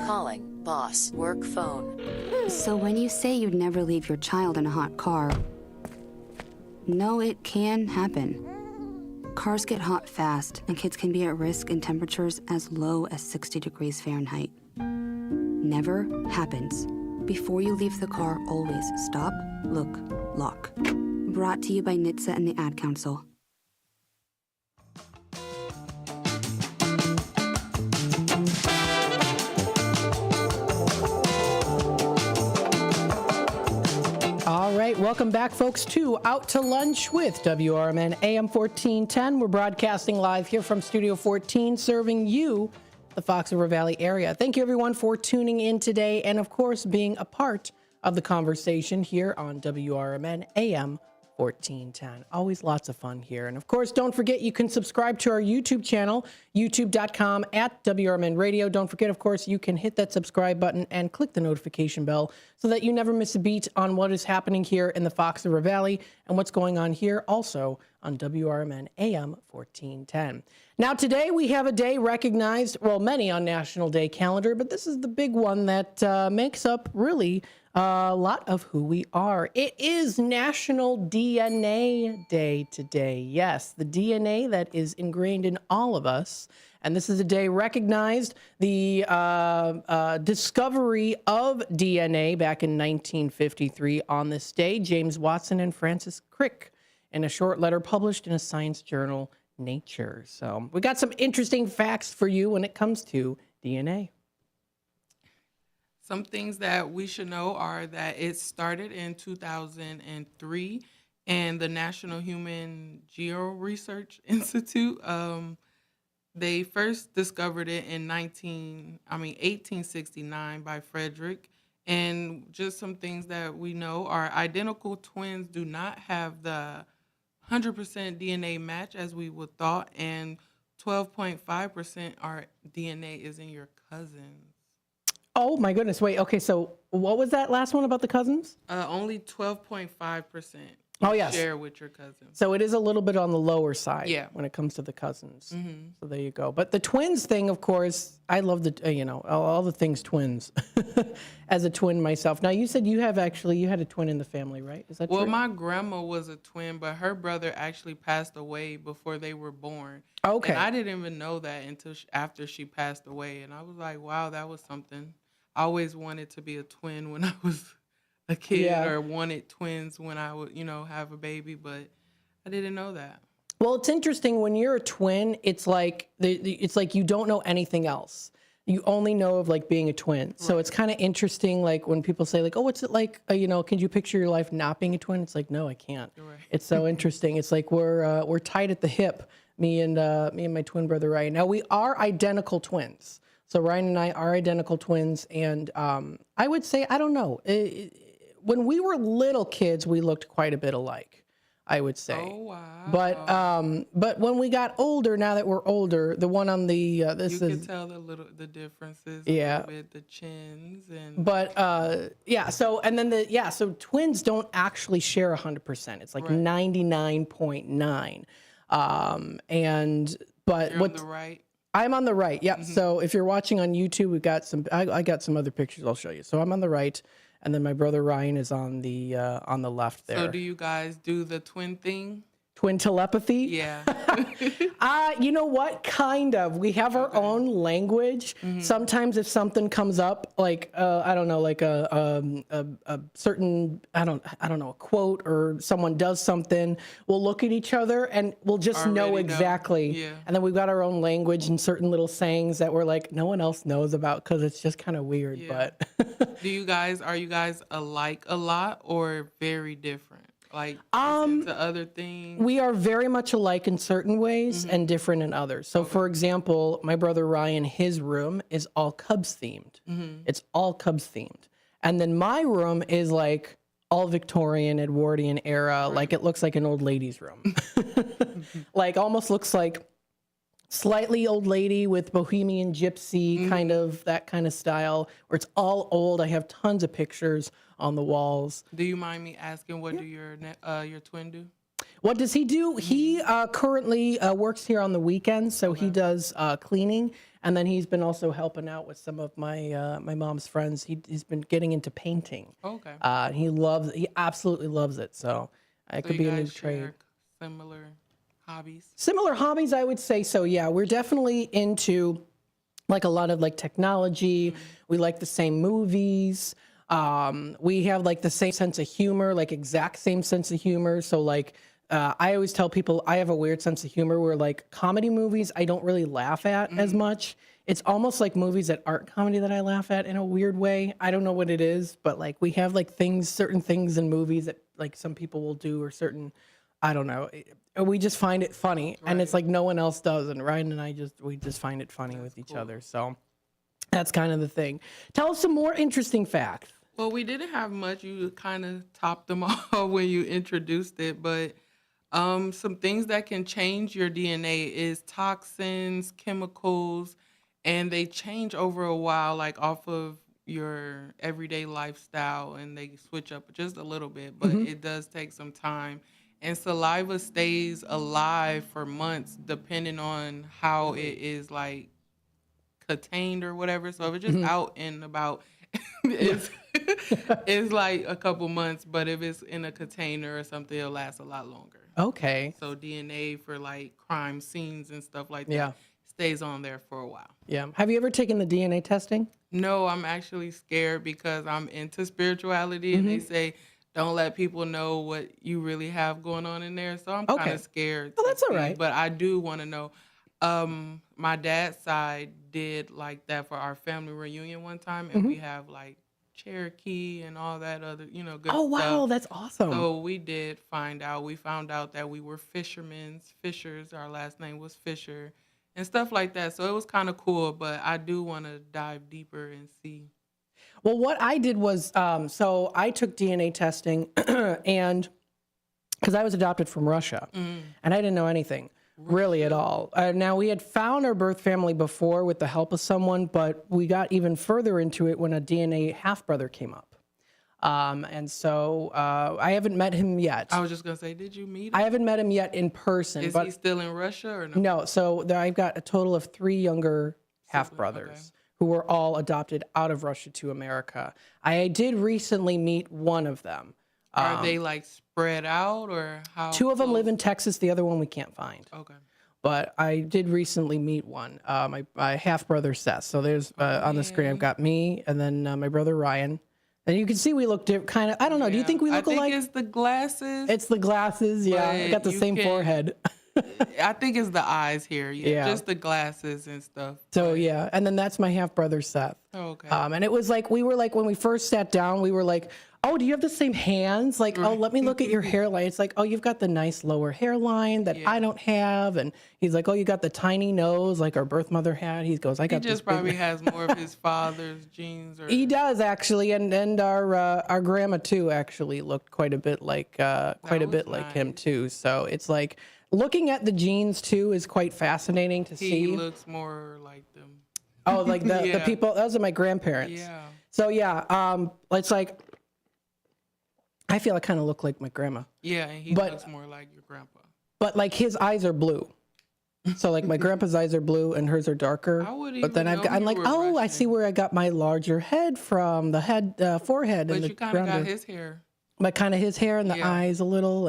Calling boss work phone. So when you say you'd never leave your child in a hot car, No, it can happen. Cars get hot fast, and kids can be at risk in temperatures as low as 60 degrees Fahrenheit. Never happens. Before you leave the car, always stop, look, lock. Brought to you by NHTSA and the Ad Council. All right, welcome back, folks, to Out to Lunch with WRMN AM 1410. We're broadcasting live here from Studio 14, serving you, the Fox River Valley area. Thank you, everyone, for tuning in today and, of course, being a part of the conversation here on WRMN AM 1410. Always lots of fun here. And, of course, don't forget you can subscribe to our YouTube channel, youtube.com/WRMN Radio. Don't forget, of course, you can hit that subscribe button and click the notification bell so that you never miss a beat on what is happening here in the Fox River Valley and what's going on here also on WRMN AM 1410. Now, today we have a day recognized, well, many on National Day calendar, but this is the big one that makes up really a lot of who we are. It is National DNA Day today. Yes, the DNA that is ingrained in all of us. And this is a day recognized the discovery of DNA back in 1953 on this day. James Watson and Francis Crick in a short letter published in a science journal, Nature. So we got some interesting facts for you when it comes to DNA. Some things that we should know are that it started in 2003, and the National Human Genome Research Institute, they first discovered it in 1869 by Frederick. And just some things that we know are identical twins do not have the 100% DNA match as we would thought, and 12.5% our DNA is in your cousins. Oh my goodness. Wait, okay, so what was that last one about the cousins? Only 12.5% Oh, yes. share with your cousins. So it is a little bit on the lower side Yeah. when it comes to the cousins. Mhm. So there you go. But the twins thing, of course, I love the, all the things twins as a twin myself. Now, you said you had a twin in the family, right? Is that Well, true? my grandma was a twin, but her brother actually passed away before they were born. Okay. And I didn't even know that until after she passed away. And I was like, wow, that was something. I always wanted to be a twin when I was a kid, Yeah. or wanted twins when I would, have a baby, but I didn't know that. Well, it's interesting when you're a twin. It's like it's like you don't know anything else. You only know of like being a twin. So it's kind of interesting, like when people say like, "Oh, what's it like? Can you picture your life not being a twin?" It's like, no, I can't. Right. It's so interesting. It's like we're tied at the hip, me and my twin brother Ryan. Now we are identical twins. So Ryan and I are identical twins, and I would say I don't know. When we were little kids, we looked quite a bit alike, I would say. Oh, wow. But when we got older, now that we're older, the one on the You can tell the differences. Yeah. A little bit, the chins and. But so twins don't actually share 100%. It's like 99.9. But You're on the right. I'm on the right. Yep. So if you're watching on YouTube, we've got I got some other pictures I'll show you. So I'm on the right, and then my brother Ryan is on the left there. So do you guys do the twin thing? Twin telepathy? Yeah. You know what? Kind of. We have our own language. Sometimes if something comes up, like I don't know, like a certain I don't know, a quote, or someone does something, we'll look at each other and we'll just know exactly. Yeah. And then we've got our own language and certain little sayings that we're like no one else knows about because it's just kind of weird. Yeah. But are you guys alike a lot or very different? Like to other things? We are very much alike in certain ways and different in others. So, for example, my brother Ryan, his room is all Cubs themed. It's all Cubs themed. And then my room is like all Victorian, Edwardian era. Like it looks like an old lady's room. Like almost looks like slightly old lady with bohemian gypsy kind of that kind of style where it's all old. I have tons of pictures on the walls. Do you mind me asking what do your twin do? What does he do? He currently works here on the weekends, so he does cleaning, and then he's been also helping out with some of my my mom's friends. He's been getting into painting. Okay. He absolutely loves it. So It So could you be a new guys trade. share similar hobbies. Similar hobbies, I would say so. Yeah, we're definitely into like a lot of like technology. We like the same movies. We have like the same sense of humor, like exact same sense of humor. So like, I always tell people I have a weird sense of humor where like comedy movies, I don't really laugh at as much. It's almost like movies that aren't comedy that I laugh at in a weird way. I don't know what it is, but like we have like certain things in movies that like some people will do or certain, I don't know. We just find it funny, and it's like no one else does. And Ryan and we just find it funny with each other. So that's kind of the thing. Tell us some more interesting facts. Well, we didn't have much. You kind of topped them all when you introduced it, but some things that can change your DNA is toxins, chemicals, and they change over a while, like off of your everyday lifestyle, and they switch up just a little bit, but it does take some time. And saliva stays alive for months depending on how it is like contained or whatever. So if it's just out and about, it's like a couple months, but if it's in a container or something, it'll last a lot longer. Okay. So DNA for like crime scenes and stuff like that stays on there for a while. Yeah. Have you ever taken the DNA testing? No, I'm actually scared because I'm into spirituality and they say don't let people know what you really have going on in there. So I'm kind of scared. Oh, that's all right. But I do want to know. My dad's side did like that for our family reunion one time, and we have like Cherokee and all that other, good stuff. Oh, wow, that's awesome. So we did find out. We found out that we were Fishers. Our last name was Fisher, and stuff like that. So it was kind of cool, but I do want to dive deeper and see. Well, what I did was, so I took DNA testing, and because I was adopted from Russia, and I didn't know anything. Really at all. Now, we had found our birth family before with the help of someone, but we got even further into it when a DNA half-brother came up. And so I haven't met him yet. I was just going to say, did you meet him? I haven't met him yet in person. Is he still in Russia or no? No. So I've got a total of 3 younger half-brothers who were all adopted out of Russia to America. I did recently meet one of them. Are they like spread out or how? 2 of them live in Texas. The other one we can't find. Okay. But I did recently meet one, my half-brother Seth. So there's on the screen, I've got me and then my brother Ryan. And you can see we look kind of, I don't know, do you think we look alike? I think it's the glasses. It's the glasses, yeah. I got the same forehead. I think it's the eyes here, just the glasses and stuff. So, yeah, and then that's my half-brother Seth. Okay. And it was like, we were like, when we first sat down, we were like, oh, do you have the same hands? Like, oh, let me look at your hairline. It's like, oh, you've got the nice lower hairline that I don't have. And he's like, oh, you got the tiny nose like our birth mother had. He goes, I got He just probably has more of his father's genes. He does, actually. And our grandma, too, actually looked quite a bit like like him, too. So it's like looking at the genes, too, is quite fascinating to see. He looks more like them. Oh, like the people. Those are my grandparents. Yeah. So, yeah, it's like, I feel I kind of look like my grandma. Yeah, and he looks more like your grandpa. But like his eyes are blue. So like my grandpa's eyes are blue and hers are darker. But then I'm like, oh, Russian. I see where I got my larger head from, the forehead. But and you kind of got his hair. But kind of his hair and the eyes a little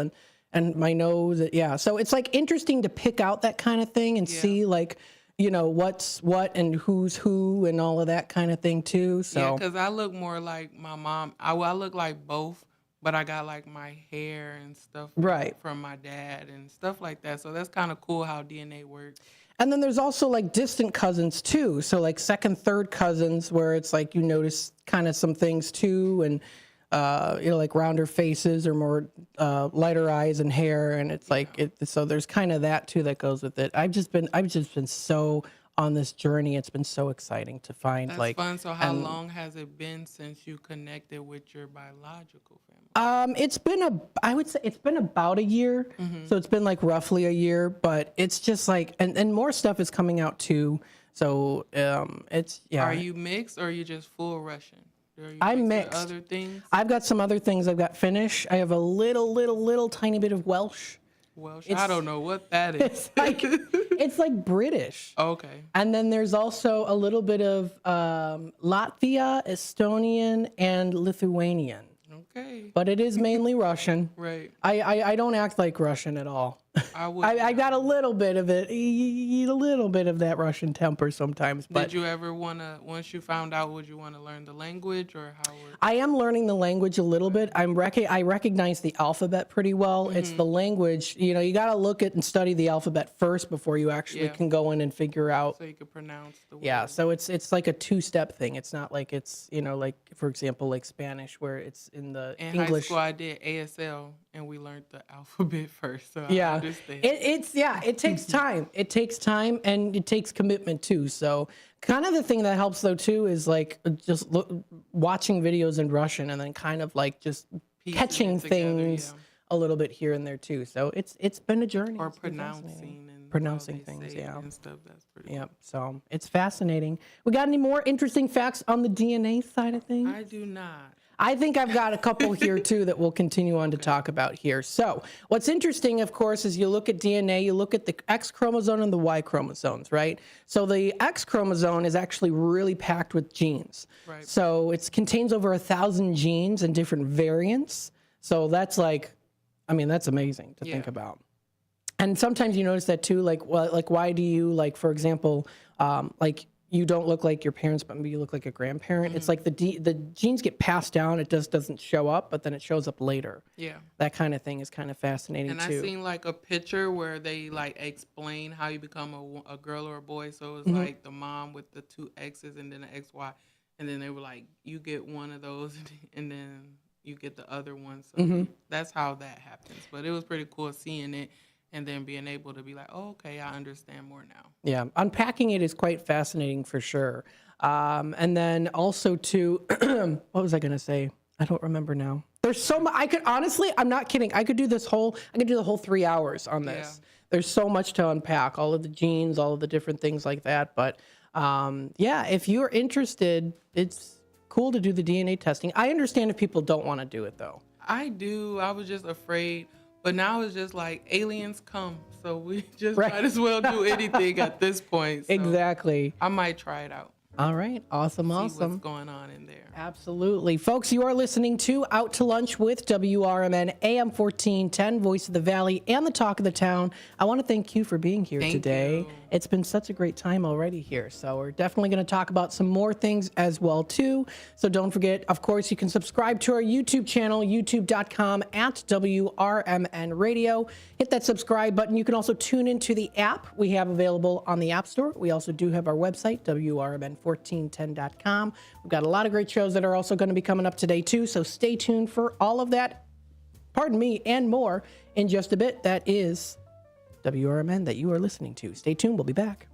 and my nose. Yeah. So it's like interesting to pick out that kind of thing and see like, what's what and who's who and all of that kind of thing too. So yeah, because I look more like my mom. I look like both. But I got like my hair and stuff from my dad and stuff like that. So that's kind of cool how DNA works. And then there's also like distant cousins too. So like second, third cousins where it's like you notice kind of some things too. And, like rounder faces or more lighter eyes and hair. And it's like, so there's kind of that too that goes with it. I've just been so on this journey. It's been so exciting to find. That's fun. So how long has it been since you connected with your biological family? I would say it's been about a year. So it's been like roughly a year, but it's just like, and more stuff is coming out too. So it's, yeah. Are you mixed or are you just full Russian? I'm mixed. Other things? I've got some other things. I've got Finnish. I have a little tiny bit of Welsh. I don't know what that is. It's like British. Okay. And then there's also a little bit of Latvia, Estonian, and Lithuanian. Okay. But it is mainly Russian. Right. I don't act like Russian at all. I got a little bit of it, a little bit of that Russian temper sometimes. But did you ever want to, once you found out, would you want to learn the language or how? I am learning the language a little bit. I recognize the alphabet pretty well. It's the language, you got to look at and study the alphabet first before you actually can go in and figure out. So you can pronounce the word. Yeah, so it's like a two-step thing. It's not like it's, like, for example, like Spanish where it's in the in English. high school, I did ASL, and we learned the alphabet first. So Yeah, I understand. it takes time. It takes time and it takes commitment too. So kind of the thing that helps though too is like just watching videos in Russian and then kind of like just catching things a little bit here and there too. So it's been a journey. Or It's been pronouncing things, say yeah. and stuff. That's pretty. Yep. So it's fascinating. We got any more interesting facts on the DNA side of things? I do not. I think I've got a couple here too that we'll continue on to talk about here. So what's interesting, of course, is you look at DNA, you look at the X chromosome and the Y chromosomes, right? So the X chromosome is actually really packed with genes. Right. So it contains over 1,000 genes and different variants. So that's like, that's amazing to think about. And sometimes you notice that too, like why do you, like, for example, like, you don't look like your parents, but maybe you look like a grandparent. It's like the genes get passed down. It just doesn't show up, but then it shows up later. Yeah. That kind of thing is kind of fascinating and too. I seen like a picture where they like explain how you become a girl or a boy. So it's Mhm. like the mom with the two X's and then the XY. And then they were like, you get one of those and then you get the other one. So that's how that happens. But it was pretty cool seeing it. And then being able to be like, oh, okay, I understand more now. Yeah, unpacking it is quite fascinating for sure. And then also too, what was I going to say? I don't remember now. There's so much. I could honestly, I'm not kidding. I could do the whole 3 hours on this. Yeah. There's so much to unpack, all of the genes, all of the different things like that. But yeah, if you're interested, it's cool to do the DNA testing. I understand if people don't want to do it though. I do. I was just afraid. But now it's just like aliens come, so we just might as well do anything at this point. So exactly. I might try it out. All right. Awesome. See awesome. what's going on in there. Absolutely. Folks, you are listening to Out to Lunch with WRMN AM 1410, Voice of the Valley, and the Talk of the Town. I want to thank you for being here today. It's been such a great time already here. So we're definitely going to talk about some more things as well, too. So don't forget, of course, you can subscribe to our YouTube channel, youtube.com/WRMN Radio. Hit that subscribe button. You can also tune into the app we have available on the App Store. We also do have our website, WRMN1410.com. We've got a lot of great shows that are also going to be coming up today, too. So stay tuned for all of that, and more in just a bit. That is WRMN that you are listening to. Stay tuned. We'll be back.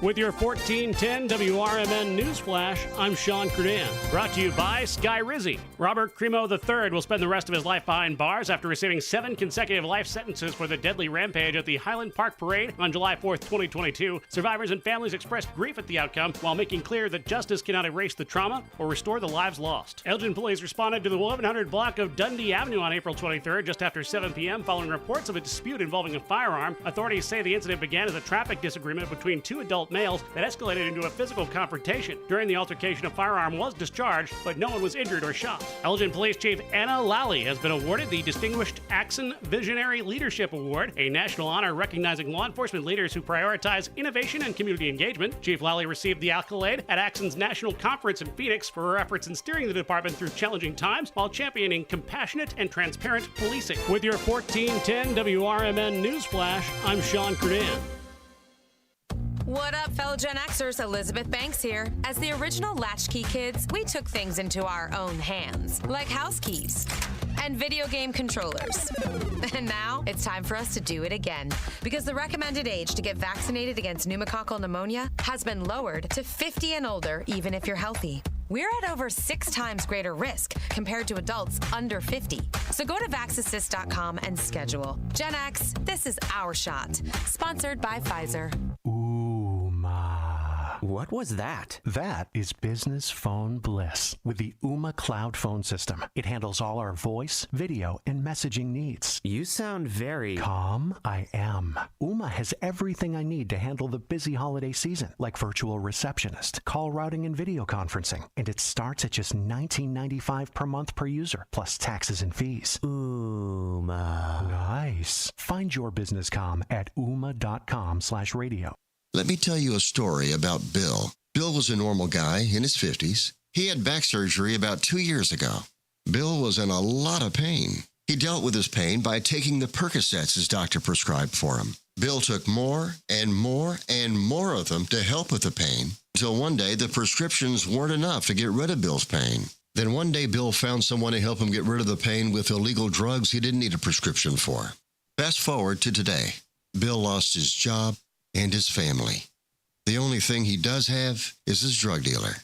With your 1410 WRMN News Flash, I'm Sean Cruden. Brought to you by Sky Rizzi. Robert Cremo III will spend the rest of his life behind bars after receiving 7 consecutive life sentences for the deadly rampage at the Highland Park Parade on July 4th, 2022. Survivors and families expressed grief at the outcome while making clear that justice cannot erase the trauma or restore the lives lost. Elgin police responded to the 1100 block of Dundee Avenue on April 23rd just after 7 p.m. following reports of a dispute involving a firearm. Authorities say the incident began as a traffic disagreement between 2 adult males that escalated into a physical confrontation. During the altercation, a firearm was discharged, but no one was injured or shot. Elgin Police Chief Anna Lally has been awarded the Distinguished Axon Visionary Leadership Award, a national honor recognizing law enforcement leaders who prioritize innovation and community engagement. Chief Lally received the accolade at Axon's National Conference in Phoenix for her efforts in steering the department through challenging times while championing compassionate and transparent policing. With your 1410 WRMN News Flash, I'm Sean Cruden. What up, fellow Gen Xers? Elizabeth Banks here. As the original Latchkey kids, we took things into our own hands, like house keys and video game controllers. And now it's time for us to do it again, because the recommended age to get vaccinated against pneumococcal pneumonia has been lowered to 50 and older, even if you're healthy. We're at over 6 times greater risk compared to adults under 50. So go to vaxassist.com and schedule. Gen X, this is our shot. Sponsored by Pfizer. What was that? That is business phone bliss with the Ooma Cloud Phone System. It handles all our voice, video, and messaging needs. You sound very... Calm? I am. Ooma has everything I need to handle the busy holiday season, like virtual receptionist, call routing, and video conferencing. And it starts at just $19.95 per month per user, plus taxes and fees. Ooma. Nice. Find your business comm at ooma.com/radio. Let me tell you a story about Bill. Bill was a normal guy in his 50s. He had back surgery about 2 years ago. Bill was in a lot of pain. He dealt with his pain by taking the Percocets his doctor prescribed for him. Bill took more and more and more of them to help with the pain, until one day the prescriptions weren't enough to get rid of Bill's pain. Then one day Bill found someone to help him get rid of the pain with illegal drugs he didn't need a prescription for. Fast forward to today. Bill lost his job and his family. The only thing he does have is his drug dealer.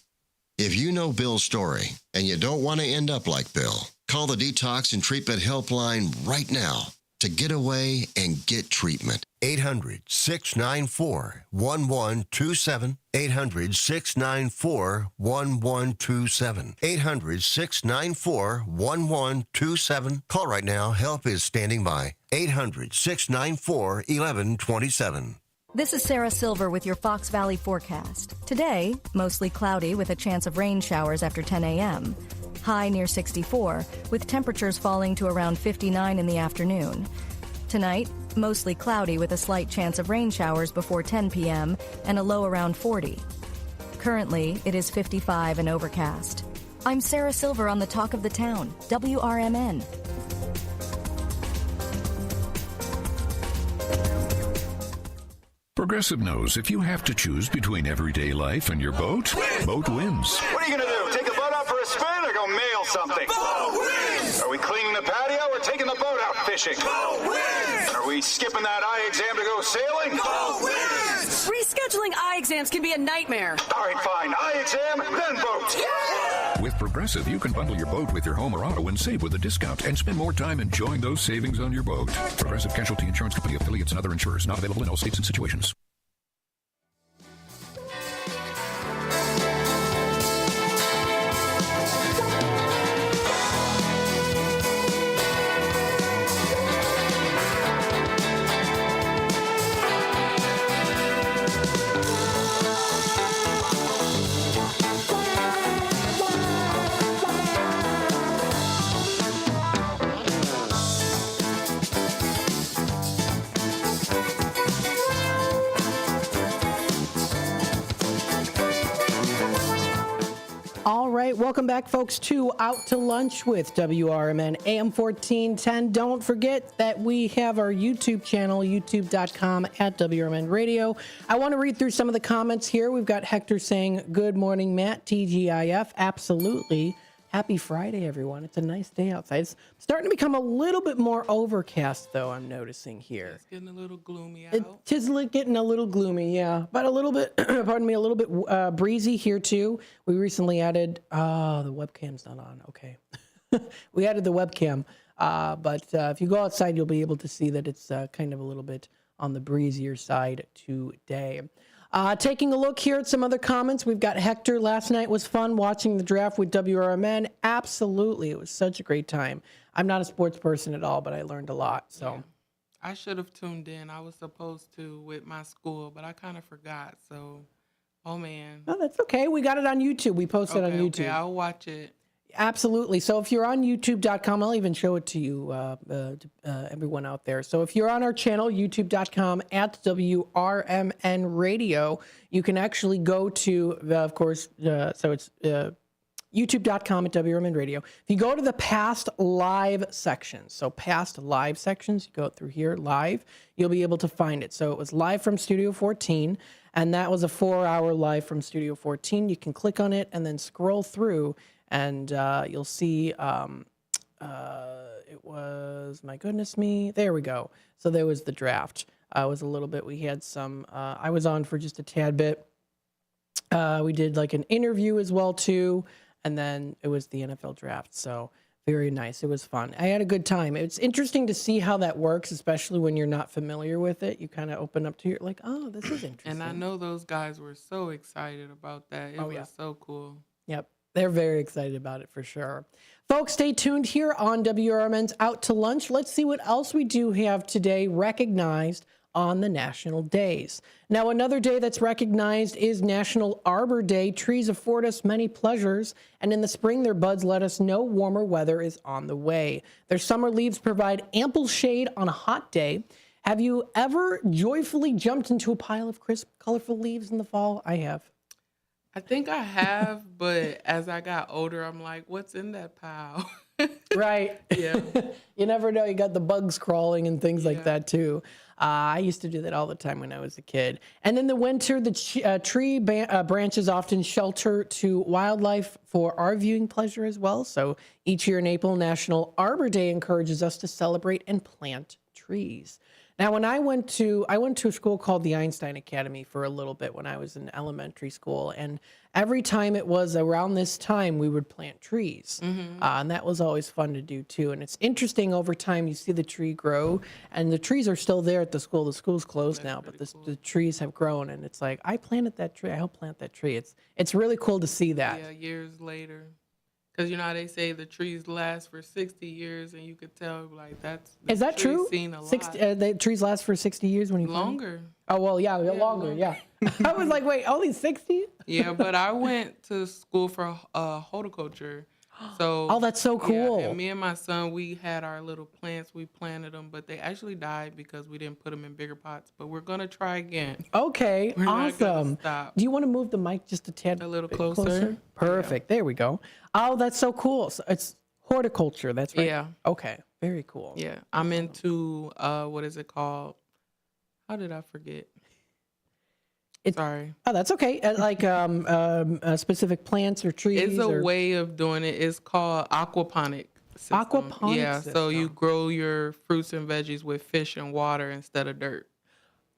If you know Bill's story and you don't want to end up like Bill, call the Detox and Treatment Helpline right now to get away and get treatment. 800-694-1127. 800-694-1127. 800-694-1127. Call right now. Help is standing by. 800-694-1127. This is Sarah Silver with your Fox Valley forecast. Today, mostly cloudy with a chance of rain showers after 10 a.m. High near 64, with temperatures falling to around 59 in the afternoon. Tonight, mostly cloudy with a slight chance of rain showers before 10 p.m. and a low around 40. Currently, it is 55 and overcast. I'm Sarah Silver on the Talk of the Town, WRMN. Progressive knows if you have to choose between everyday life and your boat, boat wins. What are you going to do? Take the boat out for a spin or go mail something? Boat wins! Are we cleaning the patio or taking the boat out fishing? Boat wins! Are we skipping that eye exam to go sailing? Boat wins! Rescheduling eye exams can be a nightmare. All right, fine. Eye exam, then boat. Yeah! With Progressive, you can bundle your boat with your home or auto and save with a discount and spend more time enjoying those savings on your boat. Progressive Casualty Insurance Company, affiliates, and other insurers. Not available in all states and situations. All right, welcome back, folks, to Out to Lunch with WRMN AM 1410. Don't forget that we have our YouTube channel, youtube.com/WRMN Radio. I want to read through some of the comments here. We've got Hector saying, good morning, Matt, TGIF. Absolutely. Happy Friday, everyone. It's a nice day outside. It's starting to become a little bit more overcast, though, I'm noticing here. It's getting a little gloomy out. It is getting a little gloomy, yeah. But a little bit, pardon me, a little bit breezy here, too. We recently added, the webcam's not on. Okay. We added the webcam. But if you go outside, you'll be able to see that it's kind of a little bit on the breezier side today. Taking a look here at some other comments, we've got Hector. Last night was fun watching the draft with WRMN. Absolutely. It was such a great time. I'm not a sports person at all, but I learned a lot. So yeah. I should have tuned in. I was supposed to with my school, but I kind of forgot. So, oh, man. Oh, that's okay. We got it on YouTube. We posted it on YouTube. Okay, I'll watch it. Absolutely. So if you're on youtube.com, I'll even show it to you, everyone out there. So if you're on our channel, youtube.com/WRMN Radio, you can actually go to, of course, so it's youtube.com/WRMN Radio. If you go to the past live sections, so past live sections, you go through here, live, you'll be able to find it. So it was live from Studio 14, and that was a 4-hour live from Studio 14. You can click on it and then scroll through, and you'll see it was, my goodness me, there we go. So there was the draft. It was a little bit, we had some, I was on for just a tad bit. We did like an interview as well too, and then it was the NFL draft. So Very nice. It was fun. I had a good time. It's interesting to see how that works, especially when you're not familiar with it. You kind of open up to your like, oh, this is interesting. And I know those guys were so excited about that. It was so cool. Yep. They're very excited about it for sure. Folks, stay tuned here on WRMN's Out to Lunch. Let's see what else we do have today recognized on the national days. Now, another day that's recognized is National Arbor Day. Trees afford us many pleasures, and in the spring, their buds let us know warmer weather is on the way. Their summer leaves provide ample shade on a hot day. Have you ever joyfully jumped into a pile of crisp, colorful leaves in the fall? I have. I think I have, but as I got older, I'm like, what's in that pile? Right. Yeah. You never know. You got the bugs crawling and things like that, too. I used to do that all the time when I was a kid. And in the winter, the tree branches often shelter to wildlife for our viewing pleasure as well. So each year in April, National Arbor Day encourages us to celebrate and plant trees. Now, when I went to a school called the Einstein Academy for a little bit when I was in elementary school, and every time it was around this time, we would plant trees, and that was always fun to do too. And it's interesting over time, you see the tree grow, and the trees are still there at the school. The school's closed now, but the trees have grown, and it's like, I planted that tree. I helped plant that tree. It's really cool to see that. Yeah, years later. Because, you know how they say the trees last for 60 years, and you could tell, like, Is that true? Seen a lot. 60, the trees last for 60 years when you plant them? Longer. Oh, well, yeah, longer, yeah. I was like, wait, only 60? Yeah, but I went to school for horticulture. So oh, that's so cool. Yeah, and me and my son, we had our little plants. We planted them, but they actually died because we didn't put them in bigger pots. But we're going to try again. Okay, We're not gonna awesome. stop. Do you want to move the mic just a tad? A little bit closer? Perfect. There we go. Oh, that's so cool. So it's horticulture. That's right. Yeah. Okay. Very cool. Yeah. I'm into, what is it called? How did I forget? Sorry. Oh, that's okay. Like specific plants or trees? It's a way of doing it. It's called aquaponic system. Aquaponic Yeah, system. so you grow your fruits and veggies with fish and water instead of dirt.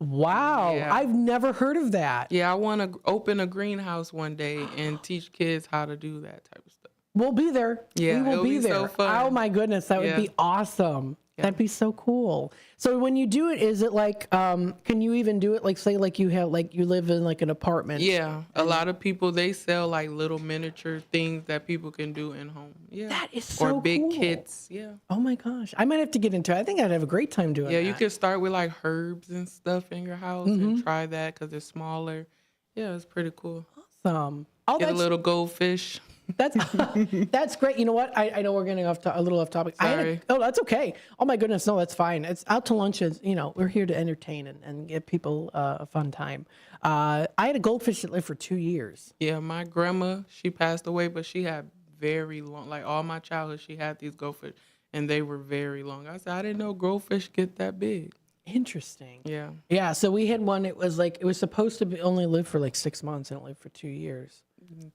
Wow. Yeah. I've never heard of that. Yeah, I want to open a greenhouse one day and teach kids how to do that type of stuff. We'll be there. Yeah, we will it'll be be there. so fun. Oh my goodness, that would be awesome. That'd be so cool. So when you do it, is it like, can you even do it like, say, like you have, like you live in like an apartment? Yeah, a lot of people, they sell like little miniature things that people can do in home. Yeah, that is so or big cool. kits. Yeah. Oh my gosh, I might have to get into it. I think I'd have a great time doing Yeah, that. you could start with like herbs and stuff in your house and try that because it's smaller. Yeah, it's pretty cool. Awesome. Oh, Get a little goldfish. That's great. You know what? I know we're getting a little off topic. Sorry. Oh, that's okay. Oh my goodness, no, that's fine. It's Out to Lunch is, we're here to entertain and give people a fun time. I had a goldfish that lived for 2 years. Yeah, my grandma, she passed away, but she had very long, like all my childhood, she had these goldfish, and they were very long. I said, I didn't know goldfish get that big. Interesting. Yeah. Yeah, so we had one, it was supposed to only live for like 6 months, and it lived for 2 years.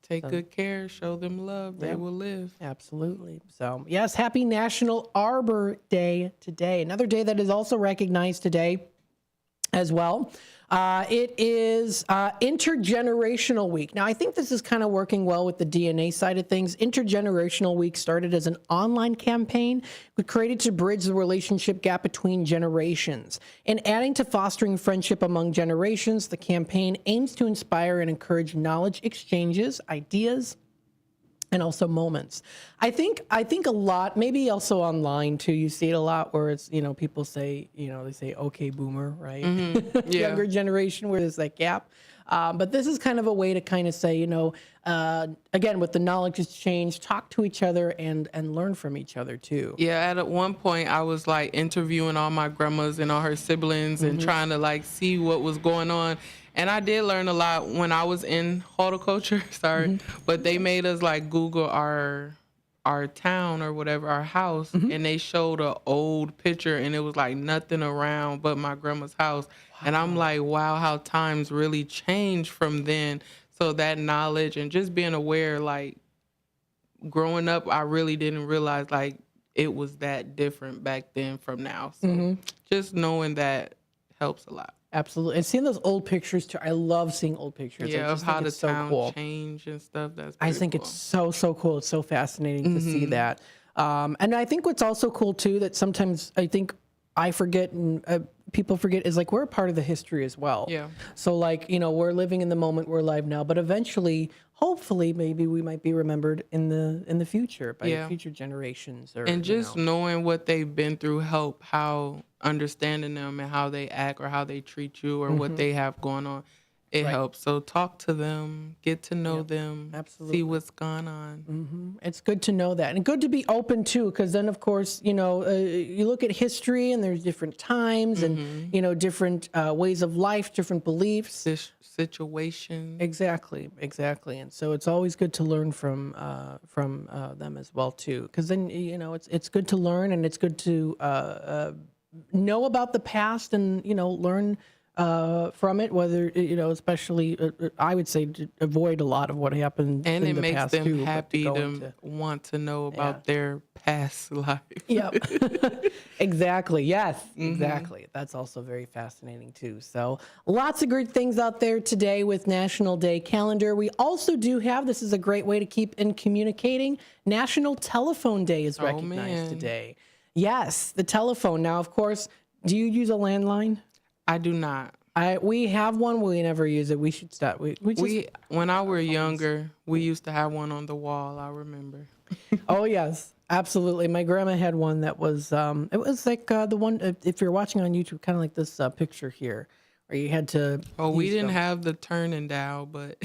Take good care, show them love, they will live. Absolutely. So, yes, happy National Arbor Day today. Another day that is also recognized today as well. It is Intergenerational Week. Now, I think this is kind of working well with the DNA side of things. Intergenerational Week started as an online campaign created to bridge the relationship gap between generations. In adding to fostering friendship among generations, the campaign aims to inspire and encourage knowledge exchanges, ideas, and also moments. I think a lot, maybe also online too, you see it a lot where it's, people say, they say, okay, boomer, right? Mm-hmm. Yeah. Younger generation where there's that gap. But this is kind of a way to kind of say, again, with the knowledge exchange, talk to each other and learn from each other too. Yeah, at one point I was like interviewing all my grandmas and all her siblings and trying to like see what was going on. And I did learn a lot when I was in horticulture, but they made us like Google our town or whatever, our house, and they showed an old picture and it was like nothing around but my grandma's house. Wow. And I'm like, wow, how times really changed from then. So that knowledge and just being aware, like growing up, I really didn't realize like it was that different back then from now. So just knowing that helps a lot. Absolutely. And seeing those old pictures too. I love seeing old pictures. Yeah, I of just how think the it's so town cool. changed and stuff. That's I think cool. it's so cool. It's so fascinating to see that. And I think what's also cool too, that sometimes I think I forget and people forget, is like we're a part of the history as well. Yeah. So like, we're living in the moment, we're alive now, but eventually, hopefully, maybe we might be remembered in the future by future generations. And just knowing what they've been through help how understanding them and how they act or how they treat you or what they have going on. It helps. So talk to them, get to know them, see what's going on. It's good to know that, and good to be open too, because then of course, you look at history and there's different times and, different ways of life, different beliefs. Situations. Exactly. And so it's always good to learn from them as well too, because then, it's good to learn, and it's good to know about the past and, learn from it, whether, especially, I would say to avoid a lot of what happened and in it the makes past them too, happy to want to know about their past life. Yep. Exactly. Yes, exactly. That's also very fascinating too. So lots of great things out there today with National Day Calendar. We also do have, this is a great way to keep in communicating, National Telephone Day is recognized today. Yes, the telephone. Now, of course, do you use a landline? I do not. We have one. We never use it. We should stop. When I were younger, we used to have one on the wall. I remember. Oh yes, absolutely. My grandma had one that was. It was like the one. If you're watching on YouTube, kind of like this picture here, where you had to. Oh, we didn't have the turn and dial, but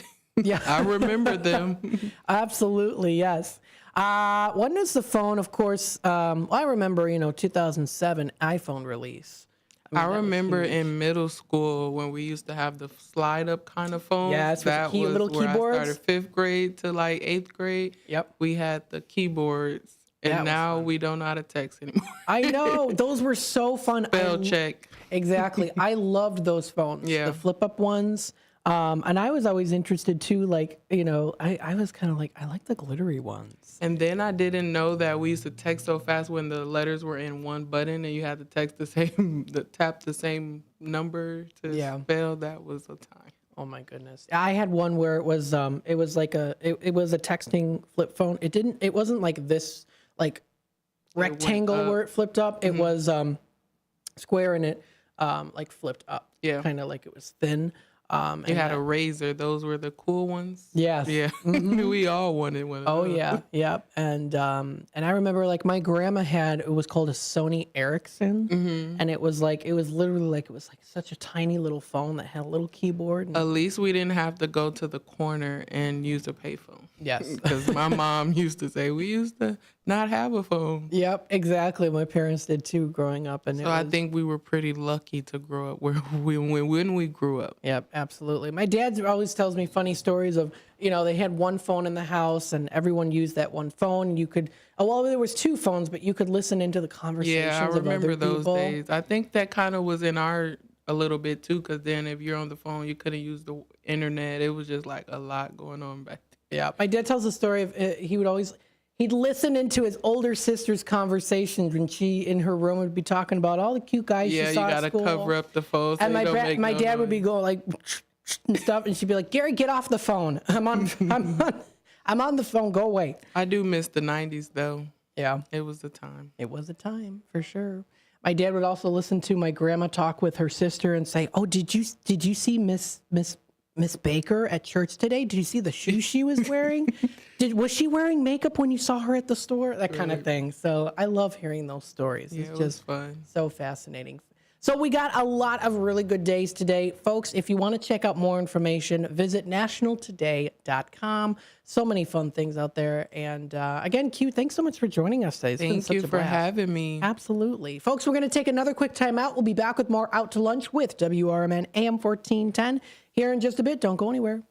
yeah, I remember them. Absolutely, yes. When is the phone? Of course, I remember. 2007 iPhone release. I remember in middle school when we used to have the slide up kind of phones. Yes, that was little where keyboards. I started 5th grade to like 8th grade. Yep. We had the keyboards, and now we don't know how to text anymore. I know. Those were so fun. Spell check. Exactly. I loved those phones. Yeah. The flip up ones. And I was always interested too, like, I was kind of like, I like the glittery ones. And then I didn't know that we used to text so fast when the letters were in one button and you had to text tap the same number to spell. That was a time. Oh my goodness. I had one where it was like it was a texting flip phone. It wasn't like this, like rectangle where it flipped up. It was square and it like flipped up. Yeah. Kind of like it was thin. You had a razor. Those were the cool ones. Yes. Yeah. We all wanted one. Oh yeah. Yep. And I remember like my grandma had, it was called a Sony Ericsson, and it was literally like, it was like such a tiny little phone that had a little keyboard. At least we didn't have to go to the corner and use a payphone. Yes. Because my mom used to say we used to not have a phone. Yep, exactly. My parents did too growing up. And so I think we were pretty lucky to grow up where when we grew up. Yep, absolutely. My dad always tells me funny stories of, they had one phone in the house and everyone used that one phone. You could, there was two phones, but you could listen into the conversations of other people. Yeah, I remember those days. I think that kind of was in a little bit too, because then if you're on the phone, you couldn't use the internet. It was just like a lot going on back then. Yeah, my dad tells the story of he'd listen into his older sister's conversations when she in her room would be talking about all the cute guys she saw at school. Yeah, you got to cover up the phone. So and my dad would be going like and stuff, and she'd be like, "Gary, get off the phone. I'm on the phone. Go away." I do miss the 90s though. Yeah, it was a time. It was a time for sure. My dad would also listen to my grandma talk with her sister and say, "Oh, did you see Miss Baker at church today? Did you see the shoes she was wearing? Was she wearing makeup when you saw her at the store?" That kind of thing. So I love hearing those stories. Yeah, it's just fun. So fascinating. So we got a lot of really good days today. Folks, if you want to check out more information, visit nationaltoday.com. So many fun things out there. And again, Q, thanks so much for joining us today. Thank you for having me. Absolutely. Folks, we're going to take another quick time out. We'll be back with more Out to Lunch with WRMN AM 1410 here in just a bit. Don't go anywhere.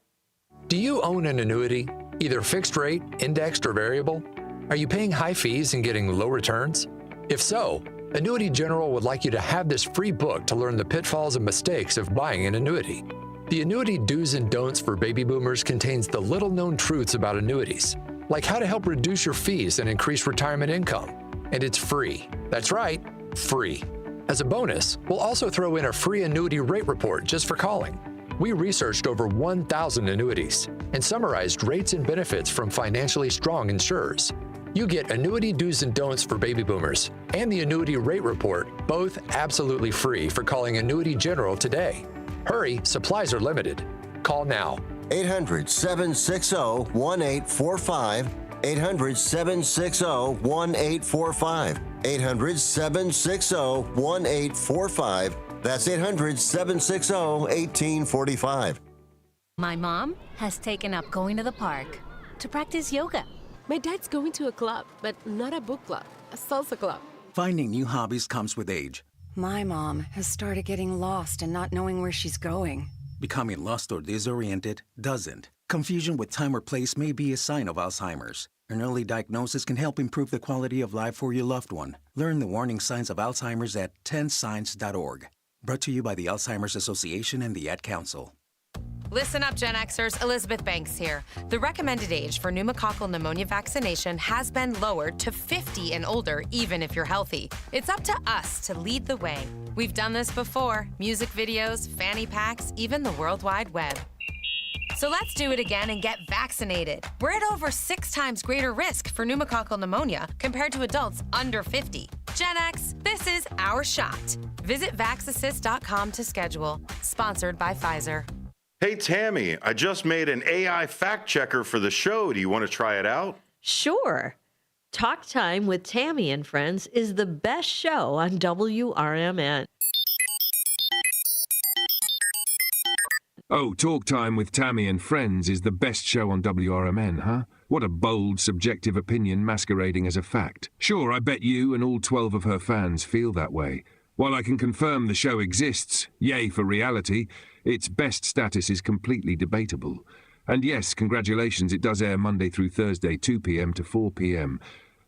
Do you own an annuity, either fixed rate, indexed, or variable? Are you paying high fees and getting low returns? If so, Annuity General would like you to have this free book to learn the pitfalls and mistakes of buying an annuity. The Annuity Do's and Don'ts for Baby Boomers contains the little-known truths about annuities, like how to help reduce your fees and increase retirement income. And it's free. That's right, free. As a bonus, we'll also throw in a free annuity rate report just for calling. We researched over 1,000 annuities and summarized rates and benefits from financially strong insurers. You get Annuity Do's and Don'ts for Baby Boomers and the Annuity Rate Report, both absolutely free for calling Annuity General today. Hurry, supplies are limited. Call now. 800-760-1845. 800-760-1845. 800-760-1845. That's 800-760-1845. My mom has taken up going to the park to practice yoga. My dad's going to a club, but not a book club, a salsa club. Finding new hobbies comes with age. My mom has started getting lost and not knowing where she's going. Becoming lost or disoriented doesn't. Confusion with time or place may be a sign of Alzheimer's. An early diagnosis can help improve the quality of life for your loved one. Learn the warning signs of Alzheimer's at 10signs.org. Brought to you by the Alzheimer's Association and the Ad Council. Listen up, Gen Xers. Elizabeth Banks here. The recommended age for pneumococcal pneumonia vaccination has been lowered to 50 and older, even if you're healthy. It's up to us to lead the way. We've done this before. Music videos, fanny packs, even the World Wide Web. So let's do it again and get vaccinated. We're at over 6 times greater risk for pneumococcal pneumonia compared to adults under 50. Gen X, this is our shot. Visit vaxassist.com to schedule. Sponsored by Pfizer. Hey, Tammy, I just made an AI fact checker for the show. Do you want to try it out? Sure. Talk Time with Tammy and Friends is the best show on WRMN. Oh, Talk Time with Tammy and Friends is the best show on WRMN, huh? What a bold, subjective opinion masquerading as a fact. Sure, I bet you and all 12 of her fans feel that way. While I can confirm the show exists, yay for reality, its best status is completely debatable. And yes, congratulations, it does air Monday through Thursday, 2 p.m. to 4 p.m.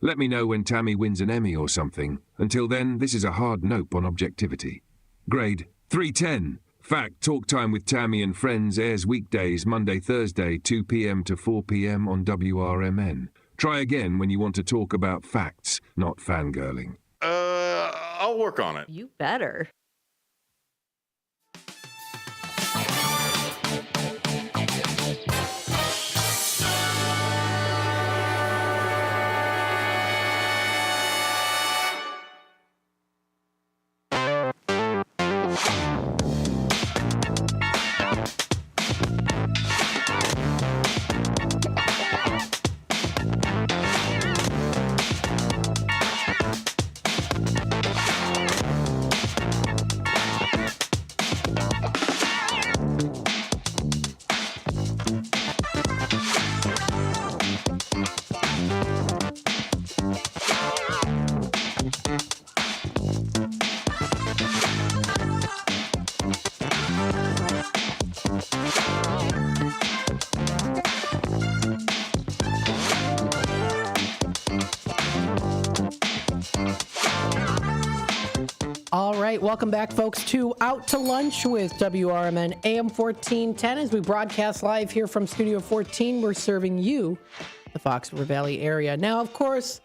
Let me know when Tammy wins an Emmy or something. Until then, this is a hard nope on objectivity. Grade 310. Fact, Talk Time with Tammy and Friends airs weekdays, Monday, Thursday, 2 p.m. to 4 p.m. on WRMN. Try again when you want to talk about facts, not fangirling. I'll work on it. You better. All right, welcome back, folks, to Out to Lunch with WRMN AM 1410. As we broadcast live here from Studio 14, we're serving you, the Fox River Valley area. Now, of course,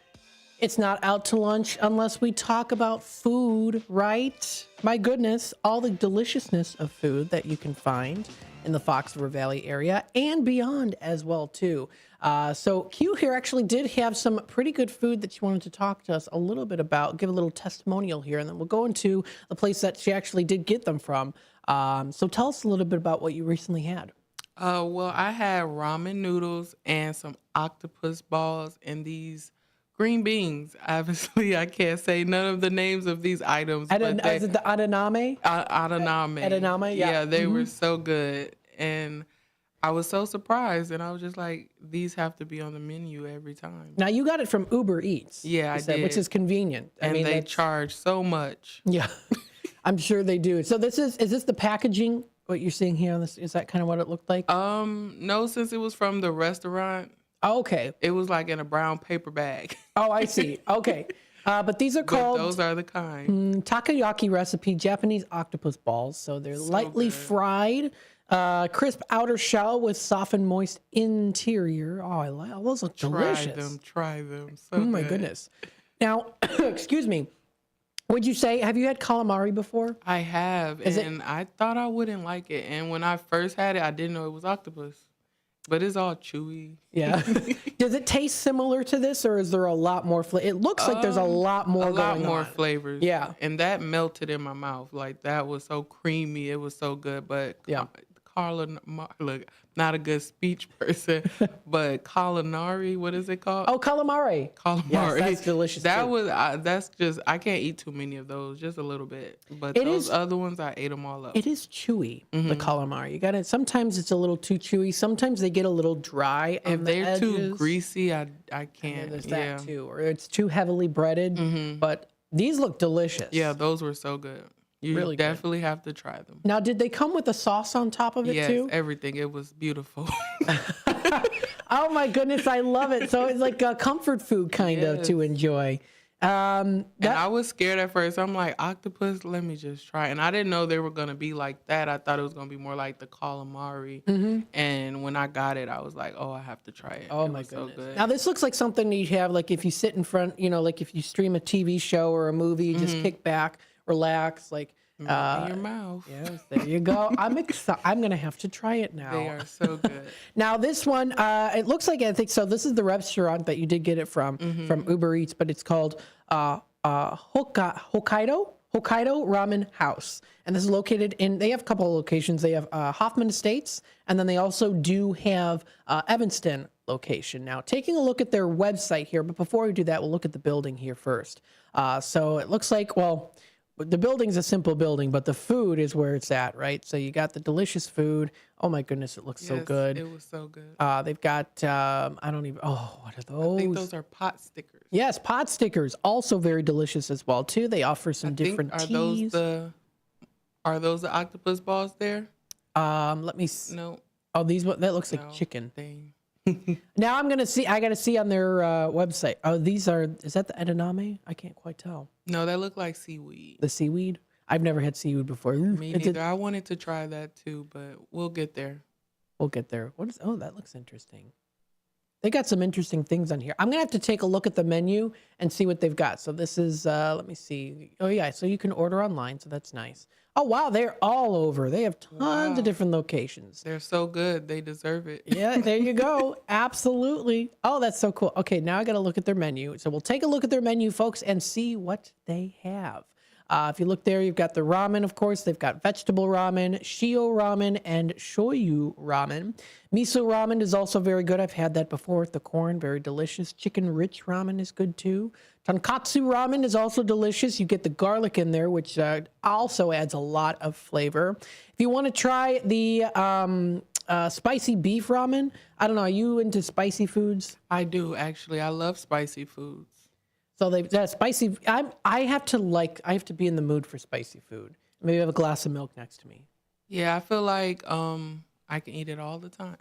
it's not out to lunch unless we talk about food, right? My goodness, all the deliciousness of food that you can find in the Fox River Valley area and beyond as well, too. So Q here actually did have some pretty good food that she wanted to talk to us a little bit about, give a little testimonial here, and then we'll go into the place that she actually did get them from. So tell us a little bit about what you recently had. Well, I had ramen noodles and some octopus balls and these green beans. Obviously, I can't say none of the names of these items. Is it the adaname? Adaname. Adaname, yeah. Yeah, they were so good. And I was so surprised. And I was just like, these have to be on the menu every time. Now, you got it from Uber Eats. Yeah, I did. Which is convenient. And they charge so much. Yeah, I'm sure they do. So is this the packaging, what you're seeing here on this? Is that kind of what it looked like? No, since it was from the restaurant. Oh, okay. It was like in a brown paper bag. Oh, I see. Okay. But these are called... those are the kind. Takoyaki recipe, Japanese octopus balls. So they're lightly fried, crisp outer shell with softened, moist interior. Oh, I like those. Look delicious. Try them. So oh, my good. goodness. Now, excuse me. Would you say, have you had calamari before? I have, I thought I wouldn't like it. And when I first had it, I didn't know it was octopus. but it's all chewy. Yeah. Does it taste similar to this, or is there a lot more flavor? It looks like there's a lot more going on. A lot more flavors. Yeah. And that melted in my mouth. Like, that was so creamy. It was so good. But Carla, look, not a good speech person, but calamari, what is it called? Oh, calamari. Calamari. Yes, that's delicious. That too. was, that's just, I can't eat too many of those, just a little bit. But those other ones, I ate them all up. It is chewy, the calamari. You got it. Sometimes it's a little too chewy. Sometimes they get a little dry. If they're edges. too greasy, I can't. There's that too, or it's too heavily breaded. But these look delicious. Yeah, those were so good. You really definitely have to try them. Now, did they come with a sauce on top of it too? Yes, everything. It was beautiful. Oh my goodness, I love it. So it's like a comfort food kind of to enjoy. And I was scared at first. I'm like, octopus, let me just try. And I didn't know they were going to be like that. I thought it was going to be more like the calamari. And when I got it, I was like, oh, I have to try it. Oh, my goodness. So good. Now, this looks like something you'd have, like if you sit in front, like if you stream a TV show or a movie, you just kick back, relax, like in your mouth. Yes, there you go. I'm excited. I'm gonna have to try it now. They are so good. Now this one, it looks like, I think so. This is the restaurant that you did get it from Uber Eats, but it's called Hokkaido Ramen House, and this is located in. They have a couple of locations. They have Hoffman Estates, and then they also do have Evanston location. Now, taking a look at their website here, but before we do that, we'll look at the building here first. So it looks like, well, the building's a simple building, but the food is where it's at, right? So you got the delicious food. Oh my goodness, it looks so good. It was so good. They've got, what are those? I think those are pot stickers. Yes, pot stickers, also very delicious as well too. They offer some different teas. Are those the octopus balls there? Let me see. No. Oh, that looks like chicken. Now I got to see on their website. Oh, is that the edamame? I can't quite tell. No, that look like seaweed. The seaweed? I've never had seaweed before. Me neither. I wanted to try that too, but we'll get there. We'll get there. That looks interesting. They got some interesting things on here. I'm going to have to take a look at the menu and see what they've got. So this is, let me see. Oh yeah, so you can order online, so that's nice. Oh wow, they're all over. They have tons of different locations. They're so good. They deserve it. Yeah, there you go. Absolutely. Oh, that's so cool. Okay, now I got to look at their menu. So we'll take a look at their menu, folks, and see what they have. If you look there, you've got the ramen, of course. They've got vegetable ramen, shio ramen, and shoyu ramen. Miso ramen is also very good. I've had that before with the corn. Very delicious. Chicken rich ramen is good too. Tonkatsu ramen is also delicious. You get the garlic in there, which also adds a lot of flavor. If you want to try the spicy beef ramen, I don't know, are you into spicy foods? I do, actually. I love spicy foods. So they've spicy. I have to be in the mood for spicy food. Maybe have a glass of milk next to me. Yeah, I feel like I can eat it all the time.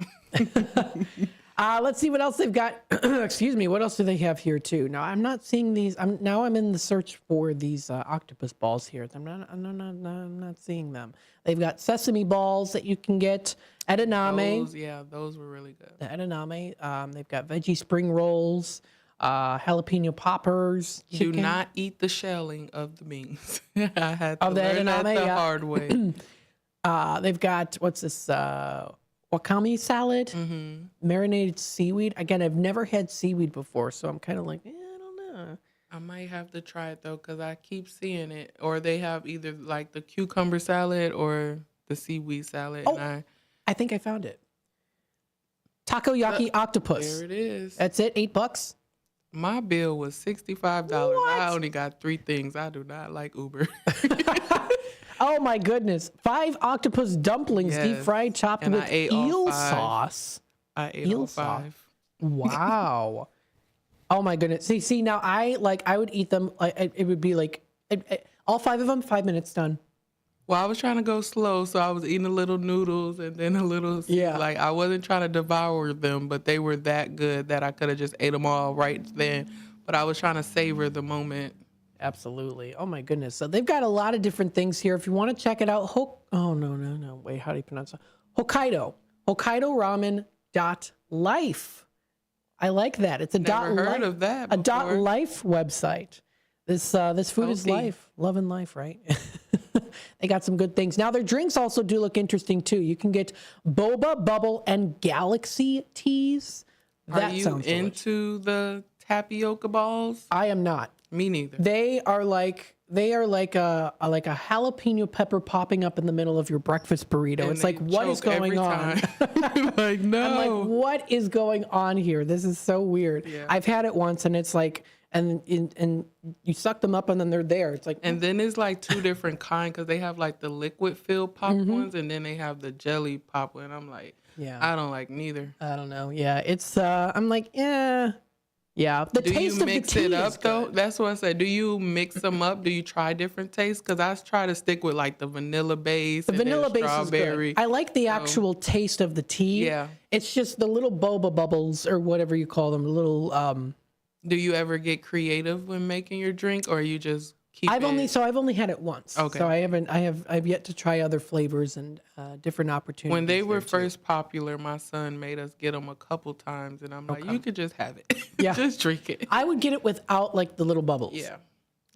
Let's see what else they've got. Excuse me. What else do they have here too? Now I'm not seeing these. I'm in the search for these octopus balls here. I'm not seeing them. They've got sesame balls that you can get. Edamame. Those were really good. The edamame. They've got veggie spring rolls. Jalapeno poppers. Chicken. Do not eat the shelling of the beans. I had to learn that the hard way. They've got, what's this, wakame salad, marinated seaweed. Again, I've never had seaweed before, so I'm kind of like, I don't know. I might have to try it though, because I keep seeing it. Or they have either like the cucumber salad or the seaweed salad. Oh, I think I found it. Takoyaki octopus. There it is. That's it, $8. My bill was $65. What? I only got 3 things. I do not like Uber. Oh my goodness. 5 octopus dumplings, deep fried, chopped with eel sauce. I ate all 5. Wow. Oh my goodness. See now I would eat them. It would be like all 5 of them, 5 minutes done. Well, I was trying to go slow, so I was eating a little noodles and then a little. Like I wasn't trying to devour them, but they were that good that I could have just ate them all right then. But I was trying to savor the moment. Absolutely. Oh my goodness. So they've got a lot of different things here. If you want to check it out, Wait, how do you pronounce it? Hokkaido ramen.life. I like that. It's a Never heard of that before. A .life website. This food is life, love and life, right? They got some good things. Now, their drinks also do look interesting, too. You can get boba, bubble, and galaxy teas. That Are you sounds delicious. into the tapioca balls? I am not. Me neither. They are like a jalapeno pepper popping up in the middle of your breakfast burrito. And it's like, they what is choke going every on? time. Like, no. I'm like, what is going on here? This is so weird. Yeah. I've had it once, and it's like, and you suck them up, and then they're there. It's like, And then it's like two different kinds because they have like the liquid filled pop ones, and then they have the jelly pop one. I'm like, yeah, I don't like neither. I don't know. Yeah, it's I'm like, yeah. The Do taste you of mix the tea it is up though? good. That's what I said. Do you mix them up? Do you try different tastes? Because I try to stick with like the vanilla base. The and then vanilla base is strawberry. good. I like the actual taste of the tea. Yeah. It's just the little boba bubbles or whatever you call them. Little. Do you ever get creative when making your drink, or you just keep? I've only had it once. Okay. So I've yet to try other flavors and different opportunities. When they were there, too. first popular, my son made us get them a couple times, and I'm like, you could just have it. Yeah. Just drink it. I would get it without like the little bubbles. Yeah.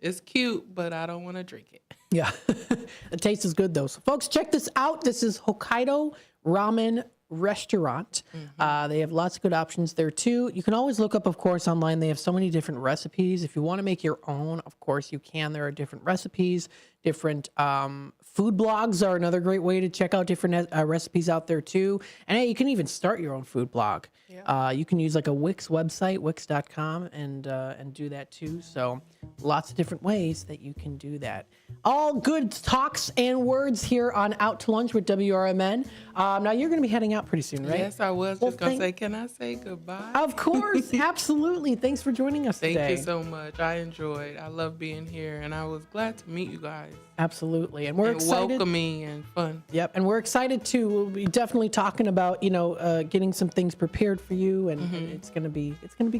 It's cute, but I don't want to drink it. Yeah. The taste is good though. So folks, check this out. This is Hokkaido Ramen Restaurant. They have lots of good options there too. You can always look up, of course, online. They have so many different recipes. If you want to make your own, of course you can. There are different recipes. Different food blogs are another great way to check out different recipes out there too. And hey, you can even start your own food blog. Yeah. You can use like a Wix website, wix.com, and do that too. So lots of different ways that you can do that. All good talks and words here on Out to Lunch with WRMN. Now you're going to be heading out pretty soon, right? Yes, I was just going to say, can I say goodbye? Of course, absolutely. Thanks for joining us today. Thank you so much. I enjoyed. I love being here, and I was glad to meet you guys. Absolutely, and we're excited. Welcoming and fun. Yep, and we're excited too. We'll be definitely talking about getting some things prepared for you, and it's gonna be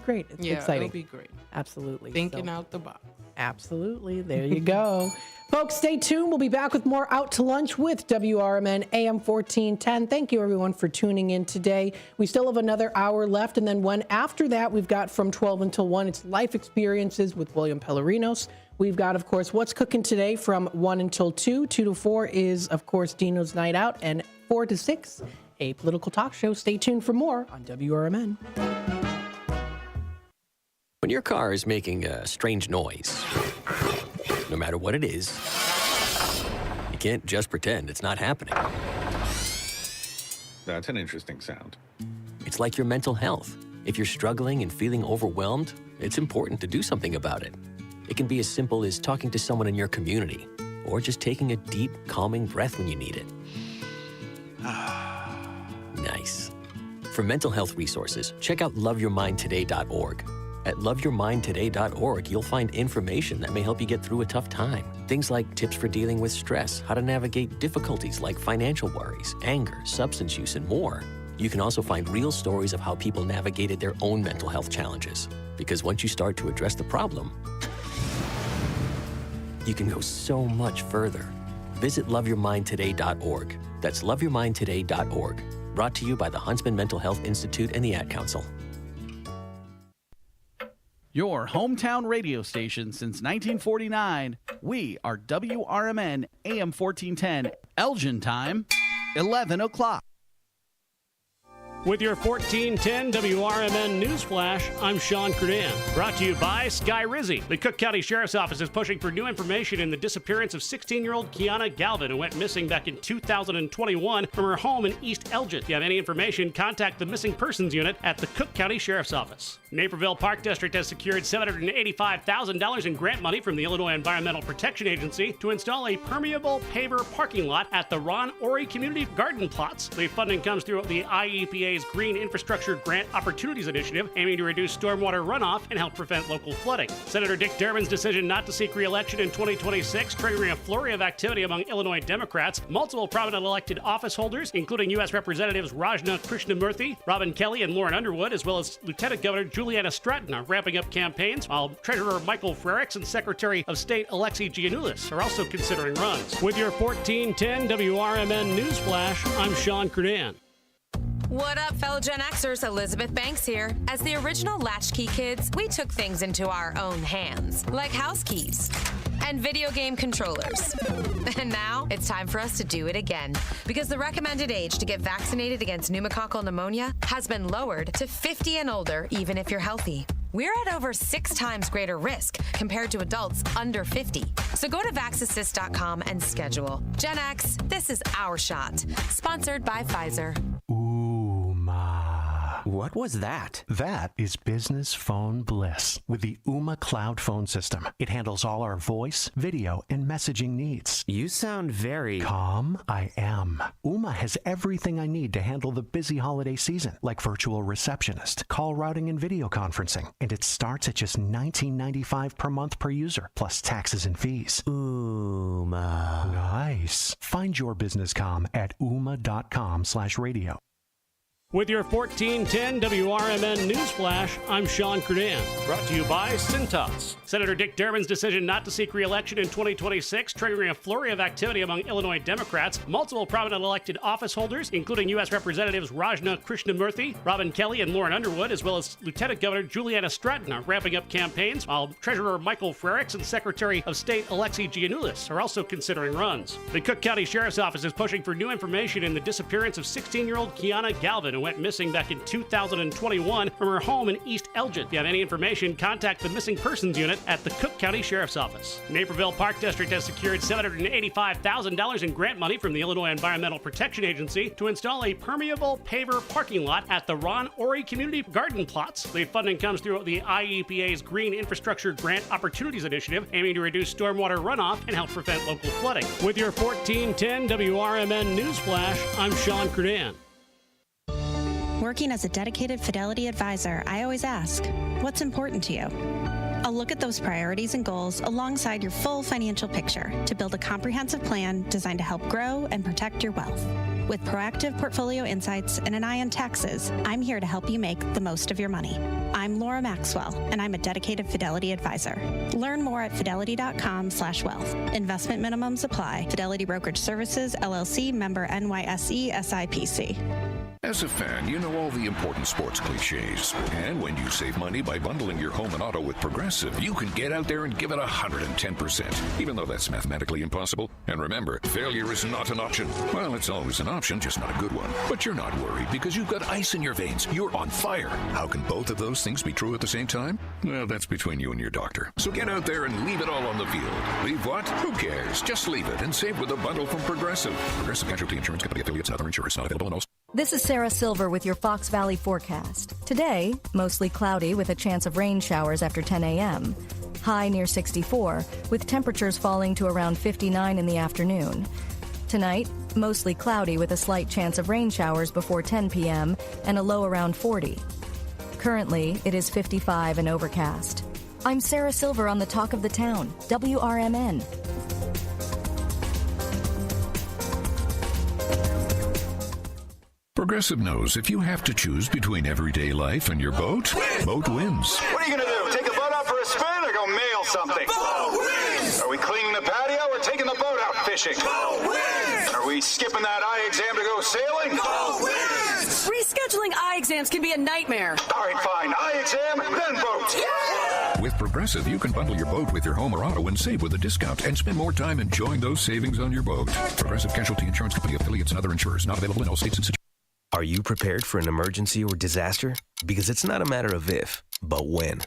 great. It's exciting. It'll be great. Absolutely. Thinking out the box. Absolutely. There you go. Folks, stay tuned. We'll be back with more Out to Lunch with WRMN AM 1410. Thank you, everyone, for tuning in today. We still have another hour left, and then after that, we've got from 12 until 1, it's Life Experiences with William Pellerinos. We've got, of course, What's Cooking Today from 1 until 2. 2 to 4 is, of course, Dino's Night Out, and 4 to 6, a political talk show. Stay tuned for more on WRMN. When your car is making a strange noise, no matter what it is, you can't just pretend it's not happening. That's an interesting sound. It's like your mental health. If you're struggling and feeling overwhelmed, it's important to do something about it. It can be as simple as talking to someone in your community, or just taking a deep, calming breath when you need it. Nice. For mental health resources, check out loveyourmindtoday.org. At loveyourmindtoday.org, you'll find information that may help you get through a tough time. Things like tips for dealing with stress, how to navigate difficulties like financial worries, anger, substance use, and more. You can also find real stories of how people navigated their own mental health challenges. Because once you start to address the problem, you can go so much further. Visit loveyourmindtoday.org. That's loveyourmindtoday.org. Brought to you by the Huntsman Mental Health Institute and the Ad Council. Your hometown radio station since 1949. We are WRMN AM 1410. Elgin time, 11 o'clock. With your 1410 WRMN Newsflash, I'm Sean Kernan. Brought to you by Sky Rizzi. The Cook County Sheriff's Office is pushing for new information in the disappearance of 16-year-old Kiana Galvin, who went missing back in 2021 from her home in East Elgin. If you have any information, contact the Missing Persons Unit at the Cook County Sheriff's Office. Naperville Park District has secured $785,000 in grant money from the Illinois Environmental Protection Agency to install a permeable paver parking lot at the Ron Ori Community Garden Plots. The funding comes through the IEPA's Green Infrastructure Grant Opportunities Initiative, aiming to reduce stormwater runoff and help prevent local flooding. Senator Dick Durbin's decision not to seek re-election in 2026, triggering a flurry of activity among Illinois Democrats. Multiple prominent elected office holders, including U.S. Representatives Rajna Krishnamurthy, Robin Kelly, and Lauren Underwood, as well as Lieutenant Governor Juliana Stratton, are ramping up campaigns, while Treasurer Michael Frericks and Secretary of State Alexei Giannoulis are also considering runs. With your 1410 WRMN Newsflash, I'm Sean Kernan. What up, fellow Gen Xers? Elizabeth Banks here. As the original Latchkey kids, we took things into our own hands, like house keys. and video game controllers. And now it's time for us to do it again, because the recommended age to get vaccinated against pneumococcal pneumonia has been lowered to 50 and older, even if you're healthy. We're at over 6 times greater risk compared to adults under 50. So go to vaxassist.com and schedule. Gen X, this is our shot. Sponsored by Pfizer. What was that? That is business phone bliss with the Ooma Cloud Phone System. It handles all our voice, video, and messaging needs. You sound very... Calm. I am. Ooma has everything I need to handle the busy holiday season, like virtual receptionist, call routing, and video conferencing. And it starts at just $19.95 per month per user, plus taxes and fees. Ooma. Nice. Find your business comm at ooma.com/radio. With your 1410 WRMN Newsflash, I'm Sean Kernan. Brought to you by Cintas. Senator Dick Durbin's decision not to seek re-election in 2026, triggering a flurry of activity among Illinois Democrats. Multiple prominent elected office holders, including U.S. Representatives Rajna Krishnamurthy, Robin Kelly, and Lauren Underwood, as well as Lieutenant Governor Juliana Stratton, are ramping up campaigns, while Treasurer Michael Frericks and Secretary of State Alexei Giannoulis are also considering runs. The Cook County Sheriff's Office is pushing for new information in the disappearance of 16-year-old Kiana Galvin, who went missing back in 2021 from her home in East Elgin. If you have any information, contact the Missing Persons Unit at the Cook County Sheriff's Office. Naperville Park District has secured $785,000 in grant money from the Illinois Environmental Protection Agency to install a permeable paver parking lot at the Ron Ori Community Garden Plots. The funding comes through the IEPA's Green Infrastructure Grant Opportunities Initiative, aiming to reduce stormwater runoff and help prevent local flooding. With your 1410 WRMN Newsflash, I'm Sean Kernan. Working as a dedicated Fidelity advisor, I always ask, what's important to you? I'll look at those priorities and goals alongside your full financial picture to build a comprehensive plan designed to help grow and protect your wealth. With proactive portfolio insights and an eye on taxes, I'm here to help you make the most of your money. I'm Laura Maxwell, and I'm a dedicated Fidelity advisor. Learn more at fidelity.com/wealth. Investment minimums apply. Fidelity Brokerage Services, LLC, member NYSE, SIPC. As a fan, you know all the important sports cliches. And when you save money by bundling your home and auto with Progressive, you can get out there and give it 110%, even though that's mathematically impossible. And remember, failure is not an option. Well, it's always an option, just not a good one. But you're not worried because you've got ice in your veins. You're on fire. How can both of those things be true at the same time? Well, that's between you and your doctor. So get out there and leave it all on the field. Leave what? Who cares? Just leave it and save with a bundle from Progressive. Progressive Casualty Insurance Company affiliates and other insurers not available in all. This is Sarah Silver with your Fox Valley forecast. Today, mostly cloudy with a chance of rain showers after 10 a.m. High near 64, with temperatures falling to around 59 in the afternoon. Tonight, mostly cloudy with a slight chance of rain showers before 10 p.m. and a low around 40. Currently, it is 55 and overcast. I'm Sarah Silver on the Talk of the Town, WRMN. Progressive knows if you have to choose between everyday life and your boat, boat wins. What are you going to do? Take the boat out for a spin or go mail something? Boat wins! Are we cleaning the patio or taking the boat out fishing? Boat wins! Are we skipping that eye exam to go sailing? Boat wins! Rescheduling eye exams can be a nightmare. All right, fine. Eye exam, then boat. Yeah! With Progressive, you can bundle your boat with your home or auto and save with a discount and spend more time enjoying those savings on your boat. Progressive Casualty Insurance Company affiliates and other insurers not available in all states and situations. Are you prepared for an emergency or disaster? Because it's not a matter of if, but when.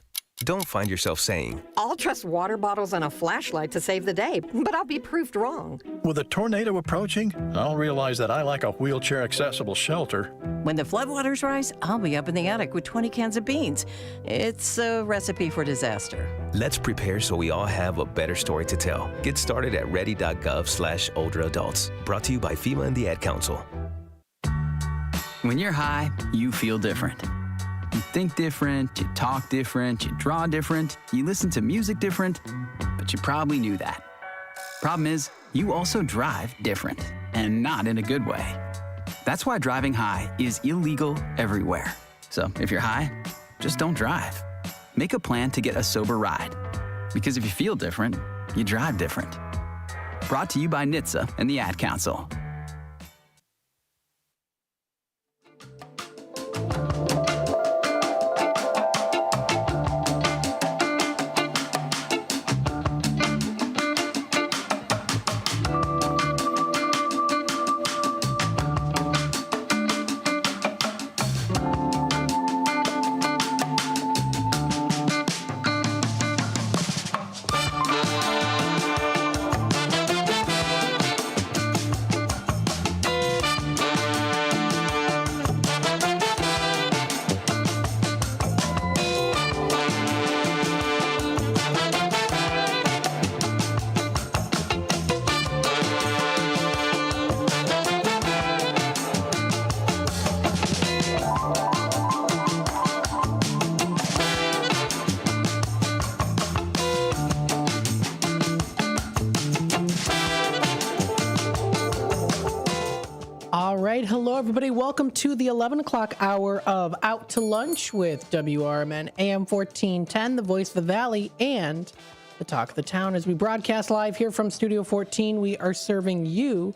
Don't find yourself saying, I'll trust water bottles and a flashlight to save the day, but I'll be proved wrong. With a tornado approaching, I'll realize that I lack a wheelchair-accessible shelter. When the floodwaters rise, I'll be up in the attic with 20 cans of beans. It's a recipe for disaster. let's prepare so we all have a better story to tell. Get started at ready.gov/older adults. Brought to you by FEMA and the Ad Council. When you're high, you feel different. You think different, you talk different, you draw different, you listen to music different, but you probably knew that. Problem is, you also drive different, and not in a good way. That's why driving high is illegal everywhere. So if you're high, just don't drive. Make a plan to get a sober ride. Because if you feel different, you drive different. Brought to you by NHTSA and the Ad Council. everybody. Welcome to the 11 o'clock hour of Out to Lunch with WRMN AM 1410, the voice of the Valley, and the talk of the town. As we broadcast live here from Studio 14, we are serving you,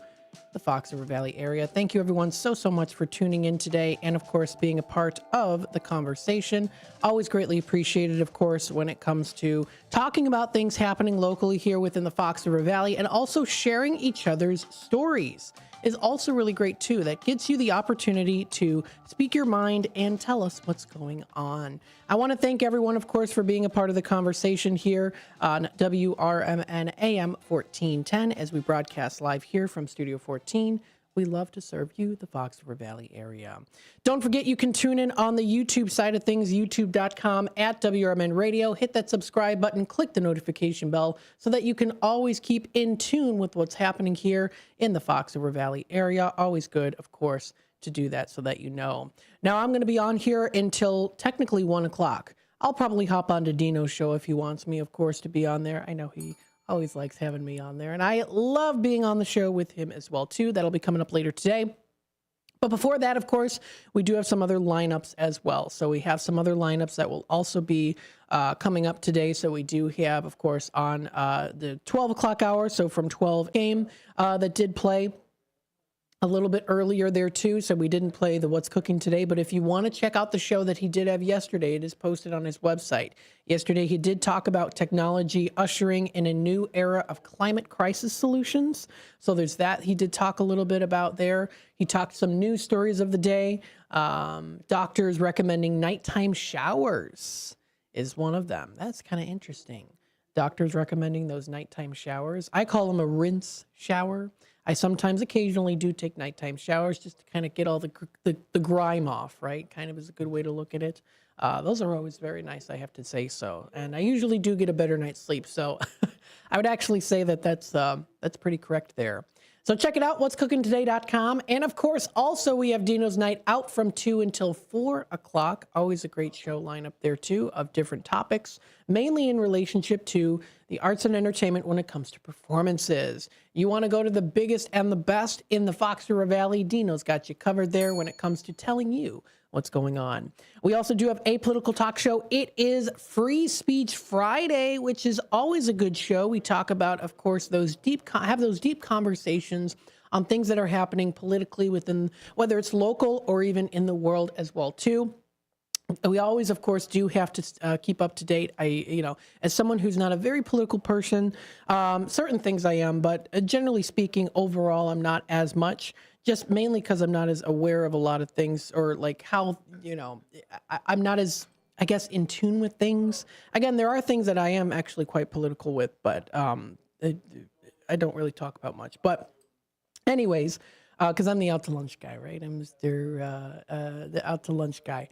the Fox River Valley area. Thank you, everyone, so much for tuning in today and, of course, being a part of the conversation. Always greatly appreciated, of course, when it comes to talking about things happening locally here within the Fox River Valley, and also sharing each other's stories is also really great too. That gives you the opportunity to speak your mind and tell us what's going on. I want to thank everyone, of course, for being a part of the conversation here on WRMN AM 1410 as we broadcast live here from Studio 14. We love to serve you, the Fox River Valley area. Don't forget, you can tune in on the YouTube side of things, youtube.com/WRMN Radio. Hit that subscribe button, click the notification bell so that you can always keep in tune with what's happening here in the Fox River Valley area. Always good, of course, to do that so that you know. Now, I'm going to be on here until technically 1 o'clock. I'll probably hop on to Dino's show if he wants me, of course, to be on there. I know he always likes having me on there, and I love being on the show with him as well too. That'll be coming up later today. But before that, of course, we do have some other lineups as well. So we have some other lineups that will also be coming up today. So we do have, of course, on the 12 o'clock hour, so from 12 game that did play a little bit earlier there too, so we didn't play the What's Cooking Today, but if you want to check out the show that he did have yesterday, it is posted on his website. Yesterday, he did talk about technology ushering in a new era of climate crisis solutions. So there's that he did talk a little bit about there. He talked some news stories of the day. Doctors recommending nighttime showers is one of them. That's kind of interesting. Doctors recommending those nighttime showers. I call them a rinse shower. I sometimes occasionally do take nighttime showers just to kind of get all the grime off, right? Kind of is a good way to look at it. Those are always very nice, I have to say so. And I usually do get a better night's sleep. So I would actually say that that's pretty correct there. So check it out, what'scookingtoday.com. And of course, also we have Dino's Night Out from 2 until 4 o'clock. Always a great show lineup there too of different topics, mainly in relationship to the arts and entertainment when it comes to performances. You want to go to the biggest and the best in the Fox River Valley, Dino's got you covered there when it comes to telling you what's going on. We also do have a political talk show. It is Free Speech Friday, which is always a good show. We talk about, of course, those deep conversations on things that are happening politically within, whether it's local or even in the world as well, too. We always, of course, do have to keep up to date. As someone who's not a very political person, certain things I am, but generally speaking, overall, I'm not as much. Just mainly because I'm not as aware of a lot of things, or like how, I'm not as, I guess, in tune with things. Again, there are things that I am actually quite political with, but I don't really talk about much. But anyways, because I'm the out to lunch guy, right? I'm the out to lunch guy,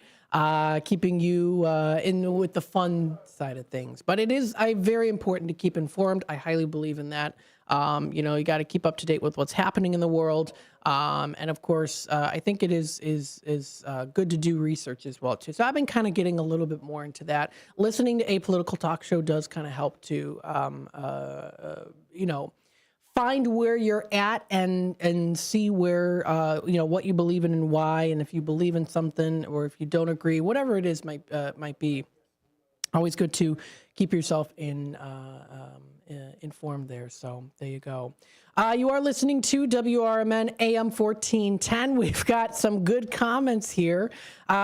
keeping you in with the fun side of things. But it is very important to keep informed. I highly believe in that. You got to keep up to date with what's happening in the world. And of course, I think it is good to do research as well too. So I've been kind of getting a little bit more into that. Listening to a political talk show does kind of help to, find where you're at and see where, what you believe in and why. And if you believe in something or if you don't agree, whatever it is might be. Always good to keep yourself informed there. So there you go. You are listening to WRMN AM 1410. We've got some good comments here.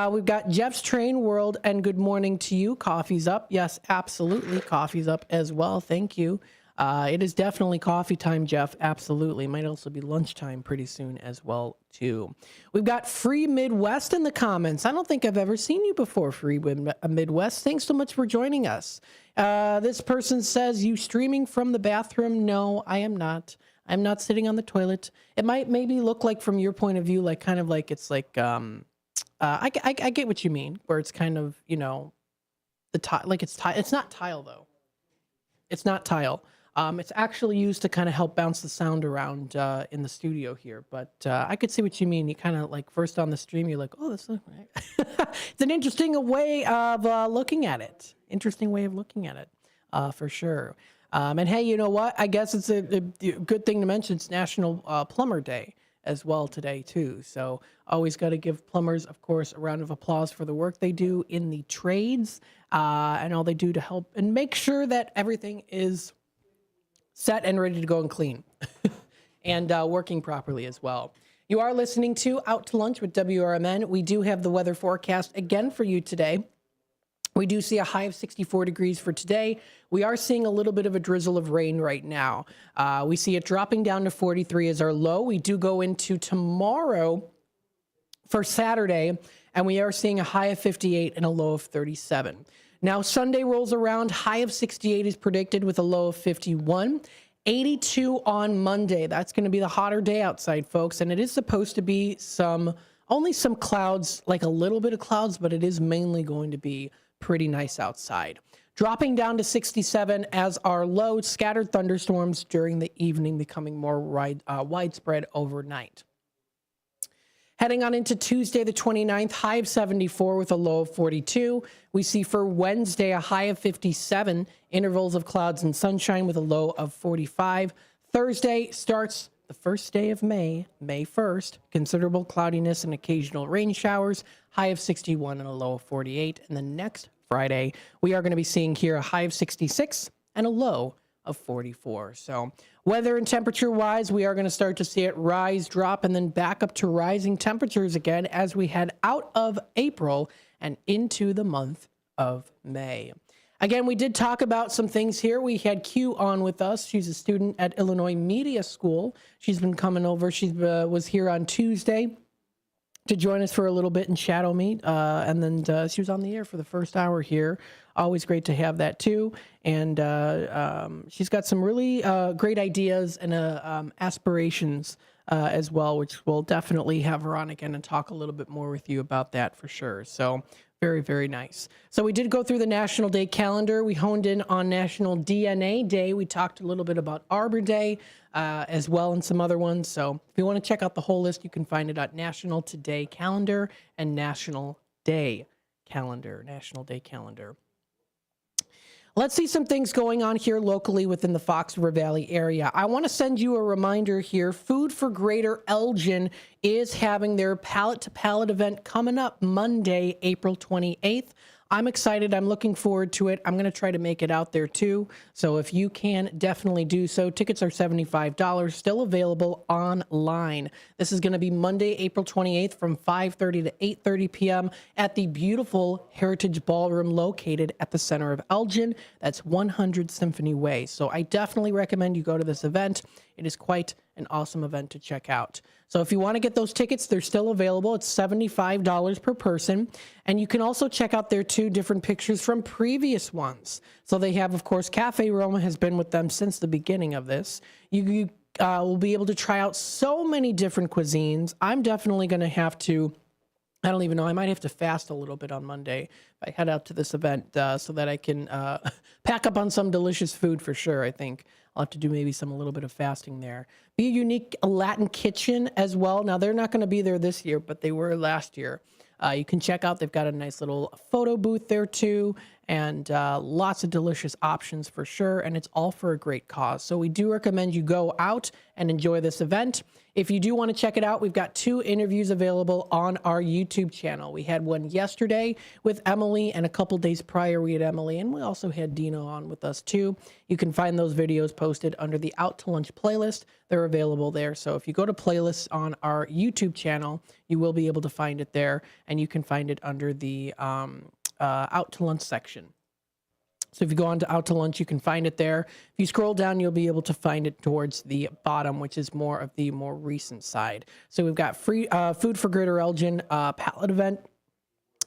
We've got Jeff's Train World and good morning to you. Coffee's up. Yes, absolutely. Coffee's up as well. Thank you. It is definitely coffee time, Jeff. Absolutely. Might also be lunchtime pretty soon as well, too. We've got Free Midwest in the comments. I don't think I've ever seen you before, Free Midwest. Thanks so much for joining us. This person says, you streaming from the bathroom? No, I am not. I'm not sitting on the toilet. It might maybe look like from your point of view, like kind of like it's like, I get what you mean, where it's kind of, the tile, like it's tile. It's not tile, though. It's not tile. It's actually used to kind of help bounce the sound around in the studio here. But I could see what you mean. You kind of like first on the stream, you're like, oh, that's it's an interesting way of looking at it. Interesting way of looking at it, for sure. And hey, you know what? I guess it's a good thing to mention. It's National Plumber Day as well today too. So always got to give plumbers, of course, a round of applause for the work they do in the trades and all they do to help and make sure that everything is set and ready to go and clean and working properly as well. You are listening to Out to Lunch with WRMN. We do have the weather forecast again for you today. We do see a high of 64 degrees for today. We are seeing a little bit of a drizzle of rain right now. We see it dropping down to 43 as our low. We do go into tomorrow for Saturday, and we are seeing a high of 58 and a low of 37. Now, Sunday rolls around. High of 68 is predicted with a low of 51. 82 on Monday. That's going to be the hotter day outside, folks. And it is supposed to be only some clouds, like a little bit of clouds, but it is mainly going to be pretty nice outside. Dropping down to 67 as our low. Scattered thunderstorms during the evening, becoming more widespread overnight. Heading on into Tuesday, the 29th, high of 74 with a low of 42. We see for Wednesday a high of 57, intervals of clouds and sunshine with a low of 45. Thursday starts the first day of May, May 1st. Considerable cloudiness and occasional rain showers, high of 61 and a low of 48. And the next Friday, we are going to be seeing here a high of 66 and a low of 44. So weather and temperature wise, we are going to start to see it rise, drop, and then back up to rising temperatures again as we head out of April and into the month of May. Again, we did talk about some things here. We had Q on with us. She's a student at Illinois Media School. She's been coming over. She was here on Tuesday to join us for a little bit and shadow me. And then she was on the air for the first hour here. Always great to have that too. And she's got some really great ideas and aspirations as well, which we'll definitely have her on again and talk a little bit more with you about that for sure. So very, very nice. So we did go through the National Day calendar. We honed in on National DNA Day. We talked a little bit about Arbor Day as well and some other ones. So if you want to check out the whole list, you can find it at National Today Calendar and National Day Calendar. National Day Calendar. Let's see some things going on here locally within the Fox River Valley area. I want to send you a reminder here. Food for Greater Elgin is having their Pallet to Pallet event coming up Monday, April 28th. I'm excited. I'm looking forward to it. I'm going to try to make it out there too. So if you can, definitely do so. Tickets are $75, still available online. This is going to be Monday, April 28th from 5:30 to 8:30 p.m. at the beautiful Heritage Ballroom located at the center of Elgin. That's 100 Symphony Way. So I definitely recommend you go to this event. It is quite an awesome event to check out. So if you want to get those tickets, they're still available. It's $75 per person. And you can also check out their 2 different pictures from previous ones. So they have, of course, Cafe Roma has been with them since the beginning of this. You will be able to try out so many different cuisines. I'm definitely going to have to, I don't even know, I might have to fast a little bit on Monday if I head out to this event so that I can pack up on some delicious food for sure. I think I'll have to do maybe a little bit of fasting there. Be a Unique Latin Kitchen as well. Now, they're not going to be there this year, but they were last year. You can check out, they've got a nice little photo booth there too, and lots of delicious options for sure, and it's all for a great cause. So we do recommend you go out and enjoy this event. If you do want to check it out, we've got 2 interviews available on our YouTube channel. We had one yesterday with Emily, and a couple days prior we had Emily, and we also had Dino on with us too. You can find those videos posted under the Out to Lunch playlist. They're available there. So if you go to playlists on our YouTube channel, you will be able to find it there, and you can find it under the Out to Lunch section. So if you go on to Out to Lunch, you can find it there. If you scroll down, you'll be able to find it towards the bottom, which is more of the more recent side. So we've got free Food for Greater Elgin pallet event.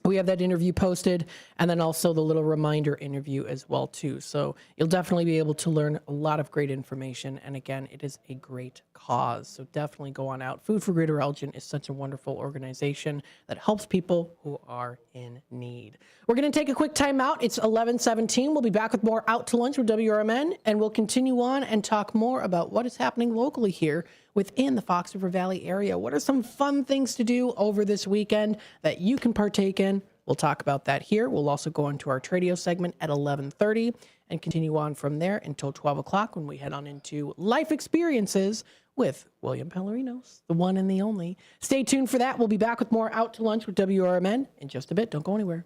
We have that interview posted, and then also the little reminder interview as well too. So you'll definitely be able to learn a lot of great information. And again, it is a great cause. So definitely go on out. Food for Greater Elgin is such a wonderful organization that helps people who are in need. We're going to take a quick time out. It's 11:17. We'll be back with more Out to Lunch with WRMN, and we'll continue on and talk more about what is happening locally here within the Fox River Valley area. What are some fun things to do over this weekend that you can partake in? We'll talk about that here. We'll also go into our Tradio segment at 11:30 and continue on from there until 12 o'clock when we head on into Life Experiences with William Pellerinos, the one and the only. Stay tuned for that. We'll be back with more Out to Lunch with WRMN in just a bit. Don't go anywhere.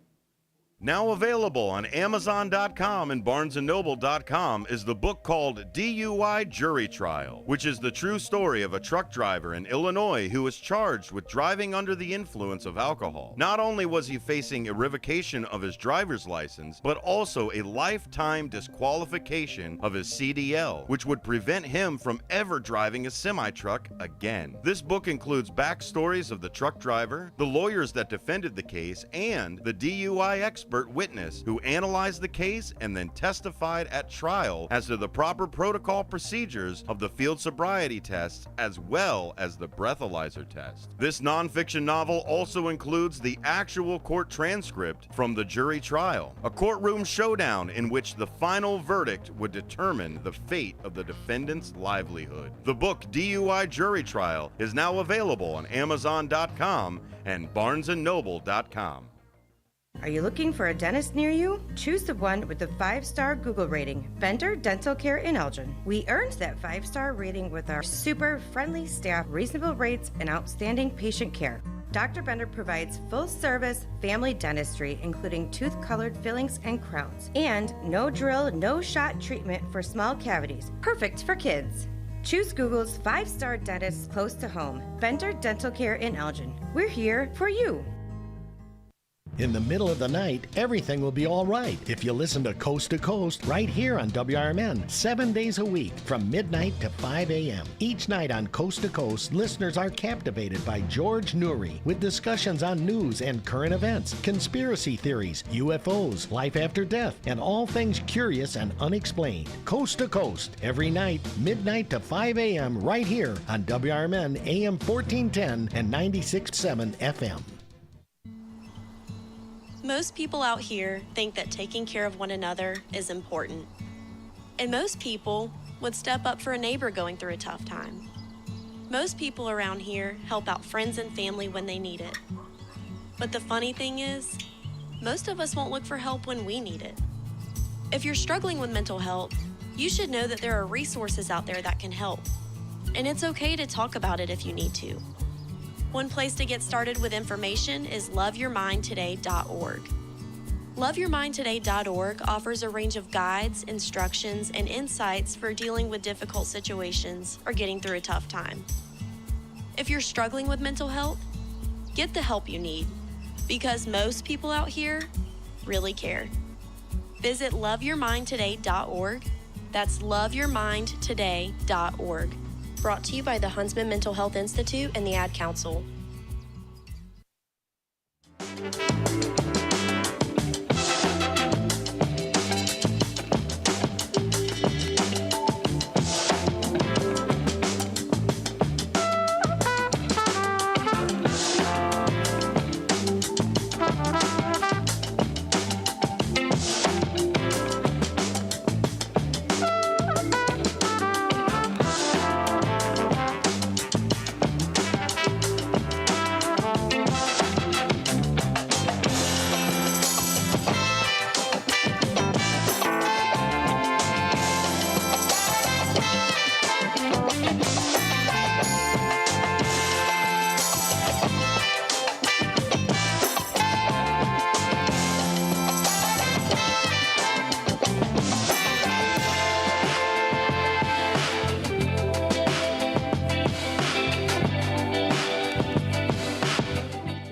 Now available on Amazon.com and BarnesandNoble.com is the book called DUI Jury Trial, which is the true story of a truck driver in Illinois who was charged with driving under the influence of alcohol. Not only was he facing a revocation of his driver's license, but also a lifetime disqualification of his CDL, which would prevent him from ever driving a semi-truck again. This book includes backstories of the truck driver, the lawyers that defended the case, and the DUI expert witness who analyzed the case and then testified at trial as to the proper protocol procedures of the field sobriety tests as well as the breathalyzer test. This nonfiction novel also includes the actual court transcript from the jury trial, a courtroom showdown in which the final verdict would determine the fate of the defendant's livelihood. The book DUI Jury Trial is now available on Amazon.com and BarnesandNoble.com. Are you looking for a dentist near you? Choose the one with the 5-star Google rating, Bender Dental Care in Elgin. We earned that 5-star rating with our super friendly staff, reasonable rates, and outstanding patient care. Dr. Bender provides full-service family dentistry, including tooth-colored fillings and crowns, and no drill, no shot treatment for small cavities, perfect for kids. Choose Google's 5-star dentist close to home, Bender Dental Care in Elgin. We're here for you. In the middle of the night, everything will be all right if you listen to Coast right here on WRMN, 7 days a week from midnight to 5 a.m. Each night on Coast to Coast, listeners are captivated by George Noory with discussions on news and current events, conspiracy theories, UFOs, life after death, and all things curious and unexplained. Coast to Coast, every night, midnight to 5 a.m. right here on WRMN AM 1410 and 96.7 FM. Most people out here think that taking care of one another is important. And most people would step up for a neighbor going through a tough time. Most people around here help out friends and family when they need it. But the funny thing is, most of us won't look for help when we need it. If you're struggling with mental health, you should know that there are resources out there that can help. And it's okay to talk about it if you need to. One place to get started with information is loveyourmindtoday.org. Loveyourmindtoday.org offers a range of guides, instructions, and insights for dealing with difficult situations or getting through a tough time. If you're struggling with mental health, get the help you need, because most people out here really care. Visit loveyourmindtoday.org. That's loveyourmindtoday.org. Brought to you by the Huntsman Mental Health Institute and the Ad Council.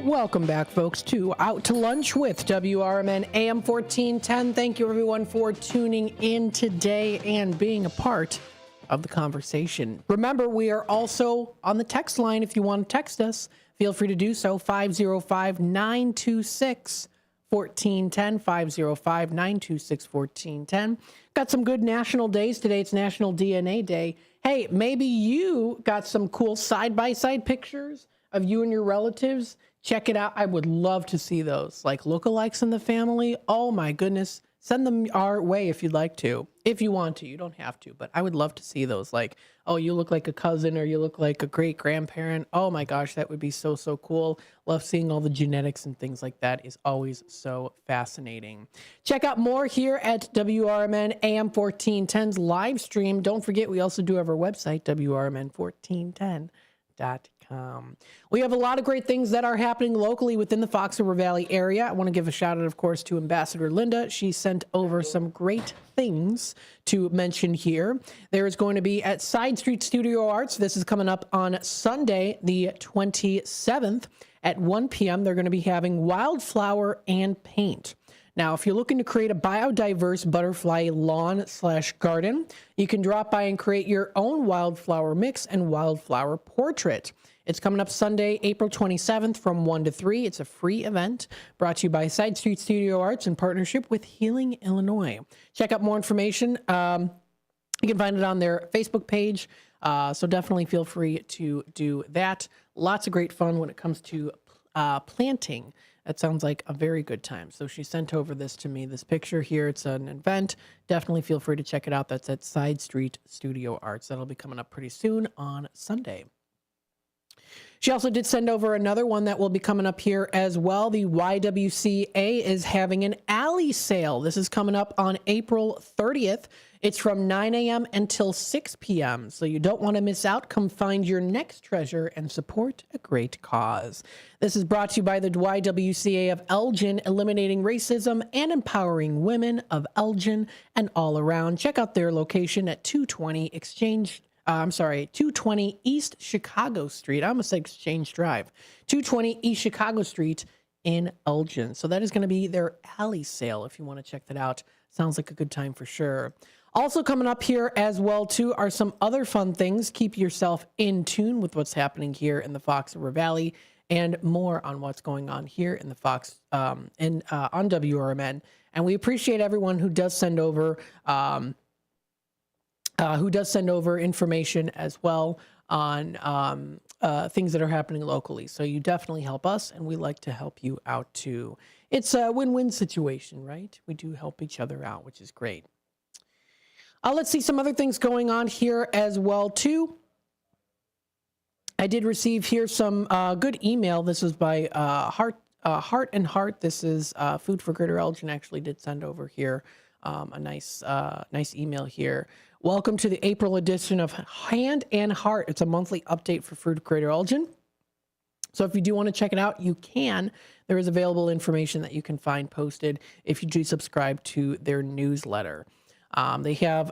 Welcome back, folks, to Out to Lunch with WRMN AM 1410. Thank you, everyone, for tuning in today and being a part of the conversation. Remember, we are also on the text line. If you want to text us, feel free to do so. 505-926-1410, 505-926-1410. Got some good national days today. It's National DNA Day. Hey, maybe you got some cool side-by-side pictures of you and your relatives. Check it out. I would love to see those, like lookalikes in the family. Oh my goodness, send them our way if you'd like to. If you want to, you don't have to, but I would love to see those. Like, oh, you look like a cousin or you look like a great grandparent. Oh my gosh, that would be so, so cool. Love seeing all the genetics and things like that is always so fascinating. Check out more here at WRMN AM 1410's live stream. Don't forget, we also do have our website, WRMN1410.com. We have a lot of great things that are happening locally within the Fox River Valley area. I want to give a shout out, of course, to Ambassador Linda. She sent over some great things to mention here. There is going to be at Side Street Studio Arts. This is coming up on Sunday, the 27th at 1 p.m. They're going to be having wildflower and paint. Now, if you're looking to create a biodiverse butterfly lawn/garden, you can drop by and create your own wildflower mix and wildflower portrait. It's coming up Sunday, April 27th from 1 to 3. It's a free event brought to you by Side Street Studio Arts in partnership with Healing, Illinois. Check out more information. You can find it on their Facebook page. So definitely feel free to do that. Lots of great fun when it comes to planting. That sounds like a very good time. So she sent over this to me, this picture here. It's an event. Definitely feel free to check it out. That's at Side Street Studio Arts. That'll be coming up pretty soon on Sunday. She also did send over another one that will be coming up here as well. The YWCA is having an alley sale. This is coming up on April 30th. It's from 9 a.m. until 6 p.m. So you don't want to miss out. Come find your next treasure and support a great cause. This is brought to you by the YWCA of Elgin, eliminating racism and empowering women of Elgin and all around. Check out their location at 220 East Chicago Street. I almost said Exchange Drive. 220 East Chicago Street in Elgin. So that is going to be their alley sale if you want to check that out. Sounds like a good time for sure. Also coming up here as well, too, are some other fun things. Keep yourself in tune with what's happening here in the Fox River Valley and more on what's going on here in the Fox on WRMN. And we appreciate everyone who does send over information as well on things that are happening locally. So you definitely help us, and we like to help you out too. It's a win-win situation, right? We do help each other out, which is great. Let's see some other things going on here as well too. I did receive here some good email. This is by Heart and Heart. This is Food for Greater Elgin. Actually did send over here a nice email here. Welcome to the April edition of Hand and Heart. It's a monthly update for Food Greater Elgin. So if you do want to check it out, you can. There is available information that you can find posted if you do subscribe to their newsletter. They have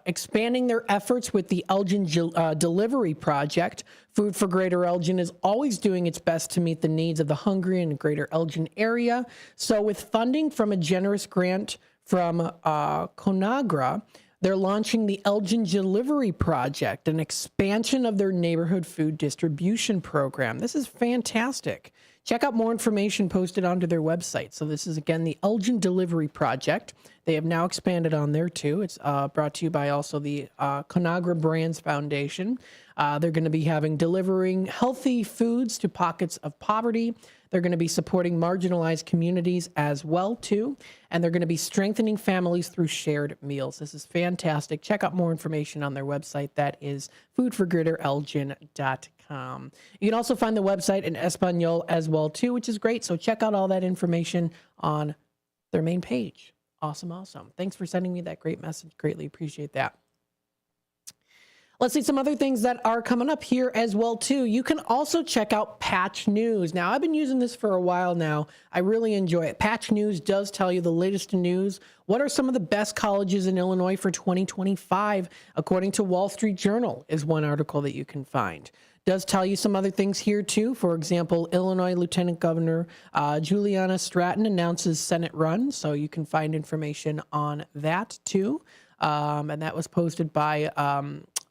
expanding their efforts with the Elgin Delivery Project. Food for Greater Elgin is always doing its best to meet the needs of the hungry in the Greater Elgin area. So with funding from a generous grant from CONAGRA, they're launching the Elgin Delivery Project, an expansion of their neighborhood food distribution program. This is fantastic. Check out more information posted onto their website. So this is, again, the Elgin Delivery Project. They have now expanded on there, too. It's brought to you by also the CONAGRA Brands Foundation. They're going to be delivering healthy foods to pockets of poverty. They're going to be supporting marginalized communities as well, too. And they're going to be strengthening families through shared meals. This is fantastic. Check out more information on their website. That is foodforgreaterelgin.com. You can also find the website in Espanol as well, too, which is great. So check out all that information on their main page. Awesome, awesome. Thanks for sending me that great message. Greatly appreciate that. Let's see some other things that are coming up here as well, too. You can also check out Patch News. Now, I've been using this for a while now. I really enjoy it. Patch News does tell you the latest news. What are some of the best colleges in Illinois for 2025? According to Wall Street Journal is one article that you can find. Does tell you some other things here, too. For example, Illinois Lieutenant Governor Juliana Stratton announces Senate run. So you can find information on that, too. And that was posted by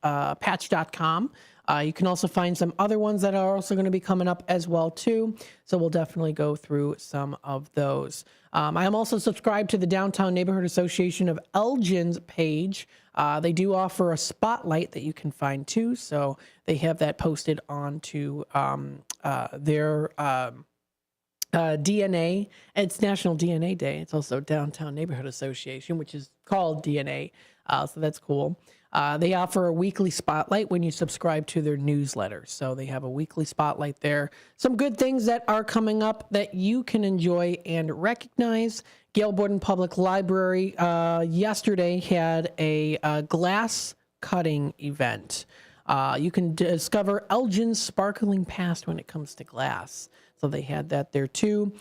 patch.com. You can also find some other ones that are also going to be coming up as well, too. So we'll definitely go through some of those. I am also subscribed to the Downtown Neighborhood Association of Elgin's page. They do offer a spotlight that you can find, too. So they have that posted onto their DNA. It's National DNA Day. It's also Downtown Neighborhood Association, which is called DNA. So that's cool. They offer a weekly spotlight when you subscribe to their newsletter. So they have a weekly spotlight there. Some good things that are coming up that you can enjoy and recognize. Gail Borden Public Library yesterday had a glass cutting event. You can discover Elgin's sparkling past when it comes to glass. So they had that there too.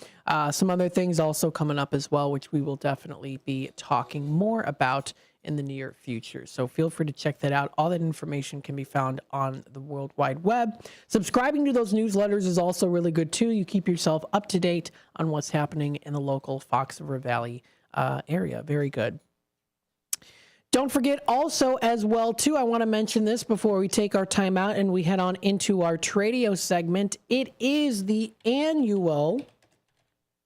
Some other things also coming up as well, which we will definitely be talking more about in the near future. So feel free to check that out. All that information can be found on the World Wide Web. Subscribing to those newsletters is also really good too. You keep yourself up to date on what's happening in the local Fox River Valley area. Very good. Don't forget also as well, too, I want to mention this before we take our time out and we head on into our Tradio segment. It is the annual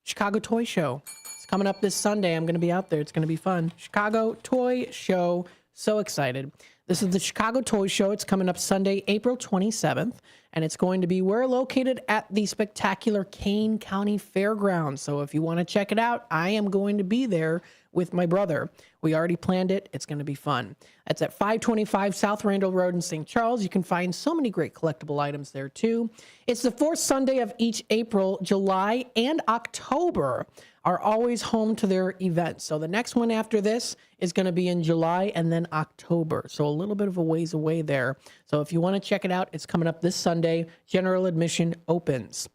Chicago Toy Show. It's coming up this Sunday. I'm going to be out there. It's going to be fun. Chicago Toy Show. So excited. This is the Chicago Toy Show. It's coming up Sunday, April 27th. And it's going to be, we're located at the spectacular Kane County Fairgrounds. So if you want to check it out, I am going to be there with my brother. We already planned it. It's going to be fun. That's at 525 South Randall Road in St. Charles. You can find so many great collectible items there too. It's the fourth Sunday of each April. July and October are always home to their events. So the next one after this is going to be in July and then October. So a little bit of a ways away there. So if you want to check it out, it's coming up this Sunday. General admission opens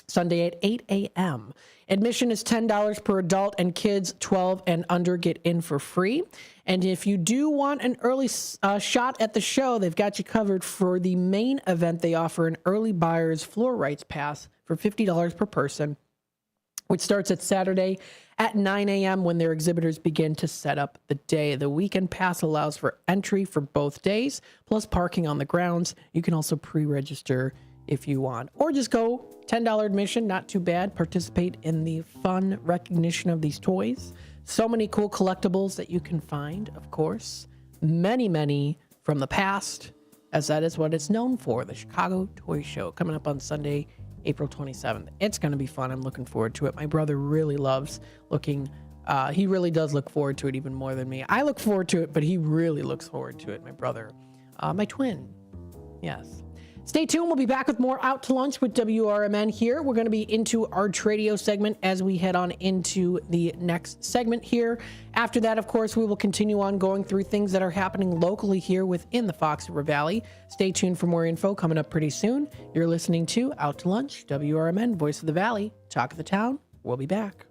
Sunday at 8 a.m. Admission is $10 per adult, and kids 12 and under get in for free. And if you do want an early shot at the show, they've got you covered. For the main event, they offer an early buyer's floor rights pass for $50 per person, which starts at Saturday at 9 a.m. when their exhibitors begin to set up the day. The weekend pass allows for entry for both days, plus parking on the grounds. You can also pre-register if you want, or just go $10 admission, not too bad. Participate in the fun recognition of these toys. So many cool collectibles that you can find, of course. Many, many from the past, as that is what it's known for, the Chicago Toy Show, coming up on Sunday, April 27th. It's going to be fun. I'm looking forward to it. My brother really loves looking. He really does look forward to it even more than me. I look forward to it, but he really looks forward to it, my brother. My twin. Yes. Stay tuned. We'll be back with more Out to Lunch with WRMN here. We're going to be into our Tradio segment as we head on into the next segment here. After that, of course, we will continue on going through things that are happening locally here within the Fox River Valley. Stay tuned for more info coming up pretty soon. You're listening to Out to Lunch, WRMN, Voice of the Valley, Talk of the Town. We'll be back.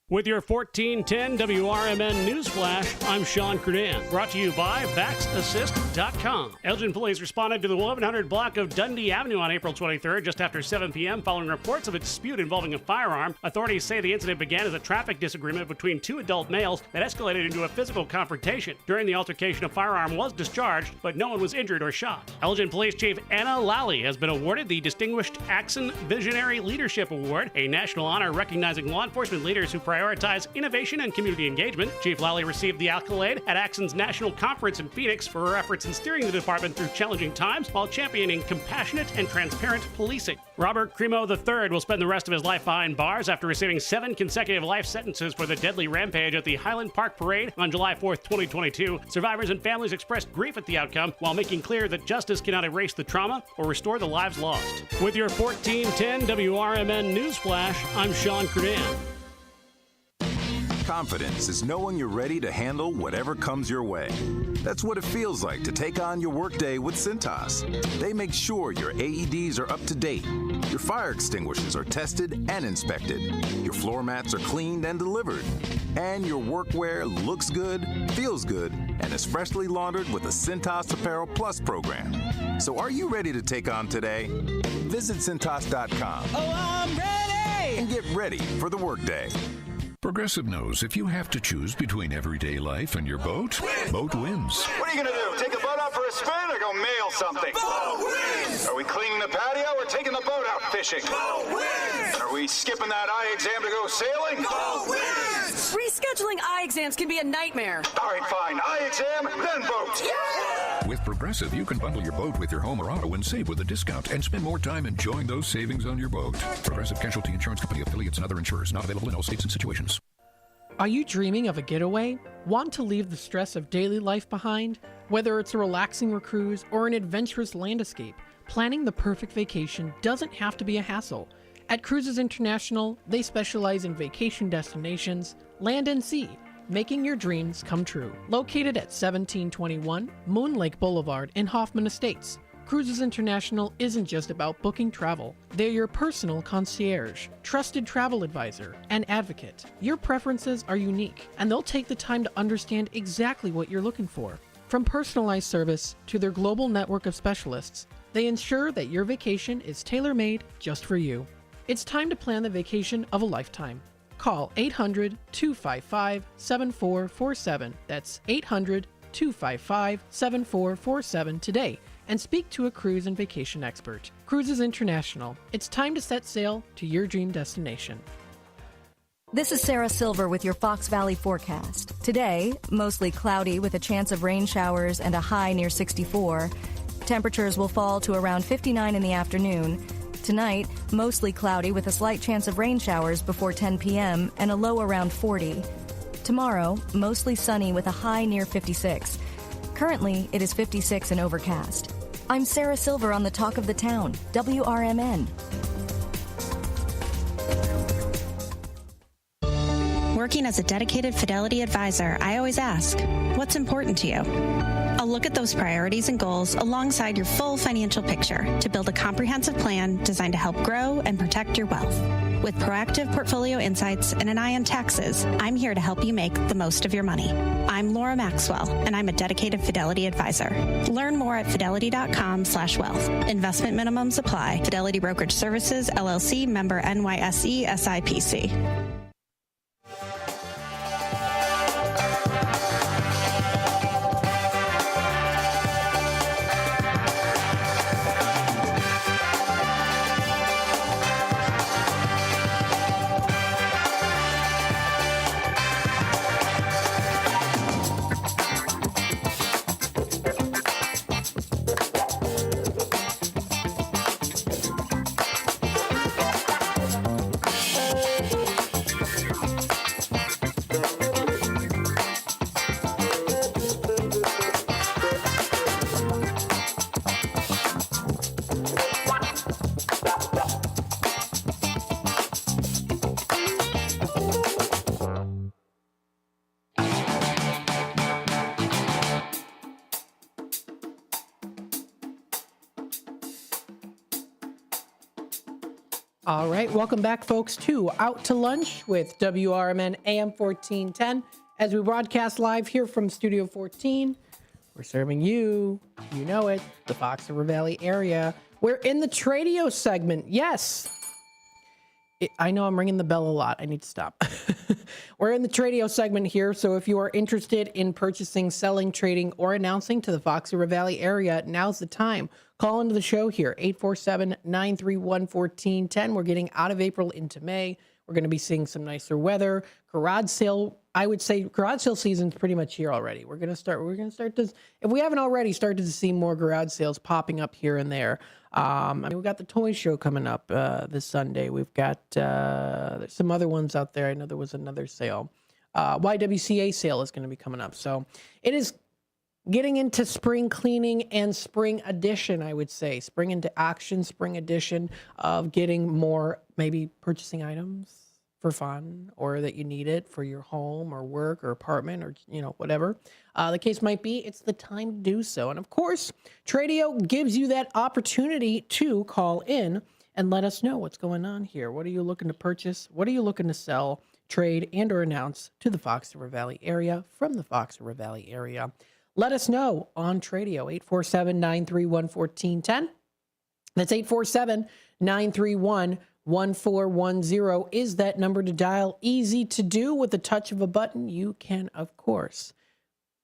With your 1410 WRMN News Flash, I'm Sean Curdan. Brought to you by VaxAssist.com. Elgin police responded to the 1100 block of Dundee Avenue on April 23rd, just after 7 p.m., following reports of a dispute involving a firearm. Authorities say the incident began as a traffic disagreement between two adult males that escalated into a physical confrontation. During the altercation, a firearm was discharged, but no one was injured or shot. Elgin Police Chief Anna Lally has been awarded the Distinguished Axon Visionary Leadership Award, a national honor recognizing law enforcement leaders who prioritize innovation and community engagement. Chief Lally received the accolade at Axon's National Conference in Phoenix for her efforts in steering the department through challenging times while championing compassionate and transparent policing. Robert Cremo III will spend the rest of his life behind bars after receiving 7 consecutive life sentences for the deadly rampage at the Highland Park Parade on July 4th, 2022. Survivors and families expressed grief at the outcome while making clear that justice cannot erase the trauma or restore the lives lost. With your 1410 WRMN News Flash, I'm Sean Curdan. Confidence is knowing you're ready to handle whatever comes your way. That's what it feels like to take on your workday with Cintas. They make sure your AEDs are up to date, your fire extinguishers are tested and inspected, your floor mats are cleaned and delivered, and your workwear looks good, feels good, and is freshly laundered with the Cintas Apparel Plus program. So are you ready to take on today? Visit Cintas.com. Oh, I'm ready! And get ready for the workday. Progressive knows if you have to choose between everyday life and your boat, boat wins. What are you going to do? Take a boat out for for a spin or go mail something? Boat wins! Are we cleaning the patio or taking the boat out fishing? Boat wins! Are we skipping that eye exam to go sailing? Boat wins! Rescheduling eye exams can be a nightmare. All right, fine. Eye exam, then boat. Yeah! With Progressive, you can bundle your boat with your home or auto and save with a discount and spend more time enjoying those savings on your boat. Progressive Casualty Insurance Company, affiliates, and other insurers. Not available in all states and situations. Are you dreaming of a getaway? Want to leave the stress of daily life behind? Whether it's a relaxing cruise or an adventurous land escape, planning the perfect vacation doesn't have to be a hassle. At Cruises International, they specialize in vacation destinations, land and sea, making your dreams come true. Located at 1721 Moon Lake Boulevard in Hoffman Estates, Cruises International isn't just about booking travel. They're your personal concierge, trusted travel advisor, and advocate. Your preferences are unique, and they'll take the time to understand exactly what you're looking for. From personalized service to their global network of specialists, they ensure that your vacation is tailor-made just for you. It's time to plan the vacation of a lifetime. Call 800-255-7447. That's 800-255-7447 today and speak to a cruise and vacation expert. Cruises International. It's time to set sail to your dream destination. This is Sarah Silver with your Fox Valley forecast. Today, mostly cloudy with a chance of rain showers and a high near 64. Temperatures will fall to around 59 in the afternoon. Tonight, mostly cloudy with a slight chance of rain showers before 10 p.m. and a low around 40. Tomorrow, mostly sunny with a high near 56. Currently, it is 56 and overcast. I'm Sarah Silver on the Talk of the Town, WRMN. Working as a dedicated Fidelity advisor, I always ask, what's important to you? I'll look at those priorities and goals alongside your full financial picture to build a comprehensive plan designed to help grow and protect your wealth. With proactive portfolio insights and an eye on taxes, I'm here to help you make the most of your money. I'm Laura Maxwell, and I'm a dedicated Fidelity advisor. Learn more at fidelity.com/wealth. Investment minimums apply. Fidelity Brokerage Services, LLC, member NYSE, SIPC. All right, welcome back, folks, to Out to Lunch with WRMN AM 1410. As we broadcast live here from Studio 14, we're serving you, you know it, the Fox River Valley area. We're in the Tradio segment. Yes. I know I'm ringing the bell a lot. I need to stop. We're in the Tradio segment here, so if you are interested in purchasing, selling, trading, or announcing to the Fox River Valley area, now's the time. Call into the show here, 847-931-1410. We're getting out of April into May. We're going to be seeing some nicer weather. Garage sale, I would say garage sale season's pretty much here already. We're going to start to, if we haven't already started to see more garage sales popping up here and there. We've got the toy show coming up this Sunday. We've got there's some other ones out there. I know there was another sale. YWCA sale is going to be coming up. So it is getting into spring cleaning and spring edition, I would say. Spring into action, spring edition of getting more, maybe purchasing items for fun, or that you need it for your home or work or apartment or, whatever the case might be. It's the time to do so. And of course, Tradio gives you that opportunity to call in and let us know what's going on here. What are you looking to purchase? What are you looking to sell, trade, and or announce to the Fox River Valley area from the Fox River Valley area? Let us know on Tradio, 847-931-1410. That's 847-931-1410 is that number to dial. Easy to do with the touch of a button. You can, of course,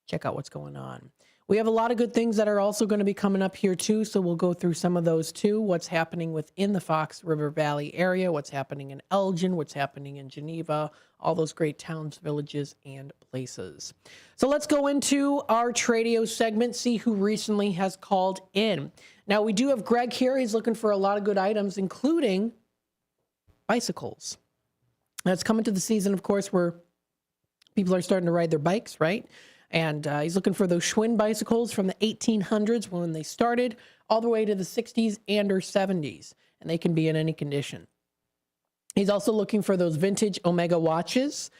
check out what's going on. We have a lot of good things that are also going to be coming up here too, so we'll go through some of those too. What's happening within the Fox River Valley area, what's happening in Elgin, what's happening in Geneva, all those great towns, villages, and places. So let's go into our Tradio segment, see who recently has called in. Now, we do have Greg here. He's looking for a lot of good items, including bicycles. That's coming to the season, of course, where people are starting to ride their bikes, right? And he's looking for those Schwinn bicycles from the 1800s when they started, all the way to the 60s and or 70s. And they can be in any condition. He's also looking for those vintage Omega watches.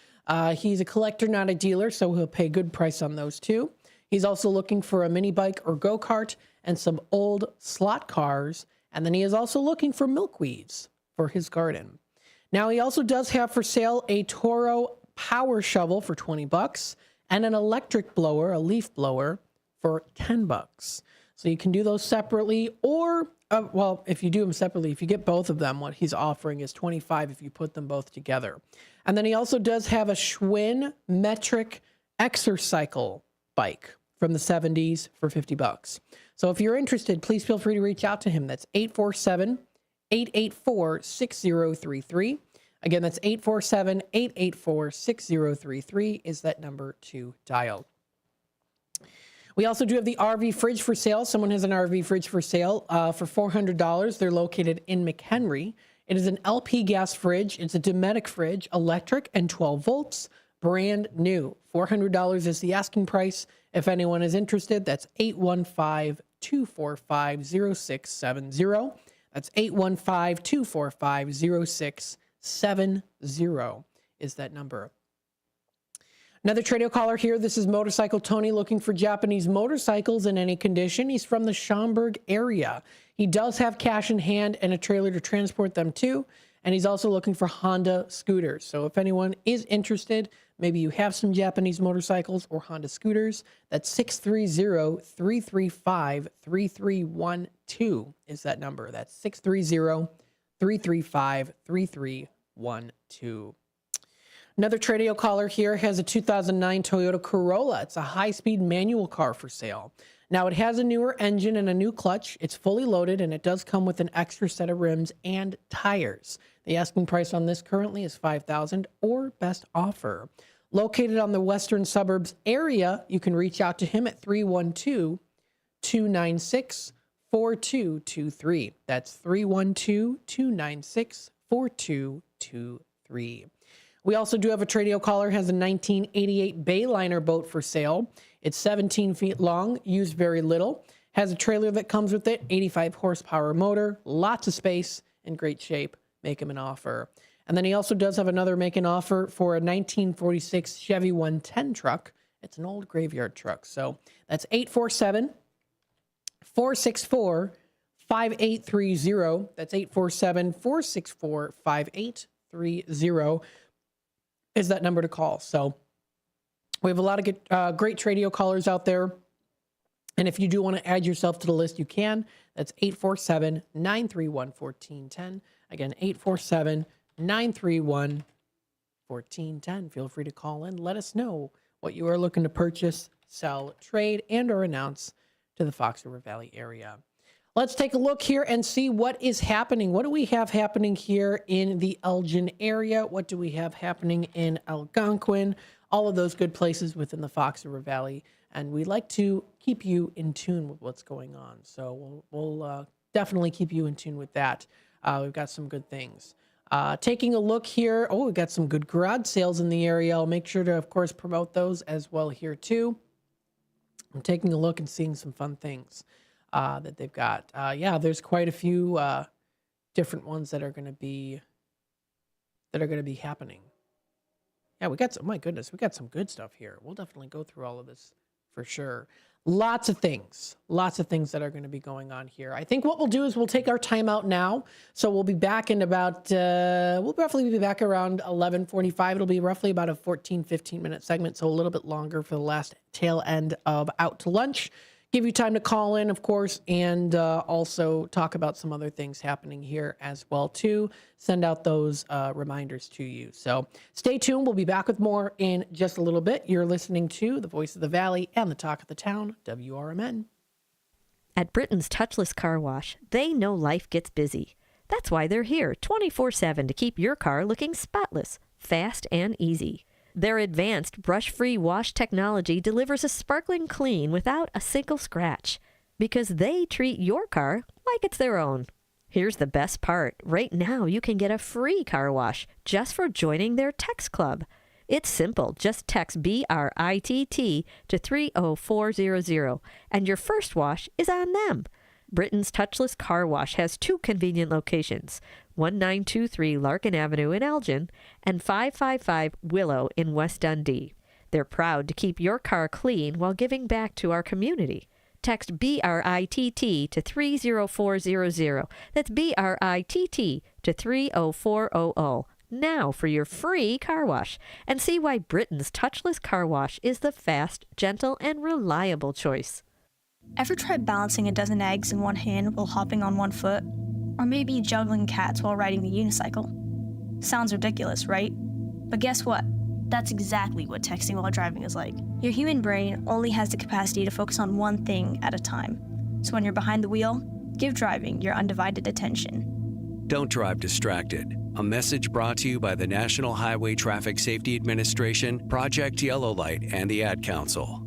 He's a collector, not a dealer, so he'll pay a good price on those too. He's also looking for a mini bike or go-kart and some old slot cars. And then he is also looking for milkweeds for his garden. Now, he also does have for sale a Toro power shovel for $20 and an electric blower, a leaf blower, for $10. So you can do those separately, or, well, if you do them separately, if you get both of them, what he's offering is $25 if you put them both together. And then he also does have a Schwinn metric exercycle bike from the 70s for $50. So if you're interested, please feel free to reach out to him. That's 847-884-6033. Again, that's 847-884-6033 is that number to dial. We also do have the RV fridge for sale. Someone has an RV fridge for sale for $400. They're located in McHenry. It is an LP gas fridge. It's a Dometic fridge, electric and 12 volts, brand new. $400 is the asking price. If anyone is interested, that's 815-245-0670. That's 815-245-0670 is that number. Another Tradio caller here. This is Motorcycle Tony looking for Japanese motorcycles in any condition. He's from the Schaumburg area. He does have cash in hand and a trailer to transport them to. And he's also looking for Honda scooters. So if anyone is interested, maybe you have some Japanese motorcycles or Honda scooters, that's 630-335-3312 is that number. That's 630-335-3312. Another Tradio caller here has a 2009 Toyota Corolla. It's a high-speed manual car for sale. Now, it has a newer engine and a new clutch. It's fully loaded, and it does come with an extra set of rims and tires. The asking price on this currently is $5,000 or best offer. Located on the western suburbs area, you can reach out to him at 312-296-4223. That's 312-296-4223. We also do have a Tradio caller, has a 1988 Bayliner boat for sale. It's 17 feet long, used very little. Has a trailer that comes with it, 85 horsepower motor, lots of space, in great shape. Make him an offer. And then he also does have another make an offer for a 1946 Chevy 110 truck. It's an old graveyard truck. So that's 847-464-5830. That's 847-464-5830. Is that number to call. So we have a lot of great Tradio callers out there. And if you do want to add yourself to the list, you can. That's 847-931-1410. Again, 847-931-1410. Feel free to call in. Let us know what you are looking to purchase, sell, trade, and or announce to the Fox River Valley area. Let's take a look here and see what is happening. What do we have happening here in the Elgin area? What do we have happening in Algonquin? All of those good places within the Fox River Valley. And we like to keep you in tune with what's going on. So we'll definitely keep you in tune with that. We've got some good things. Taking a look here. Oh, we've got some good garage sales in the area. I'll make sure to, of course, promote those as well here too. I'm taking a look and seeing some fun things that they've got. Yeah, there's quite a few different ones that are going to be happening. Yeah, we got some, my goodness, we got some good stuff here. We'll definitely go through all of this for sure. Lots of things that are going to be going on here. I think what we'll do is we'll take our time out now. So we'll be back in about, we'll roughly be back around 11:45. It'll be roughly about a 15 minute segment. So a little bit longer for the last tail end of Out to Lunch. give you time to call in, of course, and also talk about some other things happening here as well, too. Send out those reminders to you. So stay tuned. We'll be back with more in just a little bit. You're listening to the Voice of the Valley and the Talk of the Town, WRMN. At Britain's Touchless Car Wash, they know life gets busy. That's why they're here 24/7 to keep your car looking spotless, fast, and easy. Their advanced brush-free wash technology delivers a sparkling clean without a single scratch, because they treat your car like it's their own. Here's the best part. Right now, you can get a free car wash just for joining their text club. It's simple. Just text BRITT to 30400, and your first wash is on them. Britain's Touchless Car Wash has 2 convenient locations, 1923 Larkin Avenue in Elgin and 555 Willow in West Dundee. They're proud to keep your car clean while giving back to our community. Text BRITT to 30400. That's BRITT to 30400. Now for your free car wash, and see why Britain's Touchless Car Wash is the fast, gentle, and reliable choice. Ever tried balancing a dozen eggs in one hand while hopping on one foot? Or maybe juggling cats while riding a unicycle? Sounds ridiculous, right? But guess what? That's exactly what texting while driving is like. Your human brain only has the capacity to focus on one thing at a time. So when you're behind the wheel, give driving your undivided attention. Don't drive distracted. A message brought to you by the National Highway Traffic Safety Administration, Project Yellow Light, and the Ad Council.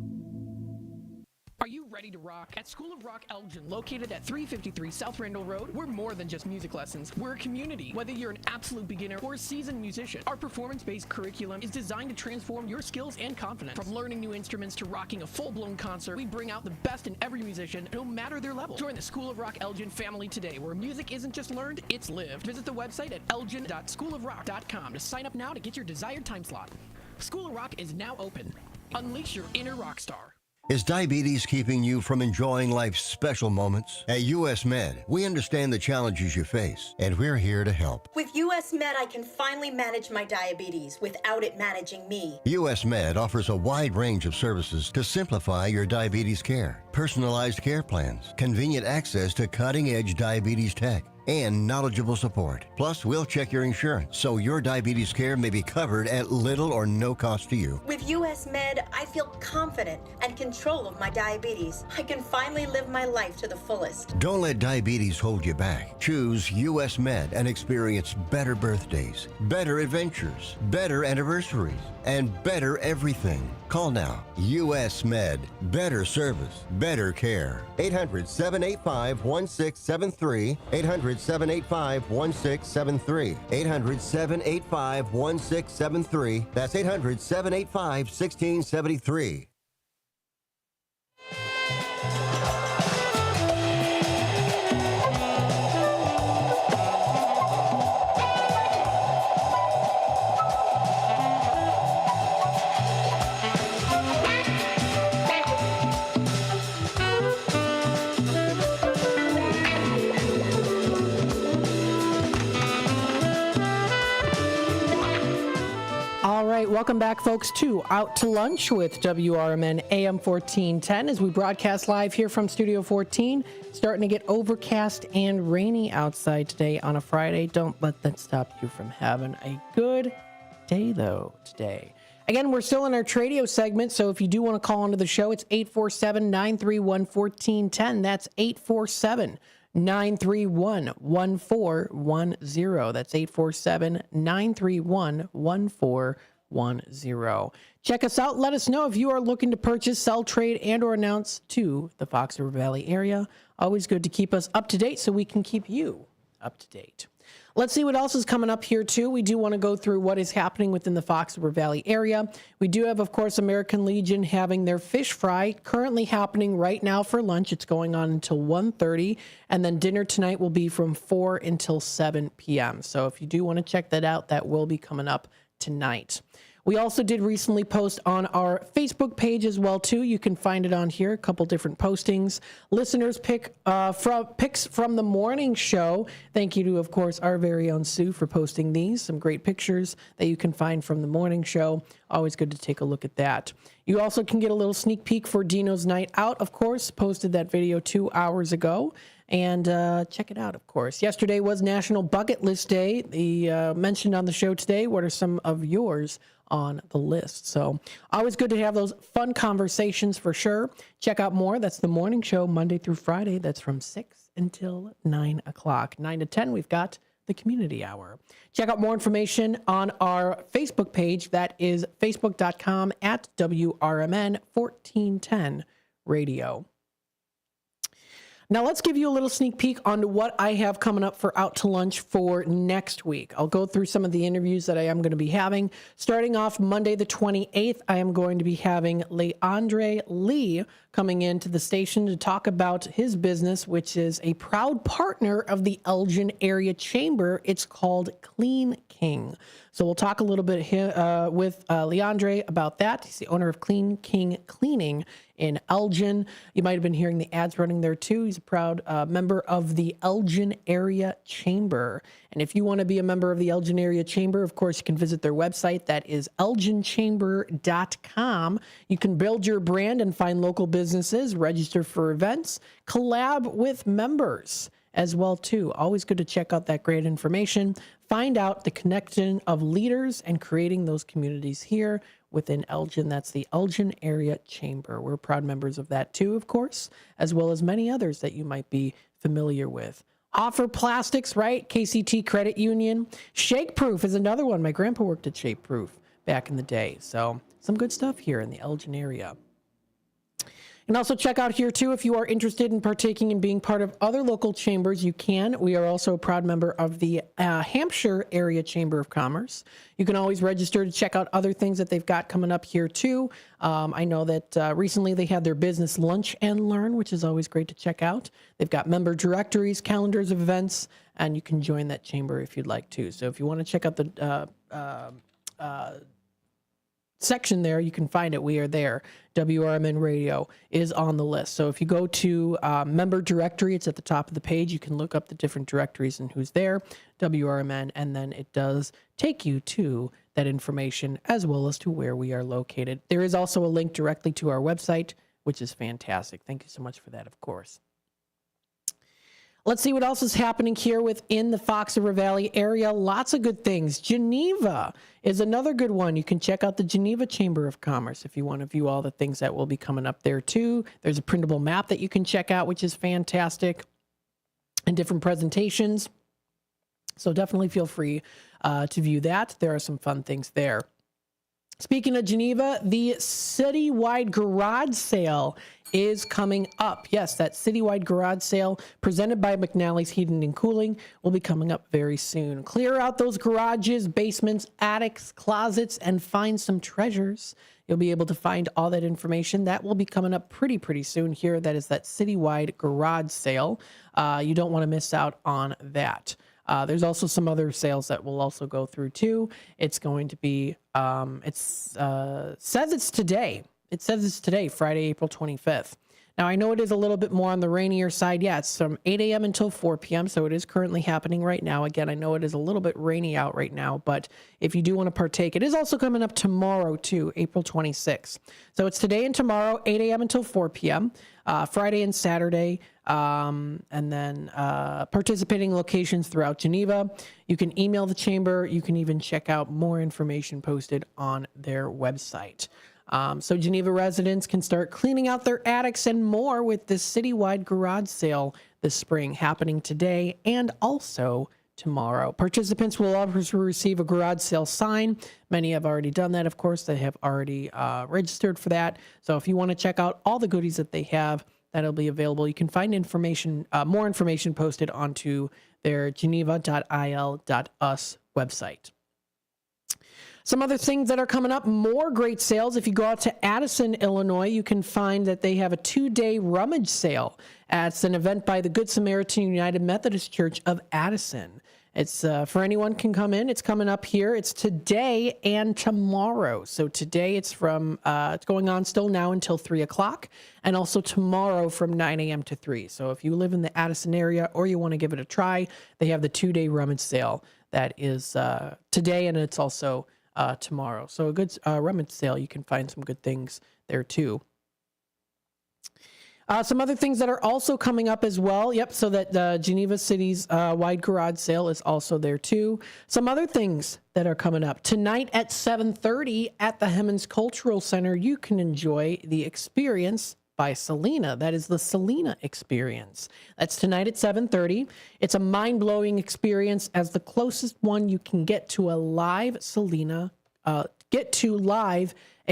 Are you ready to rock? At School of Rock Elgin, located at 353 South Randall Road, we're more than just music lessons. We're a community. Whether you're an absolute beginner or a seasoned musician, our performance-based curriculum is designed to transform your skills and confidence. From learning new instruments to rocking a full-blown concert, we bring out the best in every musician, no matter their level. Join the School of Rock Elgin family today, where music isn't just learned, it's lived. Visit the website at elgin.schoolofrock.com to sign up now to get your desired time slot. School of Rock is now open. Unleash your inner rock star. Is diabetes keeping you from enjoying life's special moments? At US Med, we understand the challenges you face, and we're here to help. With US Med, I can finally manage my diabetes without it managing me. US Med offers a wide range of services to simplify your diabetes care. Personalized care plans, convenient access to cutting-edge diabetes tech, and knowledgeable support. Plus, we'll check your insurance so your diabetes care may be covered at little or no cost to you. With US Med, I feel confident and control of my diabetes. I can finally live my life to the fullest. Don't let diabetes hold you back. Choose US Med and experience better birthdays, better adventures, better anniversaries, and better everything. Call now. US Med. Better service, better care. 800-785-1673. 800-785-1673. 800-785-1673. That's 800-785-1673. Welcome back, folks, to Out to Lunch with WRMN AM 1410 as we broadcast live here from Studio 14. Starting to get overcast and rainy outside today on a Friday. Don't let that stop you from having a good day, though, today. Again, we're still in our Tradio segment, so if you do want to call into the show, it's 847-931-1410. That's 847-931-1410. That's 847-931-1410. Check us out. Let us know if you are looking to purchase, sell, trade, and or announce to the Fox River Valley area. Always good to keep us up to date so we can keep you up to date. Let's see what else is coming up here, too. We do want to go through what is happening within the Fox River Valley area. We do have, of course, American Legion having their fish fry currently happening right now for lunch. It's going on until 1:30, and then dinner tonight will be from 4 until 7 p.m. So if you do want to check that out, that will be coming up tonight. We also did recently post on our Facebook page as well, too. You can find it on here, a couple different postings. Listeners picks from the morning show. Thank you to, of course, our very own Sue for posting these. Some great pictures that you can find from the morning show. Always good to take a look at that. You also can get a little sneak peek for Dino's Night Out, of course. Posted that video 2 hours ago. And check it out, of course. Yesterday was National Bucket List Day. The mentioned on the show today, what are some of yours on the list? So always good to have those fun conversations for sure. Check out more. That's the morning show, Monday through Friday. That's from 6 until 9 o'clock. 9 to 10, we've got the Community Hour. Check out more information on our Facebook page. That is facebook.com at WRMN 1410 Radio. Now let's give you a little sneak peek on what I have coming up for Out to Lunch for next week. I'll go through some of the interviews that I am going to be having. Starting off Monday the 28th, I am going to be having Leandre Lee coming into the station to talk about his business, which is a proud partner of the Elgin Area Chamber. It's called Clean King. So we'll talk a little bit with Leandre about that. He's the owner of Clean King Cleaning in Elgin. You might have been hearing the ads running there too. He's a proud member of the Elgin Area Chamber. And if you want to be a member of the Elgin Area Chamber, of course, you can visit their website. That is elginchamber.com. You can build your brand and find local businesses, register for events, collab with members as well too. Always good to check out that great information. Find out the connection of leaders and creating those communities here within Elgin. That's the Elgin Area Chamber. We're proud members of that too, of course, as well as many others that you might be familiar with. Offer Plastics, right? KCT Credit Union. Shake Proof is another one. My grandpa worked at Shake Proof back in the day. So some good stuff here in the Elgin area. And also check out here, too, if you are interested in partaking and being part of other local chambers, you can. We are also a proud member of the Hampshire Area Chamber of Commerce. You can always register to check out other things that they've got coming up here, too. I know that recently they had their business lunch and learn, which is always great to check out. They've got member directories, calendars of events, and you can join that chamber if you'd like to. So if you want to check out the section there, you can find it. We are there. WRMN Radio is on the list. So if you go to member directory, it's at the top of the page. You can look up the different directories and who's there, WRMN, and then it does take you to that information as well as to where we are located. There is also a link directly to our website, which is fantastic. Thank you so much for that, of course. Let's see what else is happening here within the Fox River Valley area. Lots of good things. Geneva is another good one. You can check out the Geneva Chamber of Commerce if you want to view all the things that will be coming up there too. There's a printable map that you can check out, which is fantastic, and different presentations. So definitely feel free to view that. There are some fun things there. Speaking of Geneva, the citywide garage sale is coming up. Yes, that citywide garage sale presented by McNally's Heating and Cooling will be coming up very soon. Clear out those garages, basements, attics, closets, and find some treasures. You'll be able to find all that information. That will be coming up pretty soon here. That is that citywide garage sale. You don't want to miss out on that. There's also some other sales that we'll also go through too. It's going to be, says it's today. It says it's today, Friday, April 25th. Now, I know it is a little bit more on the rainier side. Yeah, it's from 8 a.m. until 4 p.m., so it is currently happening right now. Again, I know it is a little bit rainy out right now, but if you do want to partake, it is also coming up tomorrow, too, April 26th. So it's today and tomorrow, 8 a.m. until 4 p.m., Friday and Saturday, and then participating locations throughout Geneva. You can email the chamber. You can even check out more information posted on their website. So Geneva residents can start cleaning out their attics and more with this citywide garage sale this spring happening today and also tomorrow. Participants will also receive a garage sale sign. Many have already done that, of course. They have already registered for that. So if you want to check out all the goodies that they have, that'll be available. You can find information, more information posted onto their geneva.il.us website. Some other things that are coming up, more great sales. If you go out to Addison, Illinois, you can find that they have a 2-day rummage sale. It's an event by the Good Samaritan United Methodist Church of Addison. It's for anyone can come in. It's coming up here. It's today and tomorrow. So today it's from it's going on still now until 3 o'clock, and also tomorrow from 9 a.m. to 3. So if you live in the Addison area or you want to give it a try, they have the 2-day rummage sale that is today, and it's also tomorrow. So a good rummage sale. You can find some good things there too. Some other things that are also coming up as well. Yep, so that Geneva City's wide garage sale is also there too. Some other things that are coming up. Tonight at 7:30 at the Hemmons Cultural Center, you can enjoy the Experience by Selena. That is the Selena Experience. That's tonight at 7:30. It's a mind-blowing experience as the closest one you can get to a live Selena, a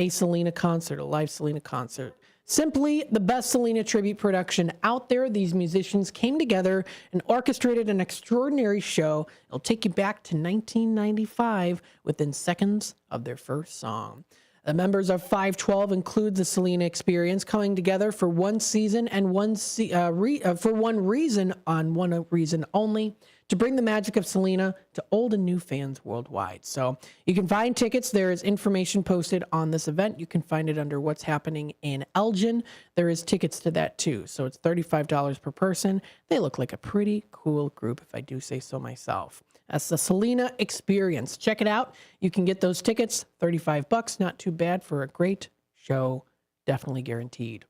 Selena concert, a live Selena concert. Simply the best Selena tribute production out there. These musicians came together and orchestrated an extraordinary show. It'll take you back to 1995 within seconds of their first song. The members of 512 include the Selena Experience coming together for one season and for one reason only, to bring the magic of Selena to old and new fans worldwide. So you can find tickets. There is information posted on this event. You can find it under What's Happening in Elgin. There is tickets to that too. So it's $35 per person. They look like a pretty cool group, if I do say so myself. That's the Selena Experience. Check it out. You can get those tickets, $35. Not too bad for a great show. Definitely guaranteed.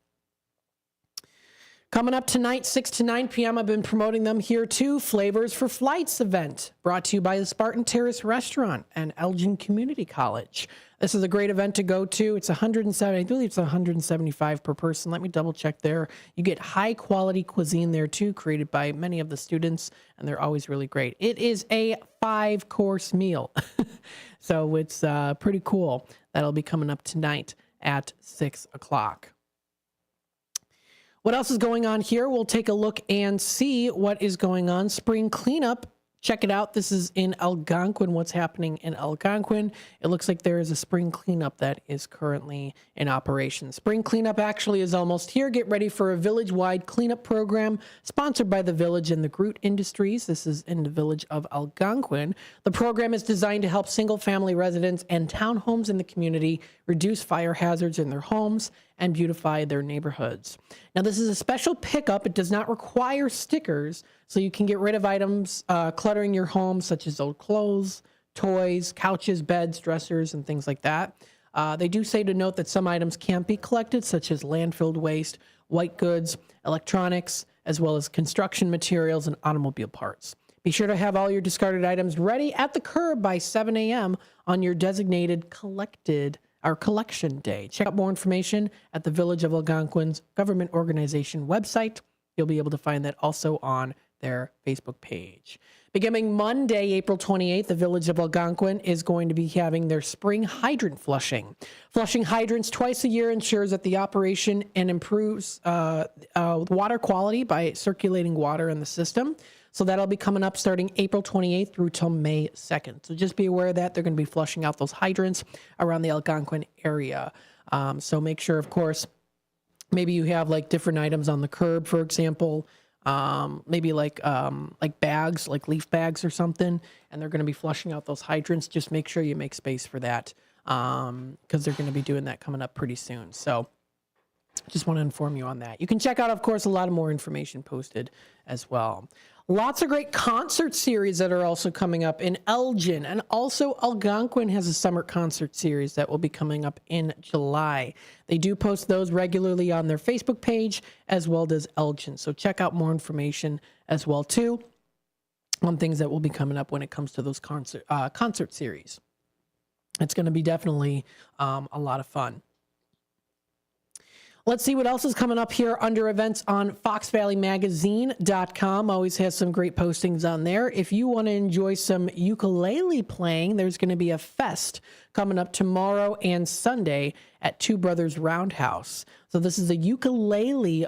Coming up tonight, 6 to 9 p.m., I've been promoting them here too. Flavors for Flights event, brought to you by the Spartan Terrace Restaurant and Elgin Community College. This is a great event to go to. It's I believe it's $175 per person. Let me double check there. You get high quality cuisine there too, created by many of the students, and they're always really great. It is a 5-course meal. So it's pretty cool. That'll be coming up tonight at 6 o'clock. What else is going on here? We'll take a look and see what is going on. Spring cleanup. Check it out. This is in Algonquin. What's happening in Algonquin? It looks like there is a spring cleanup that is currently in operation. Spring cleanup actually is almost here. Get ready for a village-wide cleanup program sponsored by the village and the Groot Industries. This is in the village of Algonquin. The program is designed to help single-family residents and townhomes in the community reduce fire hazards in their homes and beautify their neighborhoods. Now, this is a special pickup. It does not require stickers, so you can get rid of items cluttering your home, such as old clothes, toys, couches, beds, dressers, and things like that. They do say to note that some items can't be collected, such as landfilled waste, white goods, electronics, as well as construction materials and automobile parts. Be sure to have all your discarded items ready at the curb by 7 a.m. on your designated collection day. Check out more information at the Village of Algonquin's government organization website. You'll be able to find that also on their Facebook page. Beginning Monday, April 28th, the Village of Algonquin is going to be having their spring hydrant flushing. Flushing hydrants twice a year ensures that the operation and improves water quality by circulating water in the system. So that'll be coming up starting April 28th through till May 2nd. So just be aware of that. They're going to be flushing out those hydrants around the Algonquin area. So make sure, of course, maybe you have like different items on the curb, for example, maybe like bags, like leaf bags or something, and they're going to be flushing out those hydrants. Just make sure you make space for that because they're going to be doing that coming up pretty soon. So just want to inform you on that. You can check out, of course, a lot of more information posted as well. Lots of great concert series that are also coming up in Elgin, and also Algonquin has a summer concert series that will be coming up in July. They do post those regularly on their Facebook page as well as Elgin. So check out more information as well too on things that will be coming up when it comes to those concert series. It's going to be definitely a lot of fun. Let's see what else is coming up here under events on foxvalleymagazine.com. Always has some great postings on there. If you want to enjoy some ukulele playing, there's going to be a fest coming up tomorrow and Sunday at Two Brothers Roundhouse. So this is a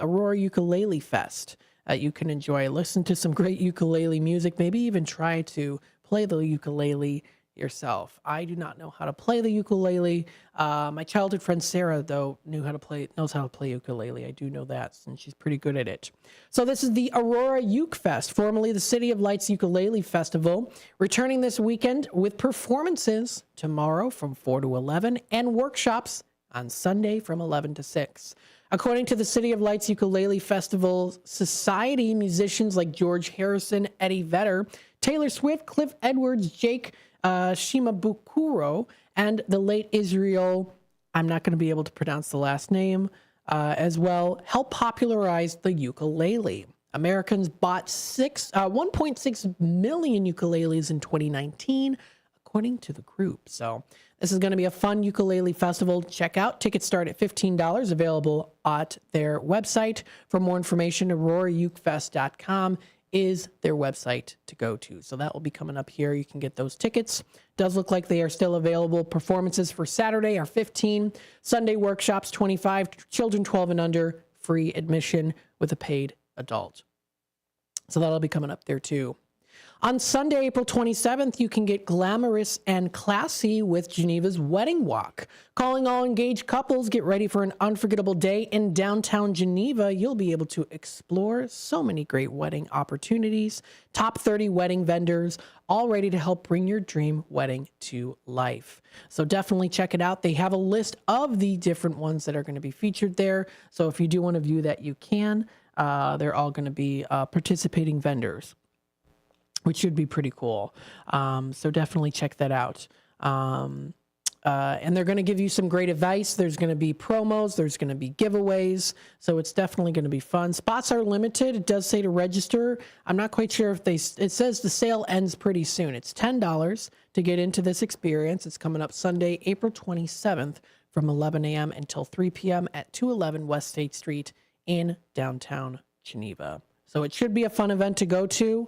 Aurora Ukulele Fest. You can enjoy. Listen to some great ukulele music, maybe even try to play the ukulele yourself. I do not know how to play the ukulele. My childhood friend Sarah, though, knows how to play ukulele. I do know that, and she's pretty good at it. So this is the Aurora Uke Fest, formerly the City of Lights Ukulele Festival, returning this weekend with performances tomorrow from 4 to 11 and workshops on Sunday from 11 to 6. According to the City of Lights Ukulele Festival Society, musicians like George Harrison, Eddie Vedder, Taylor Swift, Cliff Edwards, Jake Shimabukuro, and the late Israel, I'm not going to be able to pronounce the last name, as well, helped popularize the ukulele. Americans bought 1.6 million ukuleles in 2019, according to the group. So this is going to be a fun ukulele festival. Check out. Tickets start at $15, available at their website. For more information, auroraukefest.com is their website to go to. So that will be coming up here. You can get those tickets. Does look like they are still available. Performances for Saturday are $15. Sunday workshops, $25. Children 12 and under, free admission with a paid adult. So that'll be coming up there too. On Sunday, April 27th, you can get glamorous and classy with Geneva's Wedding Walk. Calling all engaged couples, get ready for an unforgettable day in downtown Geneva. You'll be able to explore so many great wedding opportunities. Top 30 wedding vendors, all ready to help bring your dream wedding to life. So definitely check it out. They have a list of the different ones that are going to be featured there. So if you do want to view that, you can. They're all going to be participating vendors, which should be pretty cool. So definitely check that out. And they're going to give you some great advice. There's going to be promos. There's going to be giveaways. So it's definitely going to be fun. Spots are limited. It does say to register. I'm not quite sure if it says the sale ends pretty soon. It's $10 to get into this experience. It's coming up Sunday, April 27th from 11 a.m. until 3 p.m. at 211 West State Street in downtown Geneva. So it should be a fun event to go to.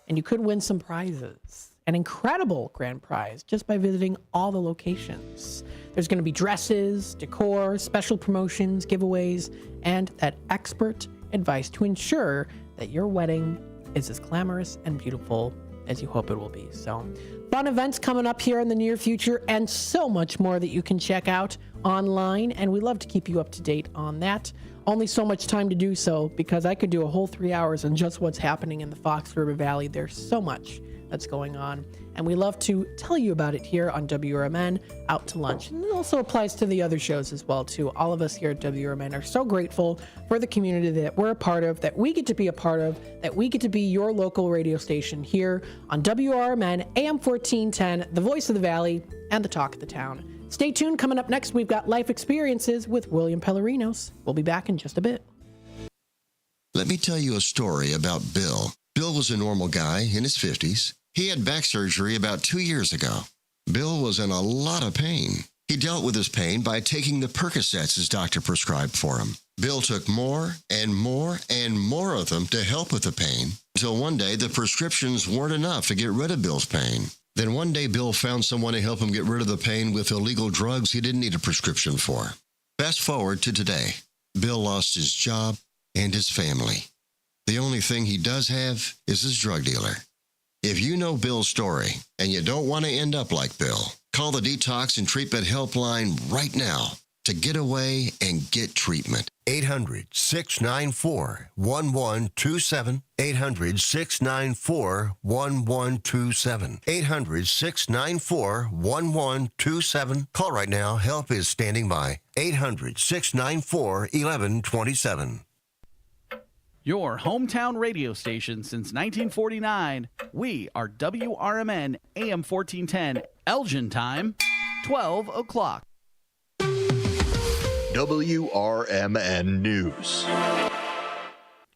And you could win some prizes. An incredible grand prize just by visiting all the locations. There's going to be dresses, decor, special promotions, giveaways, and that expert advice to ensure that your wedding is as glamorous and beautiful as you hope it will be. So, fun events coming up here in the near future and so much more that you can check out online. And we love to keep you up to date on that. Only so much time to do so because I could do a whole 3 hours on just what's happening in the Fox River Valley. There's so much that's going on. And we love to tell you about it here on WRMN, Out to Lunch. And it also applies to the other shows as well, too. All of us here at WRMN are so grateful for the community that we're a part of, that we get to be a part of, that we get to be your local radio station here on WRMN, AM 1410, the voice of the Valley, and the talk of the town. Stay tuned. Coming up next, we've got Life Experiences with William Pellerinos. We'll be back in just a bit. Let me tell you a story about Bill. Bill was a normal guy in his 50s. He had back surgery about 2 years ago. Bill was in a lot of pain. He dealt with his pain by taking the Percocets his doctor prescribed for him. Bill took more and more and more of them to help with the pain, until one day the prescriptions weren't enough to get rid of Bill's pain. Then one day, Bill found someone to help him get rid of the pain with illegal drugs he didn't need a prescription for. Fast forward to today. Bill lost his job and his family. The only thing he does have is his drug dealer. If you know Bill's story and you don't want to end up like Bill, call the Detox and Treatment Helpline right now to get away and get treatment. 800-694-1127. 800-694-1127. 800-694-1127. Call right now. Help is standing by. 800-694-1127. Your hometown radio station since 1949. We are WRMN AM 1410, Elgin time, 12 o'clock. WRMN News.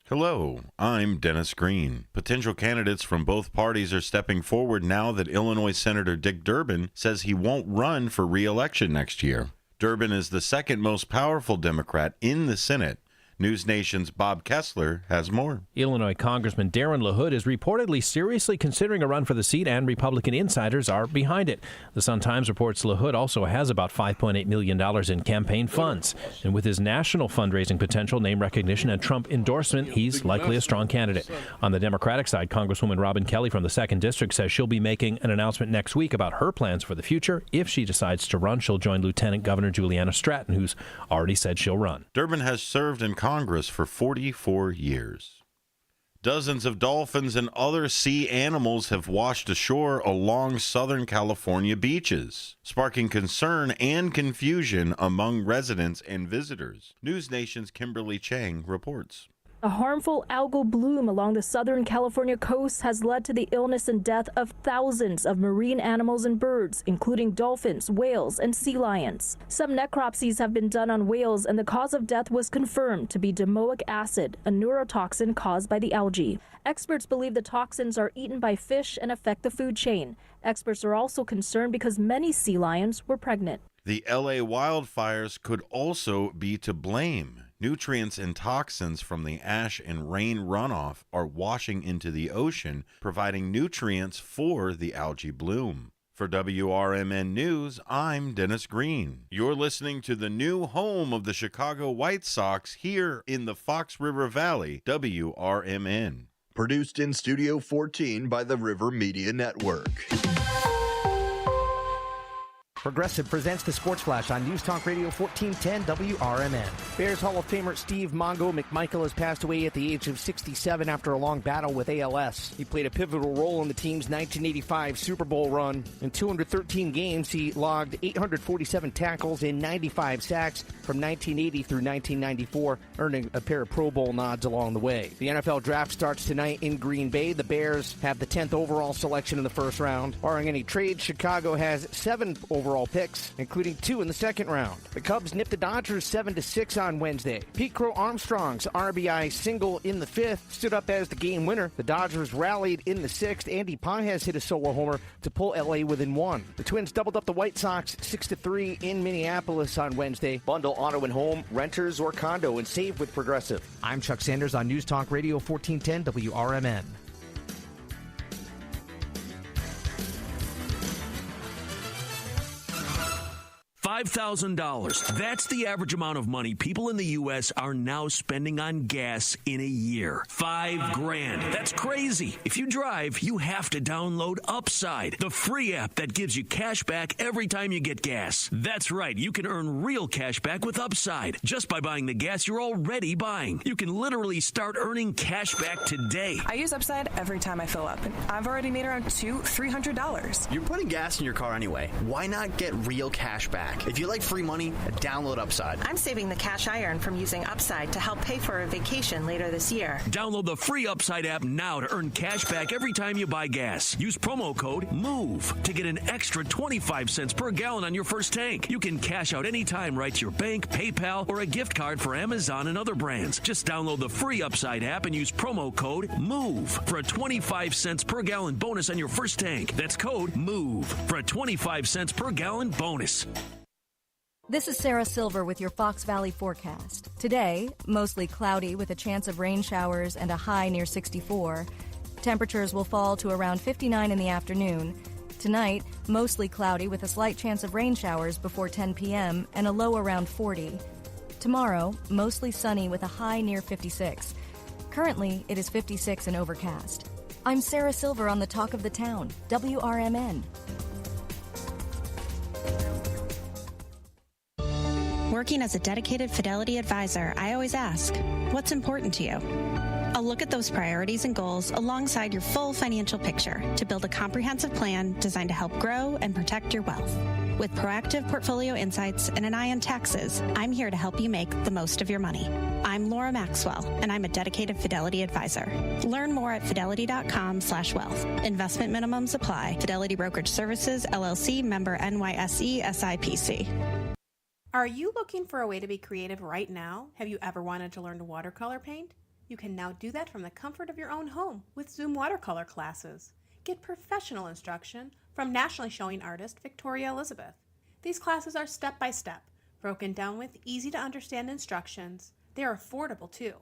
Hello, I'm Dennis Green. Potential candidates from both parties are stepping forward now that Illinois Senator Dick Durbin says he won't run for re-election next year. Durbin is the second most powerful Democrat in the Senate. News Nation's Bob Kessler has more. Illinois Congressman Darren LaHood is reportedly seriously considering a run for the seat, and Republican insiders are behind it. The Sun-Times reports LaHood also has about $5.8 million in campaign funds. And with his national fundraising potential, name recognition, and Trump endorsement, he's likely a strong candidate. On the Democratic side, Congresswoman Robin Kelly from the 2nd District says she'll be making an announcement next week about her plans for the future. If she decides to run, she'll join Lieutenant Governor Juliana Stratton, who's already said she'll run. Durbin has served in Congress for 44 years. Dozens of dolphins and other sea animals have washed ashore along Southern California beaches, sparking concern and confusion among residents and visitors. News Nation's Kimberly Chang reports. A harmful algal bloom along the Southern California coast has led to the illness and death of thousands of marine animals and birds, including dolphins, whales, and sea lions. Some necropsies have been done on whales, and the cause of death was confirmed to be domoic acid, a neurotoxin caused by the algae. Experts believe the toxins are eaten by fish and affect the food chain. Experts are also concerned because many sea lions were pregnant. The LA wildfires could also be to blame. Nutrients and toxins from the ash and rain runoff are washing into the ocean, providing nutrients for the algae bloom. For WRMN News, I'm Dennis Green. You're listening to the new home of the Chicago White Sox here in the Fox River Valley, WRMN. Produced in Studio 14 by the River Media Network. Progressive presents the Sports Flash on News Talk Radio 1410 WRMN. Bears Hall of Famer Steve Mongo McMichael has passed away at the age of 67 after a long battle with ALS. He played a pivotal role in the team's 1985 Super Bowl run. In 213 games, he logged 847 tackles and 95 sacks from 1980 through 1994, earning a pair of Pro Bowl nods along the way. The NFL Draft starts tonight in Green Bay. The Bears have the 10th overall selection in the first round. Barring any trades, Chicago has 7 overall picks, including 2 in the second round. The Cubs nipped the Dodgers 7-6 on Wednesday. Pete Crow Armstrong's RBI single in the 5th stood up as the game winner. The Dodgers rallied in the 6th. Andy Pages hit a solo homer to pull LA within 1. The Twins doubled up the White Sox 6-3 in Minneapolis on Wednesday. Bundle auto and home, renters, or condo and save with Progressive. I'm Chuck Sanders on News Talk Radio 1410 WRMN. $5,000. That's the average amount of money people in the U.S. are now spending on gas in a year. $5,000. That's crazy. If you drive, you have to download Upside, the free app that gives you cash back every time you get gas. That's right. You can earn real cash back with Upside just by buying the gas you're already buying. You can literally start earning cash back today. I use Upside every time I fill up, and I've already made around $200-$300. You're putting gas in your car anyway. Why not get real cash back? If you like free money, download Upside. I'm saving the cash I earn from using Upside to help pay for a vacation later this year. Download the free Upside app now to earn cash back every time you buy gas. Use promo code MOVE to get an extra 25 cents per gallon on your first tank. You can cash out anytime right to your bank, PayPal, or a gift card for Amazon and other brands. Just download the free Upside app and use promo code MOVE for a 25 cents per gallon bonus on your first tank. That's code MOVE for a 25 cents per gallon bonus. This is Sarah Silver with your Fox Valley forecast. Today, mostly cloudy with a chance of rain showers and a high near 64. Temperatures will fall to around 59 in the afternoon. Tonight, mostly cloudy with a slight chance of rain showers before 10 p.m. and a low around 40. Tomorrow, mostly sunny with a high near 56. Currently, it is 56 and overcast. I'm Sarah Silver on the Talk of the Town, WRMN. Working as a dedicated Fidelity advisor, I always ask, what's important to you? I'll look at those priorities and goals alongside your full financial picture to build a comprehensive plan designed to help grow and protect your wealth. With proactive portfolio insights and an eye on taxes, I'm here to help you make the most of your money. I'm Laura Maxwell, and I'm a dedicated Fidelity advisor. Learn more at fidelity.com/wealth. Investment minimums apply. Fidelity Brokerage Services, LLC, member NYSE, SIPC. Are you looking for a way to be creative right now? Have you ever wanted to learn to watercolor paint? You can now do that from the comfort of your own home with Zoom watercolor classes. Get professional instruction from nationally showing artist Victoria Elizabeth. These classes are step-by-step, broken down with easy-to-understand instructions. They're affordable too,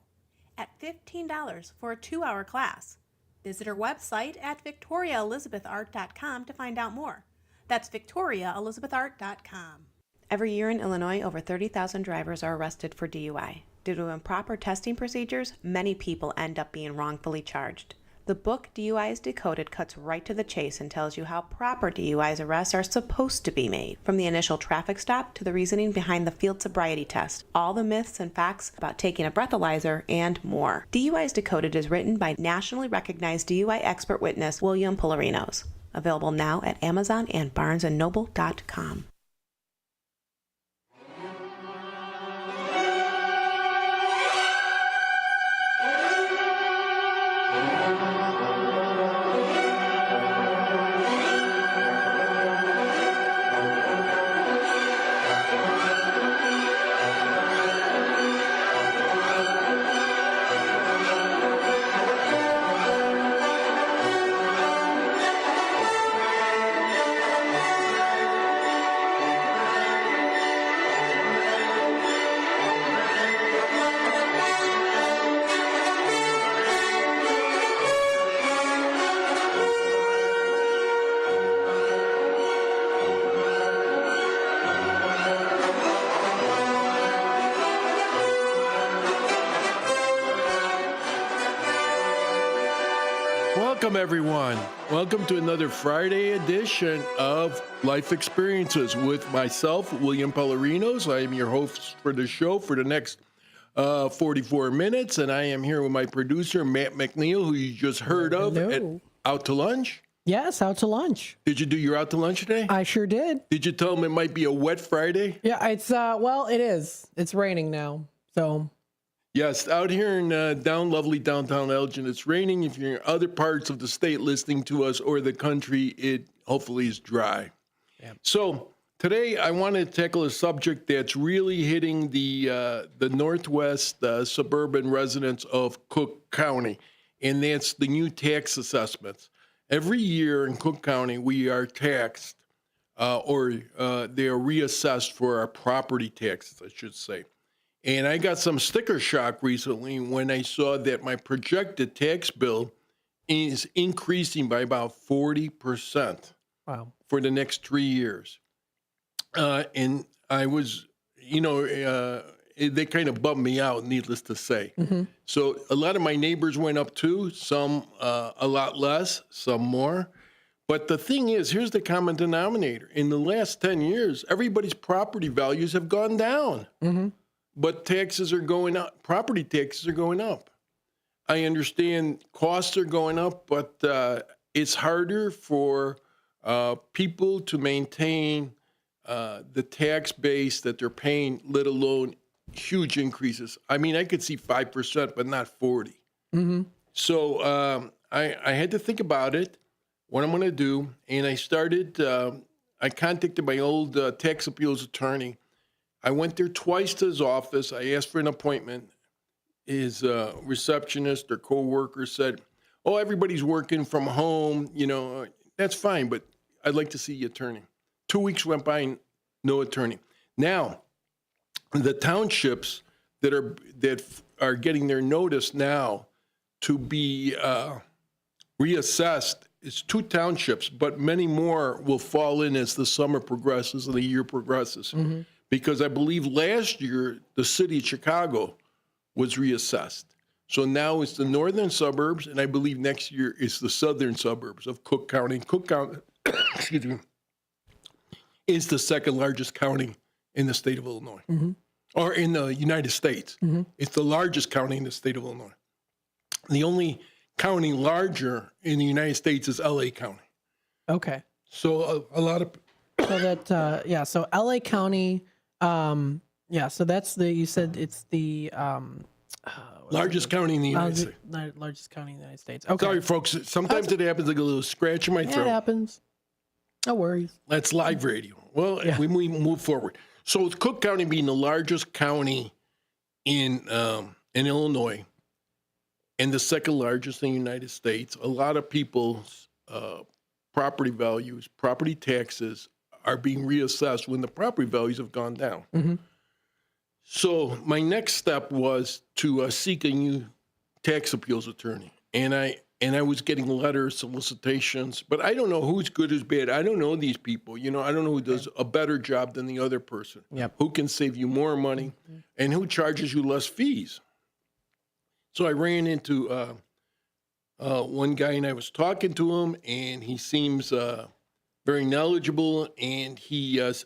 at $15 for a 2-hour class. Visit her website at victoriaelizabethart.com to find out more. That's victoriaelizabethart.com. Every year in Illinois, over 30,000 drivers are arrested for DUI. Due to improper testing procedures, many people end up being wrongfully charged. The book DUIs Decoded cuts right to the chase and tells you how proper DUIs arrests are supposed to be made, from the initial traffic stop to the reasoning behind the field sobriety test, all the myths and facts about taking a breathalyzer, and more. DUIs Decoded is written by nationally recognized DUI expert witness William Polarinos. Available now at Amazon and BarnesandNoble.com. Welcome, everyone. Welcome to another Friday edition of Life Experiences with myself, William Polarinos. I am your host for the show for the next 44 minutes, and I am here with my producer, Matt McNeil, who you just heard of at Out to Lunch. Yes, out to lunch. Did you do your out to lunch today? I sure did. Did you tell them it might be a wet Friday? Yeah, it's, well, it is. It's raining now, so... Yes, out here in lovely downtown Elgin, it's raining. If you're in other parts of the state listening to us or the country, it hopefully is dry. Yeah. So today I want to tackle a subject that's really hitting the northwest suburban residents of Cook County, and that's the new tax assessments. Every year in Cook County, we are taxed, or they are reassessed for our property taxes, I should say. And I got some sticker shock recently when I saw that my projected tax bill is increasing by about 40%. Wow. For the next 3 years. And I was, they kind of bummed me out, needless to say. Mm-hmm. So a lot of my neighbors went up too, some a lot less, some more. But the thing is, here's the common denominator. In the last 10 years, everybody's property values have gone down. Mm-hmm. But taxes are going up. Property taxes are going up. I understand costs are going up, but it's harder for people to maintain the tax base that they're paying, let alone huge increases. I mean, I could see 5%, but not 40%. Mm-hmm. So I had to think about it, what I'm going to do, and I contacted my old tax appeals attorney. I went there twice to his office. I asked for an appointment. His receptionist or coworker said, "Oh, everybody's working from home. That's fine, but I'd like to see the attorney." 2 weeks went by and no attorney. Now, the townships that are getting their notice now to be reassessed is 2 townships, but many more will fall in as the summer progresses and the year progresses. Mm-hmm. Because I believe last year, the city of Chicago was reassessed. So now it's the northern suburbs, and I believe next year it's the southern suburbs of Cook County. Cook County, excuse me, is the second largest county in the state of Illinois, mm-hmm. or in the United States. Mm-hmm. It's the largest county in the state of Illinois. The only county larger in the United States is L.A. County. Okay. So a lot of... So that, so L.A. County... so that's you said it's the largest county in the United States. Largest county in the United States. Okay. Sorry, folks. Sometimes it happens like a little scratch in my throat. It happens. No worries. That's live radio. Well, we move forward. So with Cook County being the largest county in Illinois and the second largest in the United States, a lot of people's property values, property taxes are being reassessed when the property values have gone down. Mm-hmm. So my next step was to seek a new tax appeals attorney, and I was getting letters, solicitations, but I don't know who's good, who's bad. I don't know these people. I don't know who does a better job than the other person. Yep. Who can save you more money, and who charges you less fees. So I ran into one guy, and I was talking to him, and he seems very knowledgeable, and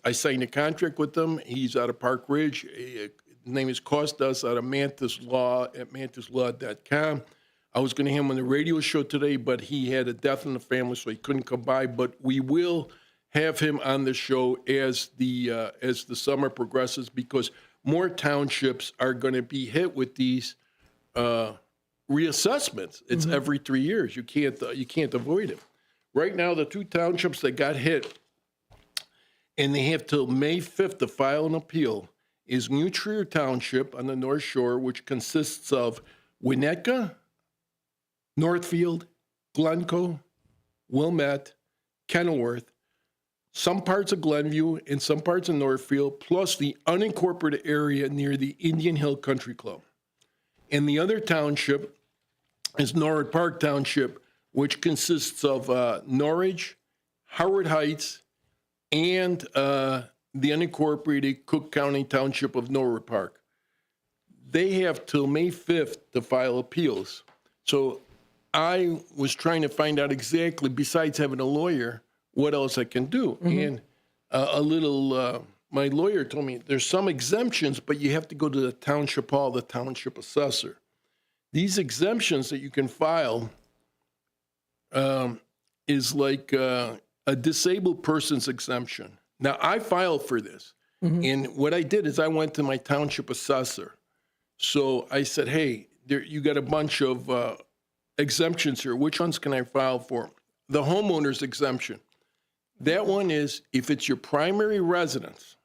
I signed a contract with him. He's out of Park Ridge. His name is Costas, out of Mantis Law at mantislaw.com. I was going to have him on the radio show today, but he had a death in the family, so he couldn't come by. But we will have him on the show as the summer progresses, because more townships are going to be hit with these reassessments. It's every 3 years. You can't avoid it. Right now, the two townships that got hit, and they have till May 5th to file an appeal, is New Trier Township on the North Shore, which consists of Winnetka, Northfield, Glencoe, Wilmette, Kenilworth, some parts of Glenview, and some parts of Northfield, plus the unincorporated area near the Indian Hill Country Club. And the other township is Norwood Park Township, which consists of Norridge, Howard Heights, and the unincorporated Cook County Township of Norwood Park. They have till May 5th to file appeals. So I was trying to find out exactly, besides having a lawyer, what else I can do. And my lawyer told me there's some exemptions, but you have to go to the township hall, the township assessor. These exemptions that you can file is like a disabled person's exemption. Now, I filed for this, and what I did is I went to my township assessor. So I said, hey, you got a bunch of exemptions here. Which ones can I file for? The homeowner's exemption. That one is, if it's your primary residence,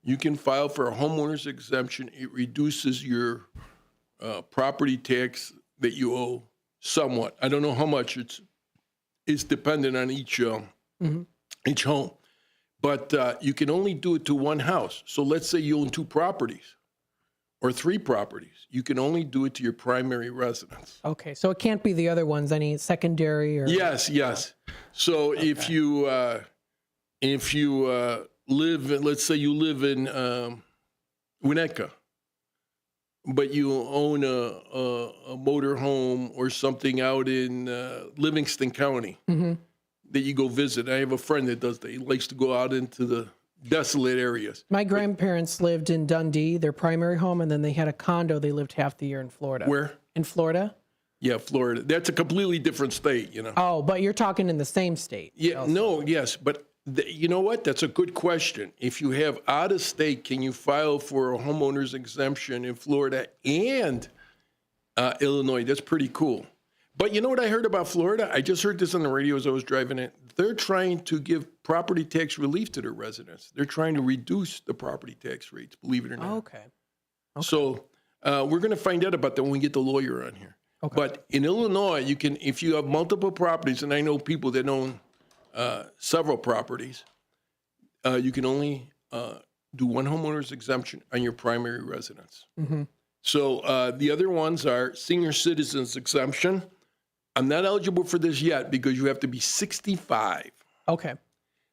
you can file for a homeowner's exemption. It reduces your property tax that you owe somewhat. I don't know how much. It's dependent on each home. But you can only do it to one house. So let's say you own 2 properties or 3 properties. You can only do it to your primary residence. Okay, so it can't be the other ones, any secondary or... Yes. So if you live, let's say you live in Winnetka, but you own a motor home or something out in Livingston County that you go visit. I have a friend that does that. He likes to go out into the desolate areas. My grandparents lived in Dundee, their primary home, and then they had a condo. They lived half the year in Florida. Where? In Florida. Yeah, Florida. That's a completely different state, Oh, but you're talking in the same state. Yeah, also. no, yes, but you know what? That's a good question. If you have out of state, can you file for a homeowner's exemption in Florida and Illinois? That's pretty cool. But you know what I heard about Florida? I just heard this on the radio as I was driving it. They're trying to give property tax relief to their residents. They're trying to reduce the property tax rates, believe it or not. Okay. So we're going to find out about that when we get the lawyer on here. Okay. But in Illinois, you can, if you have multiple properties, and I know people that own several properties, you can only do one homeowner's exemption on your primary residence. So the other ones are senior citizens exemption. I'm not eligible for this yet because you have to be 65. Okay.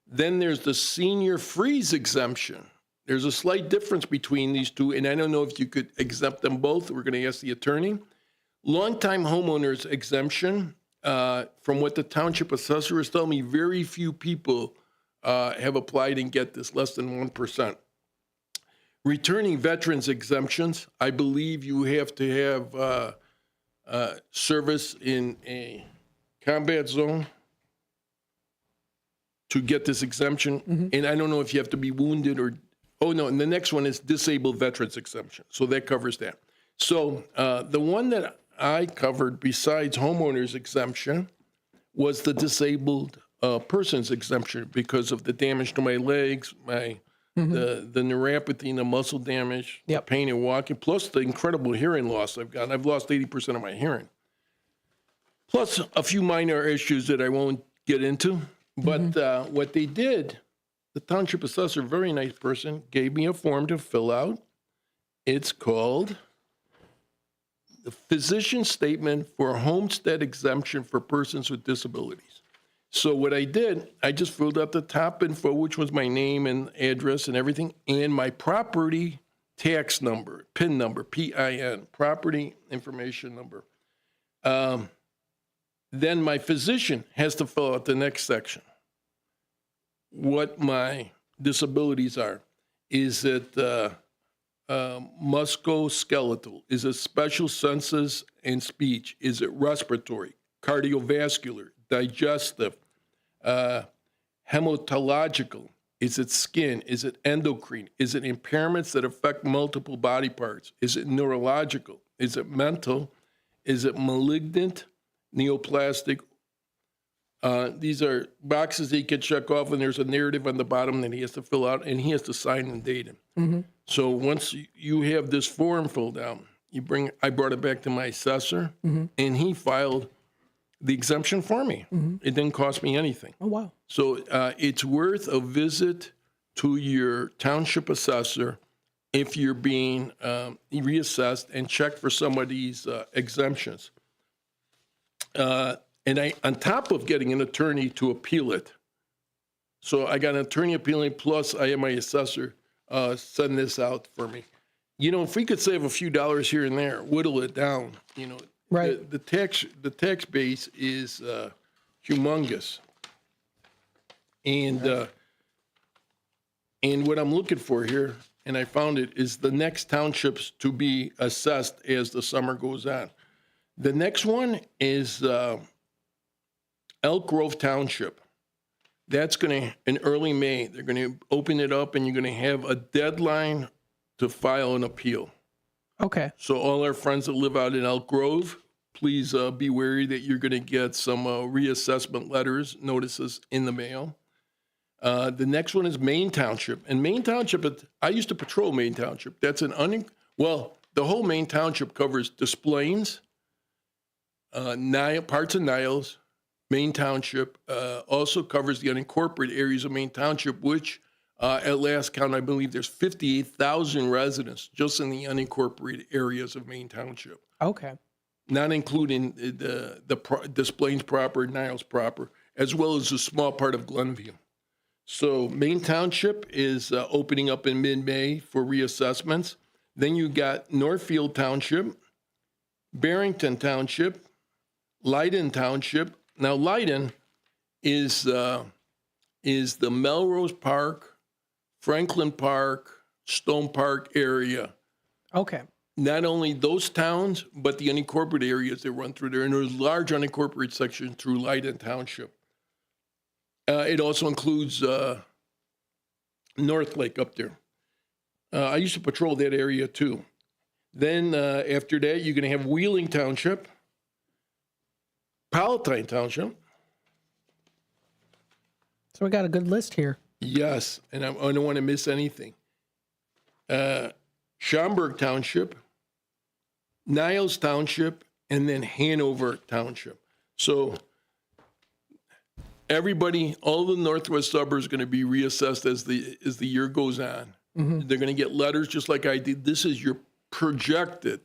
Then there's the senior freeze exemption. There's a slight difference between these two, and I don't know if you could exempt them both. We're going to ask the attorney. Longtime homeowners exemption, from what the township assessor has told me, very few people have applied and get this, less than 1%. Returning veterans exemptions, I believe you have to have service in a combat zone to get this exemption. And I don't know if you have to be wounded or, and the next one is disabled veterans exemption. So that covers that. So the one that I covered besides homeowners exemption was the disabled persons exemption because of the damage to my legs, the neuropathy and the muscle damage, the pain in walking, plus the incredible hearing loss I've got. I've lost 80% of my hearing. Plus a few minor issues that I won't get into. But what they did, the township assessor, very nice person, gave me a form to fill out. It's called the Physician Statement for a Homestead Exemption for Persons with Disabilities. So what I did, I just filled out the top info, which was my name and address and everything, and my property tax number, PIN number, PIN, property information number. Then my physician has to fill out the next section. What my disabilities are. Is it musculoskeletal? Is it special senses and speech? Is it respiratory, cardiovascular, digestive, hematological? Is it skin? Is it endocrine? Is it impairments that affect multiple body parts? Is it neurological? Is it mental? Is it malignant, neoplastic? These are boxes he can check off, and there's a narrative on the bottom that he has to fill out, and he has to sign and date it. So once you have this form filled out, I brought it back to my assessor, and he filed the exemption for me. It didn't cost me anything. Oh, wow. So it's worth a visit to your township assessor if you're being reassessed and check for some of these exemptions. And on top of getting an attorney to appeal it, so I got an attorney appealing, plus I have my assessor send this out for me. You know, if we could save a few dollars here and there, whittle it down, you know, right. The tax base is humongous. And what I'm looking for here, and I found it, is the next townships to be assessed as the summer goes on. The next one is Elk Grove Township. That's going to, in early May, they're going to open it up, and you're going to have a deadline to file an appeal. Okay. So all our friends that live out in Elk Grove, please be wary that you're going to get some reassessment letters, notices in the mail. The next one is Maine Township. And Maine Township, I used to patrol Maine Township. That's the whole Maine Township covers Des Plaines, parts of Niles. Maine Township also covers the unincorporated areas of Maine Township, which at last count, I believe there's 58,000 residents just in the unincorporated areas of Maine Township. Okay. Not including the Des Plaines proper, Niles proper, as well as a small part of Glenview. So Maine Township is opening up in mid-May for reassessments. Then you got Northfield Township, Barrington Township, Leiden Township. Now Leiden is the Melrose Park, Franklin Park, Stone Park area. Okay. Not only those towns, but the unincorporated areas that run through there. And there's a large unincorporated section through Leiden Township. It also includes North Lake up there. I used to patrol that area too. Then after that, you're going to have Wheeling Township, Palatine Township. So we got a good list here. Yes, and I don't want to miss anything. Schaumburg Township, Niles Township, and then Hanover Township. So everybody, all the northwest suburbs are going to be reassessed as the year goes on. They're going to get letters just like I did. This is your projected.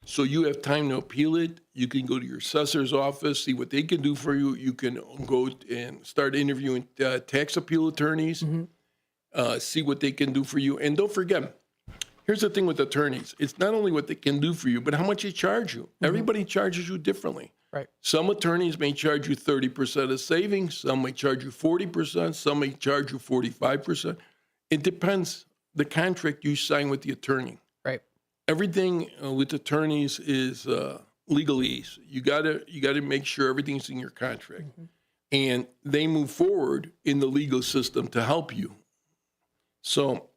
So you have time to appeal it. You can go to your assessor's office, see what they can do for you. You can go and start interviewing tax appeal attorneys, see what they can do for you. And don't forget, here's the thing with attorneys. It's not only what they can do for you, but how much they charge you. Everybody charges you differently. Right. Some attorneys may charge you 30% of savings. Some may charge you 40%. Some may charge you 45%. It depends the contract you sign with the attorney. Right. Everything with attorneys is legalese. You gotta make sure everything's in your contract, and they move forward in the legal system to help you. So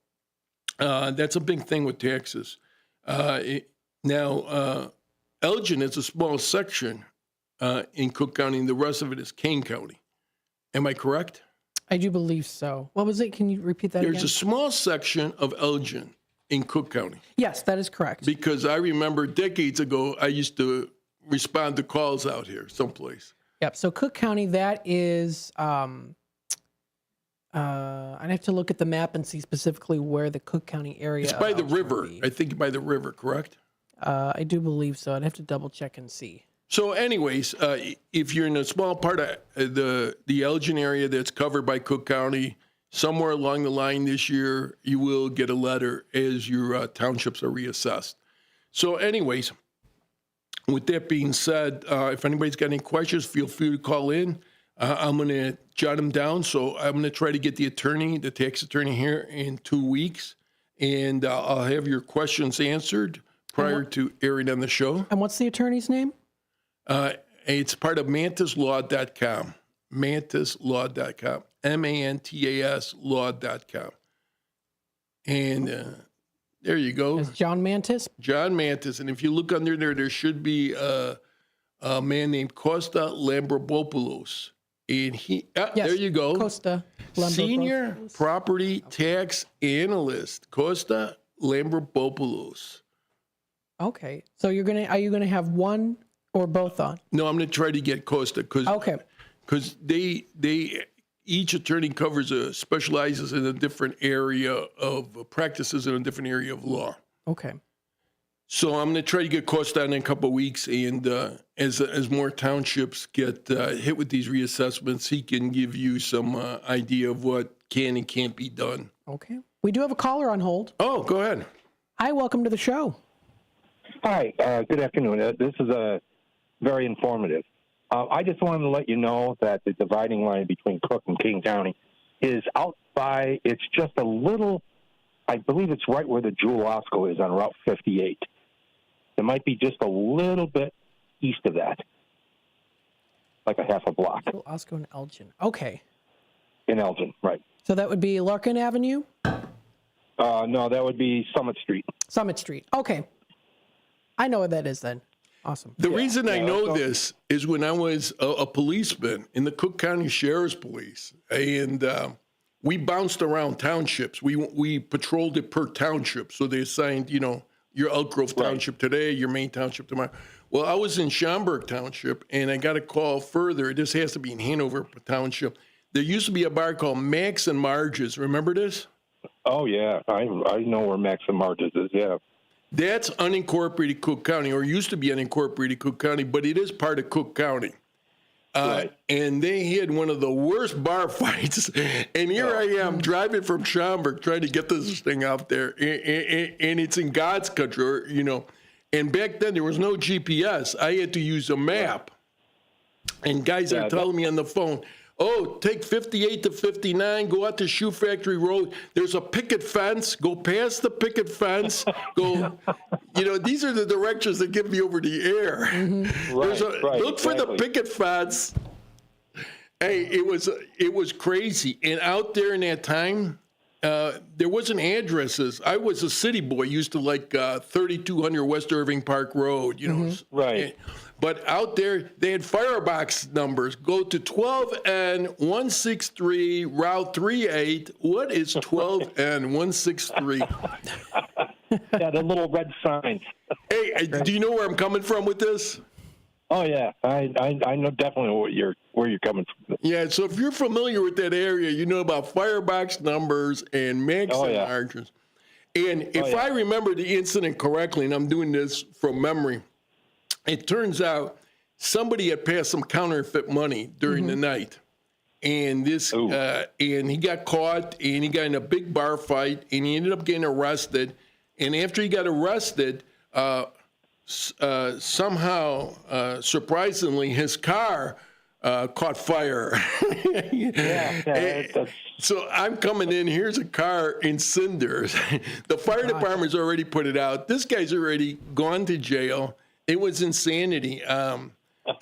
that's a big thing with taxes. Now, Elgin is a small section in Cook County, and the rest of it is Kane County. Am I correct? I do believe so. What was it? Can you repeat that There's again? a small section of Elgin in Cook County. Yes, that is correct. Because I remember decades ago, I used to respond to calls out here someplace. Yep. So Cook County, that is I'd have to look at the map and see specifically where the Cook County area. It's by the Elgin would river. be. I think by the river, correct? I do believe so. I'd have to double check and see. So anyways, if you're in a small part of the Elgin area that's covered by Cook County, somewhere along the line this year, you will get a letter as your townships are reassessed. So anyways, with that being said, if anybody's got any questions, feel free to call in. I'm going to jot them down. So I'm going to try to get the tax attorney here in 2 weeks, and I'll have your questions answered prior to airing on the show. And what's the attorney's name? It's part of mantislaw.com. Mantislaw.com. MANTAS law.com. And there you go. Is John Mantis? John Mantis. And if you look under there should be a man named Costa Lambropoulos. And he, Yes, there you go. Costa Lambropoulos. Senior Property Tax Analyst, Costa Lambropoulos. Okay. So are you gonna have one or both on? No, I'm going to try to get Costa because they each attorney specializes in a different area of practices in a different area of law. Okay. So I'm going to try to get Costa in a couple of weeks, and as more townships get hit with these reassessments, he can give you some idea of what can and can't be done. Okay. We do have a caller on hold. Oh, go ahead. Hi, welcome to the show. Hi, good afternoon. This is very informative. I just wanted to let you know that the dividing line between Cook and King County is out by, it's just a little, I believe it's right where the Jewel Osco is on Route 58. It might be just a little bit east of that, like a half a block. Jewel Osco and Elgin. Okay. In Elgin, right. So that would be Larkin Avenue? No, that would be Summit Street. Summit Street. Okay. I know what that is then. Awesome. The reason I know this is when I was a policeman in the Cook County Sheriff's Police, and we bounced around townships. We patrolled it per township. So they assigned, your Elk Grove Township today, your main township tomorrow. Well, I was in Schaumburg Township, and I got a call further. This has to be in Hanover Township. There used to be a bar called Max and Marge's. Remember this? Oh, yeah. I know where Max and Marge's is, yeah. That's unincorporated Cook County, or used to be unincorporated Cook County, but it is part of Cook County. And they had one of the worst bar fights. And here I am driving from Schaumburg trying to get this thing out there. And it's in God's country, And back then there was no GPS. I had to use a map. And guys are telling me on the phone, take 58 to 59, go out to Shoe Factory Road. There's a picket fence. Go past the picket fence. Go, these are the directions that get me over the air. Mm-hmm. Look for the picket fence. Hey, it was crazy. And out there in that time, there wasn't addresses. I was a city boy, used to like 3200 West Irving Park Road, Right. But out there, they had firebox numbers. Go to 12N163, Route 38. What is 12N163? Yeah, the little red signs. Hey, do you know where I'm coming from with this? Oh, yeah. I know definitely where you're coming from. Yeah, so if you're familiar with that area, you know about firebox numbers and Max and Marge's. And if I remember the incident correctly, and I'm doing this from memory, it turns out somebody had passed some counterfeit money during the night, and and he got caught, and he got in a big bar fight, and he ended up getting arrested. And after he got arrested, somehow, surprisingly, his car caught fire. So I'm coming in. Here's a car in cinders. The fire department's already put it out. This guy's already gone to jail. It was insanity. I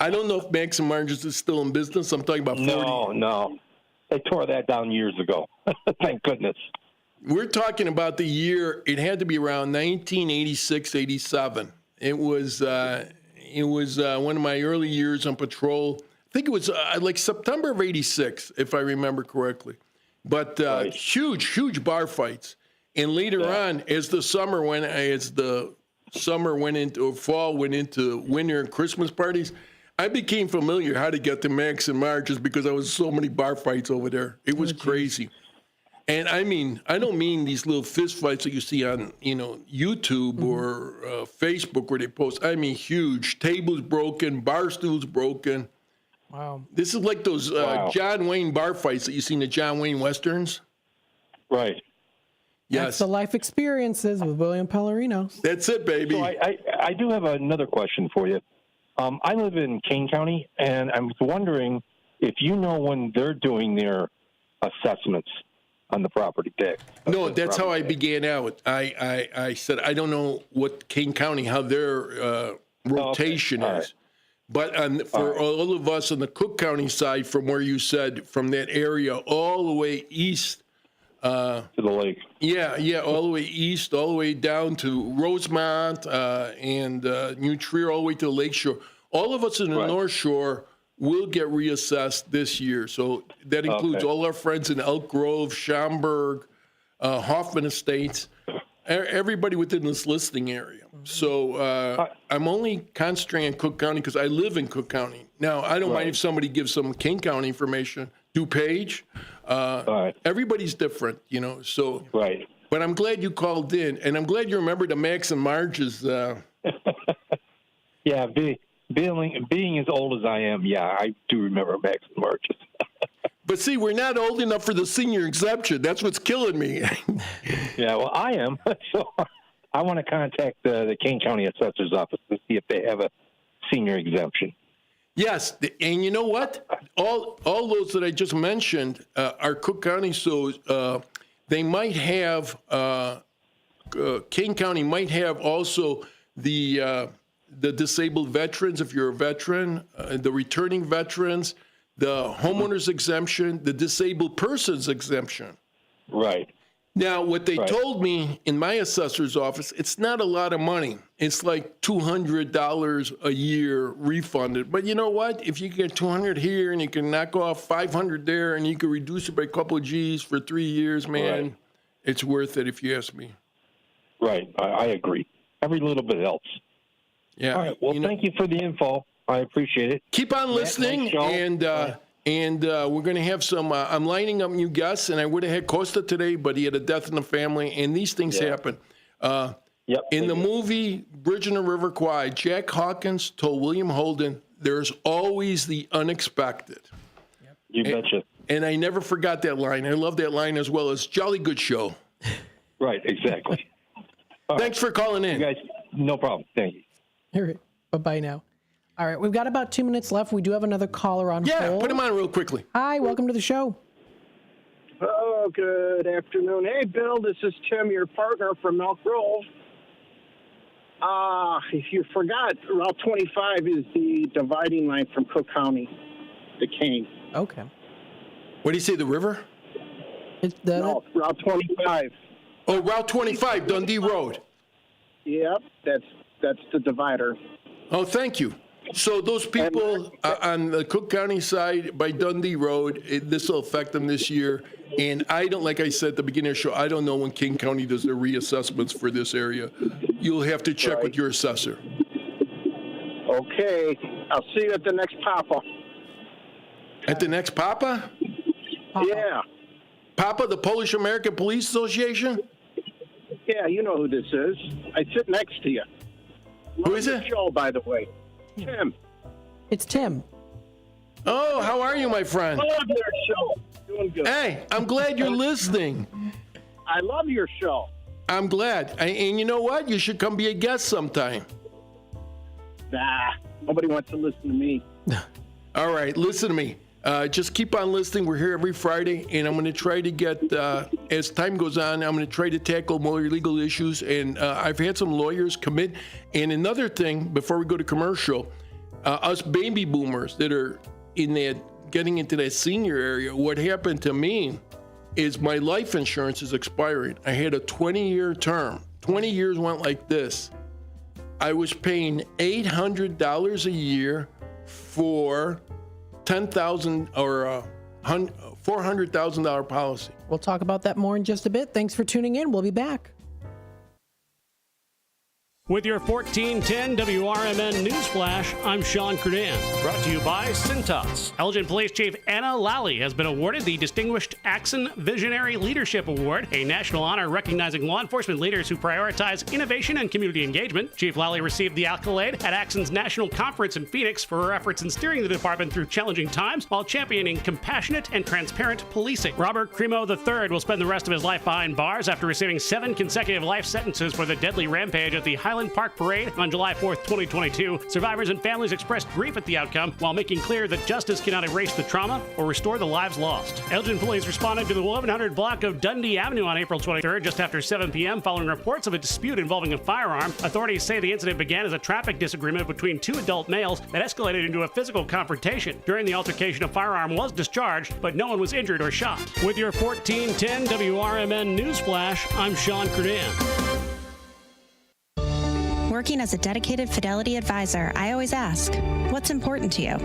don't know if Max and Marge's is still in business. I'm talking about 40. No. They tore that down years ago. Thank goodness. We're talking about the year, it had to be around 1986, 87. It was one of my early years on patrol. I think it was like September of 86, if I remember correctly. But huge bar fights. And later on, as the summer went into fall, went into winter and Christmas parties, I became familiar how to get to Max and Marge's because there was so many bar fights over there. It was crazy. And I mean, I don't mean these little fist fights that you see on, YouTube or Facebook where they post. I mean, huge. Tables broken, bar stools broken. Wow. This is like those John Wayne bar fights that you see in the John Wayne Westerns. Right. Yes. That's the life experiences with William Pellerino. That's it, baby. So I do have another question for you. I live in Kane County, and I'm wondering if you know when they're doing their assessments on the property tax. No, that's how I began out. I said, I don't know what Kane County, how their rotation is. Right. But for all of us on the Cook County side, from where you said, from that area all the way east. To the lake. Yeah, all the way east, all the way down to Rosemont and New Trier, all the way to the Lake Shore. All of us in the North Shore will get reassessed this year. So that includes all our friends in Elk Grove, Schaumburg, Hoffman Estates, everybody within this listing area. So I'm only concentrating on Cook County because I live in Cook County. Now, I don't mind if somebody gives some King County information. DuPage. Everybody's different, so. Right. But I'm glad you called in, and I'm glad you remember the Max and Marges. Yeah, being as old as I am, I do remember Max and Marges. But see, we're not old enough for the senior exemption. That's what's killing me. Yeah, well, I am. So I want to contact the Kane County Assessor's Office to see if they have a senior exemption. Yes, and you know what? All those that I just mentioned are Cook County, so they might have King County might have also the disabled veterans, if you're a veteran, the returning veterans, the homeowners exemption, the disabled persons exemption. Right. Now, what they told me in my assessor's office, it's not a lot of money. It's like $200 a year refunded. But you know what? If you get $200 here and you can knock off $500 there and you can reduce it by a couple of G's for 3 years, man, it's worth it if you ask me. Right. I agree. Every little bit helps. Yeah. All right. Well, thank you for the info. I appreciate it. Keep on listening, and we're going to have some. I'm lining up new guests, and I would have had Costa today, but he had a death in the family, and these things happen. In the movie Bridge on the River Kwai, Jack Hawkins told William Holden, "There's always the unexpected." You betcha. And I never forgot that line. I love that line as well as Jolly Good Show. Right. Exactly. Thanks for calling in, you guys. No problem. Thank you. All right. Bye-bye now. All right, we've got about 2 minutes left. We do have another caller on hold. Yeah, put him on real quickly. Hi, welcome to the show. Oh, good afternoon. Hey, Bill, this is Tim, your partner from Elk Grove. If you forgot, Route 25 is the dividing line from Cook County to Kane. Okay. What do you say, the river? No, Route 25. Oh, Route 25, Dundee Road. Yep, that's the divider. Oh, thank you. So those people on the Cook County side by Dundee Road, this will affect them this year. And I don't, like I said at the beginning of the show, I don't know when King County does their reassessments for this area. You'll have to check with your assessor. Okay. I'll see you at the next Papa. At the next Papa? Yeah. Papa, the Polish American Police Association? Yeah, you know who this is. I sit next to you. Who is it? Show, by the way. Tim. It's Tim. Oh, how are you, my friend? I love your show. Doing good. Hey, I'm glad you're listening. I love your show. I'm glad. And you know what? You should come be a guest sometime. Nah, nobody wants to listen to me. All right, listen to me. Just keep on listening. We're here every Friday, and I'm going to try to get, as time goes on, I'm going to try to tackle more legal issues. And I've had some lawyers commit. And another thing, before we go to commercial, us baby boomers that are in that, getting into that senior area, what happened to me is my life insurance is expiring. I had a 20-year term. 20 years went like this. I was paying $800 a year for $10,000 or a $400,000 policy. We'll talk about that more in just a bit. Thanks for tuning in. We'll be back. With your 1410 WRMN News Flash, I'm Sean Curdan. Brought to you by Cintas. Elgin Police Chief Anna Lally has been awarded the Distinguished Axon Visionary Leadership Award, a national honor recognizing law enforcement leaders who prioritize innovation and community engagement. Chief Lally received the accolade at Axon's National Conference in Phoenix for her efforts in steering the department through challenging times while championing compassionate and transparent policing. Robert Cremo III will spend the rest of his life behind bars after receiving 7 consecutive life sentences for the deadly rampage at the Highland Park Parade on July 4th, 2022. Survivors and families expressed grief at the outcome while making clear that justice cannot erase the trauma or restore the lives lost. Elgin police responded to the 1100 block of Dundee Avenue on April 23rd just after 7 p.m. following reports of a dispute involving a firearm. Authorities say the incident began as a traffic disagreement between 2 adult males that escalated into a physical confrontation. During the altercation, a firearm was discharged, but no one was injured or shot. With your 1410 WRMN News Flash, I'm Sean Curdan. Working as a dedicated Fidelity advisor, I always ask, what's important to you?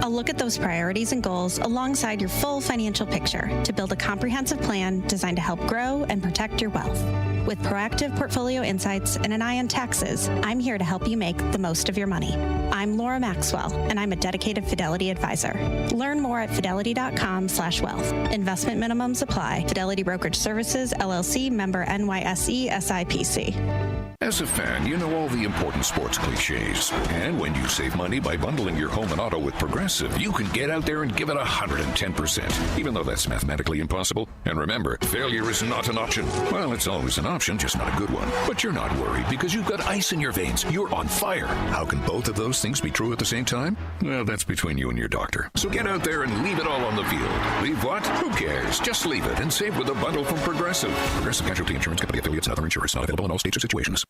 I'll look at those priorities and goals alongside your full financial picture to build a comprehensive plan designed to help grow and protect your wealth. With proactive portfolio insights and an eye on taxes, I'm here to help you make the most of your money. I'm Laura Maxwell, and I'm a dedicated Fidelity advisor. Learn more at fidelity.com/wealth. Investment minimums apply. Fidelity Brokerage Services, LLC, member NYSE, SIPC. As a fan, you know all the important sports cliches. And when you save money by bundling your home and auto with Progressive, you can get out there and give it 110%, even though that's mathematically impossible. And remember, failure is not an option. Well, it's always an option, just not a good one. But you're not worried because you've got ice in your veins. You're on fire. How can both of those things be true at the same time? Well, that's between you and your doctor. So get out there and leave it all on the field. Leave what? Who cares? Just leave it and save with a bundle from Progressive. Progressive Casualty Insurance Company affiliates and other insurers, not available in all states or situations.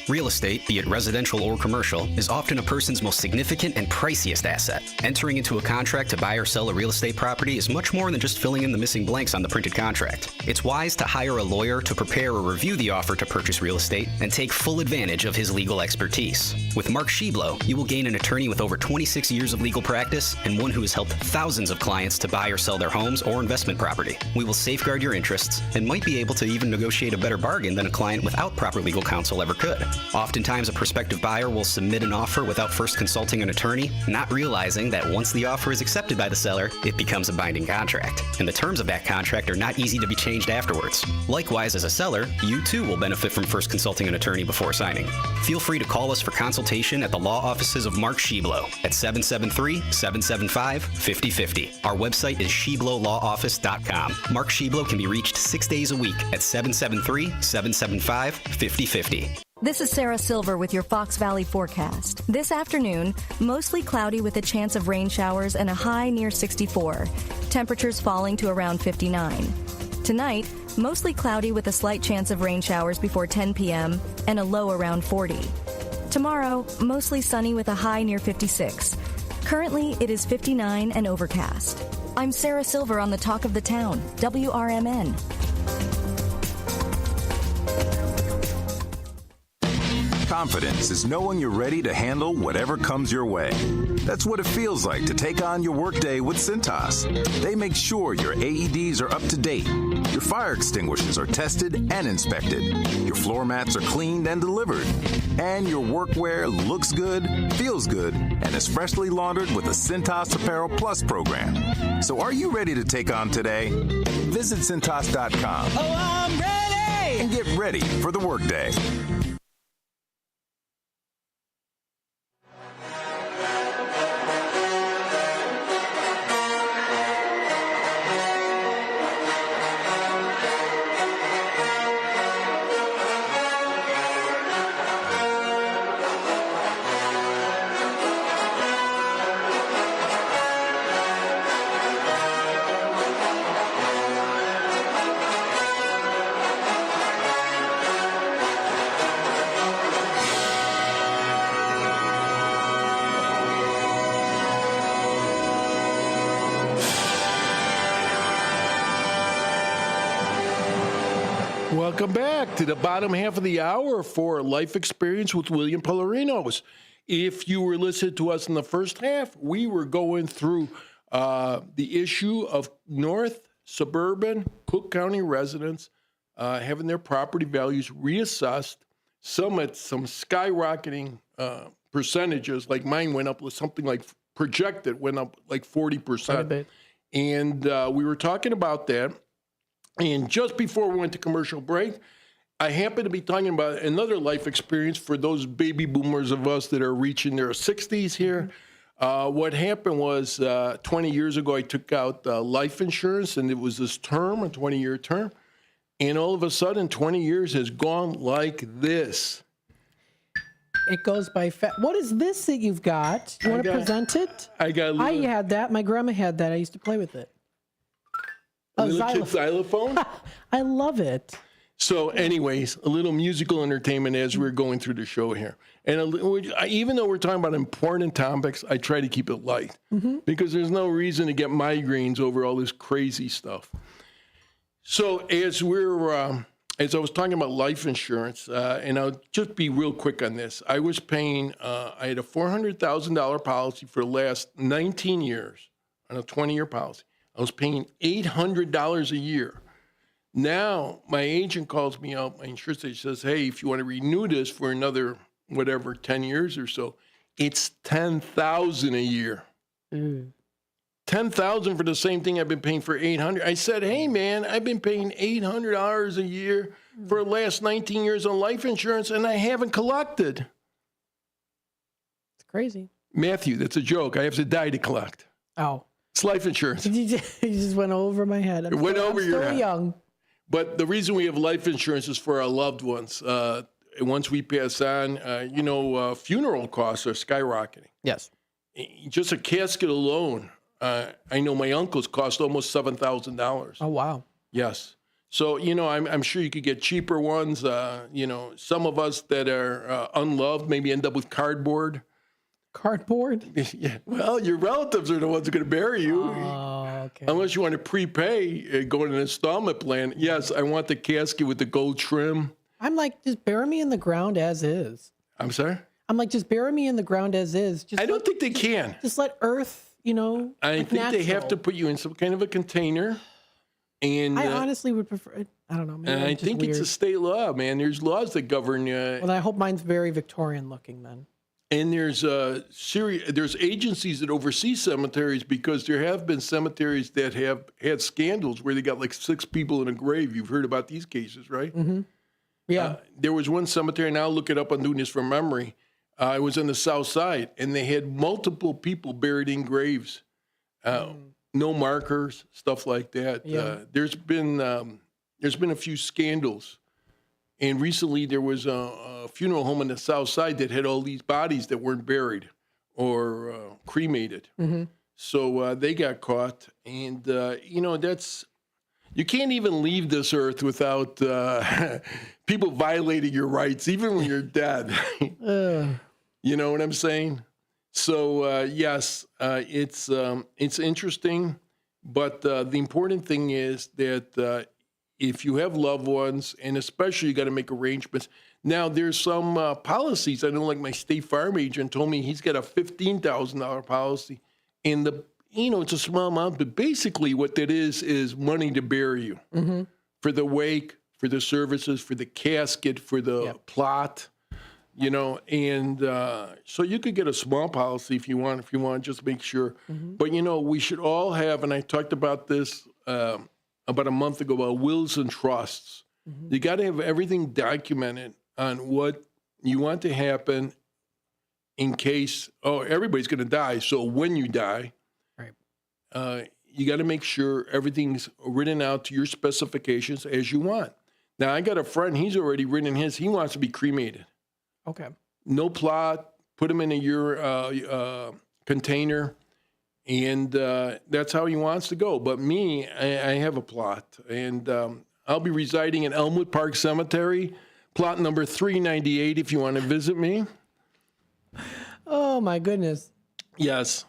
Real estate, be it residential or commercial, is often a person's most significant and priciest asset. Entering into a contract to buy or sell a real estate property is much more than just filling in the missing blanks on the printed contract. It's wise to hire a lawyer to prepare or review the offer to purchase real estate and take full advantage of his legal expertise. With Mark Sheblo, you will gain an attorney with over 26 years of legal practice and one who has helped thousands of clients to buy or sell their homes or investment property. We will safeguard your interests and might be able to even negotiate a better bargain than a client without proper legal counsel ever could. Oftentimes, a prospective buyer will submit an offer without first consulting an attorney, not realizing that once the offer is accepted by the seller, it becomes a binding contract. And the terms of that contract are not easy to be changed afterwards. Likewise, as a seller, you too will benefit from first consulting an attorney before signing. Feel free to call us for consultation at the law offices of Mark Sheblo at 773-775-5050. Our website is sheblolawoffice.com. Mark Sheblo can be reached 6 days a week at 773-775-5050. This is Sarah Silver with your Fox Valley forecast. This afternoon, mostly cloudy with a chance of rain showers and a high near 64. Temperatures falling to around 59. Tonight, mostly cloudy with a slight chance of rain showers before 10 p.m. and a low around 40. Tomorrow, mostly sunny with a high near 56. Currently, it is 59 and overcast. I'm Sarah Silver on the Talk of the Town, WRMN. Confidence is knowing you're ready to handle whatever comes your way. That's what it feels like to take on your workday with Cintas. They make sure your AEDs are up to date, your fire extinguishers are tested and inspected, your floor mats are cleaned and delivered, and your workwear looks good, feels good, and is freshly laundered with the Cintas Apparel Plus program. So are you ready to take on today? Visit Cintas.com. Oh, I'm ready! And get ready for the workday. Welcome back to the bottom half of the hour for Life Experience with William Pelerinos. If you were listening to us in the first half, we were going through the issue of North suburban Cook County residents having their property values reassessed some at some skyrocketing percentages. Like mine went up with something like projected went up like 40%. And we were talking about that. And just before we went to commercial break, I happened to be talking about another life experience for those baby boomers of us that are reaching their 60s here. What happened was 20 years ago, I took out life insurance, and it was this term, a 20-year term. And all of a sudden, 20 years has gone like this. It goes by fast. What is this that you've got? You want to present it? I had that. My grandma had that. I used to play with it. A little kid xylophone? I love it. So anyways, a little musical entertainment as we're going through the show here. And even though we're talking about important topics, I try to keep it light because there's no reason to get migraines over all this crazy stuff. So as I was talking about life insurance, and I'll just be real quick on this. I was paying, I had a $400,000 policy for the last 19 years on a 20-year policy. I was paying $800 a year. Now, my agent calls me up, my insurance agent says, hey, if you want to renew this for another, 10 years or so, it's $10,000 a year. $10,000 for the same thing I've been paying for $800. I said, hey, man, I've been paying $800 a year for the last 19 years on life insurance, and I haven't collected. It's crazy. Matthew, that's a joke. I have to die to collect. Oh. It's life insurance. You just went over my head. It went over your head. Young. But the reason we have life insurance is for our loved ones. Once we pass on, funeral costs are skyrocketing. Yes. Just a casket alone. I know my uncle's cost almost $7,000. Oh, wow. Yes. So, I'm sure you could get cheaper ones. Some of us that are unloved maybe end up with cardboard. Cardboard? Yeah. Well, your relatives are the ones who are going to bury you. Oh, okay. Unless you want to prepay, go in an installment plan. Yes, I want the casket with the gold trim. I'm like, just bury me in the ground as is. I'm sorry? I'm like, just bury me in the ground as is. I don't think they can. Just let Earth, I think they have to put you in some kind of a container. And I honestly would prefer it. I don't know. Maybe and I think it's a state law, man. There's laws that govern. Well, I hope mine's very Victorian looking then. And there's agencies that oversee cemeteries because there have been cemeteries that have had scandals where they got like 6 people in a grave. You've heard about these cases, right? Mm-hmm. Yeah. There was one cemetery, and I'll look it up. I'm doing this from memory. It was on the south side, and they had multiple people buried in graves. No markers, stuff like that. Yeah. There's been a few scandals. And recently there was a funeral home on the south side that had all these bodies that weren't buried or cremated. Mm-hmm. So they got caught. And, you can't even leave this earth without people violating your rights, even when you're dead. You know what I'm saying? So, yes, it's interesting. But the important thing is that if you have loved ones, and especially you got to make arrangements. Now, there's some policies. I know, like my State Farm agent told me he's got a $15,000 policy. And it's a small amount, but basically what that is money to bury you for the wake, for the services, for the casket, for the plot, and so you could get a small policy if you want, just make sure. But, we should all have, and I talked about this about a month ago about wills and trusts. You got to have everything documented on what you want to happen in case, everybody's going to die. So when you die, you got to make sure everything's written out to your specifications as you want. Now, I got a friend, he's already written his, he wants to be cremated. Okay. No plot, put him in a container, and that's how he wants to go. But me, I have a plot, and I'll be residing in Elmwood Park Cemetery, plot number 398 if you want to visit me. Oh, my goodness. Yes.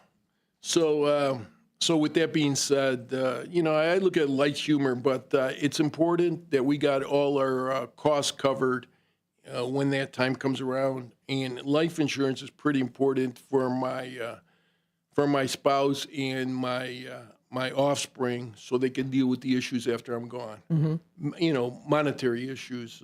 So with that being said, I look at light humor, but it's important that we got all our costs covered when that time comes around. And life insurance is pretty important for my spouse and my offspring, so they can deal with the issues after I'm gone. Monetary issues.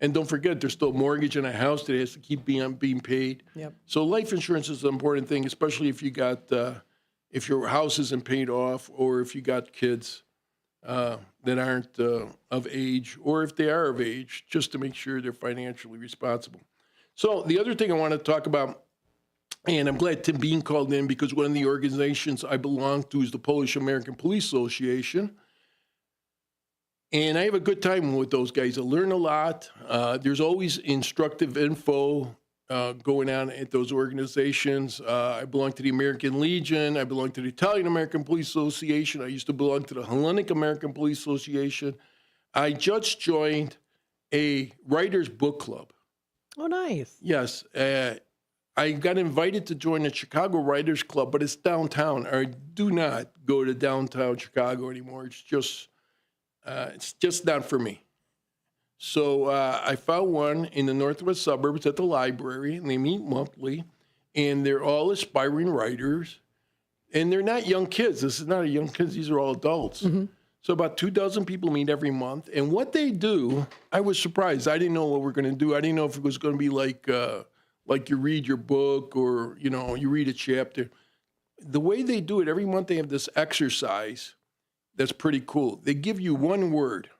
And don't forget, there's still a mortgage and a house that has to keep being paid. Yep. So life insurance is an important thing, especially if you got if your house isn't paid off, or if you got kids that aren't of age, or if they are of age, just to make sure they're financially responsible. So the other thing I want to talk about, and I'm glad Tim Bean called in, because one of the organizations I belong to is the Polish American Police Association. And I have a good time with those guys. I learn a lot. There's always instructive info going on at those organizations. I belong to the American Legion. I belong to the Italian American Police Association. I used to belong to the Hellenic American Police Association. I just joined a writer's book club. Oh, nice. Yes. I got invited to join the Chicago Writers Club, but it's downtown. I do not go to downtown Chicago anymore. It's just not for me. So I found one in the northwest suburbs at the library, and they meet monthly, and they're all aspiring writers, and they're not young kids. This is not a young kids. These are all adults. So about 24 people meet every month, and what they do, I was surprised. I didn't know what we're going to do. I didn't know if it was going to be like you read your book, or you read a chapter. The way they do it, every month they have this exercise that's pretty cool. They give you one word,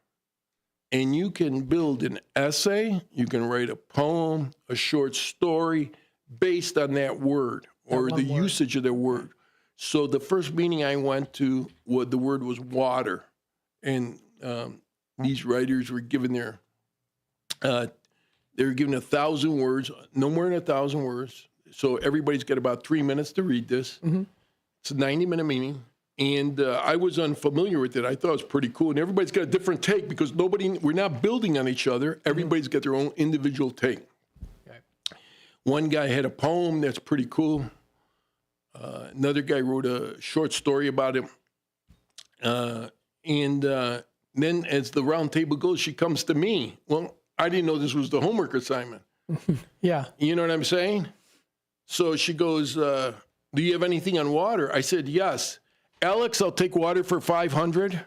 and you can build an essay, you can write a poem, a short story based on that word, or the usage of the word. So the first meeting I went to, the word was water. And these writers were given they were given 1,000 words, no more than 1,000 words. So everybody's got about 3 minutes to read this. It's a 90-minute meeting. And I was unfamiliar with it. I thought it was pretty cool. And everybody's got a different take, because we're not building on each other. Everybody's got their own individual take. Okay. One guy had a poem that's pretty cool. Another guy wrote a short story about him. And then as the round table goes, she comes to me. Well, I didn't know this was the homework assignment. Yeah. You know what I'm saying? So she goes, do you have anything on water? I said, yes. Alex, I'll take water for 500.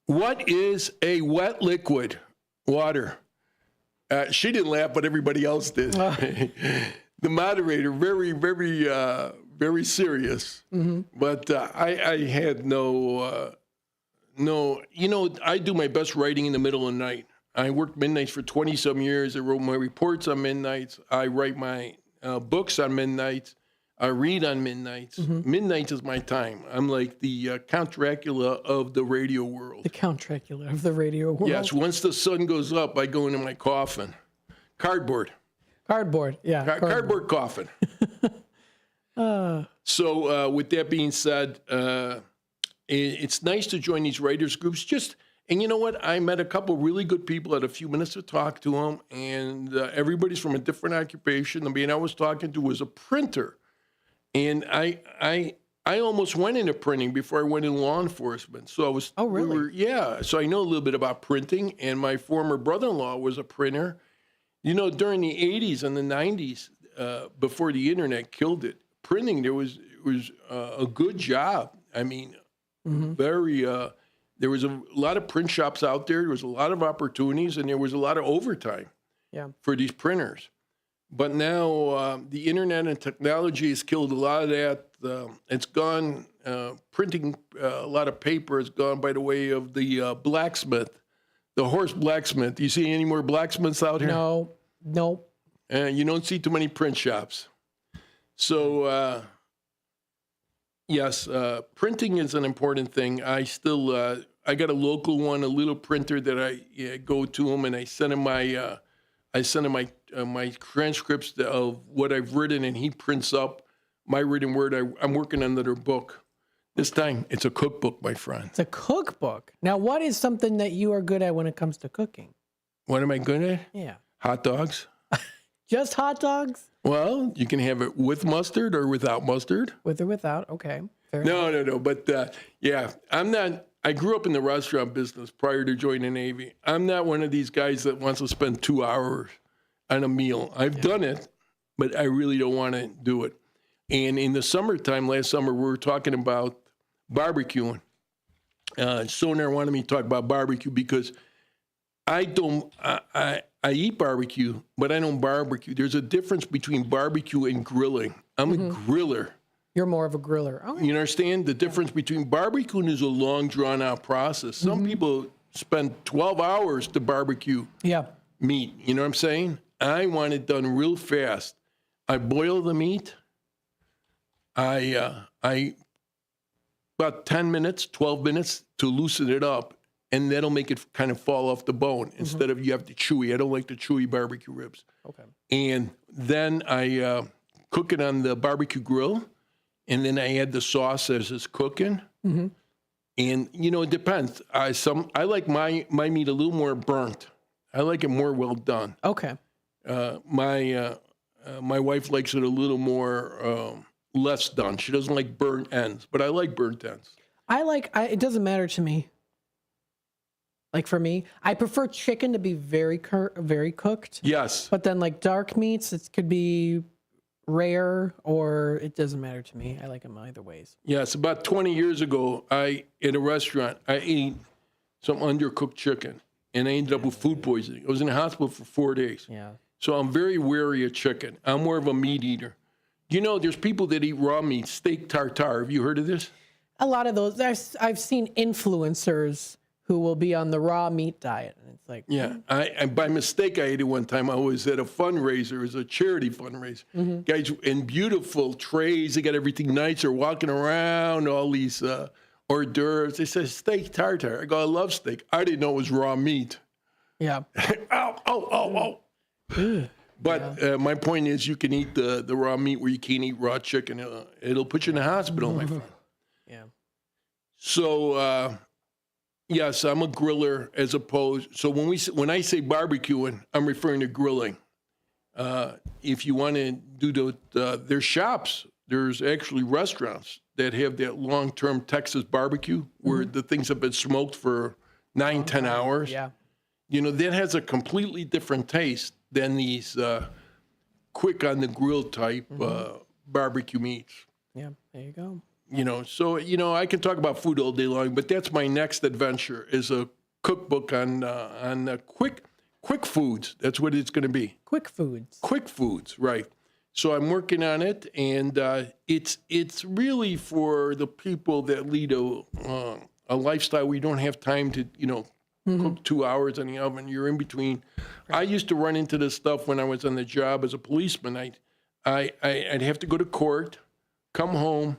What is a wet liquid? Water. She didn't laugh, but everybody else did. The moderator, very, very, very serious. But I had no, I do my best writing in the middle of the night. I worked midnights for 20-some years. I wrote my reports on midnights. I write my books on midnights. I read on midnights. Midnight is my time. I'm like the Count Dracula of the radio world. The Count Dracula of the radio world. Yes, once the sun goes up, I go into my coffin. Cardboard, yeah. Cardboard coffin. So with that being said, it's nice to join these writers groups. And you know what? I met a couple really good people, had a few minutes to talk to them, and everybody's from a different occupation. The man I was talking to was a printer. And I almost went into printing before I went in law enforcement. So I was. Oh, really? So I know a little bit about printing. And my former brother-in-law was a printer. During the 80s and the 90s, before the internet killed it, printing there was a good job. I mean, very. There was a lot of print shops out there. There was a lot of opportunities, and there was a lot of overtime. For these printers. But now the internet and technology has killed a lot of that. It's gone, printing a lot of paper has gone by the way of the blacksmith, the horse blacksmith. Do you see any more blacksmiths out here? No. You don't see too many print shops. So, yes, printing is an important thing. I still, I got a local one, a little printer that I go to him, and I send him my my transcripts of what I've written, and he prints up my written word. I'm working on another book. This time, it's a cookbook, my friend. It's a cookbook. Now, what is something that you are good at when it comes to cooking? What am I good at? Yeah. Hot dogs. Just hot dogs? Well, you can have it with mustard or without mustard. With or without, okay. Fair No. enough. But yeah, I'm not. I grew up in the restaurant business prior to joining the Navy. I'm not one of these guys that wants to spend 2 hours on a meal. I've done it, but I really don't want to do it. And in the summertime, last summer, we were talking about barbecuing. Sonar wanted me to talk about barbecue because I don't. I eat barbecue, but I don't barbecue. There's a difference between barbecue and grilling. I'm a griller. You're more of a griller. Okay. You understand the difference between barbecuing is a long, drawn out process. Some people spend 12 hours to barbecue meat. You know what I'm saying? I want it done real fast. I boil the meat. I about 10 minutes, 12 minutes to loosen it up, and that'll make it kind of fall off the bone instead of you have the chewy. I don't like the chewy barbecue ribs. Okay. And then I cook it on the barbecue grill, and then I add the sauce as it's cooking. And it depends. I like my meat a little more burnt. I like it more well done. Okay. My wife likes it a little more less done. She doesn't like burnt ends, but I like burnt ends. It doesn't matter to me. Like for me, I prefer chicken to be very cooked. Yes. But then like dark meats, it could be rare or it doesn't matter to me. I like them either ways. Yes. About 20 years ago, in a restaurant, I ate some undercooked chicken and I ended up with food poisoning. I was in the hospital for 4 days. Yeah. So I'm very wary of chicken. I'm more of a meat eater. You know, there's people that eat raw meat, steak tartare. Have you heard of this? A lot of those. I've seen influencers who will be on the raw meat diet. And it's like, yeah, I by mistake, I ate it one time. I was at a fundraiser. It was a charity fundraiser. Guys in beautiful trays. They got everything nice. They're walking around, all these hors d'oeuvres. They said steak tartare. I go, I love steak. I didn't know it was raw meat. Yeah. Ow. But my point is you can eat the raw meat where you can't eat raw chicken. It'll put you in the hospital, my friend. Yeah. So, yes, I'm a griller as opposed. So when I say barbecuing, I'm referring to grilling. If you want to do there's shops. There's actually restaurants that have that long-term Texas barbecue where the things have been smoked for 9-10 hours. Yeah. You know, that has a completely different taste than these quick on the grill type barbecue meats. Yeah, there you go. You know, so, I can talk about food all day long, but that's my next adventure is a cookbook on quick foods. That's what it's going to be. Quick foods. Quick foods, right. So I'm working on it, and it's really for the people that lead a lifestyle where you don't have time to, cook 2 hours in the oven. You're in between. Right. I used to run into this stuff when I was on the job as a policeman. I'd have to go to court, come home.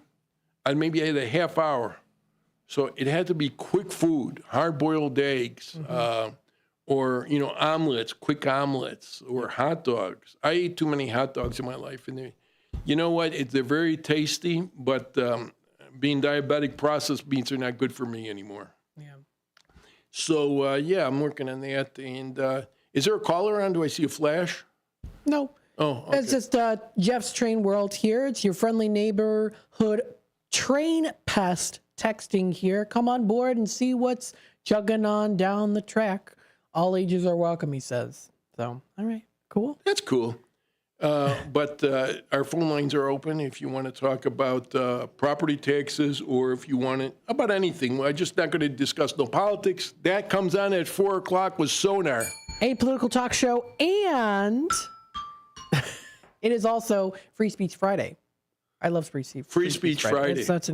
Maybe I had a half hour. So it had to be quick food, hard-boiled eggs, or, omelets, quick omelets, or hot dogs. I ate too many hot dogs in my life. And you know what? They're very tasty, but being diabetic, processed meats are not good for me anymore. Yeah. So, I'm working on that. And is there a caller on? Do I see a flash? No. Oh, okay. It's just Jeff's Train World here. It's your friendly neighborhood train pest texting here. Come on board and see what's chugging on down the track. All ages are welcome, he says. So, all right, cool. That's cool. But our phone lines are open if you want to talk about property taxes or if you want to, about anything. I'm just not going to discuss no politics. That comes on at 4 o'clock with Sonar. A political talk show, and it is also Free Speech Friday. I love Free Speech Friday. It's such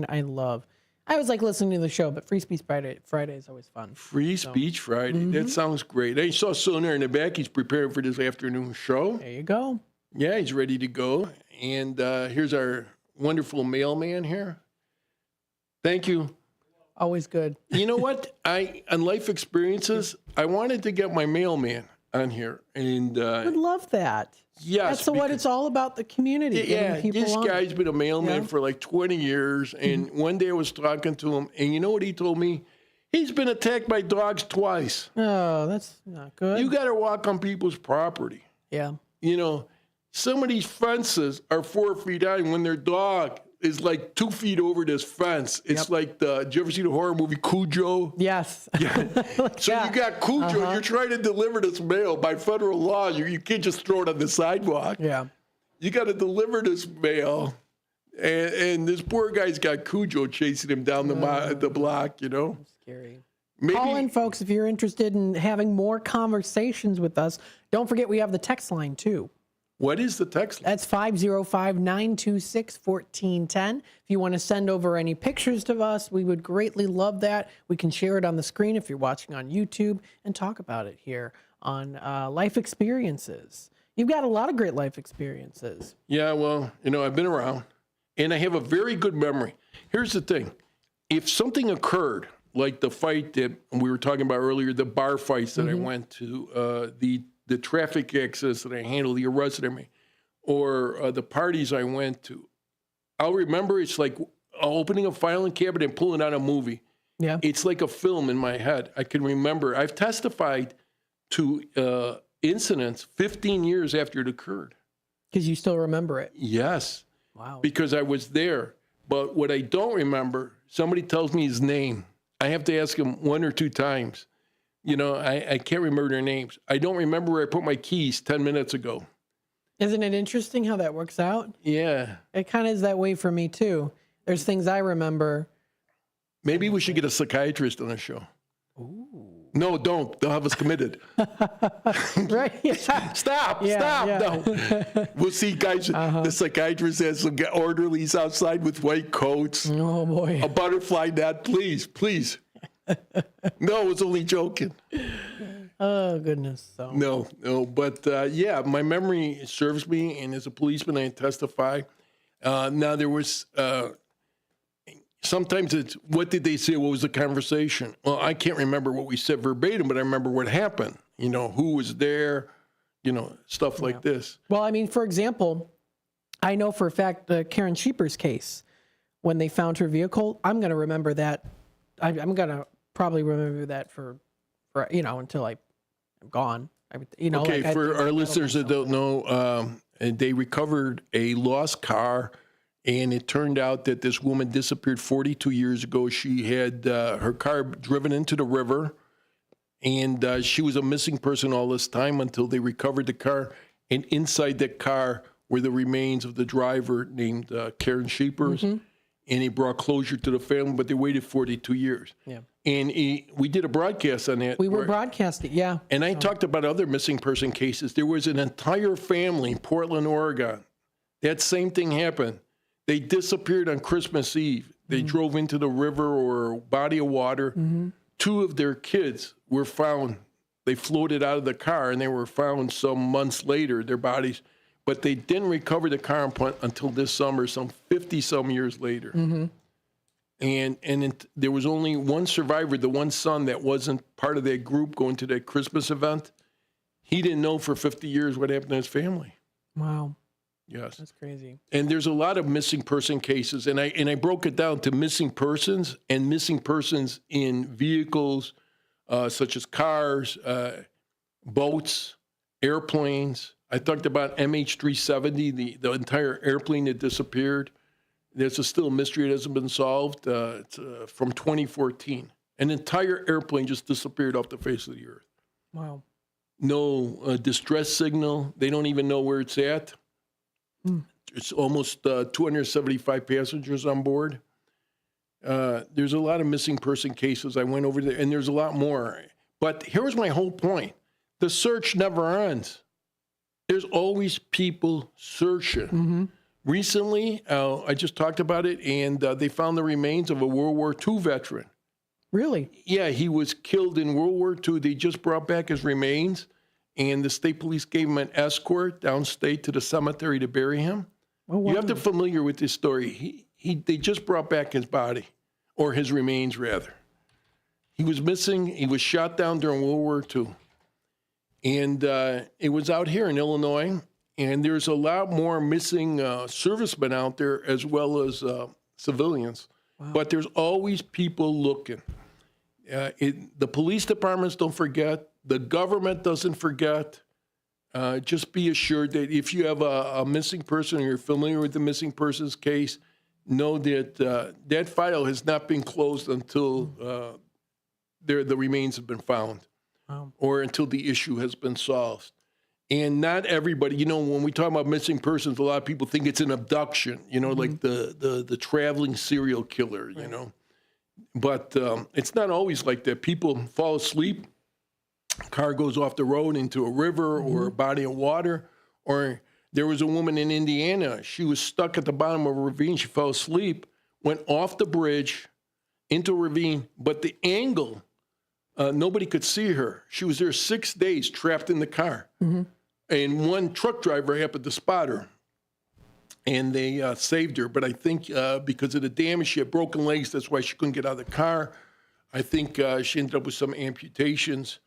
I was like listening to the show, but Free Speech Friday is always fun. Free Speech Friday. That sounds great. I saw Sonar in the back. He's preparing for this afternoon show. There you go. Yeah, he's ready to go. And here's our wonderful mailman here. Thank you. Always good. You know what? On Life Experiences, I wanted to get my mailman on here. And I would love that. Yes. That's what it's all about, the community. Yeah, this guy's been a mailman for like 20 years. And one day I was talking to him, and you know what he told me? He's been attacked by dogs twice. Oh, that's not good. You got to walk on people's property. Yeah. Some of these fences are 4 feet high when their dog is like 2 feet over this fence. It's like did you ever see the horror movie Cujo? Yes. Yeah. You got Cujo. You're trying to deliver this mail by federal law. You can't just throw it on the sidewalk. Yeah. You got to deliver this mail. And this poor guy's got Cujo chasing him down the block, Scary. Call in, folks, if you're interested in having more conversations with us. Don't forget we have the text line, too. What is the text line? That's 505-926-1410. If you want to send over any pictures to us, we would greatly love that. We can share it on the screen if you're watching on YouTube and talk about it here on Life Experiences. You've got a lot of great life experiences. Yeah, well, I've been around, and I have a very good memory. Here's the thing. If something occurred, like the fight that we were talking about earlier, the bar fights that I went to, the traffic accidents that I handled, the arrests that I made, or the parties I went to, I'll remember it's like opening a filing cabinet and pulling out a movie. Yeah. It's like a film in my head. I can remember. I've testified to incidents 15 years after it occurred. Because you still remember it. Yes. Wow. Because I was there. But what I don't remember, somebody tells me his name. I have to ask him 1 or 2 times. I can't remember their names. I don't remember where I put my keys 10 minutes ago. Isn't it interesting how that works out? Yeah. It kind of is that way for me, too. There's things I remember. Maybe we should get a psychiatrist on the show. Ooh. No, don't. They'll have us committed. Right? Yeah. Stop. Yeah. No. We'll see, guys. The psychiatrist has some orderlies outside with white coats. Oh, boy. A butterfly net. Please. No, I was only joking. Oh, goodness. So. No. But, yeah, my memory serves me, and as a policeman, I testify. Now, there was... sometimes it's, what did they say? What was the conversation? Well, I can't remember what we said verbatim, but I remember what happened. Who was there, stuff like this. Well, I mean, for example, I know for a fact the Karen Sheeper's case, when they found her vehicle, I'm going to remember that. I'm going to probably remember that for until I'm gone. Okay, for our listeners that don't know, they recovered a lost car. And it turned out that this woman disappeared 42 years ago. She had her car driven into the river, and she was a missing person all this time until they recovered the car. And inside that car were the remains of the driver named Karen Sheepers. And he brought closure to the family, but they waited 42 years. Yeah. And we did a broadcast on that. We were broadcasting, yeah. And I talked about other missing person cases. There was an entire family in Portland, Oregon. That same thing happened. They disappeared on Christmas Eve. They drove into the river or body of water. 2 of their kids were found. They floated out of the car, and they were found some months later, their bodies. But they didn't recover the car until this summer, some 50-some years later. And there was only one survivor, the one son that wasn't part of that group going to that Christmas event. He didn't know for 50 years what happened to his family. Wow. Yes. That's crazy. And there's a lot of missing person cases, and I broke it down to missing persons and missing persons in vehicles such as cars, boats, airplanes. I talked about MH370, the entire airplane that disappeared. There's still a mystery that hasn't been solved. It's from 2014. An entire airplane just disappeared off the face of the earth. Wow. No distress signal. They don't even know where it's at. It's almost 275 passengers on board. There's a lot of missing person cases. I went over there, and there's a lot more. But here's my whole point. The search never ends. There's always people searching. Recently, I just talked about it, and they found the remains of a World War II veteran. Really? Yeah, he was killed in World War II. They just brought back his remains. And the state police gave him an escort downstate to the cemetery to bury him. Oh, wow. You have to be familiar with this story. They just brought back his body, or his remains, rather. He was missing. He was shot down during World War II. And it was out here in Illinois. And there's a lot more missing servicemen out there as well as civilians. Wow. But there's always people looking. The police departments don't forget. The government doesn't forget. Just be assured that if you have a missing person or you're familiar with the missing persons case, know that that file has not been closed until the remains have been found. Wow. Or until the issue has been solved. And not everybody, when we talk about missing persons, a lot of people think it's an abduction, like the traveling serial killer, But it's not always like that. People fall asleep, car goes off the road into a river or a body of water. Or there was a woman in Indiana. She was stuck at the bottom of a ravine. She fell asleep, went off the bridge into a ravine, but the angle, nobody could see her. She was there 6 days trapped in the car. And one truck driver happened to spot her. And they saved her. But I think because of the damage, she had broken legs. That's why she couldn't get out of the car. I think she ended up with some amputations,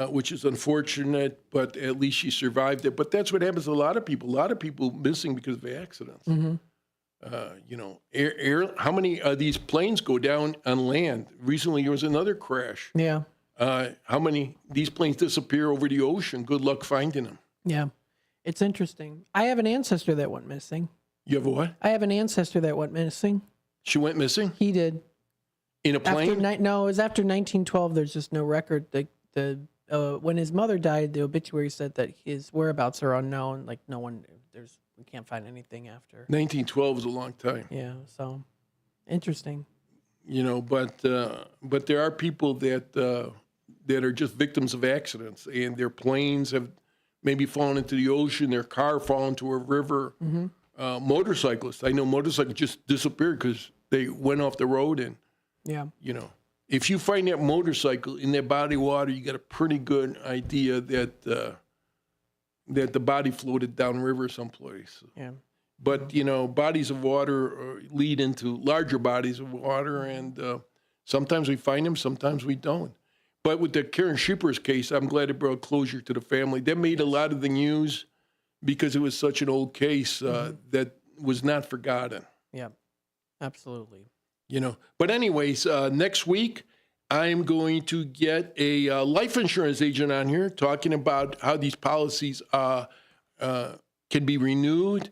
which is unfortunate, but at least she survived it. But that's what happens to a lot of people. A lot of people missing because of accidents. You know, how many of these planes go down on land? Recently, there was another crash. Yeah. How many these planes disappear over the ocean? Good luck finding them. Yeah. It's interesting. I have an ancestor that went missing. You have a what? I have an ancestor that went missing. She went missing? He did. In a plane? No, it was after 1912. There's just no record. When his mother died, the obituary said that his whereabouts are unknown. Like we can't find anything after. 1912 is a long time. Yeah, so interesting. You know, but there are people that are just victims of accidents, and their planes have maybe fallen into the ocean, their car fallen into a river. Motorcyclists, I know motorcyclists just disappeared because they went off the road. And, you know, if you find that motorcycle in that body of water, you got a pretty good idea that the body floated downriver someplace. Yeah. But, you know, bodies of water lead into larger bodies of water, and sometimes we find them, sometimes we don't. But with the Karen Schieper's case, I'm glad it brought closure to the family. That made a lot of the news because it was such an old case that was not forgotten. Yeah, absolutely. You know, but anyways, next week, I'm going to get a life insurance agent on here talking about how these policies can be renewed,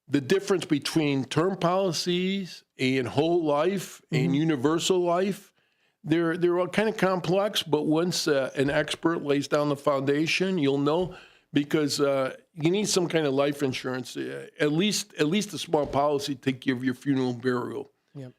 the difference between term policies and whole life and universal life. They're all kind of complex, but once an expert lays down the foundation, you'll know, because you need some kind of life insurance, at least a small policy to take care of your funeral and burial. Yep.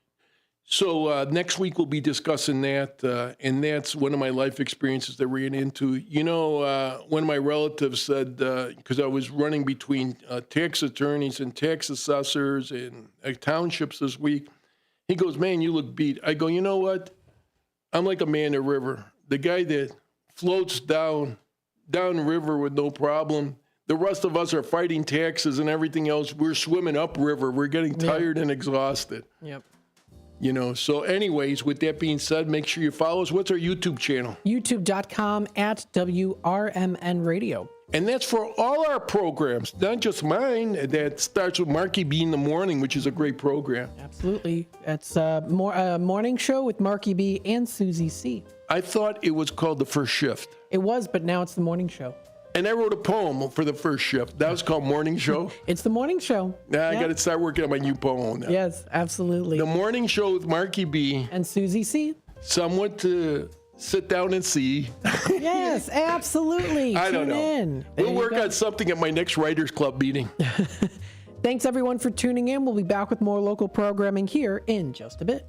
So next week we'll be discussing that, and that's one of my life experiences that I ran into. You know, one of my relatives said, because I was running between tax attorneys and tax assessors and townships this week, he goes, "Man, you look beat." I go, "You know what? I'm like a man in a river. The guy that floats down river with no problem. The rest of us are fighting taxes and everything else. We're swimming upriver. We're getting tired and exhausted." Yep. You know, so anyways, with that being said, make sure you follow us. What's our YouTube channel? YouTube.com/WRMN Radio. And that's for all our programs, not just mine. That starts with Marky B in the morning, which is a great program. Absolutely. It's a morning show with Marky B and Susie C. I thought it was called The First Shift. It was, but now it's the morning show. And I wrote a poem for The First Shift. That was called Morning Show. It's the morning show. Now I got to start working on my new poem now. Yes, absolutely. The morning show with Marky B. And Susie C. Somewhat to sit down and see. Yes, absolutely. I don't know. In. We'll work on something at my next Writers Club meeting. Thanks, everyone, for tuning in. We'll be back with more local programming here in just a bit.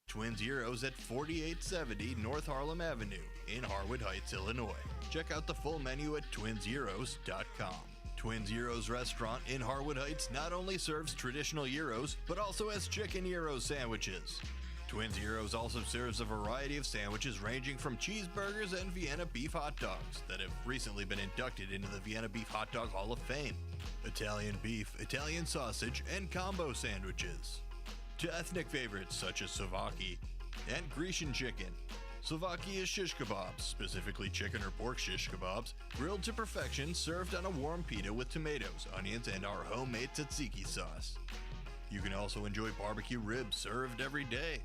Twin Zeros at 4870 North Harlem Avenue in Harwood Heights, Illinois. Check out the full menu at twinzeros.com. Twin Zeros Restaurant in Harwood Heights not only serves traditional gyros, but also has chicken gyro sandwiches. Twin Zeros also serves a variety of sandwiches ranging from cheeseburgers and Vienna beef hot dogs that have recently been inducted into the Vienna Beef Hot Dog Hall of Fame. Italian beef, Italian sausage, and combo sandwiches. To ethnic favorites such as Slovaki and Grecian chicken. Slovaki is shish kebabs, specifically chicken or pork shish kebabs, grilled to perfection, served on a warm pita with tomatoes, onions, and our homemade tzatziki sauce. You can also enjoy barbecue ribs served every day.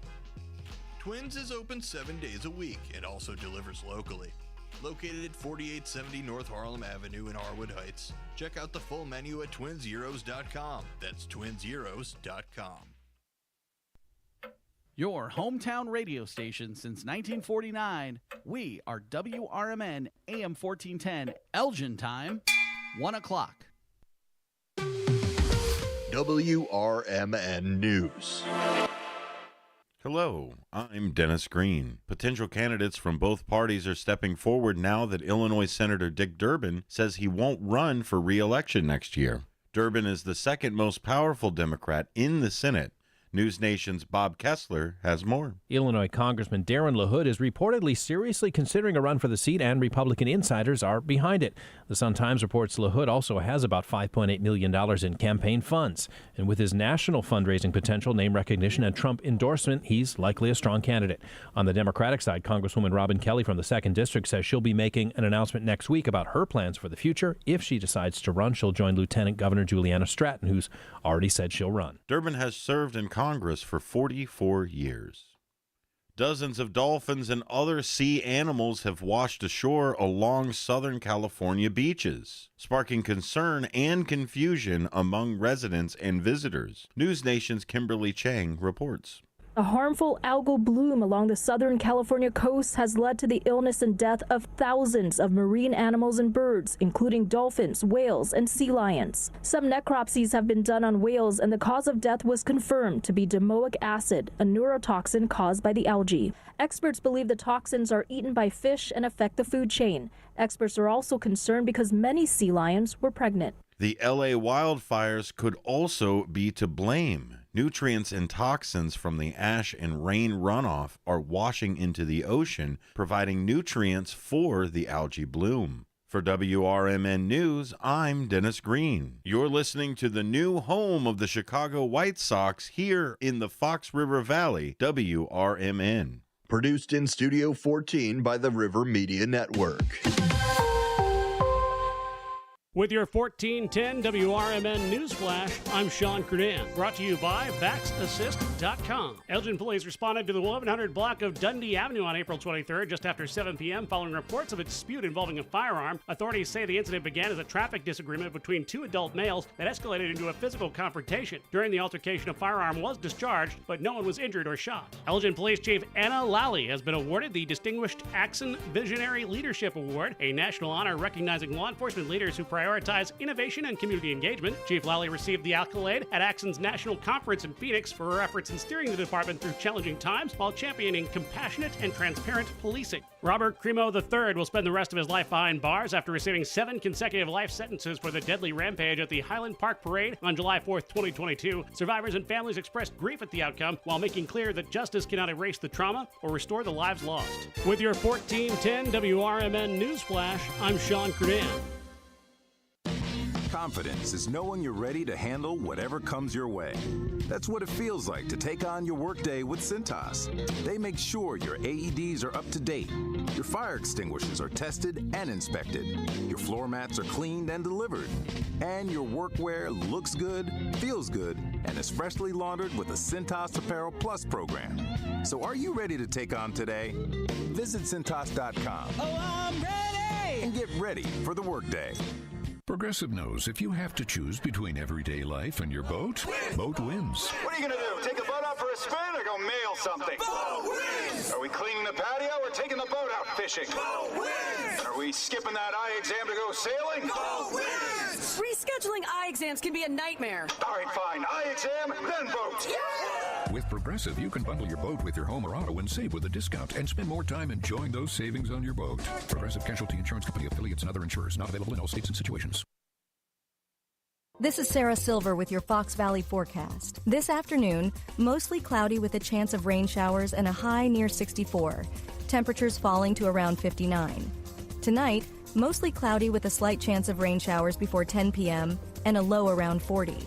Twins is open 7 days a week and also delivers locally. Located at 4870 North Harlem Avenue in Harwood Heights. Check out the full menu at twinzeros.com. That's twinzeros.com. Your hometown radio station since 1949. We are WRMN AM 1410, Elgin time, 1 o'clock. WRMN News. Hello, I'm Dennis Green. Potential candidates from both parties are stepping forward now that Illinois Senator Dick Durbin says he won't run for re-election next year. Durbin is the second most powerful Democrat in the Senate. News Nation's Bob Kessler has more. Illinois Congressman Darren LaHood is reportedly seriously considering a run for the seat, and Republican insiders are behind it. The Sun-Times reports LaHood also has about $5.8 million in campaign funds. And with his national fundraising potential, name recognition, and Trump endorsement, he's likely a strong candidate. On the Democratic side, Congresswoman Robin Kelly from the 2nd District says she'll be making an announcement next week about her plans for the future. If she decides to run, she'll join Lieutenant Governor Juliana Stratton, who's already said she'll run. Durbin has served in Congress for 44 years. Dozens of dolphins and other sea animals have washed ashore along Southern California beaches, sparking concern and confusion among residents and visitors. News Nation's Kimberly Chang reports. A harmful algal bloom along the Southern California coast has led to the illness and death of thousands of marine animals and birds, including dolphins, whales, and sea lions. Some necropsies have been done on whales, and the cause of death was confirmed to be domoic acid, a neurotoxin caused by the algae. Experts believe the toxins are eaten by fish and affect the food chain. Experts are also concerned because many sea lions were pregnant. The LA wildfires could also be to blame. Nutrients and toxins from the ash and rain runoff are washing into the ocean, providing nutrients for the algae bloom. For WRMN News, I'm Dennis Green. You're listening to the new home of the Chicago White Sox here in the Fox River Valley, WRMN. Produced in Studio 14 by the River Media Network. With your 1410 WRMN Newsflash, I'm Sean Kernan. Brought to you by VaxAssist.com. Elgin police responded to the 1100 block of Dundee Avenue on April 23rd, just after 7 p.m., following reports of a dispute involving a firearm. Authorities say the incident began as a traffic disagreement between two adult males that escalated into a physical confrontation. During the altercation, a firearm was discharged, but no one was injured or shot. Elgin Police Chief Anna Lally has been awarded the Distinguished Axon Visionary Leadership Award, a national honor recognizing law enforcement leaders who prioritize innovation and community engagement. Chief Lally received the accolade at Axon's National Conference in Phoenix for her efforts in steering the department through challenging times while championing compassionate and transparent policing. Robert Cremo III will spend the rest of his life behind bars after receiving 7 consecutive life sentences for the deadly rampage at the Highland Park Parade on July 4th, 2022. Survivors and families expressed grief at the outcome while making clear that justice cannot erase the trauma or restore the lives lost. With your 1410 WRMN Newsflash, I'm Sean Kernan. Confidence is knowing you're ready to handle whatever comes your way. That's what it feels like to take on your workday with Cintas. They make sure your AEDs are up to date, your fire extinguishers are tested and inspected, your floor mats are cleaned and delivered, and your workwear looks good, feels good, and is freshly laundered with the Cintas Apparel Plus program. So are you ready to take on today? Visit Cintas.com. Oh, I'm ready! And get ready for the workday. Progressive knows if you have to choose between everyday life and your boat, boat wins. What are you going to do? Take the boat out for a spin or go mail something? Boat wins! Are we cleaning the patio or taking the boat out fishing? Boat wins! Are we skipping that eye exam to go sailing? Boat wins! Rescheduling eye exams can be a nightmare. All right, fine. Eye exam, then boat. Yeah! With Progressive, you can bundle your boat with your home or auto and save with a discount and spend more time enjoying those savings on your boat. Progressive Casualty Insurance Company, affiliates, and other insurers. Not available in all states and situations. This is Sarah Silver with your Fox Valley forecast. This afternoon, mostly cloudy with a chance of rain showers and a high near 64. Temperatures falling to around 59. Tonight, mostly cloudy with a slight chance of rain showers before 10 p.m. and a low around 40.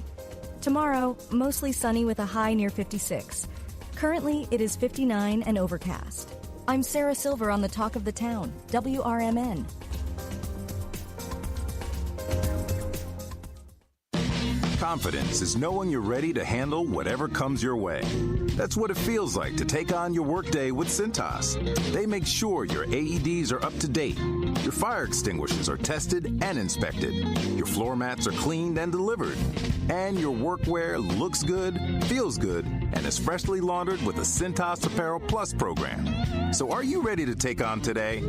Tomorrow, mostly sunny with a high near 56. Currently, it is 59 and overcast. I'm Sarah Silver on the Talk of the Town, WRMN. Confidence is knowing you're ready to handle whatever comes your way. That's what it feels like to take on your workday with Cintas. They make sure your AEDs are up to date, your fire extinguishers are tested and inspected, your floor mats are cleaned and delivered, and your workwear looks good, feels good, and is freshly laundered with the Cintas Apparel Plus program. So are you ready to take on today?